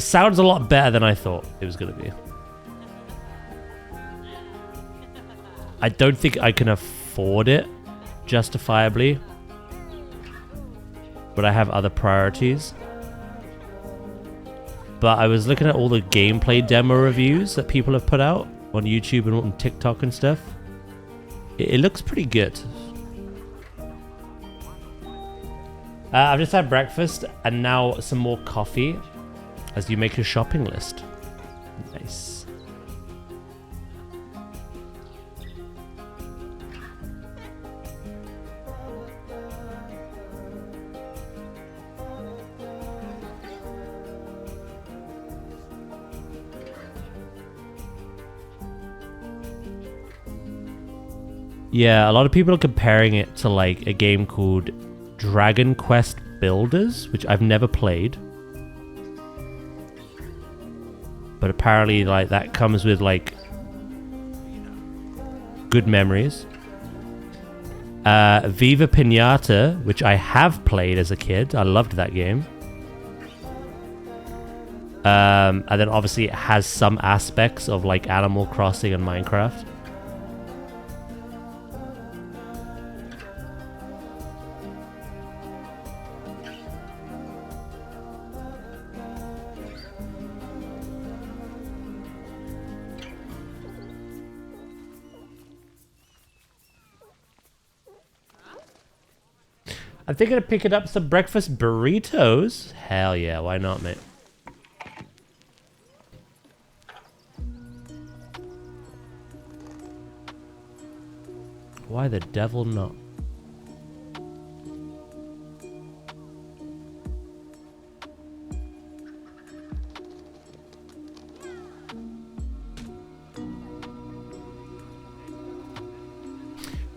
Speaker 1: sounds a lot better than I thought it was going to be. I don't think I can afford it justifiably, but I have other priorities. But I was looking at all the gameplay demo reviews that people have put out on YouTube and on TikTok and stuff. It looks pretty good. I've just had breakfast and now some more coffee as you make your shopping list. Nice. Yeah, a lot of people are comparing it to like a game called Dragon Quest Builders, which I've never played. But apparently like that comes with like good memories. Viva Pinata, which I have played as a kid. I loved that game. And then obviously it has some aspects of like Animal Crossing and Minecraft. I'm thinking of picking up some breakfast burritos. Hell yeah, why not, mate? Why the devil not?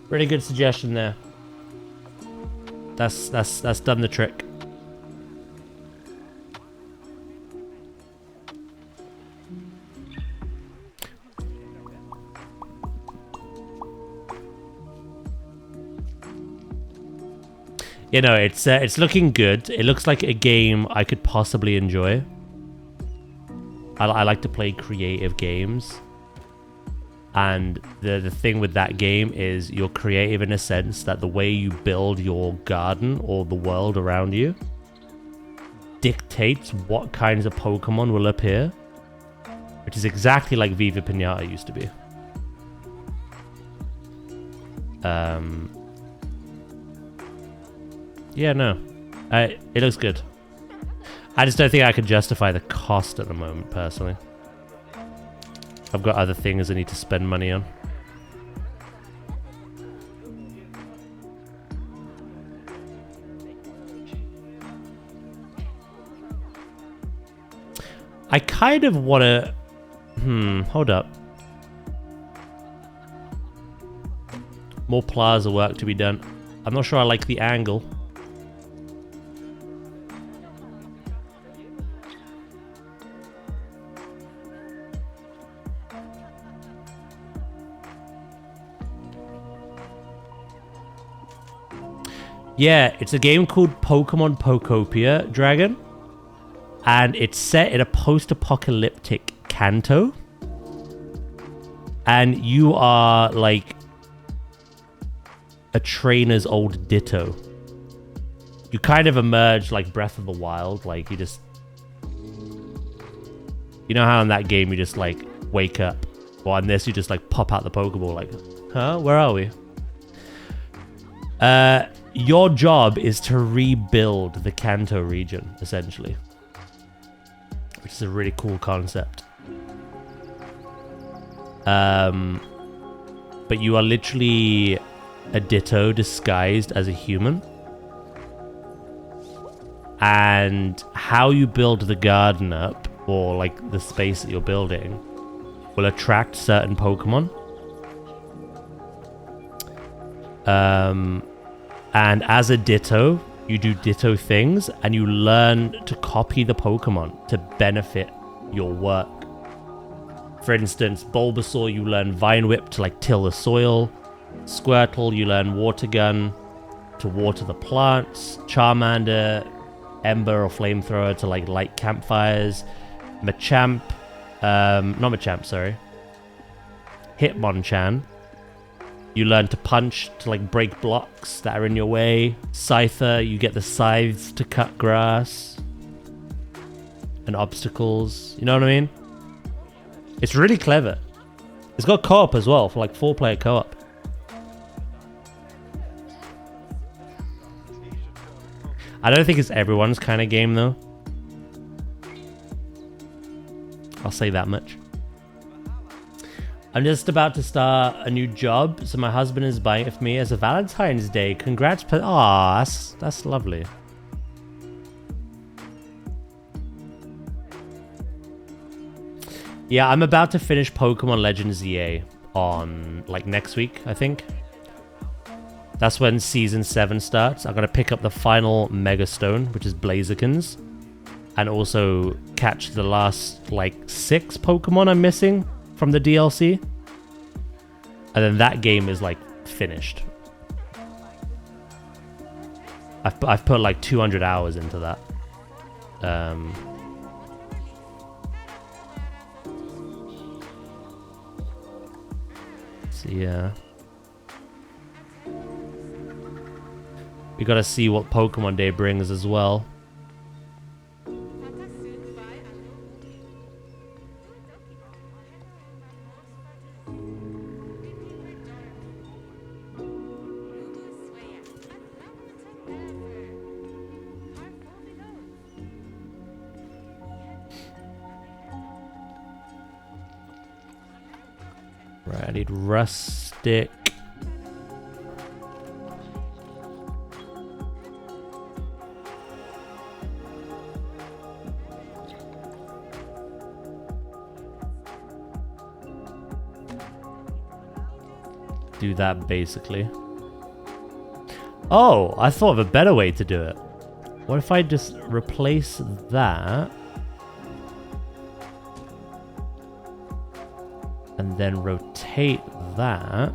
Speaker 1: Pretty good suggestion there. That's done the trick. You know, it's looking good. It looks like a game I could possibly enjoy. I like to play creative games. And the thing with that game is you're creative in a sense that the way you build your garden or the world around you dictates what kinds of Pokemon will appear. Which is exactly like Viva Pinata used to be. Yeah, no. It looks good. I just don't think I can justify the cost at the moment, personally. I've got other things I need to spend money on. I kind of want to... hold up. More plaza work to be done. I'm not sure I like the angle. Yeah, it's a game called Pokemon Pokopia Dragon. And it's set in a post-apocalyptic Kanto. And you are like a trainer's old Ditto. You kind of emerge like Breath of the Wild. Like you just... You know how in that game you just like wake up? Well, in this you just like pop out the Pokeball like, huh? Where are we? Your job is to rebuild the Kanto region, essentially. Which is a really cool concept. But you are literally a Ditto disguised as a human. And how you build the garden up, or like the space that you're building, will attract certain Pokemon. And as a Ditto, you do Ditto things, and you learn to copy the Pokemon to benefit your work. For instance, Bulbasaur, you learn Vine Whip to like till the soil. Squirtle, you learn Water Gun to water the plants. Charmander, Ember or Flamethrower to like light campfires. Machamp, not Machamp, sorry. Hitmonchan. You learn to punch to like break blocks that are in your way. Scyther, you get the scythes to cut grass and obstacles. You know what I mean? It's really clever. It's got co-op as well for like 4-player co-op. I don't think it's everyone's kind of game though. I'll say that much. I'm just about to start a new job, so my husband is buying it for me as a Valentine's Day. Congrats. Aw, that's lovely. Yeah, I'm about to finish Pokemon Legends EA on, like, next week, I think. That's when Season 7 starts. I'm going to pick up the final Mega Stone, which is Blaziken's. And also catch the last, like, 6 Pokemon I'm missing from the DLC. And then that game is, like, finished. I've put, like, 200 hours into that. Yeah. We gotta see what Pokemon Day brings as well. Right, I need rustic. Do that basically. Oh, I thought of a better way to do it. What if I just replace that and then rotate that?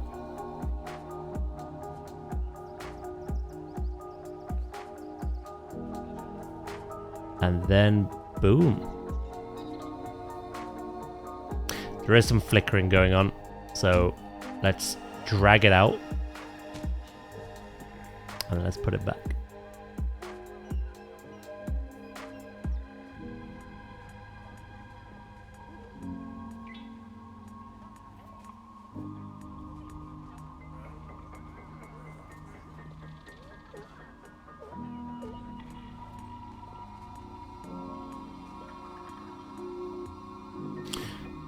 Speaker 1: And then boom. There is some flickering going on, so let's drag it out and let's put it back.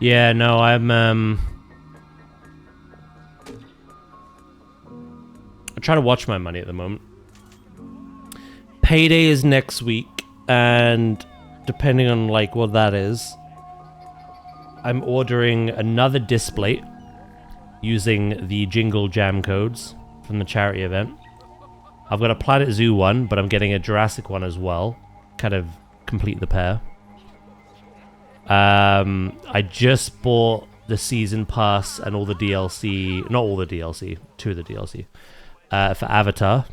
Speaker 1: Yeah, no, I'm trying to watch my money at the moment. Payday is next week, and depending on like what that is, I'm ordering another display using the Jingle Jam codes from the charity event. I've got a planetzoo one, but I'm getting a Jurassic one as well. Kind of complete the pair. I just bought the season pass and all the DLC, not all the DLC, 2 of the DLC, for Avatar,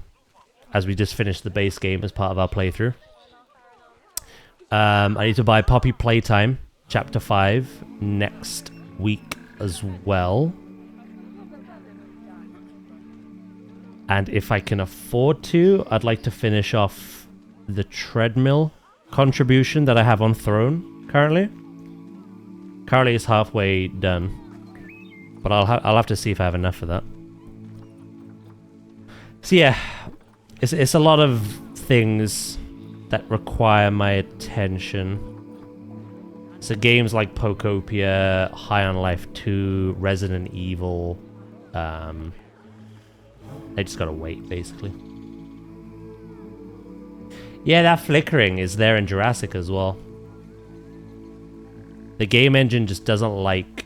Speaker 1: as we just finished the base game as part of our playthrough. I need to buy Poppy Playtime Chapter 5 next week as well. And if I can afford to, I'd like to finish off the treadmill contribution that I have on Throne currently. Currently it's halfway done, but I'll have to see if I have enough for that. So yeah, it's a lot of things that require my attention. So games like Pokopia, High on Life 2, Resident Evil, they just gotta wait basically. Yeah, that flickering is there in Jurassic as well. The game engine just doesn't like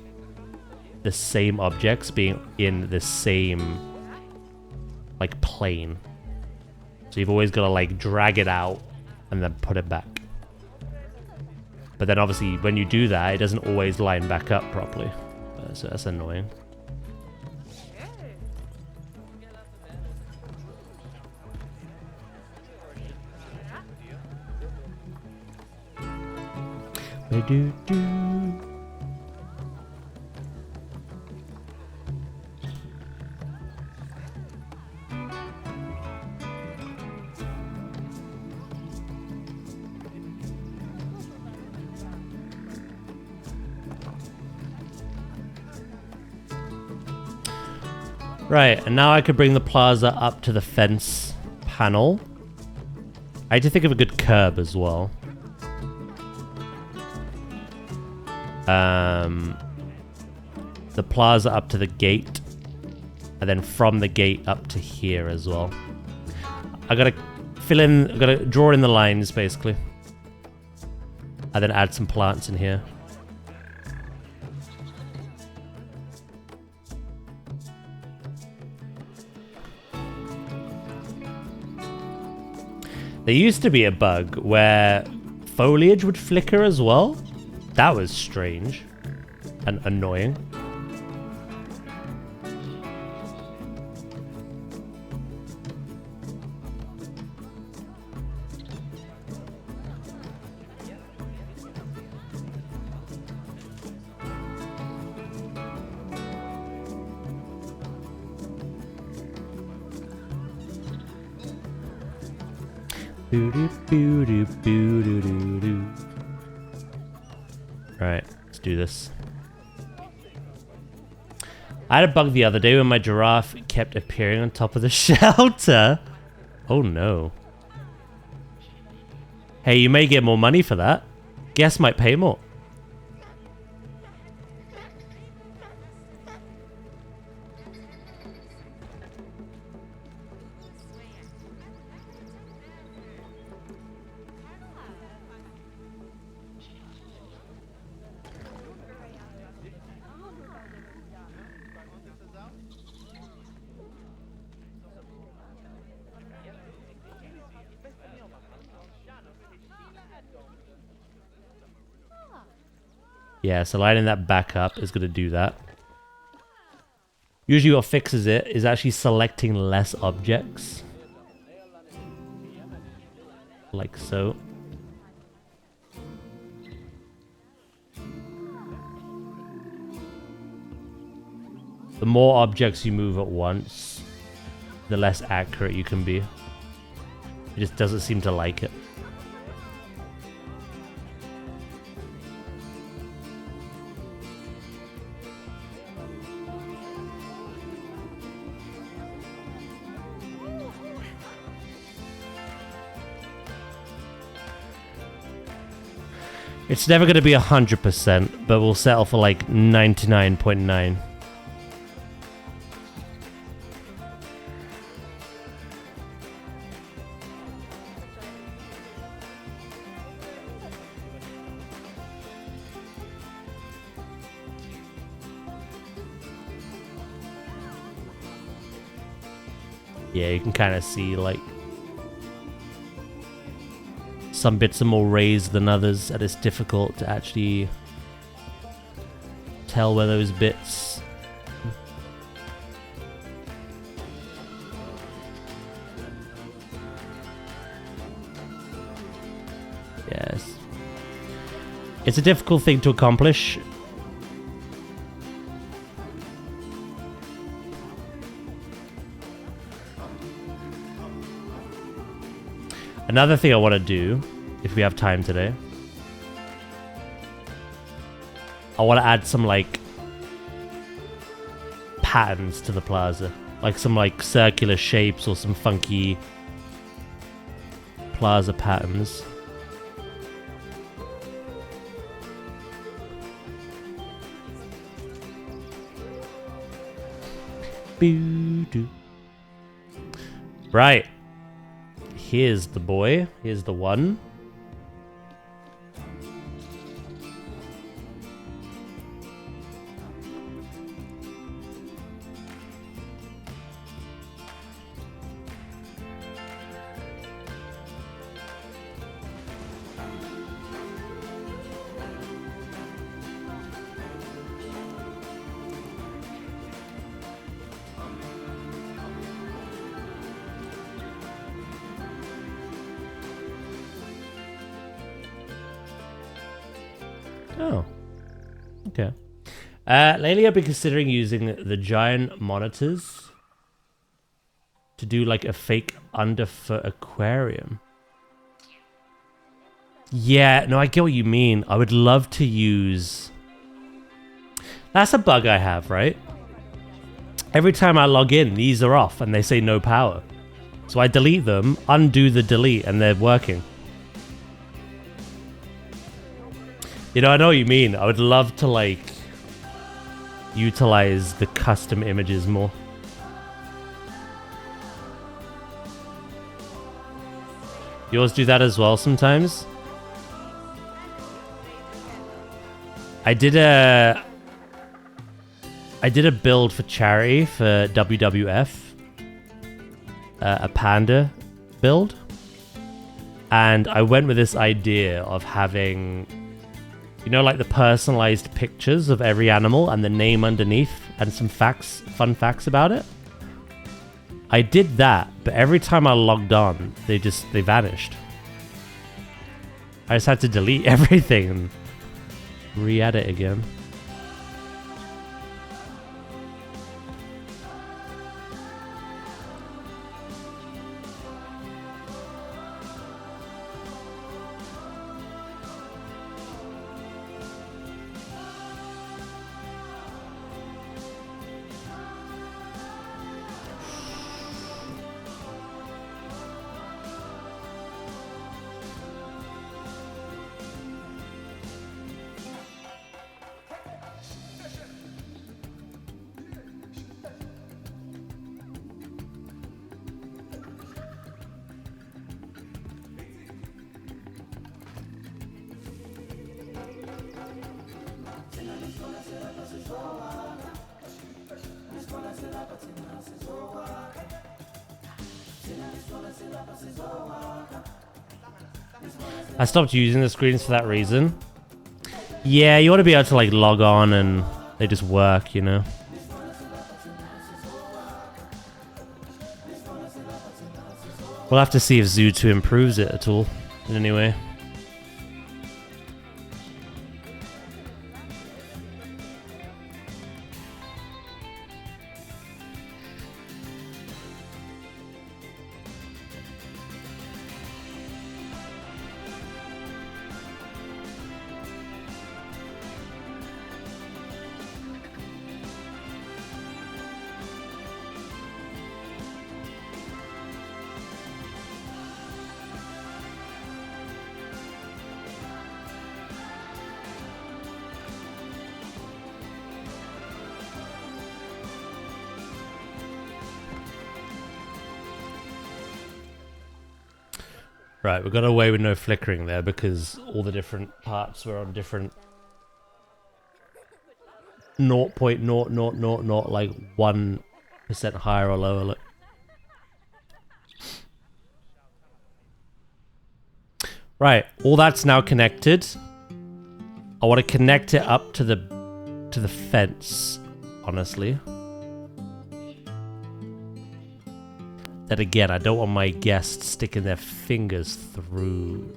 Speaker 1: the same objects being in the same like plane. So you've always got to like drag it out and then put it back. But then obviously when you do that, it doesn't always line back up properly. So that's annoying. Right, and now I could bring the plaza up to the fence panel. I had to think of a good curb as well. The plaza up to the gate, and then from the gate up to here as well. I gotta draw in the lines basically, and then add some plants in here. There used to be a bug where foliage would flicker as well. That was strange and annoying. Right, let's do this. I had a bug the other day when my giraffe kept appearing on top of the shelter. Oh no. Hey, you may get more money for that. Guests might pay more. Yeah, so lining that back up is going to do that. Usually what fixes it is actually selecting less objects. Like so. The more objects you move at once, the less accurate you can be. It just doesn't seem to like it. It's never going to be 100%, but we'll settle for like 99.9. Yeah, you can kind of see like some bits are more raised than others, and it's difficult to actually tell where those bits. Yes. It's a difficult thing to accomplish. Another thing I want to do, if we have time today, I want to add some like patterns to the plaza, like some like circular shapes or some funky plaza patterns. Boo-doo. Right. Here's the boy. Here's the one. Oh. Okay. Lately I've been considering using the giant monitors to do like a fake underfoot aquarium. Yeah, no, I get what you mean. I would love to use... That's a bug I have, right? Every time I log in, these are off and they say no power. So I delete them, undo the delete, and they're working. You know, I know what you mean. I would love to, like, utilize the custom images more. Yours do that as well sometimes? I did a build for charity for WWF, a panda build, and I went with this idea of having, you know, like the personalized pictures of every animal and the name underneath and some facts, fun facts about it. I did that, but every time I logged on, they vanished. I just had to delete everything and re-add it again. I stopped using the screens for that reason. Yeah, you want to be able to like log on and they just work, you know? We'll have to see if Zoo 2 improves it at all in any way. Right, we got away with no flickering there because all the different parts were on different 0.0000 like 1% higher or lower. Look. Right, all that's now connected. I want to connect it up to the fence, honestly. Then again, I don't want my guests sticking their fingers through.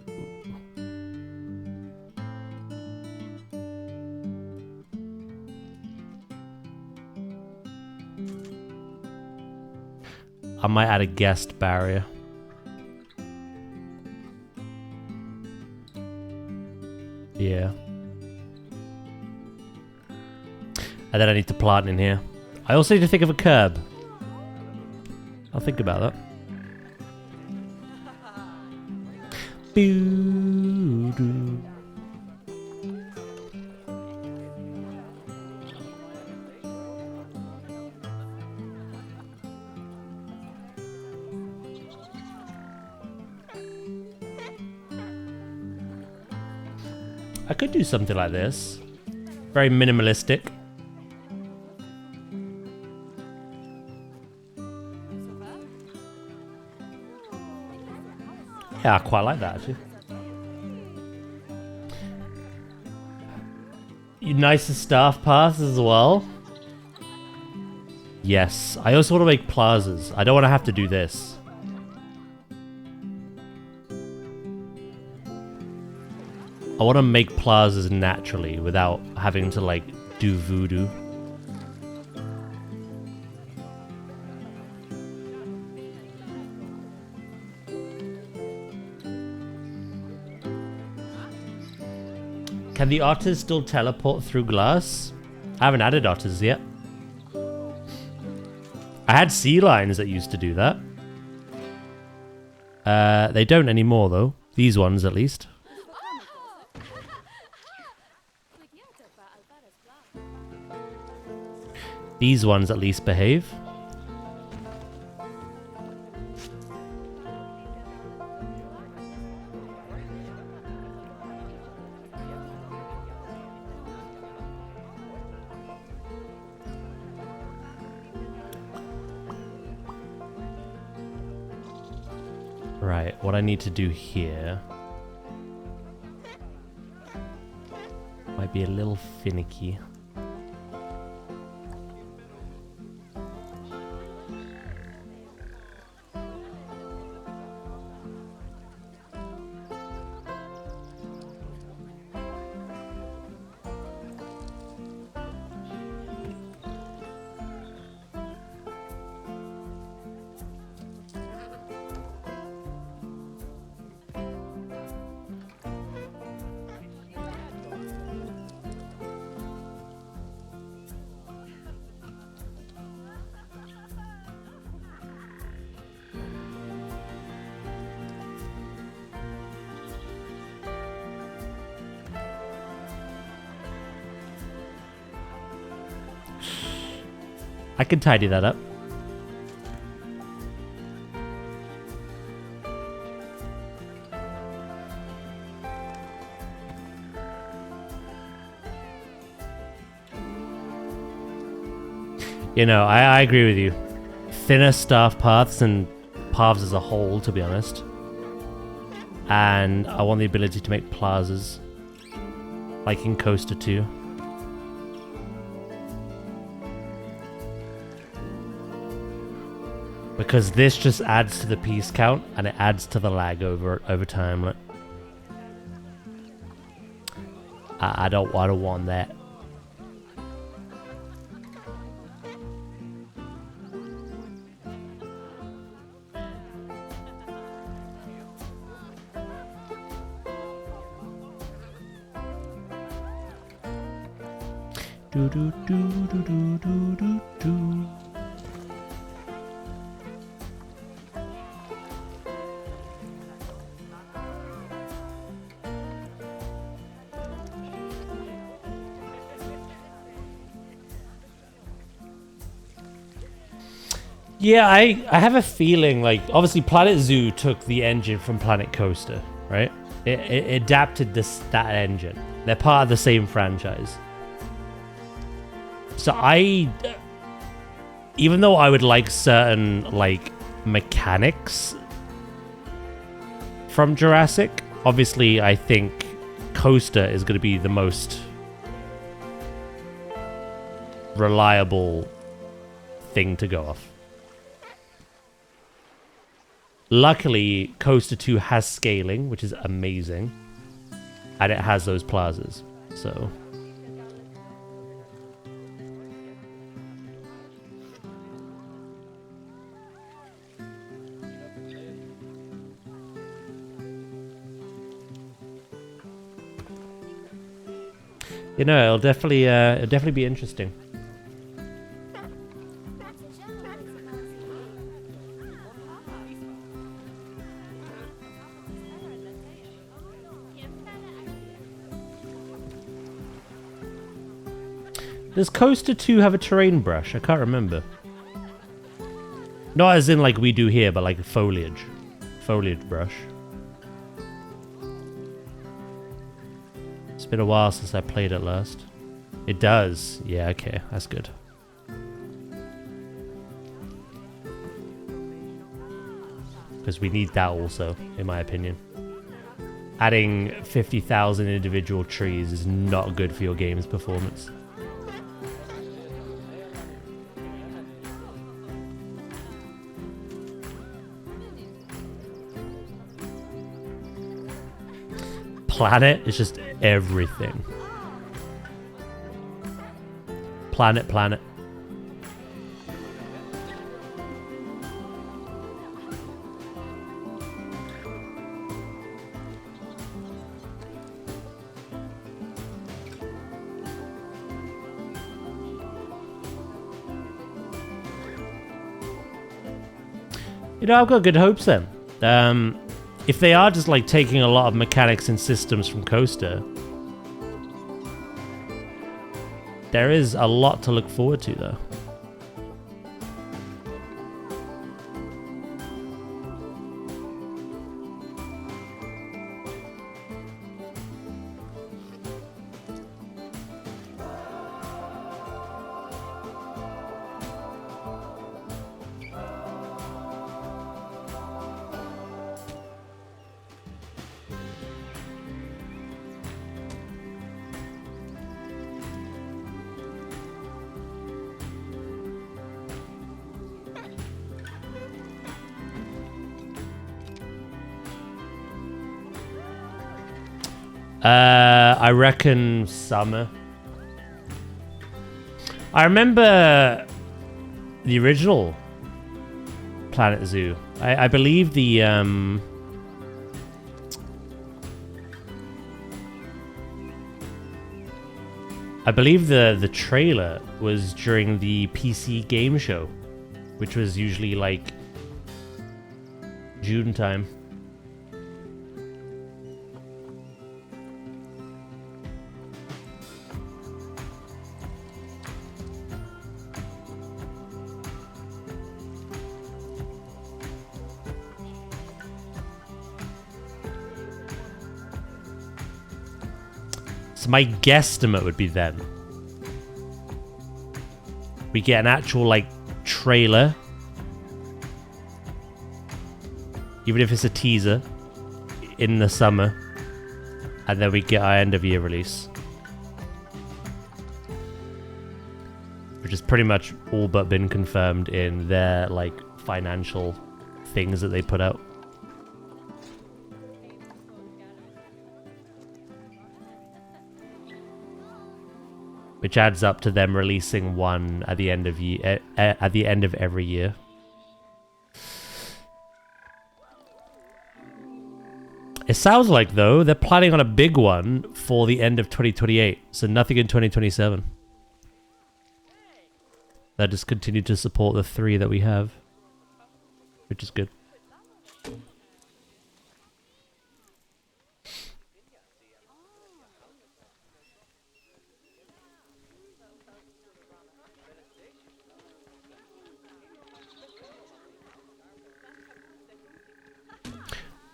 Speaker 1: I might add a guest barrier. Yeah. And then I need to plant in here. I also need to think of a curb. I'll think about that. Boo-doo. I could do something like this. Very minimalistic. Yeah, I quite like that actually. Nicer staff paths as well. Yes, I also want to make plazas. I don't want to have to do this. I want to make plazas naturally without having to like do voodoo. Can the otters still teleport through glass? I haven't added otters yet. I had sea lions that used to do that. They don't anymore though. These ones at least. These ones at least behave. Right, what I need to do here might be a little finicky. I can tidy that up. You know, I agree with you. Thinner staff paths and paths as a whole, to be honest. And I want the ability to make plazas, like in Coaster 2. Because this just adds to the piece count, and it adds to the lag over time. Like, I don't want that. Do do do do do do do do. Yeah, I have a feeling, like, obviously Planet Zoo took the engine from Planet Coaster, right? It adapted that engine. They're part of the same franchise. So even though I would like certain, like, mechanics from Jurassic, obviously I think Coaster is going to be the most reliable thing to go off. Luckily, Coaster 2 has scaling, which is amazing. And it has those plazas, so... You know, it'll definitely be interesting. Does Coaster 2 have a terrain brush? I can't remember. Not as in like we do here, but like a foliage brush. It's been a while since I played it last. It does. Yeah, okay. That's good. Because we need that also, in my opinion. Adding 50,000 individual trees is not good for your game's performance. Planet is just everything. Planet. You know, I've got good hopes then. If they are just like taking a lot of mechanics and systems from Coaster, there is a lot to look forward to though. I reckon summer. I remember the original Planet Zoo. I believe the the trailer was during the PC game show, which was usually like June time. So my guesstimate would be then. We get an actual, like, trailer even if it's a teaser in the summer, and then we get our end of year release, which has pretty much all but been confirmed in their like financial things that they put out. Which adds up to them releasing one at the end of every year. It sounds like, though, they're planning on a big one for the end of 2028, so nothing in 2027. They'll just continue to support the 3 that we have, which is good.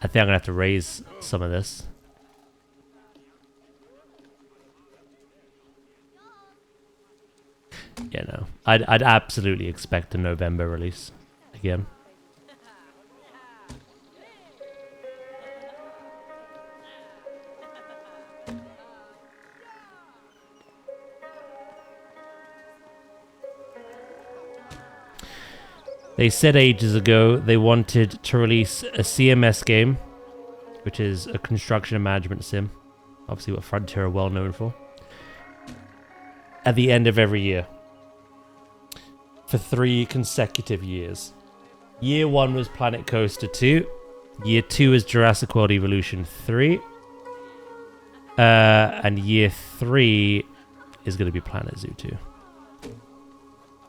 Speaker 1: I think I'm gonna have to raise some of this. Yeah, no. I'd absolutely expect a November release again. They said ages ago they wanted to release a CMS game, which is a construction and management sim. Obviously what Frontier are well known for. At the end of every year. For 3 consecutive years. Year 1 was Planet Coaster 2. Year 2 is Jurassic World Evolution 3. And year 3 is going to be Planet Zoo 2.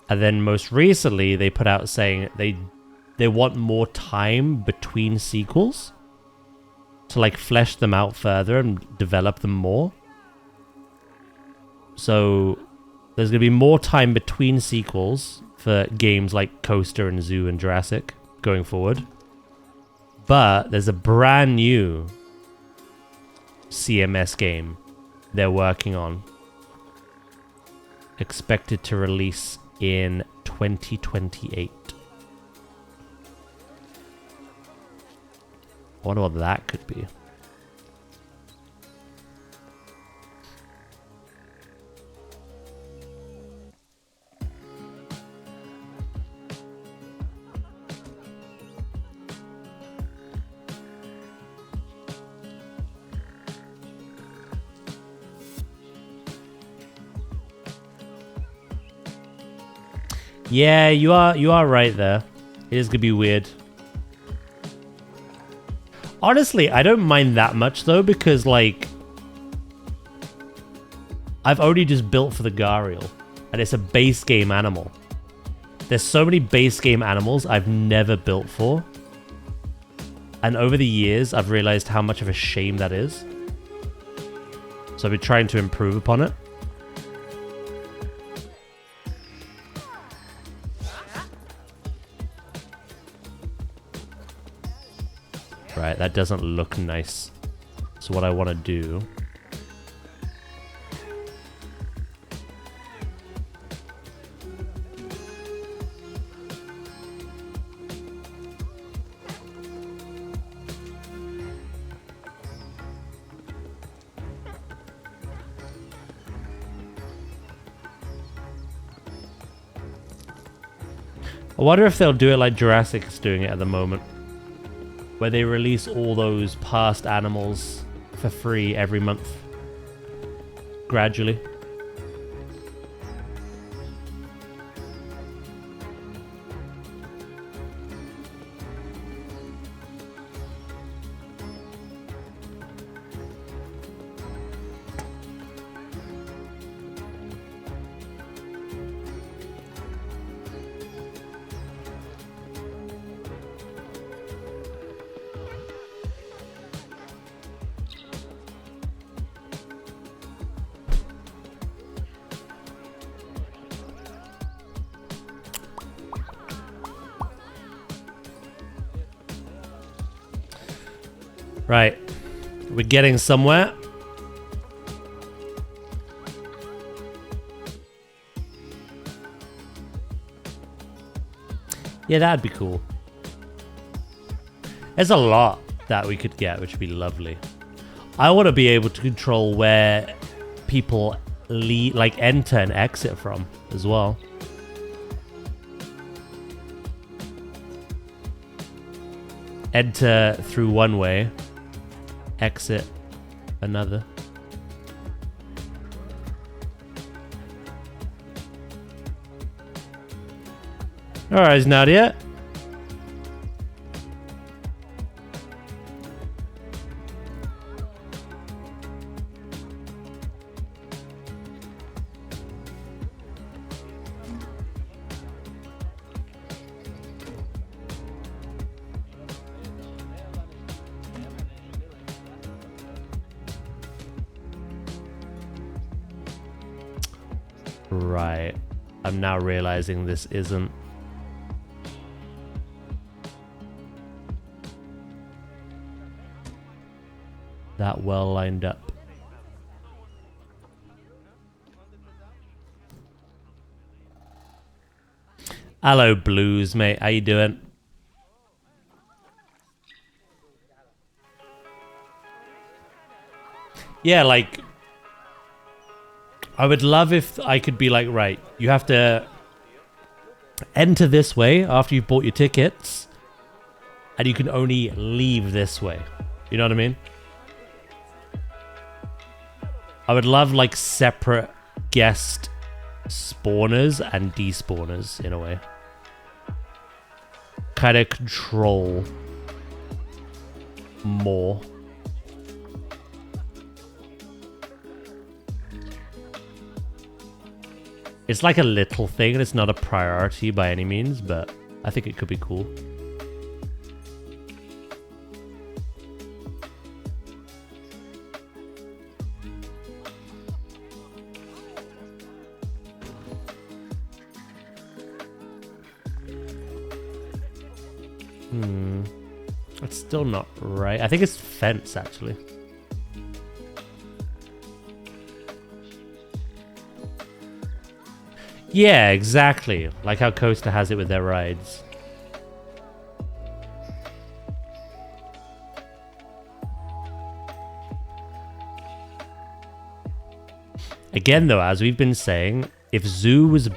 Speaker 1: And then most recently, they put out saying they want more time between sequels to like flesh them out further and develop them more. So there's going to be more time between sequels for games like Coaster and Zoo and Jurassic going forward. But there's a brand new CMS game they're working on, expected to release in 2028. I wonder what that could be. Yeah, you are right there. It is gonna be weird. Honestly, I don't mind that much though, because like I've only just built for the Gharial, and it's a base game animal. There's so many base game animals I've never built for, and over the years I've realized how much of a shame that is. So I've been trying to improve upon it. Right, that doesn't look nice. So what I want to do... I wonder if they'll do it like Jurassic's doing it at the moment, where they release all those past animals for free every month, gradually. Right, we're getting somewhere. Yeah, that'd be cool. There's a lot that we could get, which would be lovely. I want to be able to control where people enter and exit from as well. Enter through one way, exit another. Alright, Nadia. Right. I'm now realizing this isn't. That well lined up. Hello, Blues, mate. How you doing? Yeah, like, I would love if I could be like, right, you have to enter this way after you've bought your tickets, and you can only leave this way. You know what I mean? I would love like separate guest spawners and despawners in a way. Kind of control more. It's like a little thing and it's not a priority by any means, but I think it could be cool. It's still not right. I think it's fence, actually. Yeah, exactly. Like how Coaster has it with their rides. Again, though, as we've been saying, if Zoo was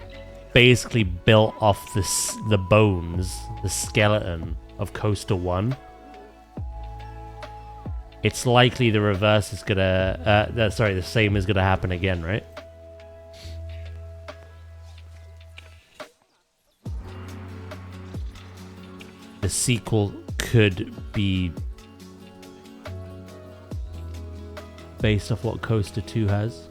Speaker 1: basically built off the bones, the skeleton of Coaster 1, it's likely the reverse is gonna... the same is gonna happen again, right? The sequel could be based off what Coaster 2 has.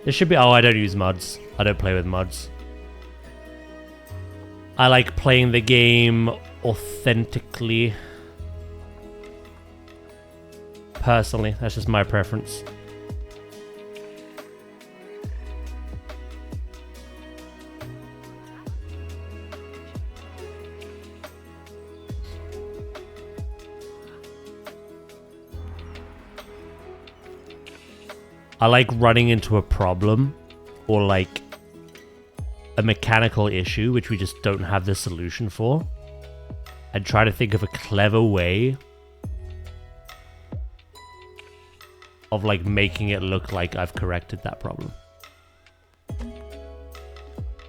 Speaker 1: There should be... Oh, I don't use mods. I don't play with mods. I like playing the game authentically. Personally, that's just my preference. I like running into a problem or like a mechanical issue which we just don't have the solution for, and try to think of a clever way of like making it look like I've corrected that problem.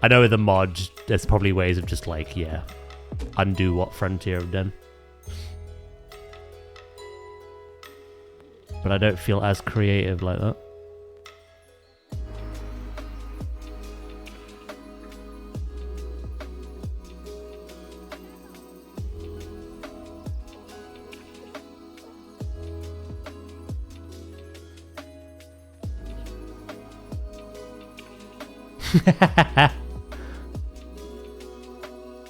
Speaker 1: I know with the mods there's probably ways of just like, yeah, undo what Frontier have done, but I don't feel as creative like that.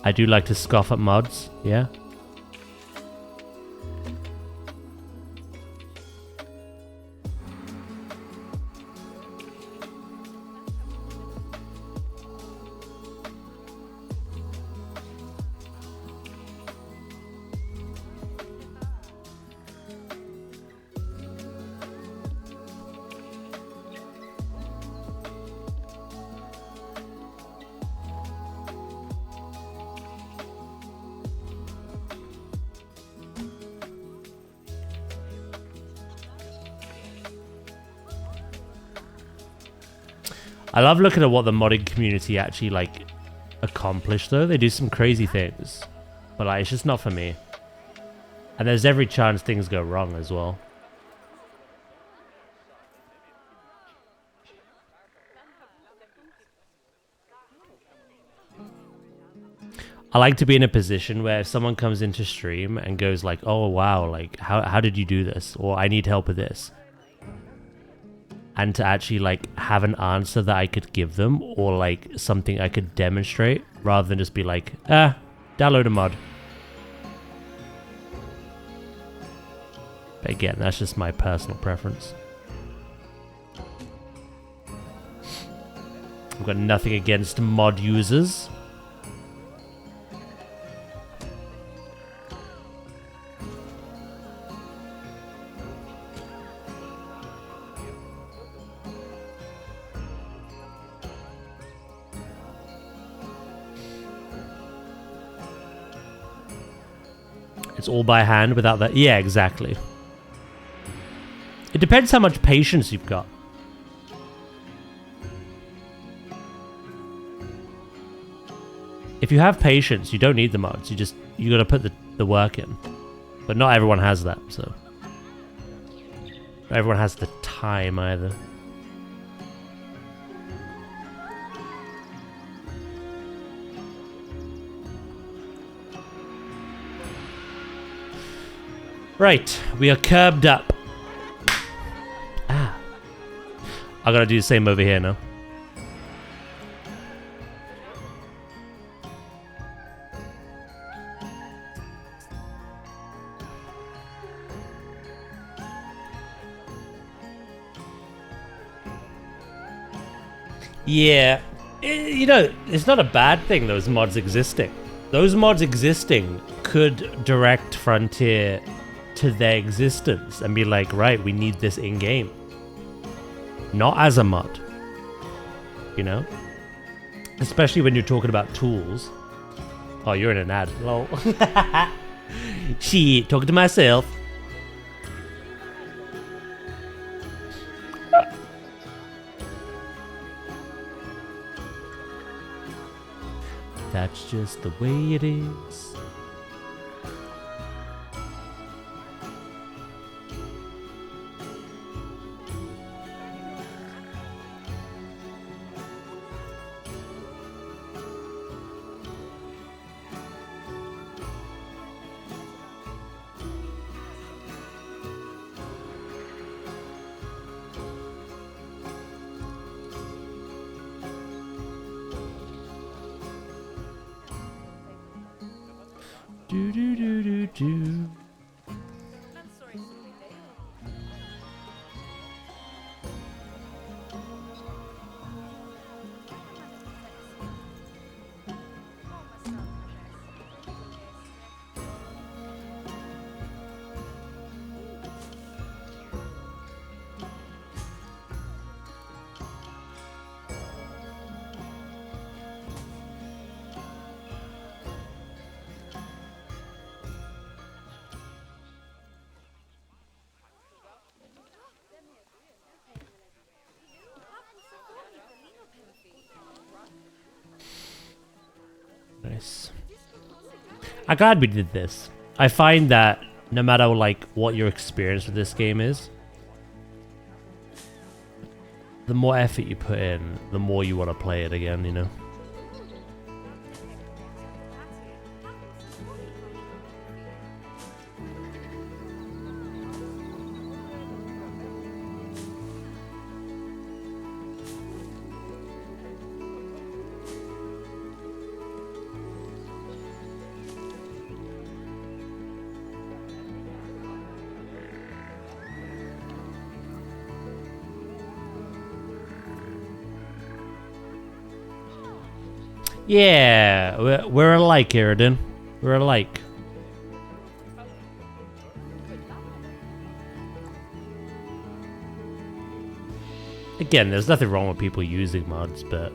Speaker 1: I do like to scoff at mods, yeah. I love looking at what the modding community actually like accomplish though. They do some crazy things, but like it's just not for me. And there's every chance things go wrong as well. I like to be in a position where if someone comes into stream and goes like, oh wow, like how did you do this? Or I need help with this. And to actually like have an answer that I could give them or like something I could demonstrate rather than just be like, download a mod. But again, that's just my personal preference. I've got nothing against mod users. It's all by hand without that. Yeah, exactly. It depends how much patience you've got. If you have patience, you don't need the mods. You gotta put the work in. But not everyone has that, so. Not everyone has the time either. Right, we are curbed up. Ah. I gotta do the same over here now. Yeah, you know, it's not a bad thing, those mods existing. Those mods existing could direct Frontier to their existence and be like, right, we need this in-game. Not as a mod. You know? Especially when you're talking about tools. Oh, you're in an ad. Lol. Shit, talking to myself. That's just the way it is. Do do do do do. Nice. I'm glad we did this. I find that no matter like what your experience with this game is, the more effort you put in, the more you want to play it again, you know? Yeah, we're alike, Eridan. We're alike. Again, there's nothing wrong with people using mods, but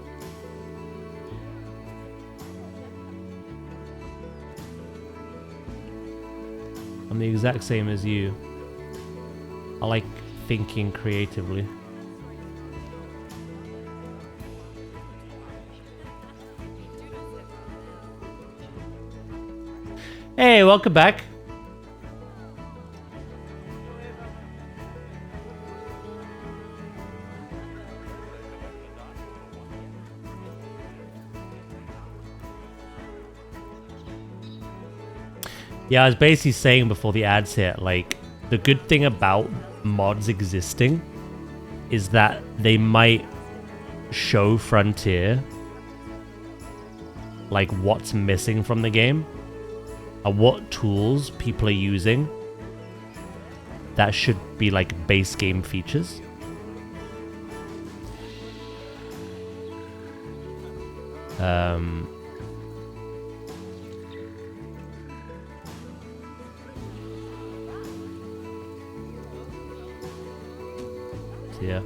Speaker 1: I'm the exact same as you. I like thinking creatively. Hey, welcome back. Yeah, I was basically saying before the ads hit, like, the good thing about mods existing is that they might show Frontier like what's missing from the game and what tools people are using that should be like base game features. Yeah.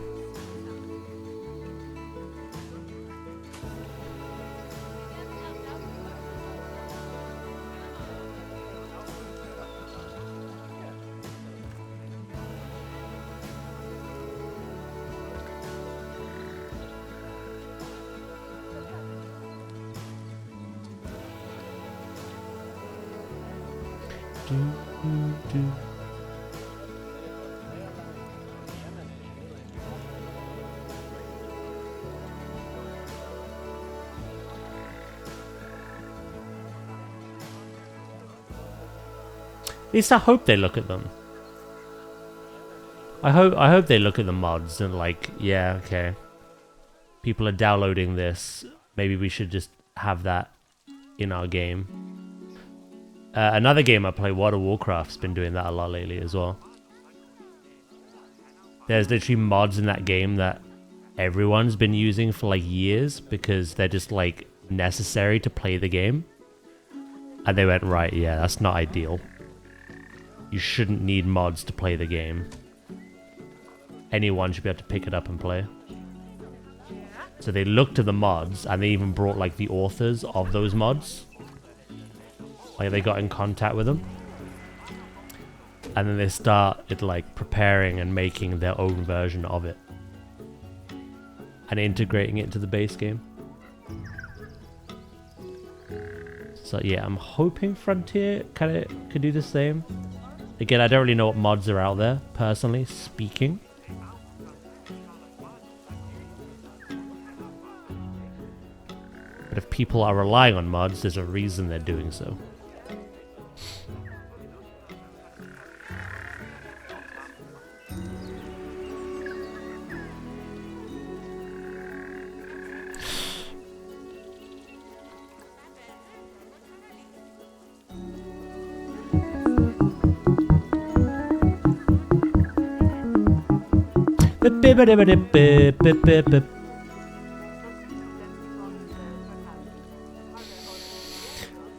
Speaker 1: At least I hope they look at them. I hope they look at the mods and like, yeah, okay. People are downloading this. Maybe we should just have that in our game. Another game I play, World of Warcraft's been doing that a lot lately as well. There's literally mods in that game that everyone's been using for like years because they're just like necessary to play the game. And they went, right, yeah, that's not ideal. You shouldn't need mods to play the game. Anyone should be able to pick it up and play. So they looked at the mods and they even brought like the authors of those mods. Like they got in contact with them. And then they started like preparing and making their own version of it. And integrating it into the base game. So yeah, I'm hoping Frontier kind of could do the same. Again, I don't really know what mods are out there, personally speaking. But if people are relying on mods, there's a reason they're doing so.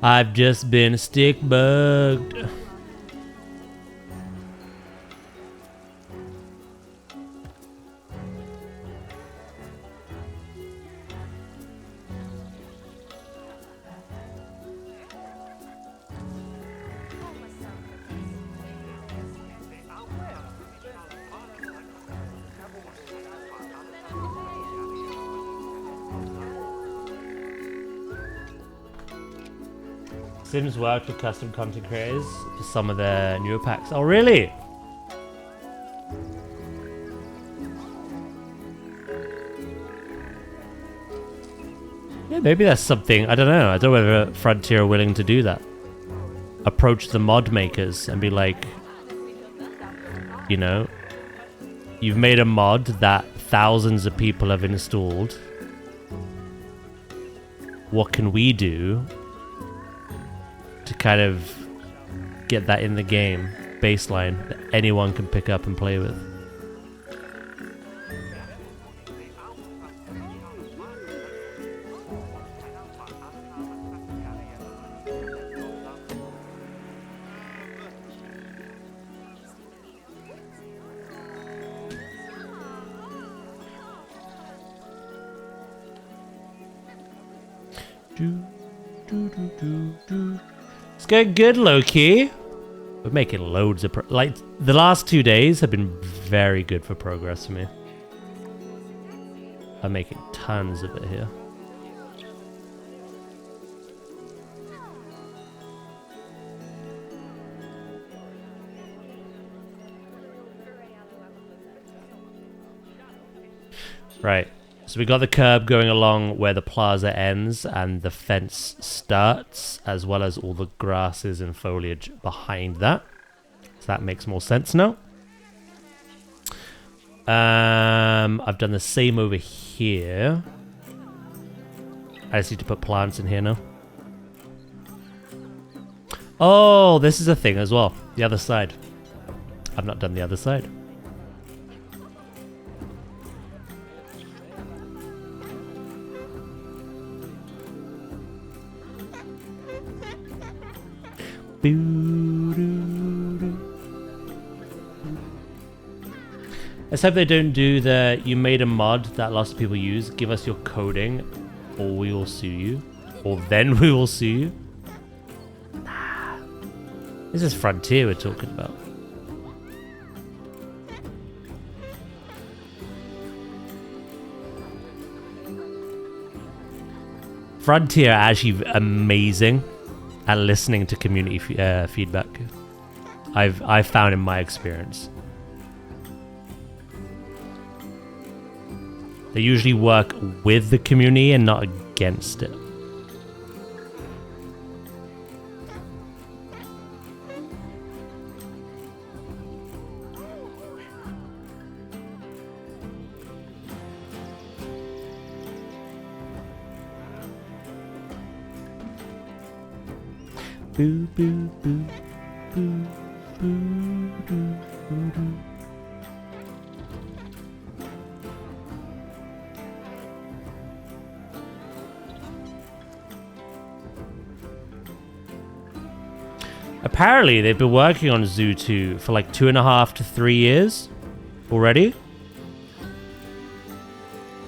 Speaker 1: I've just been stick bugged. Sims worked with custom content creators for some of their newer packs. Oh, really? Yeah, maybe that's something. I don't know. I don't know whether Frontier are willing to do that. Approach the mod makers and be like, you know, you've made a mod that thousands of people have installed. What can we do to kind of get that in the game, baseline, that anyone can pick up and play with? It's going good, low-key. We're making loads of like, the last 2 days have been very good for progress for me. I'm making tons of it here. Right. So we got the curb going along where the plaza ends and the fence starts, as well as all the grasses and foliage behind that. So that makes more sense now. I've done the same over here. I just need to put plants in here now. Oh, this is a thing as well. The other side. I've not done the other side. Let's hope they don't do the you made a mod that lots of people use. Give us your coding or we will sue you. Or then we will sue you. Nah. This is Frontier we're talking about. Frontier are actually amazing at listening to community feedback. I've found in my experience. They usually work with the community and not against it. Boo, boo, boo, boo, boo, doo, boo, doo. Apparently, they've been working on Zoo 2 for like 2.5 to 3 years already.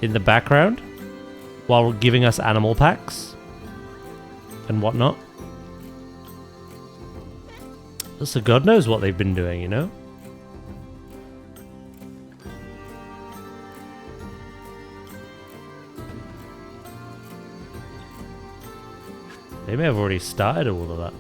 Speaker 1: In the background. While giving us animal packs. And whatnot. So God knows what they've been doing, you know? They may have already started all of that.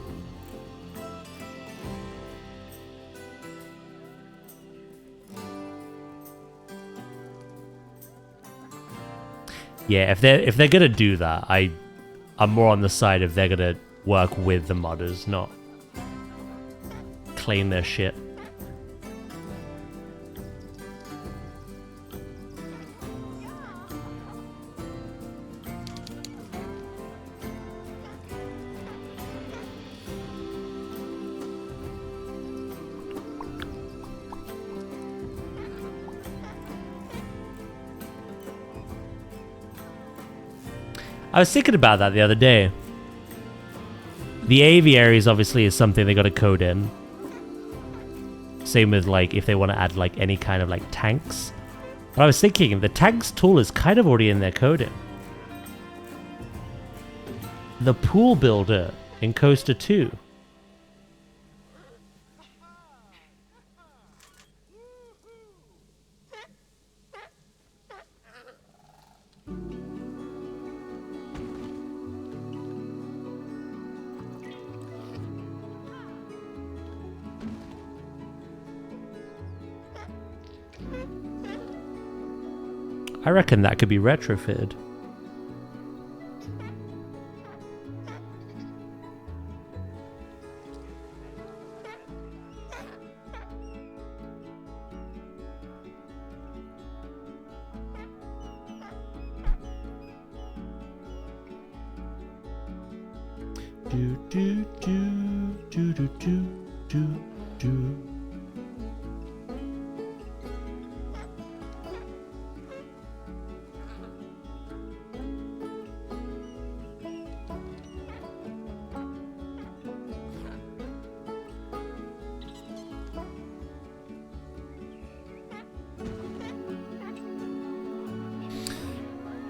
Speaker 1: Yeah, if they're gonna do that, I'm more on the side of they're gonna work with the modders, not claim their shit. I was thinking about that the other day. The aviaries obviously is something they got to code in. Same with like if they want to add like any kind of like tanks. But I was thinking the tanks tool is kind of already in their coding. The pool builder in Coaster 2. I reckon that could be retrofitted. Do do do do do do do do.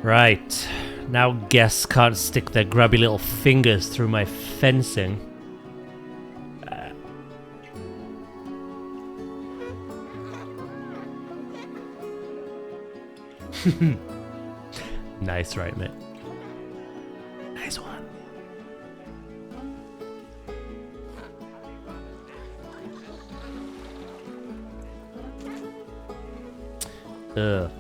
Speaker 1: Right. Now guests can't stick their grubby little fingers through my fencing. Nice, right, mate? Nice one. Ugh.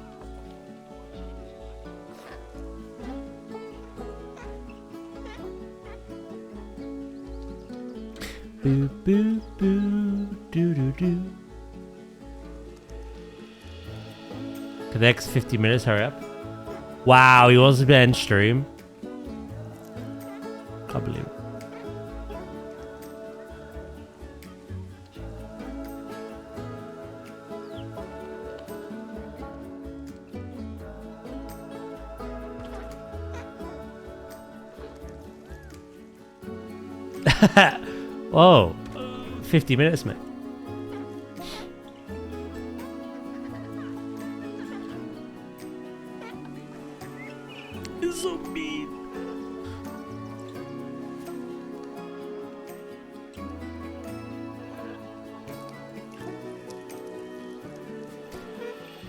Speaker 1: Boo, boo, boo, doo, doo, doo. For the next 50 minutes, hurry up. Wow, he wants to be end stream. Can't believe it. Whoa, 50 minutes, mate. It's so mean.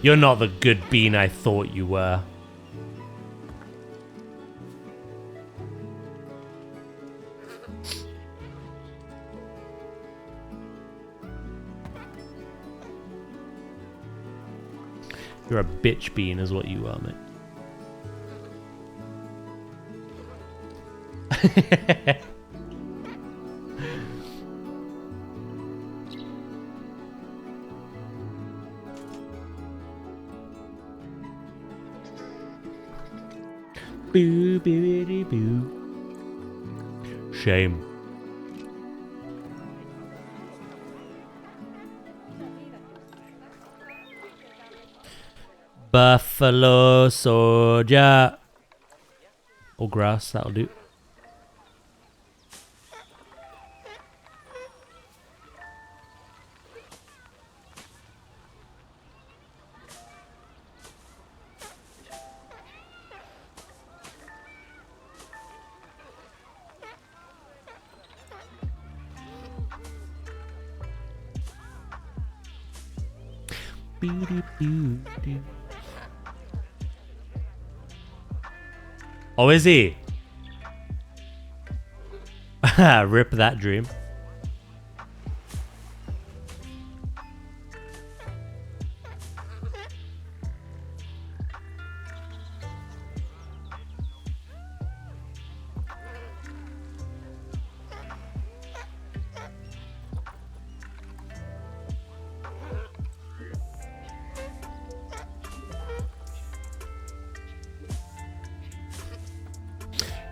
Speaker 1: You're not the good bean I thought you were. You're a bitch bean is what you are, mate. Boo, boo, boo. Shame. Buffalo soldier. Or grass, that'll do. Oh, is he? Rip that dream.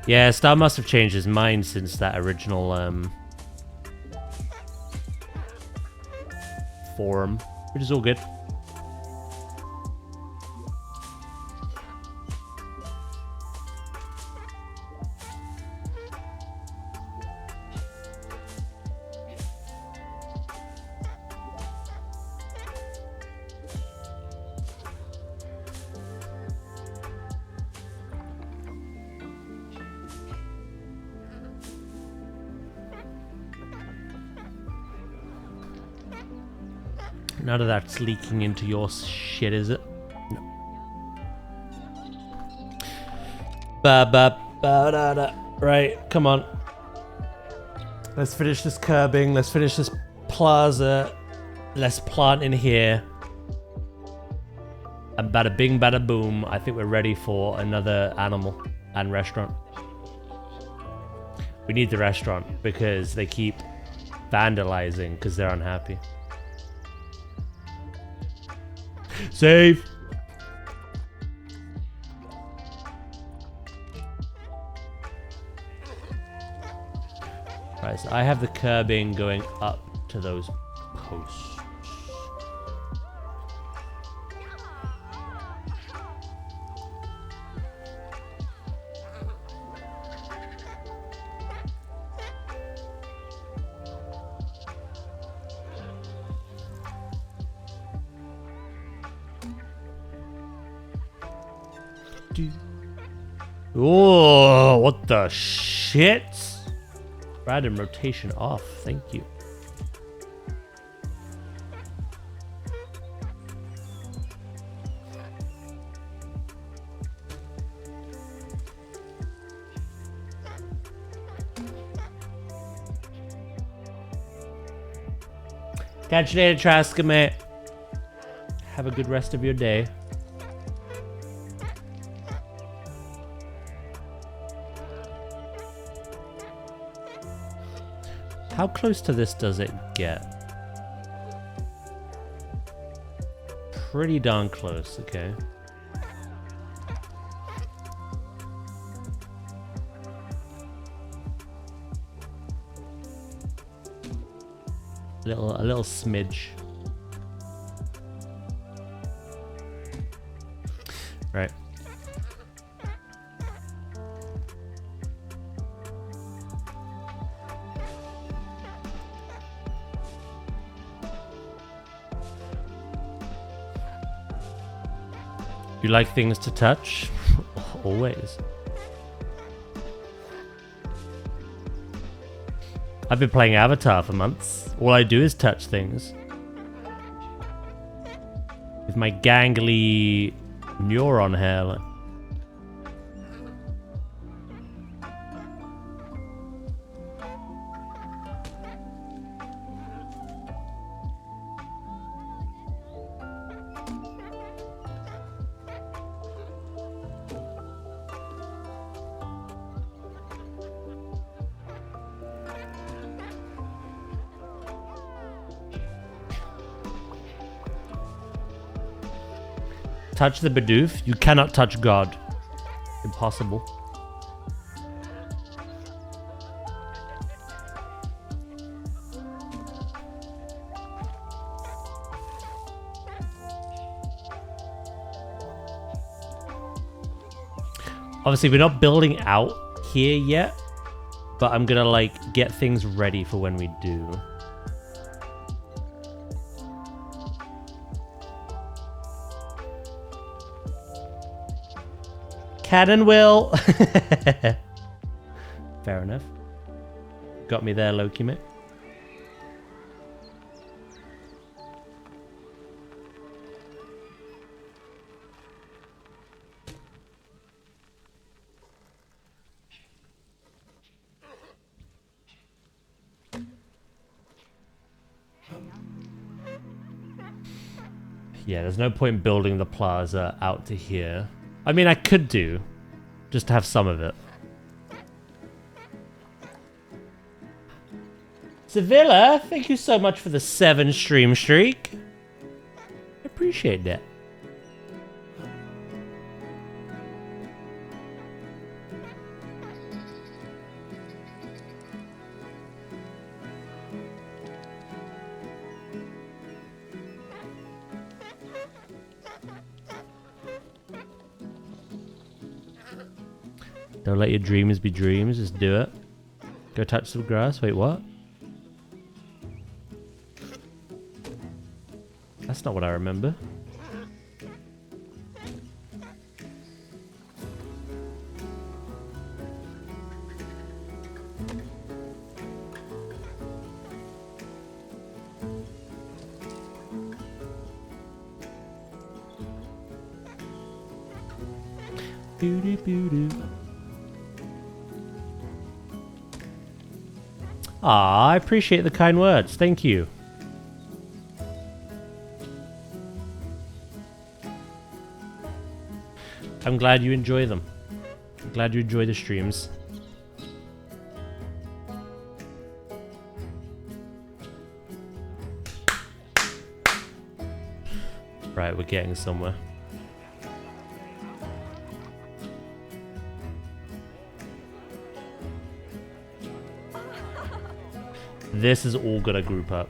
Speaker 1: Yeah, Star must have changed his mind since that original forum, which is all good. None of that's leaking into your shit, is it? No. Ba-da-da. Right, come on. Let's finish this curbing. Let's finish this plaza. Let's plant in here. And bada bing, bada boom. I think we're ready for another animal and restaurant. We need the restaurant because they keep vandalizing because they're unhappy. Save. Right, so I have the curbing going up to those posts. Oh, what the shit? Random rotation off. Thank you. Catch you later, Traska, mate. Have a good rest of your day. How close to this does it get? Pretty darn close, okay. A little smidge. Right. You like things to touch? Always. I've been playing Avatar for months. All I do is touch things. With my gangly neuron hair. Touch the Bidoof? You cannot touch God. Impossible. Obviously, we're not building out here yet, but I'm gonna like get things ready for when we do. Cannon will. Fair enough. Got me there, Loki, mate. Yeah, there's no point building the plaza out to here. I mean, I could do, just to have some of it. Sevilla, thank you so much for the 7 stream streak. I appreciate that. Don't let your dreams be dreams, just do it. Go touch some grass. Wait, what? That's not what I remember. Ah, I appreciate the kind words. Thank you. I'm glad you enjoy them. I'm glad you enjoy the streams. Right, we're getting somewhere. This is all gonna group up.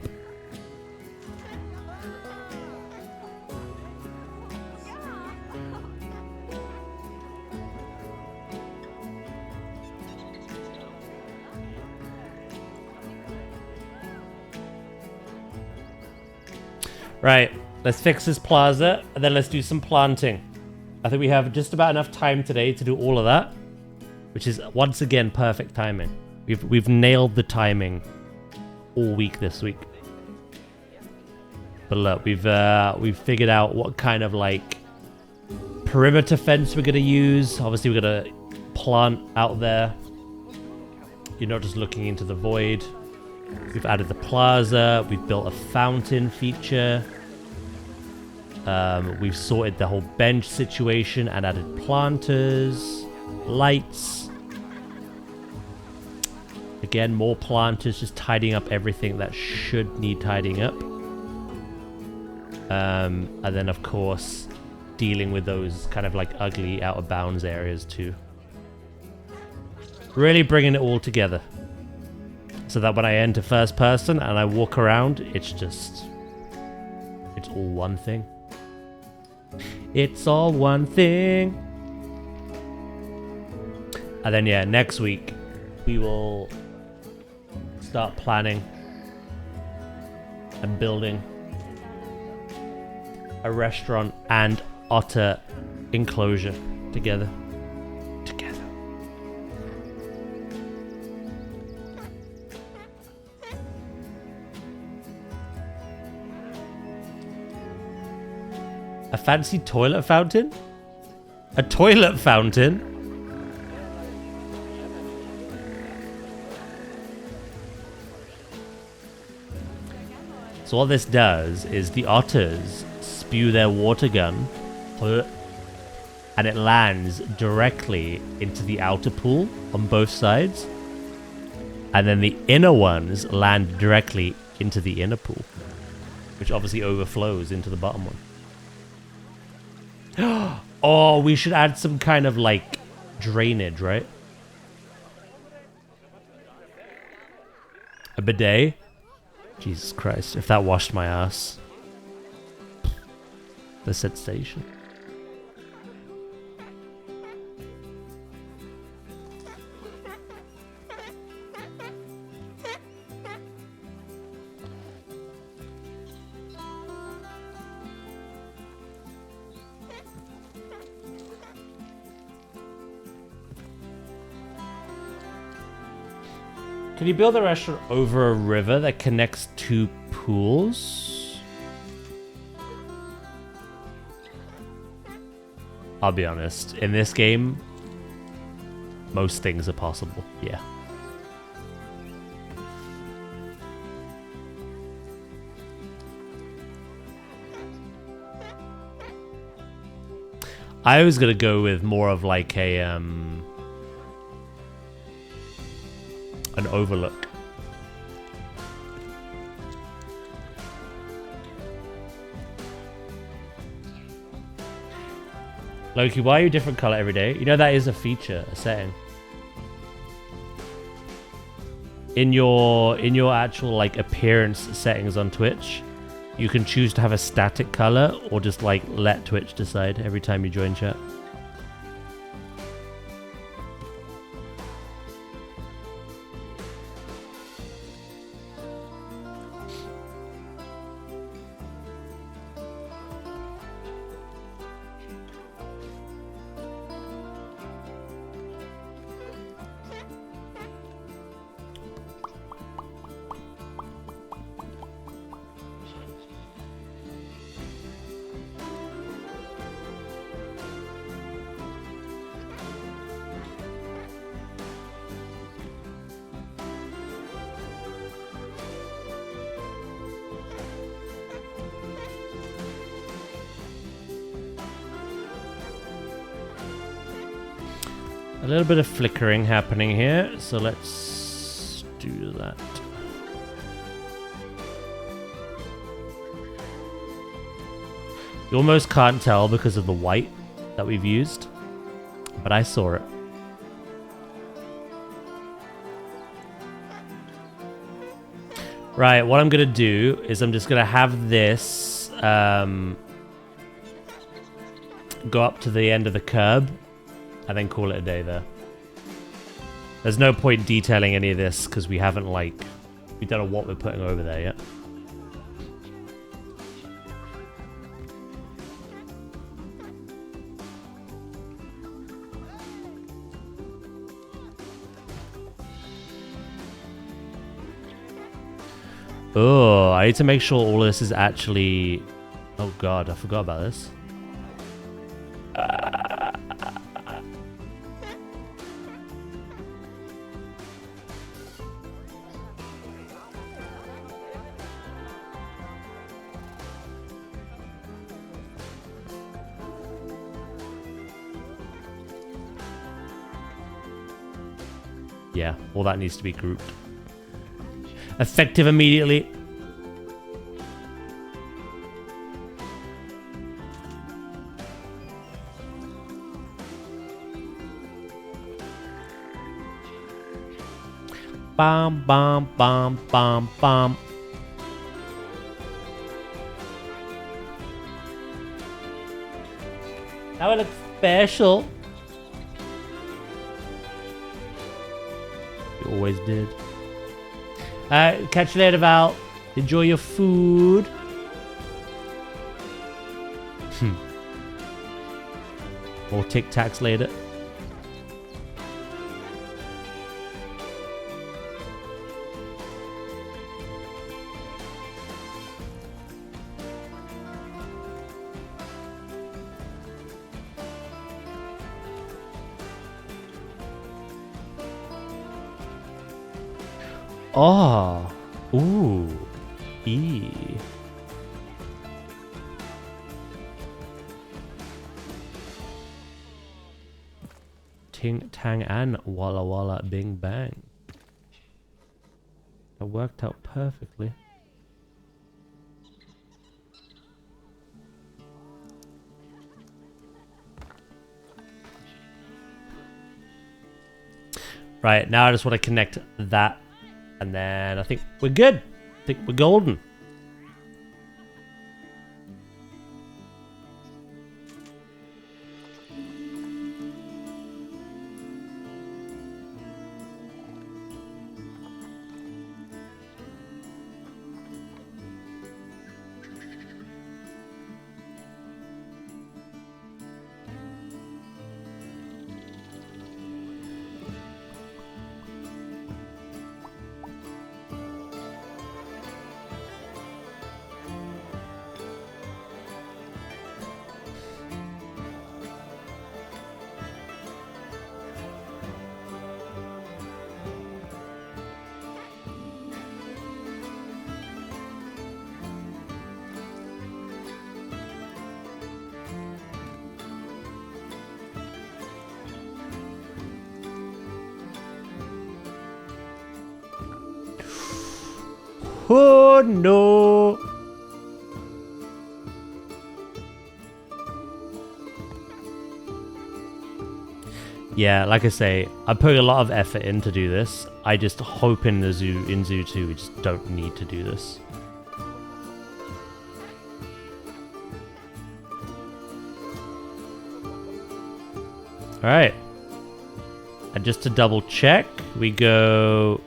Speaker 1: Right, let's fix this plaza, and then let's do some planting. I think we have just about enough time today to do all of that, which is once again perfect timing. We've nailed the timing all week this week. But look, we've figured out what kind of like perimeter fence we're gonna use. Obviously, we're gonna plant out there. You're not just looking into the void. We've added the plaza. We've built a fountain feature. We've sorted the whole bench situation and added planters, lights. Again, more planters, just tidying up everything that should need tidying up. And then, of course, dealing with those kind of like ugly out of bounds areas too. Really bringing it all together. So that when I enter first person and I walk around, it's all one thing. It's all one thing. And then, yeah, next week we will start planning and building a restaurant and otter enclosure together. A fancy toilet fountain? A toilet fountain? So what this does is the otters spew their water gun and it lands directly into the outer pool on both sides. And then the inner ones land directly into the inner pool, which obviously overflows into the bottom one. Oh, we should add some kind of like drainage, right? A bidet? Jesus Christ, if that washed my ass. The sensation. Can you build a restaurant over a river that connects two pools? I'll be honest. In this game, most things are possible. Yeah. I was gonna go with more of like a an overlook. Loki, why are you different color every day? You know that is a feature, a setting. In your actual like appearance settings on Twitch, you can choose to have a static color or just like let Twitch decide every time you join chat. A little bit of flickering happening here, so let's do that. You almost can't tell because of the white that we've used, but I saw it. Right, what I'm gonna do is I'm just gonna have this go up to the end of the curb and then call it a day there. There's no point detailing any of this because we haven't we don't know what we're putting over there yet. Oh, I need to make sure all of this is actually... Oh god, I forgot about this. Yeah, all that needs to be grouped. Effective immediately. Bam, bam, bam, bam, bam. Now it looks special. You always did. Catch you later, Val. Enjoy your food. More Tic Tacs later. Oh, ooh, ee. Ting Tang and Walla Walla Bing Bang. It worked out perfectly. Right, now I just want to connect that. And then I think we're good. I think we're golden. Oh no! Yeah, like I say, I put a lot of effort in to do this. I just hope in the zoo, in Zoo 2, we just don't need to do this. Alright. And just to double check, we go...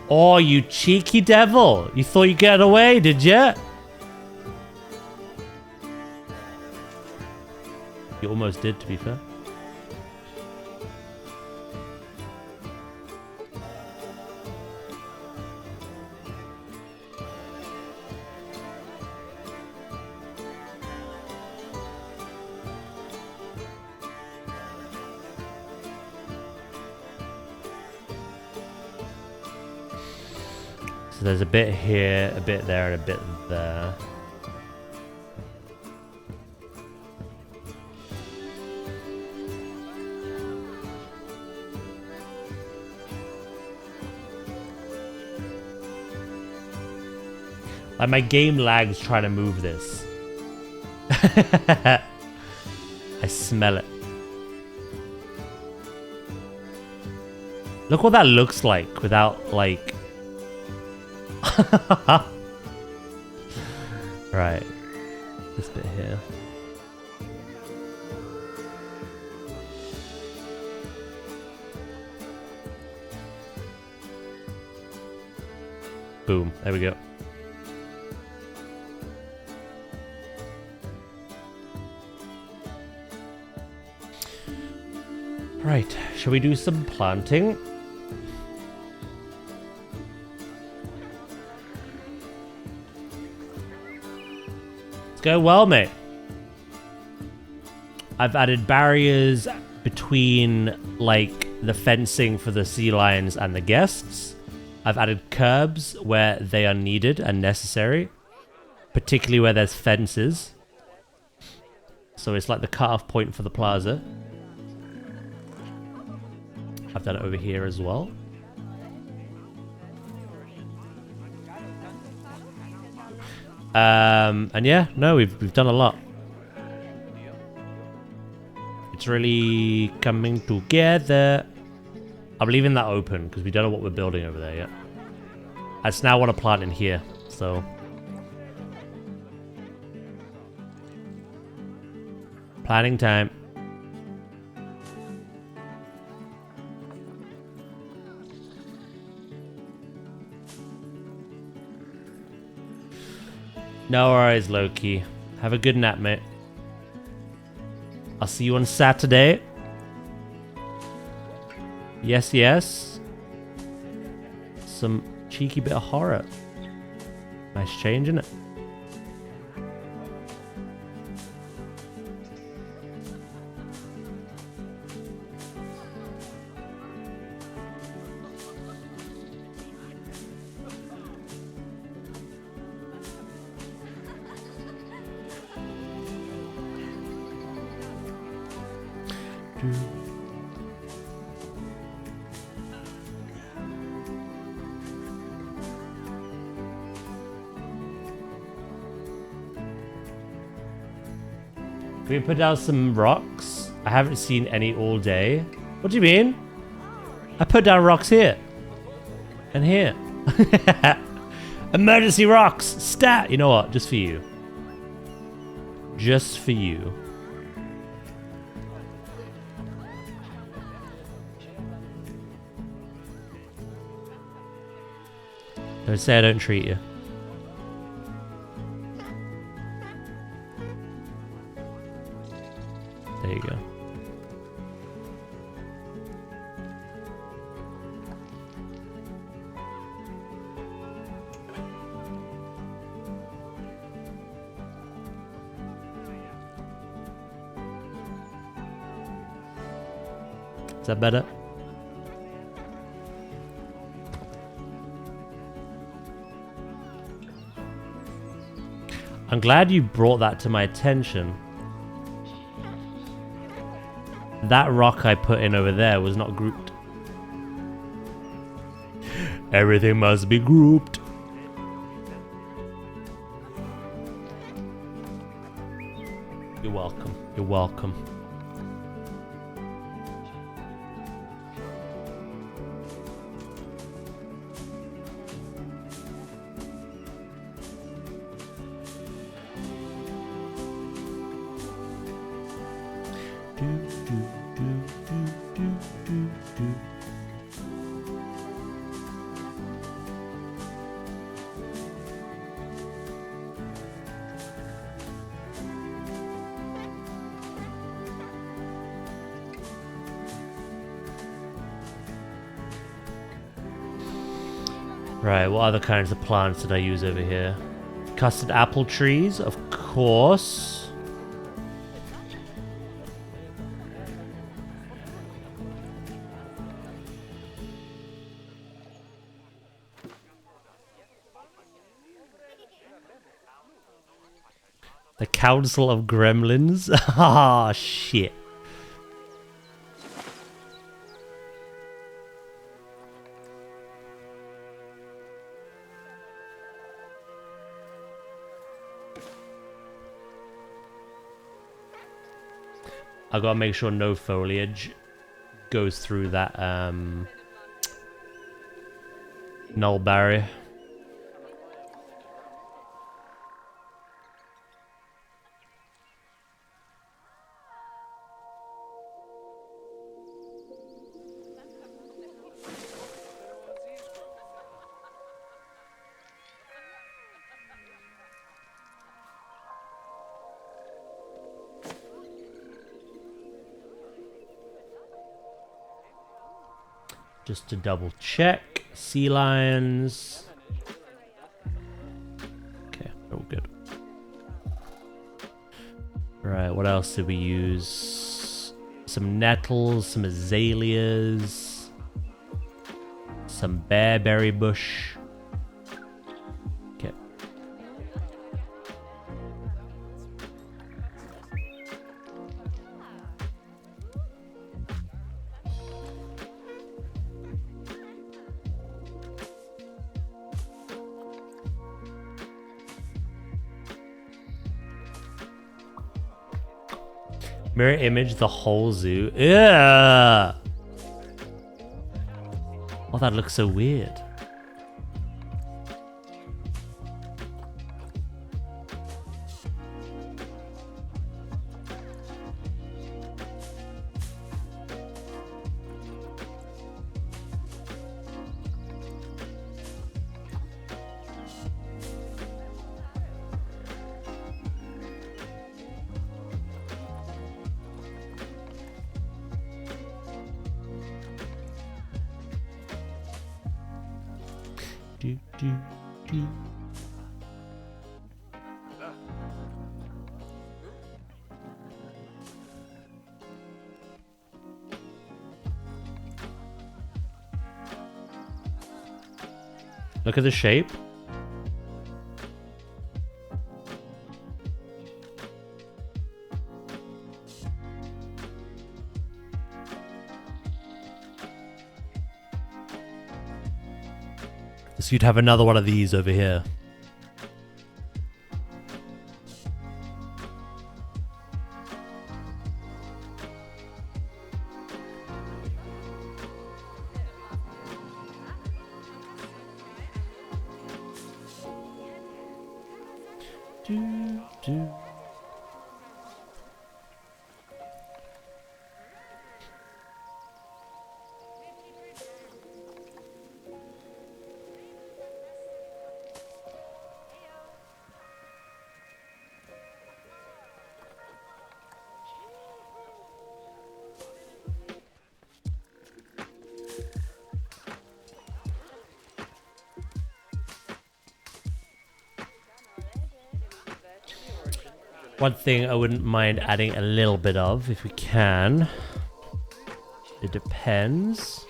Speaker 1: Oh, you cheeky devil! You thought you'd get away, did ya? You almost did, to be fair. So there's a bit here, a bit there, and a bit there. Like, my game lags trying to move this. I smell it. Look what that looks like without, like... Right. This bit here. Boom. There we go. Right. Shall we do some planting? It's going well, mate. I've added barriers between, like, the fencing for the sea lions and the guests. I've added curbs where they are needed and necessary, particularly where there's fences. So it's like the cutoff point for the plaza. Have that over here as well. And yeah, no, we've done a lot. It's really coming together. I'm leaving that open because we don't know what we're building over there yet. I just now want to plant in here, so. Planning time. No worries, Loki. Have a good nap, mate. I'll see you on Saturday. Yes, yes. Some cheeky bit of horror. Nice change, innit? Can we put down some rocks? I haven't seen any all day. What do you mean? I put down rocks here. And here. Emergency rocks! Stat! You know what? Just for you. Just for you. Don't say I don't treat you. There you go. Is that better? I'm glad you brought that to my attention. That rock I put in over there was not grouped. Everything must be grouped. You're welcome. You're welcome. Right, what other kinds of plants did I use over here? Custard apple trees, of course. The Council of Gremlins? Ah, shit. I gotta make sure no foliage goes through that null barrier. Just to double check. Sea lions. Okay, all good. Right, what else did we use? Some nettles, some azaleas, some bearberry bush. Okay. Mirror image the whole zoo. Ugh. Oh, that looks so weird. Do, do, do. Look at the shape. So you'd have another one of these over here. Do, do. One thing I wouldn't mind adding a little bit of, if we can. It depends.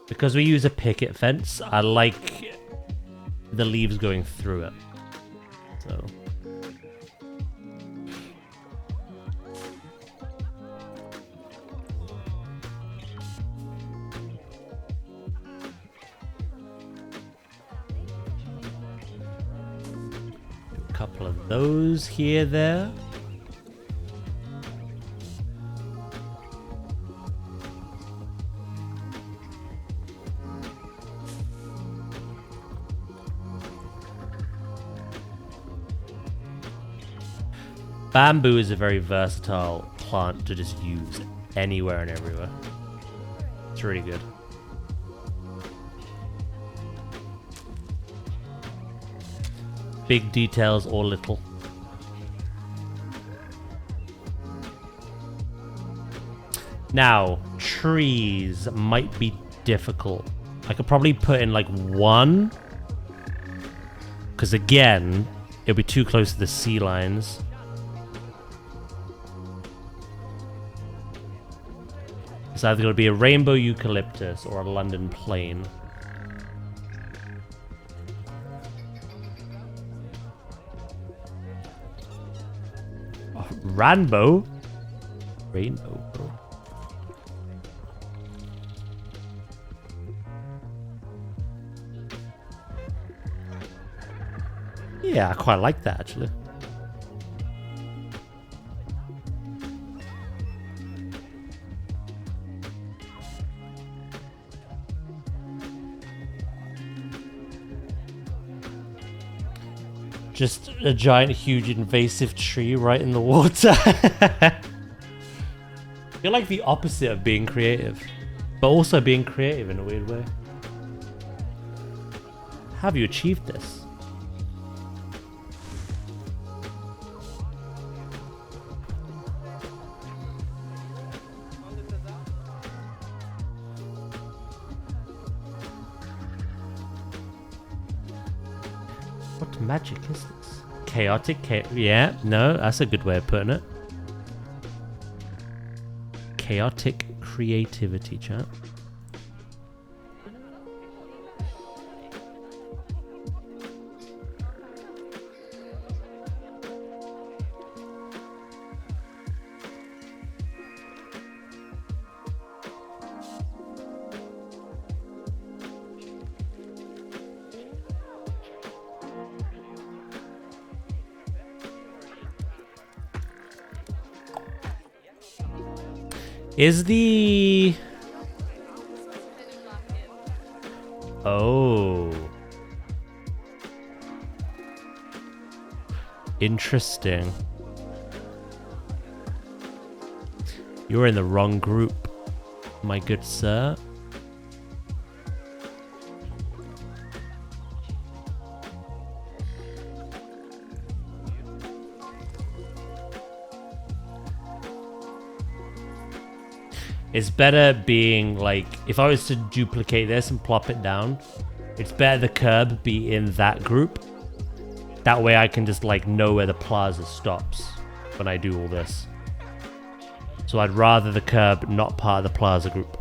Speaker 1: Because we use a picket fence, I like the leaves going through it. So. Couple of those here, there. Bamboo is a very versatile plant to just use anywhere and everywhere. It's really good. Big details or little. Now, trees might be difficult. I could probably put in like one. Because again, it'll be too close to the sea lines. It's either going to be a rainbow eucalyptus or a London plane. Rainbow? Rainbow, bro. Yeah, I quite like that actually. Just a giant, huge, invasive tree right in the water. You're like the opposite of being creative, but also being creative in a weird way. How have you achieved this? What magic is this? Chaotic, yeah, no, that's a good way of putting it. Chaotic creativity, chat. Is the... Oh. Interesting. You're in the wrong group, my good sir. It's better being like, if I was to duplicate this and plop it down, it's better the curb be in that group. That way I can just like know where the plaza stops when I do all this. So I'd rather the curb not part of the plaza group.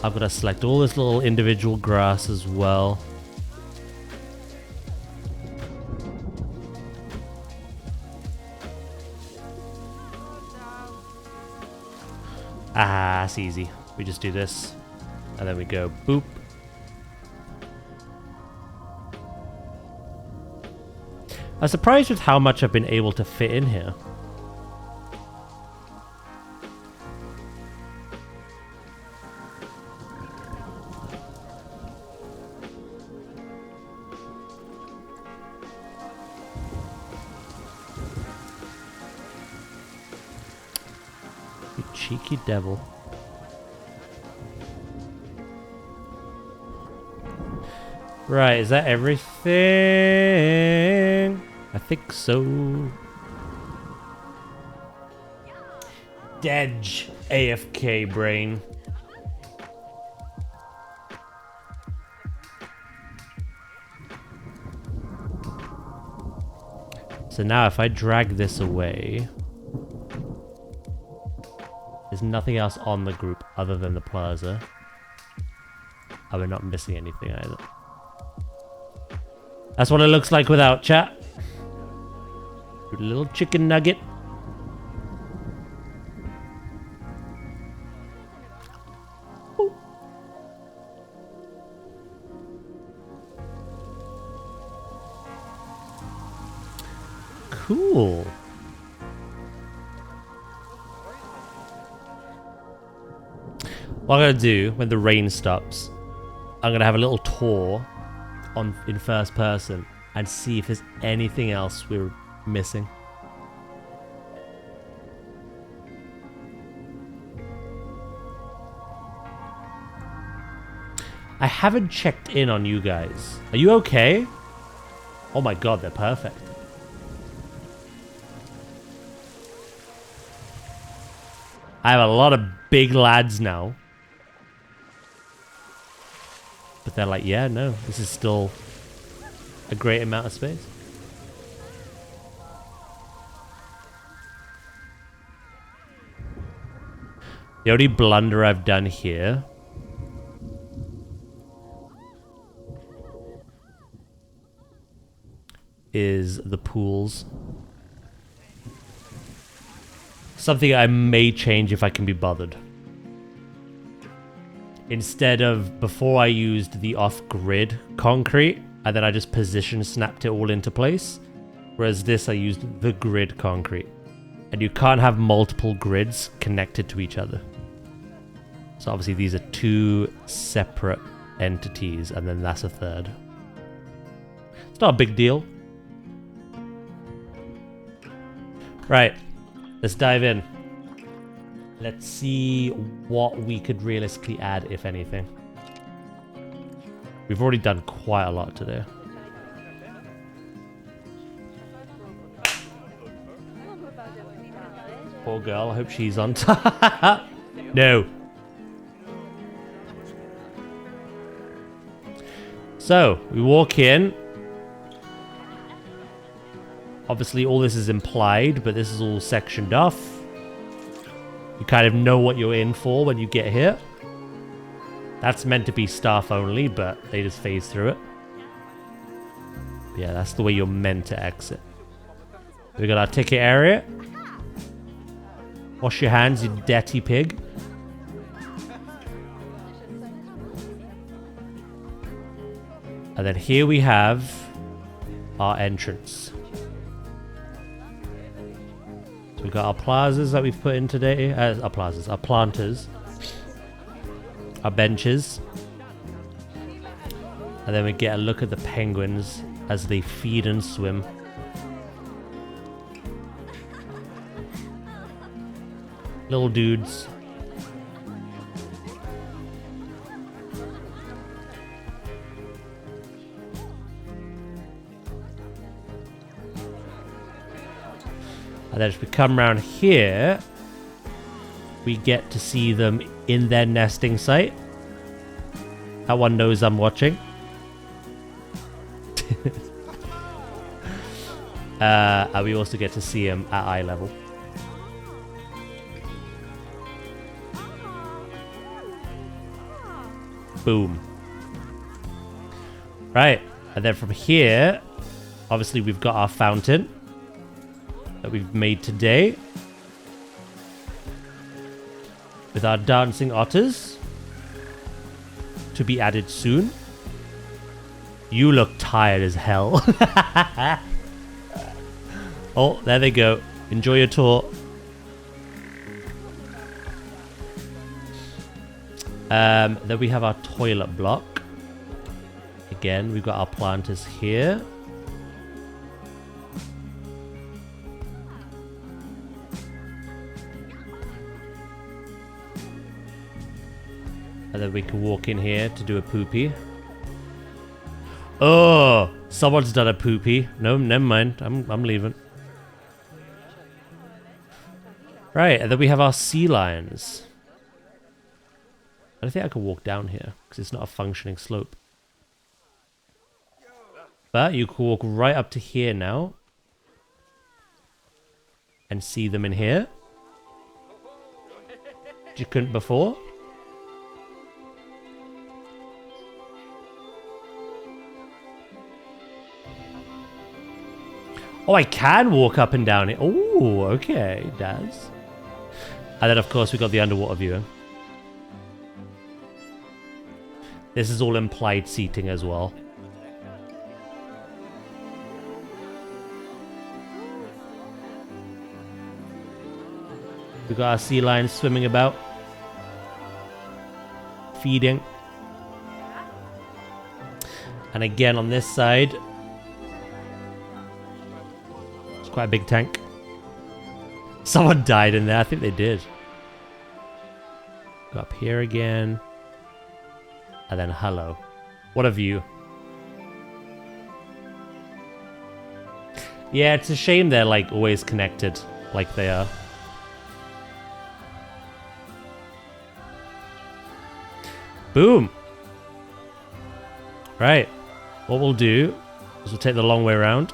Speaker 1: I've got to select all this little individual grass as well. Ah, it's easy. We just do this. And then we go boop. I'm surprised with how much I've been able to fit in here. Cheeky devil. Right, is that everything? I think so. Dedge, AFK brain. So now if I drag this away, there's nothing else on the group other than the plaza. Oh, we're not missing anything either. That's what it looks like without chat. Good little chicken nugget. Ooh. Cool. What I'm gonna do when the rain stops, I'm gonna have a little tour in first person and see if there's anything else we're missing. I haven't checked in on you guys. Are you okay? Oh my god, they're perfect. I have a lot of big lads now. But they're like, yeah, no, this is still a great amount of space. The only blunder I've done here is the pools. Something I may change if I can be bothered. Instead of, before I used the off-grid concrete, and then I just position snapped it all into place. Whereas this, I used the grid concrete. And you can't have multiple grids connected to each other. So obviously these are two separate entities, and then that's a third. It's not a big deal. Right, let's dive in. Let's see what we could realistically add, if anything. We've already done quite a lot today. Poor girl, I hope she's on top. No. So, we walk in. Obviously, all this is implied, but this is all sectioned off. You kind of know what you're in for when you get here. That's meant to be staff only, but they just phase through it. Yeah, that's the way you're meant to exit. We got our ticket area. Wash your hands, you dirty pig. And then here we have our entrance. So we've got our plazas that we've put in today. Our planters. Our benches. And then we get a look at the penguins as they feed and swim. Little dudes. And then as we come around here, we get to see them in their nesting site. That one knows I'm watching. And we also get to see him at eye level. Boom. Right, and then from here, obviously we've got our fountain that we've made today with our dancing otters to be added soon. You look tired as hell. Oh, there they go. Enjoy your tour. Then we have our toilet block. Again, we've got our planters here. And then we can walk in here to do a poopy. Oh, someone's done a poopy. No, never mind. I'm leaving. Right, and then we have our sea lions. I don't think I can walk down here because it's not a functioning slope. But you can walk right up to here now and see them in here. You couldn't before. Oh, I can walk up and down it. Oh, okay, Daz. And then, of course, we've got the underwater viewer. This is all implied seating as well. We've got our sea lions swimming about. Feeding. And again, on this side, it's quite a big tank. Someone died in there. I think they did. Go up here again. And then hello. What a view. Yeah, it's a shame they're like always connected like they are. Boom. Right. What we'll do is we'll take the long way around.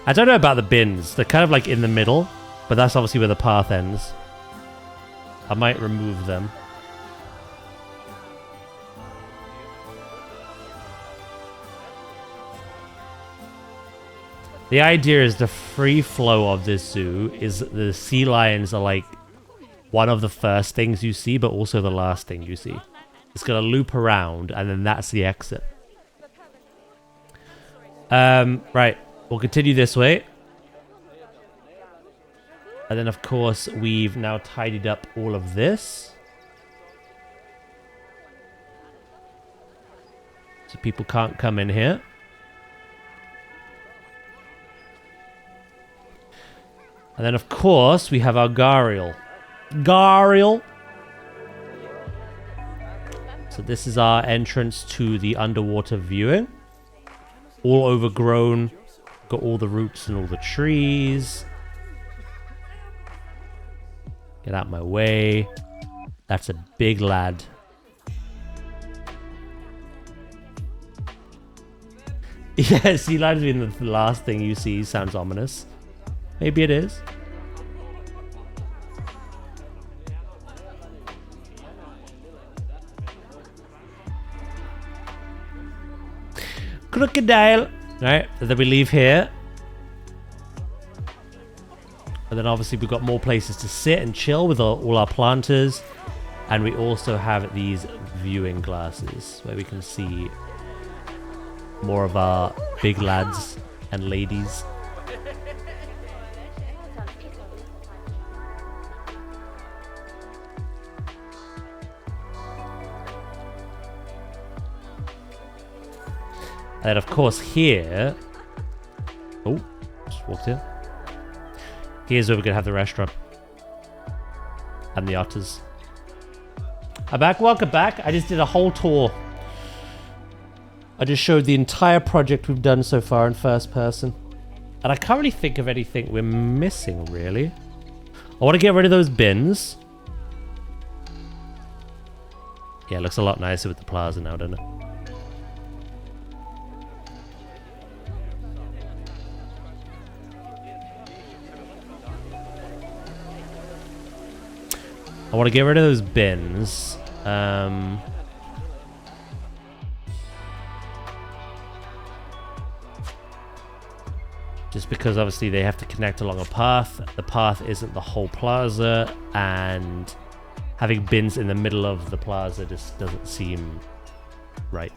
Speaker 1: I don't know about the bins. They're kind of like in the middle, but that's obviously where the path ends. I might remove them. The idea is the free flow of this zoo is the sea lions are like one of the first things you see, but also the last thing you see. It's going to loop around, and then that's the exit. Right. We'll continue this way. And then, of course, we've now tidied up all of this. So people can't come in here. And then, of course, we have our gharial. Gharial! So this is our entrance to the underwater viewing. All overgrown. Got all the roots and all the trees. Get out my way. That's a big lad. Yeah, sea lions being the last thing you see sounds ominous. Maybe it is. Crocodile. Alright, and then we leave here. And then obviously we've got more places to sit and chill with all our planters. And we also have these viewing glasses where we can see more of our big lads and ladies. And of course here... Oh, just walked in. Here's where we're going to have the restaurant. And the otters. I'm back. Welcome back. I just did a whole tour. I just showed the entire project we've done so far in first person. And I can't really think of anything we're missing, really. I want to get rid of those bins. Yeah, it looks a lot nicer with the plaza now, doesn't it? I want to get rid of those bins. Just because obviously they have to connect along a path. The path isn't the whole plaza, and having bins in the middle of the plaza just doesn't seem right.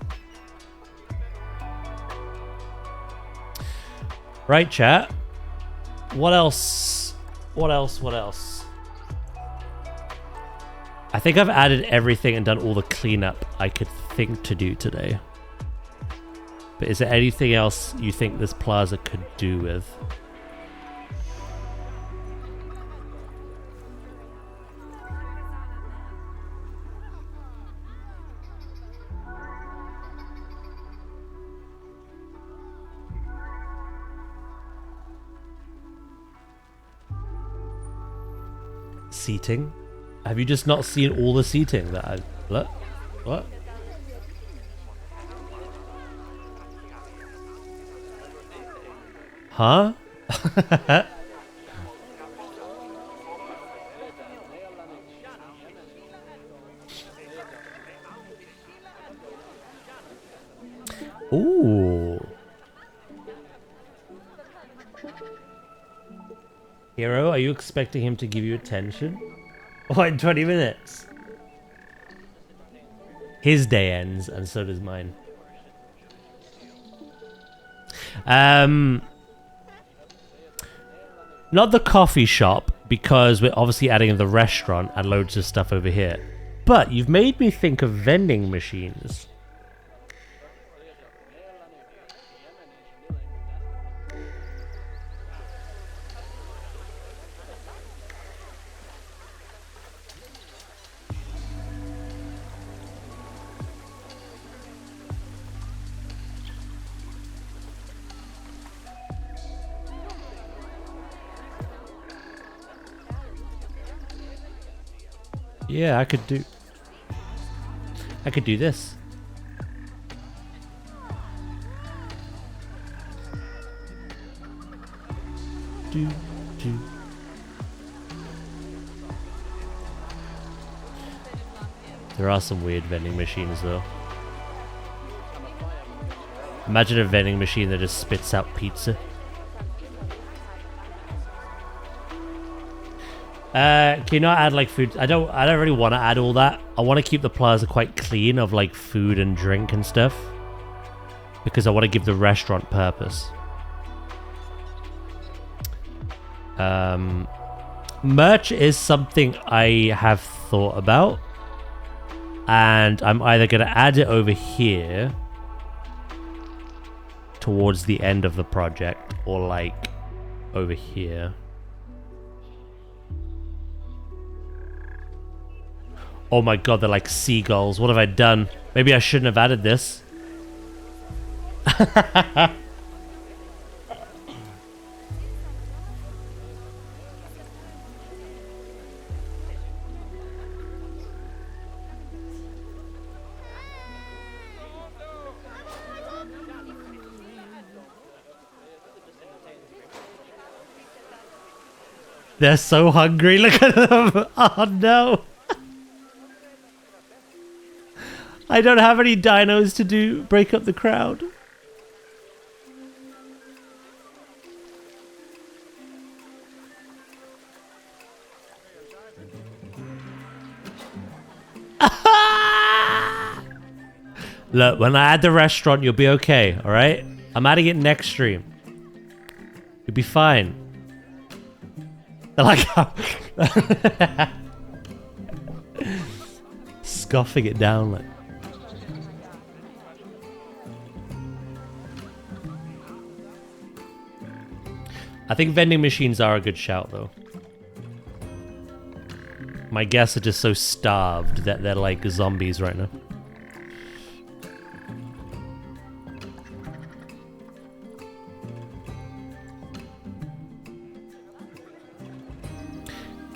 Speaker 1: Right, chat. What else? What else? What else? I think I've added everything and done all the cleanup I could think to do today. But is there anything else you think this plaza could do with? Seating? Have you just not seen all the seating that I've... Look. What? Huh? Ooh. Hero, are you expecting him to give you attention? What, in 20 minutes? His day ends, and so does mine. Not the coffee shop, because we're obviously adding the restaurant and loads of stuff over here. But you've made me think of vending machines. Yeah, I could do this. Do. There are some weird vending machines though. Imagine a vending machine that just spits out pizza. Can you not add like food? I don't really want to add all that. I want to keep the plaza quite clean of like food and drink and stuff, because I want to give the restaurant purpose. Merch is something I have thought about, and I'm either going to add it over here towards the end of the project, or like over here. Oh my god, they're like seagulls. What have I done? Maybe I shouldn't have added this. They're so hungry. Look at them. Oh no. I don't have any dinos to break up the crowd. Look, when I add the restaurant, you'll be okay, alright? I'm adding it next stream. You'll be fine. I like how... Scoffing it down like... I think vending machines are a good shout, though. My guests are just so starved that they're like zombies right now.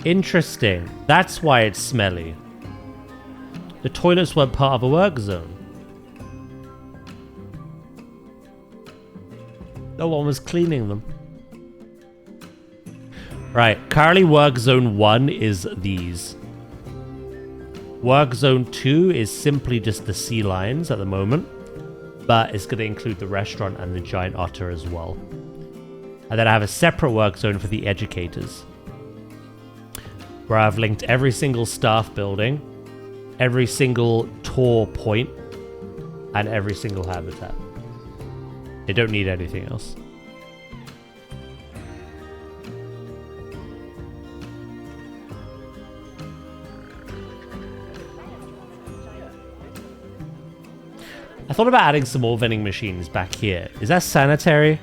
Speaker 1: Interesting. That's why it's smelly. The toilets weren't part of a work zone. No one was cleaning them. Right, currently work zone 1 is these. Work zone 2 is simply just the sea lions at the moment, but it's going to include the restaurant and the giant otter as well. And then I have a separate work zone for the educators, where I've linked every single staff building, every single tour point, and every single habitat. They don't need anything else. I thought about adding some more vending machines back here. Is that sanitary?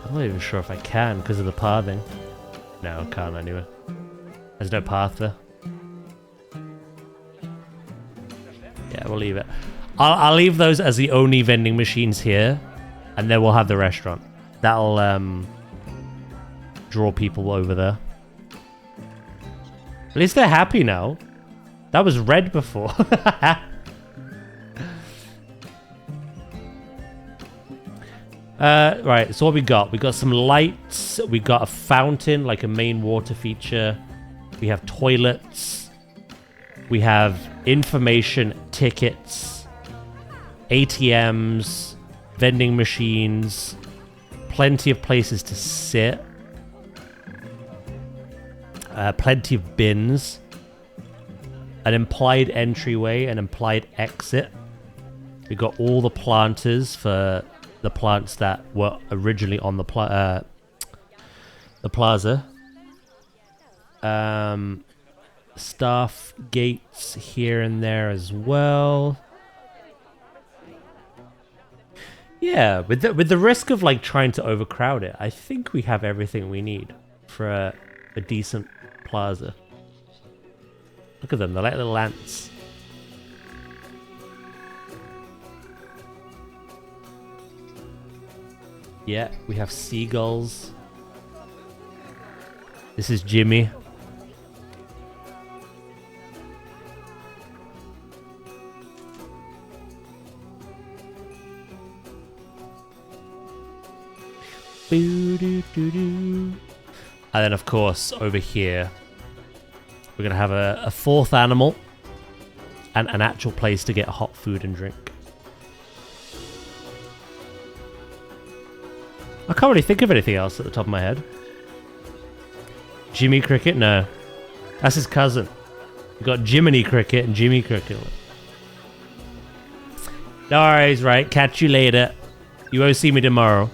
Speaker 1: I'm not even sure if I can because of the pathing. No, I can't anyway. There's no path there. Yeah, we'll leave it. I'll leave those as the only vending machines here, and then we'll have the restaurant. That'll draw people over there. At least they're happy now. That was red before. Right, so what we got? We got some lights. We got a fountain, like a main water feature. We have toilets. We have information tickets, ATMs, vending machines, plenty of places to sit, plenty of bins, an implied entryway, an implied exit. We got all the planters for the plants that were originally on the plaza. Staff gates here and there as well. Yeah, with the risk of like trying to overcrowd it, I think we have everything we need for a decent plaza. Look at them, they're like little ants. Yeah, we have seagulls. This is Jimmy. And then, of course, over here, we're going to have a fourth animal and an actual place to get hot food and drink. I can't really think of anything else at the top of my head. Jimmy Cricket? No. That's his cousin. We've got Jiminy Cricket and Jimmy Cricket. No worries, right? Catch you later. You won't see me tomorrow.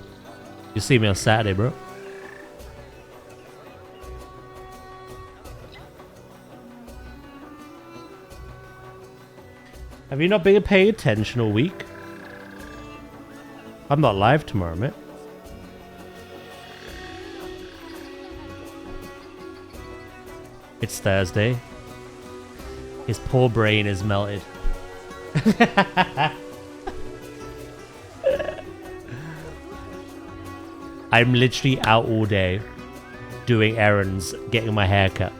Speaker 1: You'll see me on Saturday, bro. Have you not been paying attention all week? I'm not live tomorrow, mate. It's Thursday. His poor brain is melted. I'm literally out all day doing errands, getting my hair cut.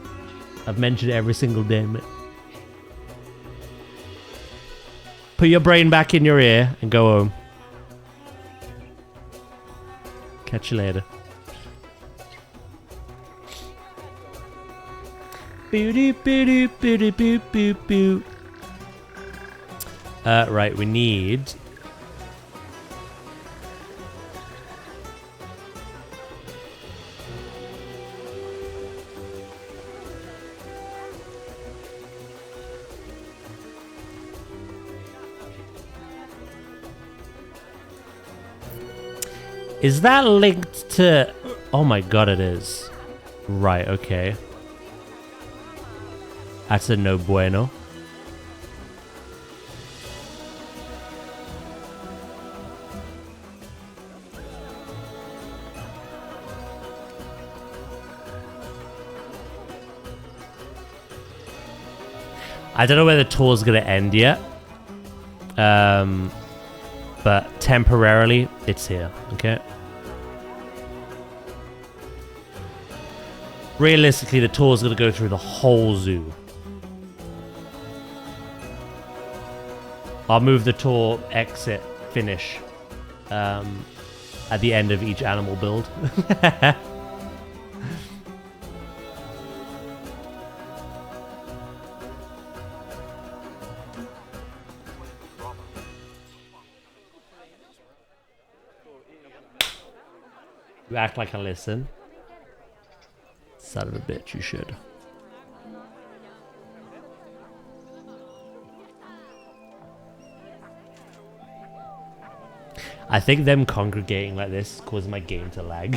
Speaker 1: I've mentioned it every single day, mate. Put your brain back in your ear and go home. Catch you later. Right, we need... Is that linked to... Oh my god, it is. Right, okay. That's a no bueno. I don't know where the tour's gonna end yet. But temporarily, it's here, okay? Realistically, the tour's gonna go through the whole zoo. I'll move the tour, exit, finish, at the end of each animal build. You act like I listen. Son of a bitch, you should. I think them congregating like this causes my game to lag.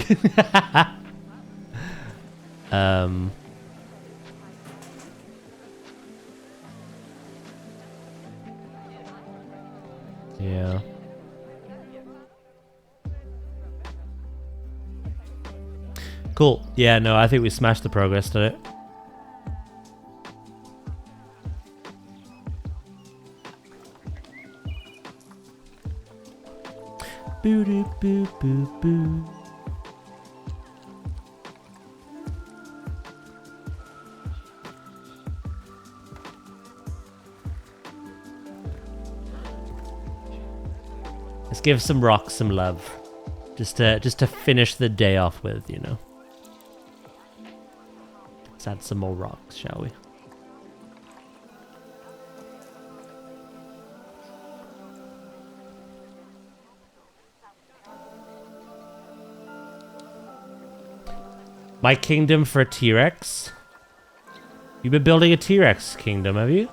Speaker 1: Yeah. Cool. Yeah, no, I think we smashed the progress today. Boo doo boo boo boo. Let's give some rocks some love. Just to finish the day off with, you know. Let's add some more rocks, shall we? My kingdom for a T-Rex? You've been building a T-Rex kingdom, have you?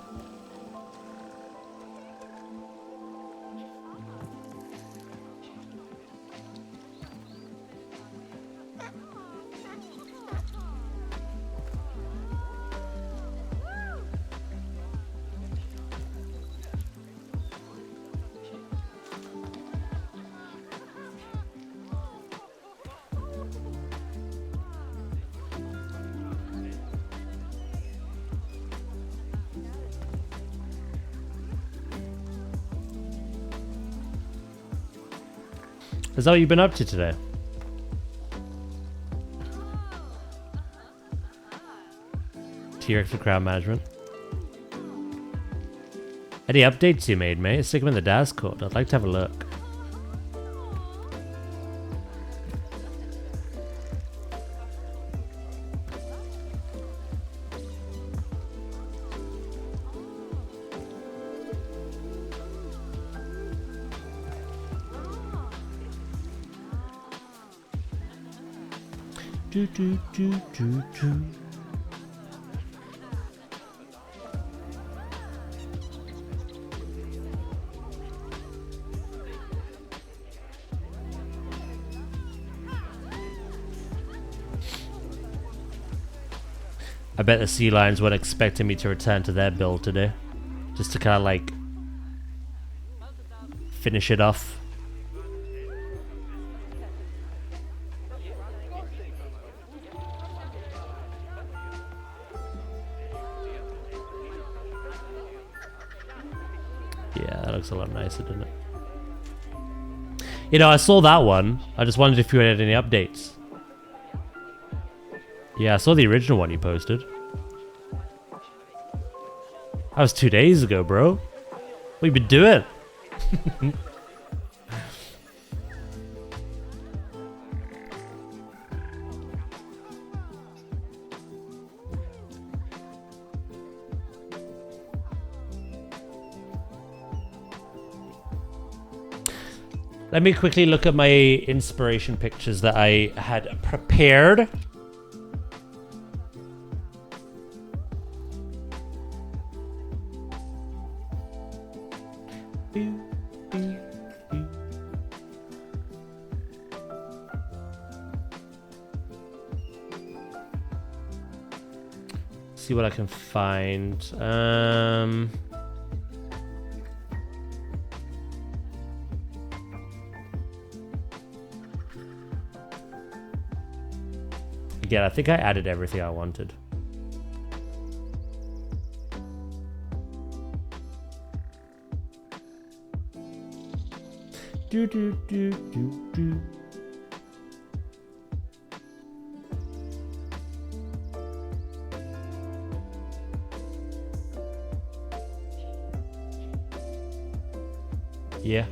Speaker 1: Is that what you've been up to today? T-Rex for crowd management. Any updates you made, mate? Stick them in the Discord. I'd like to have a look. Do, do, do, do, do. I bet the sea lions weren't expecting me to return to their build today. Just to kind of like finish it off. Yeah, that looks a lot nicer, doesn't it? You know, I saw that one. I just wondered if you had any updates. Yeah, I saw the original one you posted. That was 2 days ago, bro. What you been doing? Let me quickly look at my inspiration pictures that I had prepared. See what I can find. Again, I think I added everything I wanted. Do do do do do. Yeah.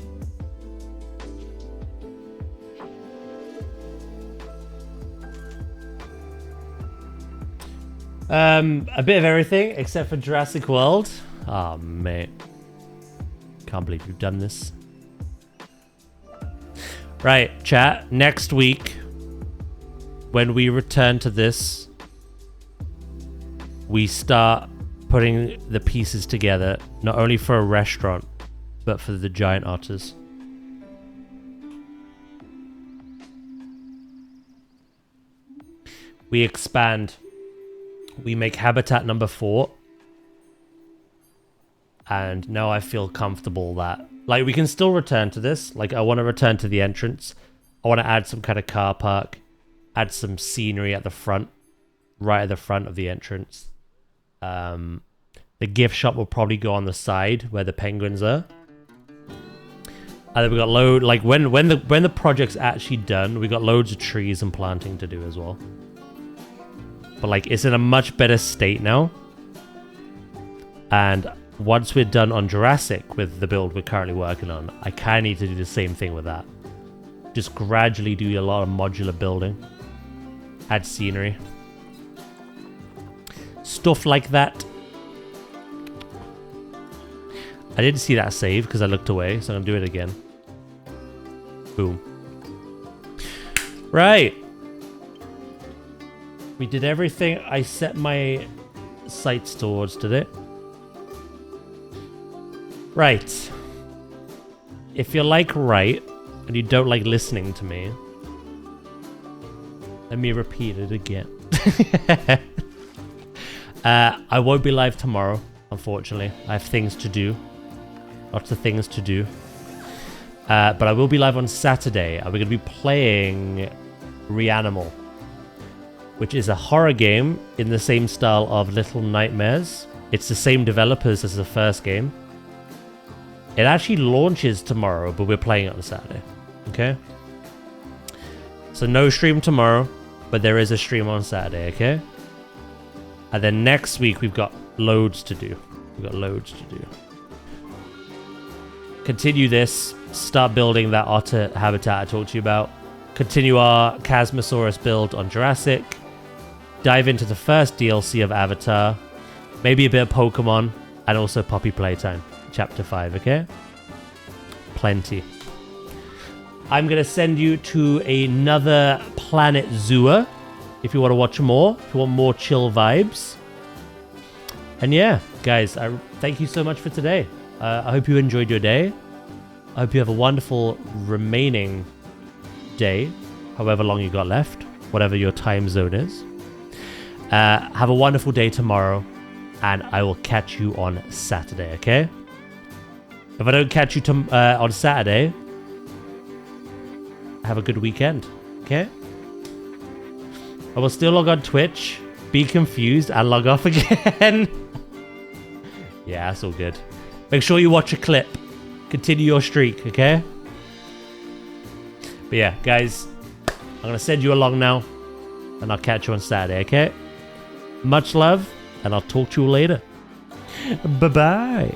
Speaker 1: A bit of everything except for Jurassic World. Oh, mate. Can't believe you've done this. Right, chat. Next week, when we return to this, we start putting the pieces together, not only for a restaurant, but for the giant otters. We expand. We make habitat number 4. And now I feel comfortable that... Like, we can still return to this. Like, I want to return to the entrance. I want to add some kind of car park. Add some scenery at the front. Right at the front of the entrance. The gift shop will probably go on the side where the penguins are. And then we got load... Like, when the project's actually done, we got loads of trees and planting to do as well. But, like, it's in a much better state now. And once we're done on Jurassic with the build we're currently working on, I kind of need to do the same thing with that. Just gradually do a lot of modular building. Add scenery. Stuff like that. I didn't see that save because I looked away, so I'm going to do it again. Boom. Right. We did everything I set my sights towards, did it? Right. If you like right, and you don't like listening to me, let me repeat it again. I won't be live tomorrow, unfortunately. I have things to do. Lots of things to do. But I will be live on Saturday. And we're going to be playing Reanimal, which is a horror game in the same style of Little Nightmares. It's the same developers as the first game. It actually launches tomorrow, but we're playing it on Saturday. Okay? So no stream tomorrow, but there is a stream on Saturday, okay? And then next week, we've got loads to do. We've got loads to do. Continue this. Start building that otter habitat I talked to you about. Continue our Chasmosaurus build on Jurassic. Dive into the first DLC of Avatar. Maybe a bit of Pokemon. And also Poppy Playtime. Chapter 5, okay? Plenty. I'm going to send you to another planetzoo if you want to watch more. If you want more chill vibes. And yeah, guys, thank you so much for today. I hope you enjoyed your day. I hope you have a wonderful remaining day. However long you got left. Whatever your time zone is. Have a wonderful day tomorrow. And I will catch you on Saturday, okay? If I don't catch you on Saturday, have a good weekend, okay? I will still log on Twitch, be confused, and log off again. Yeah, that's all good. Make sure you watch a clip. Continue your streak, okay? But yeah, guys, I'm going to send you along now, and I'll catch you on Saturday, okay? Much love, and I'll talk to you later. Bye-bye.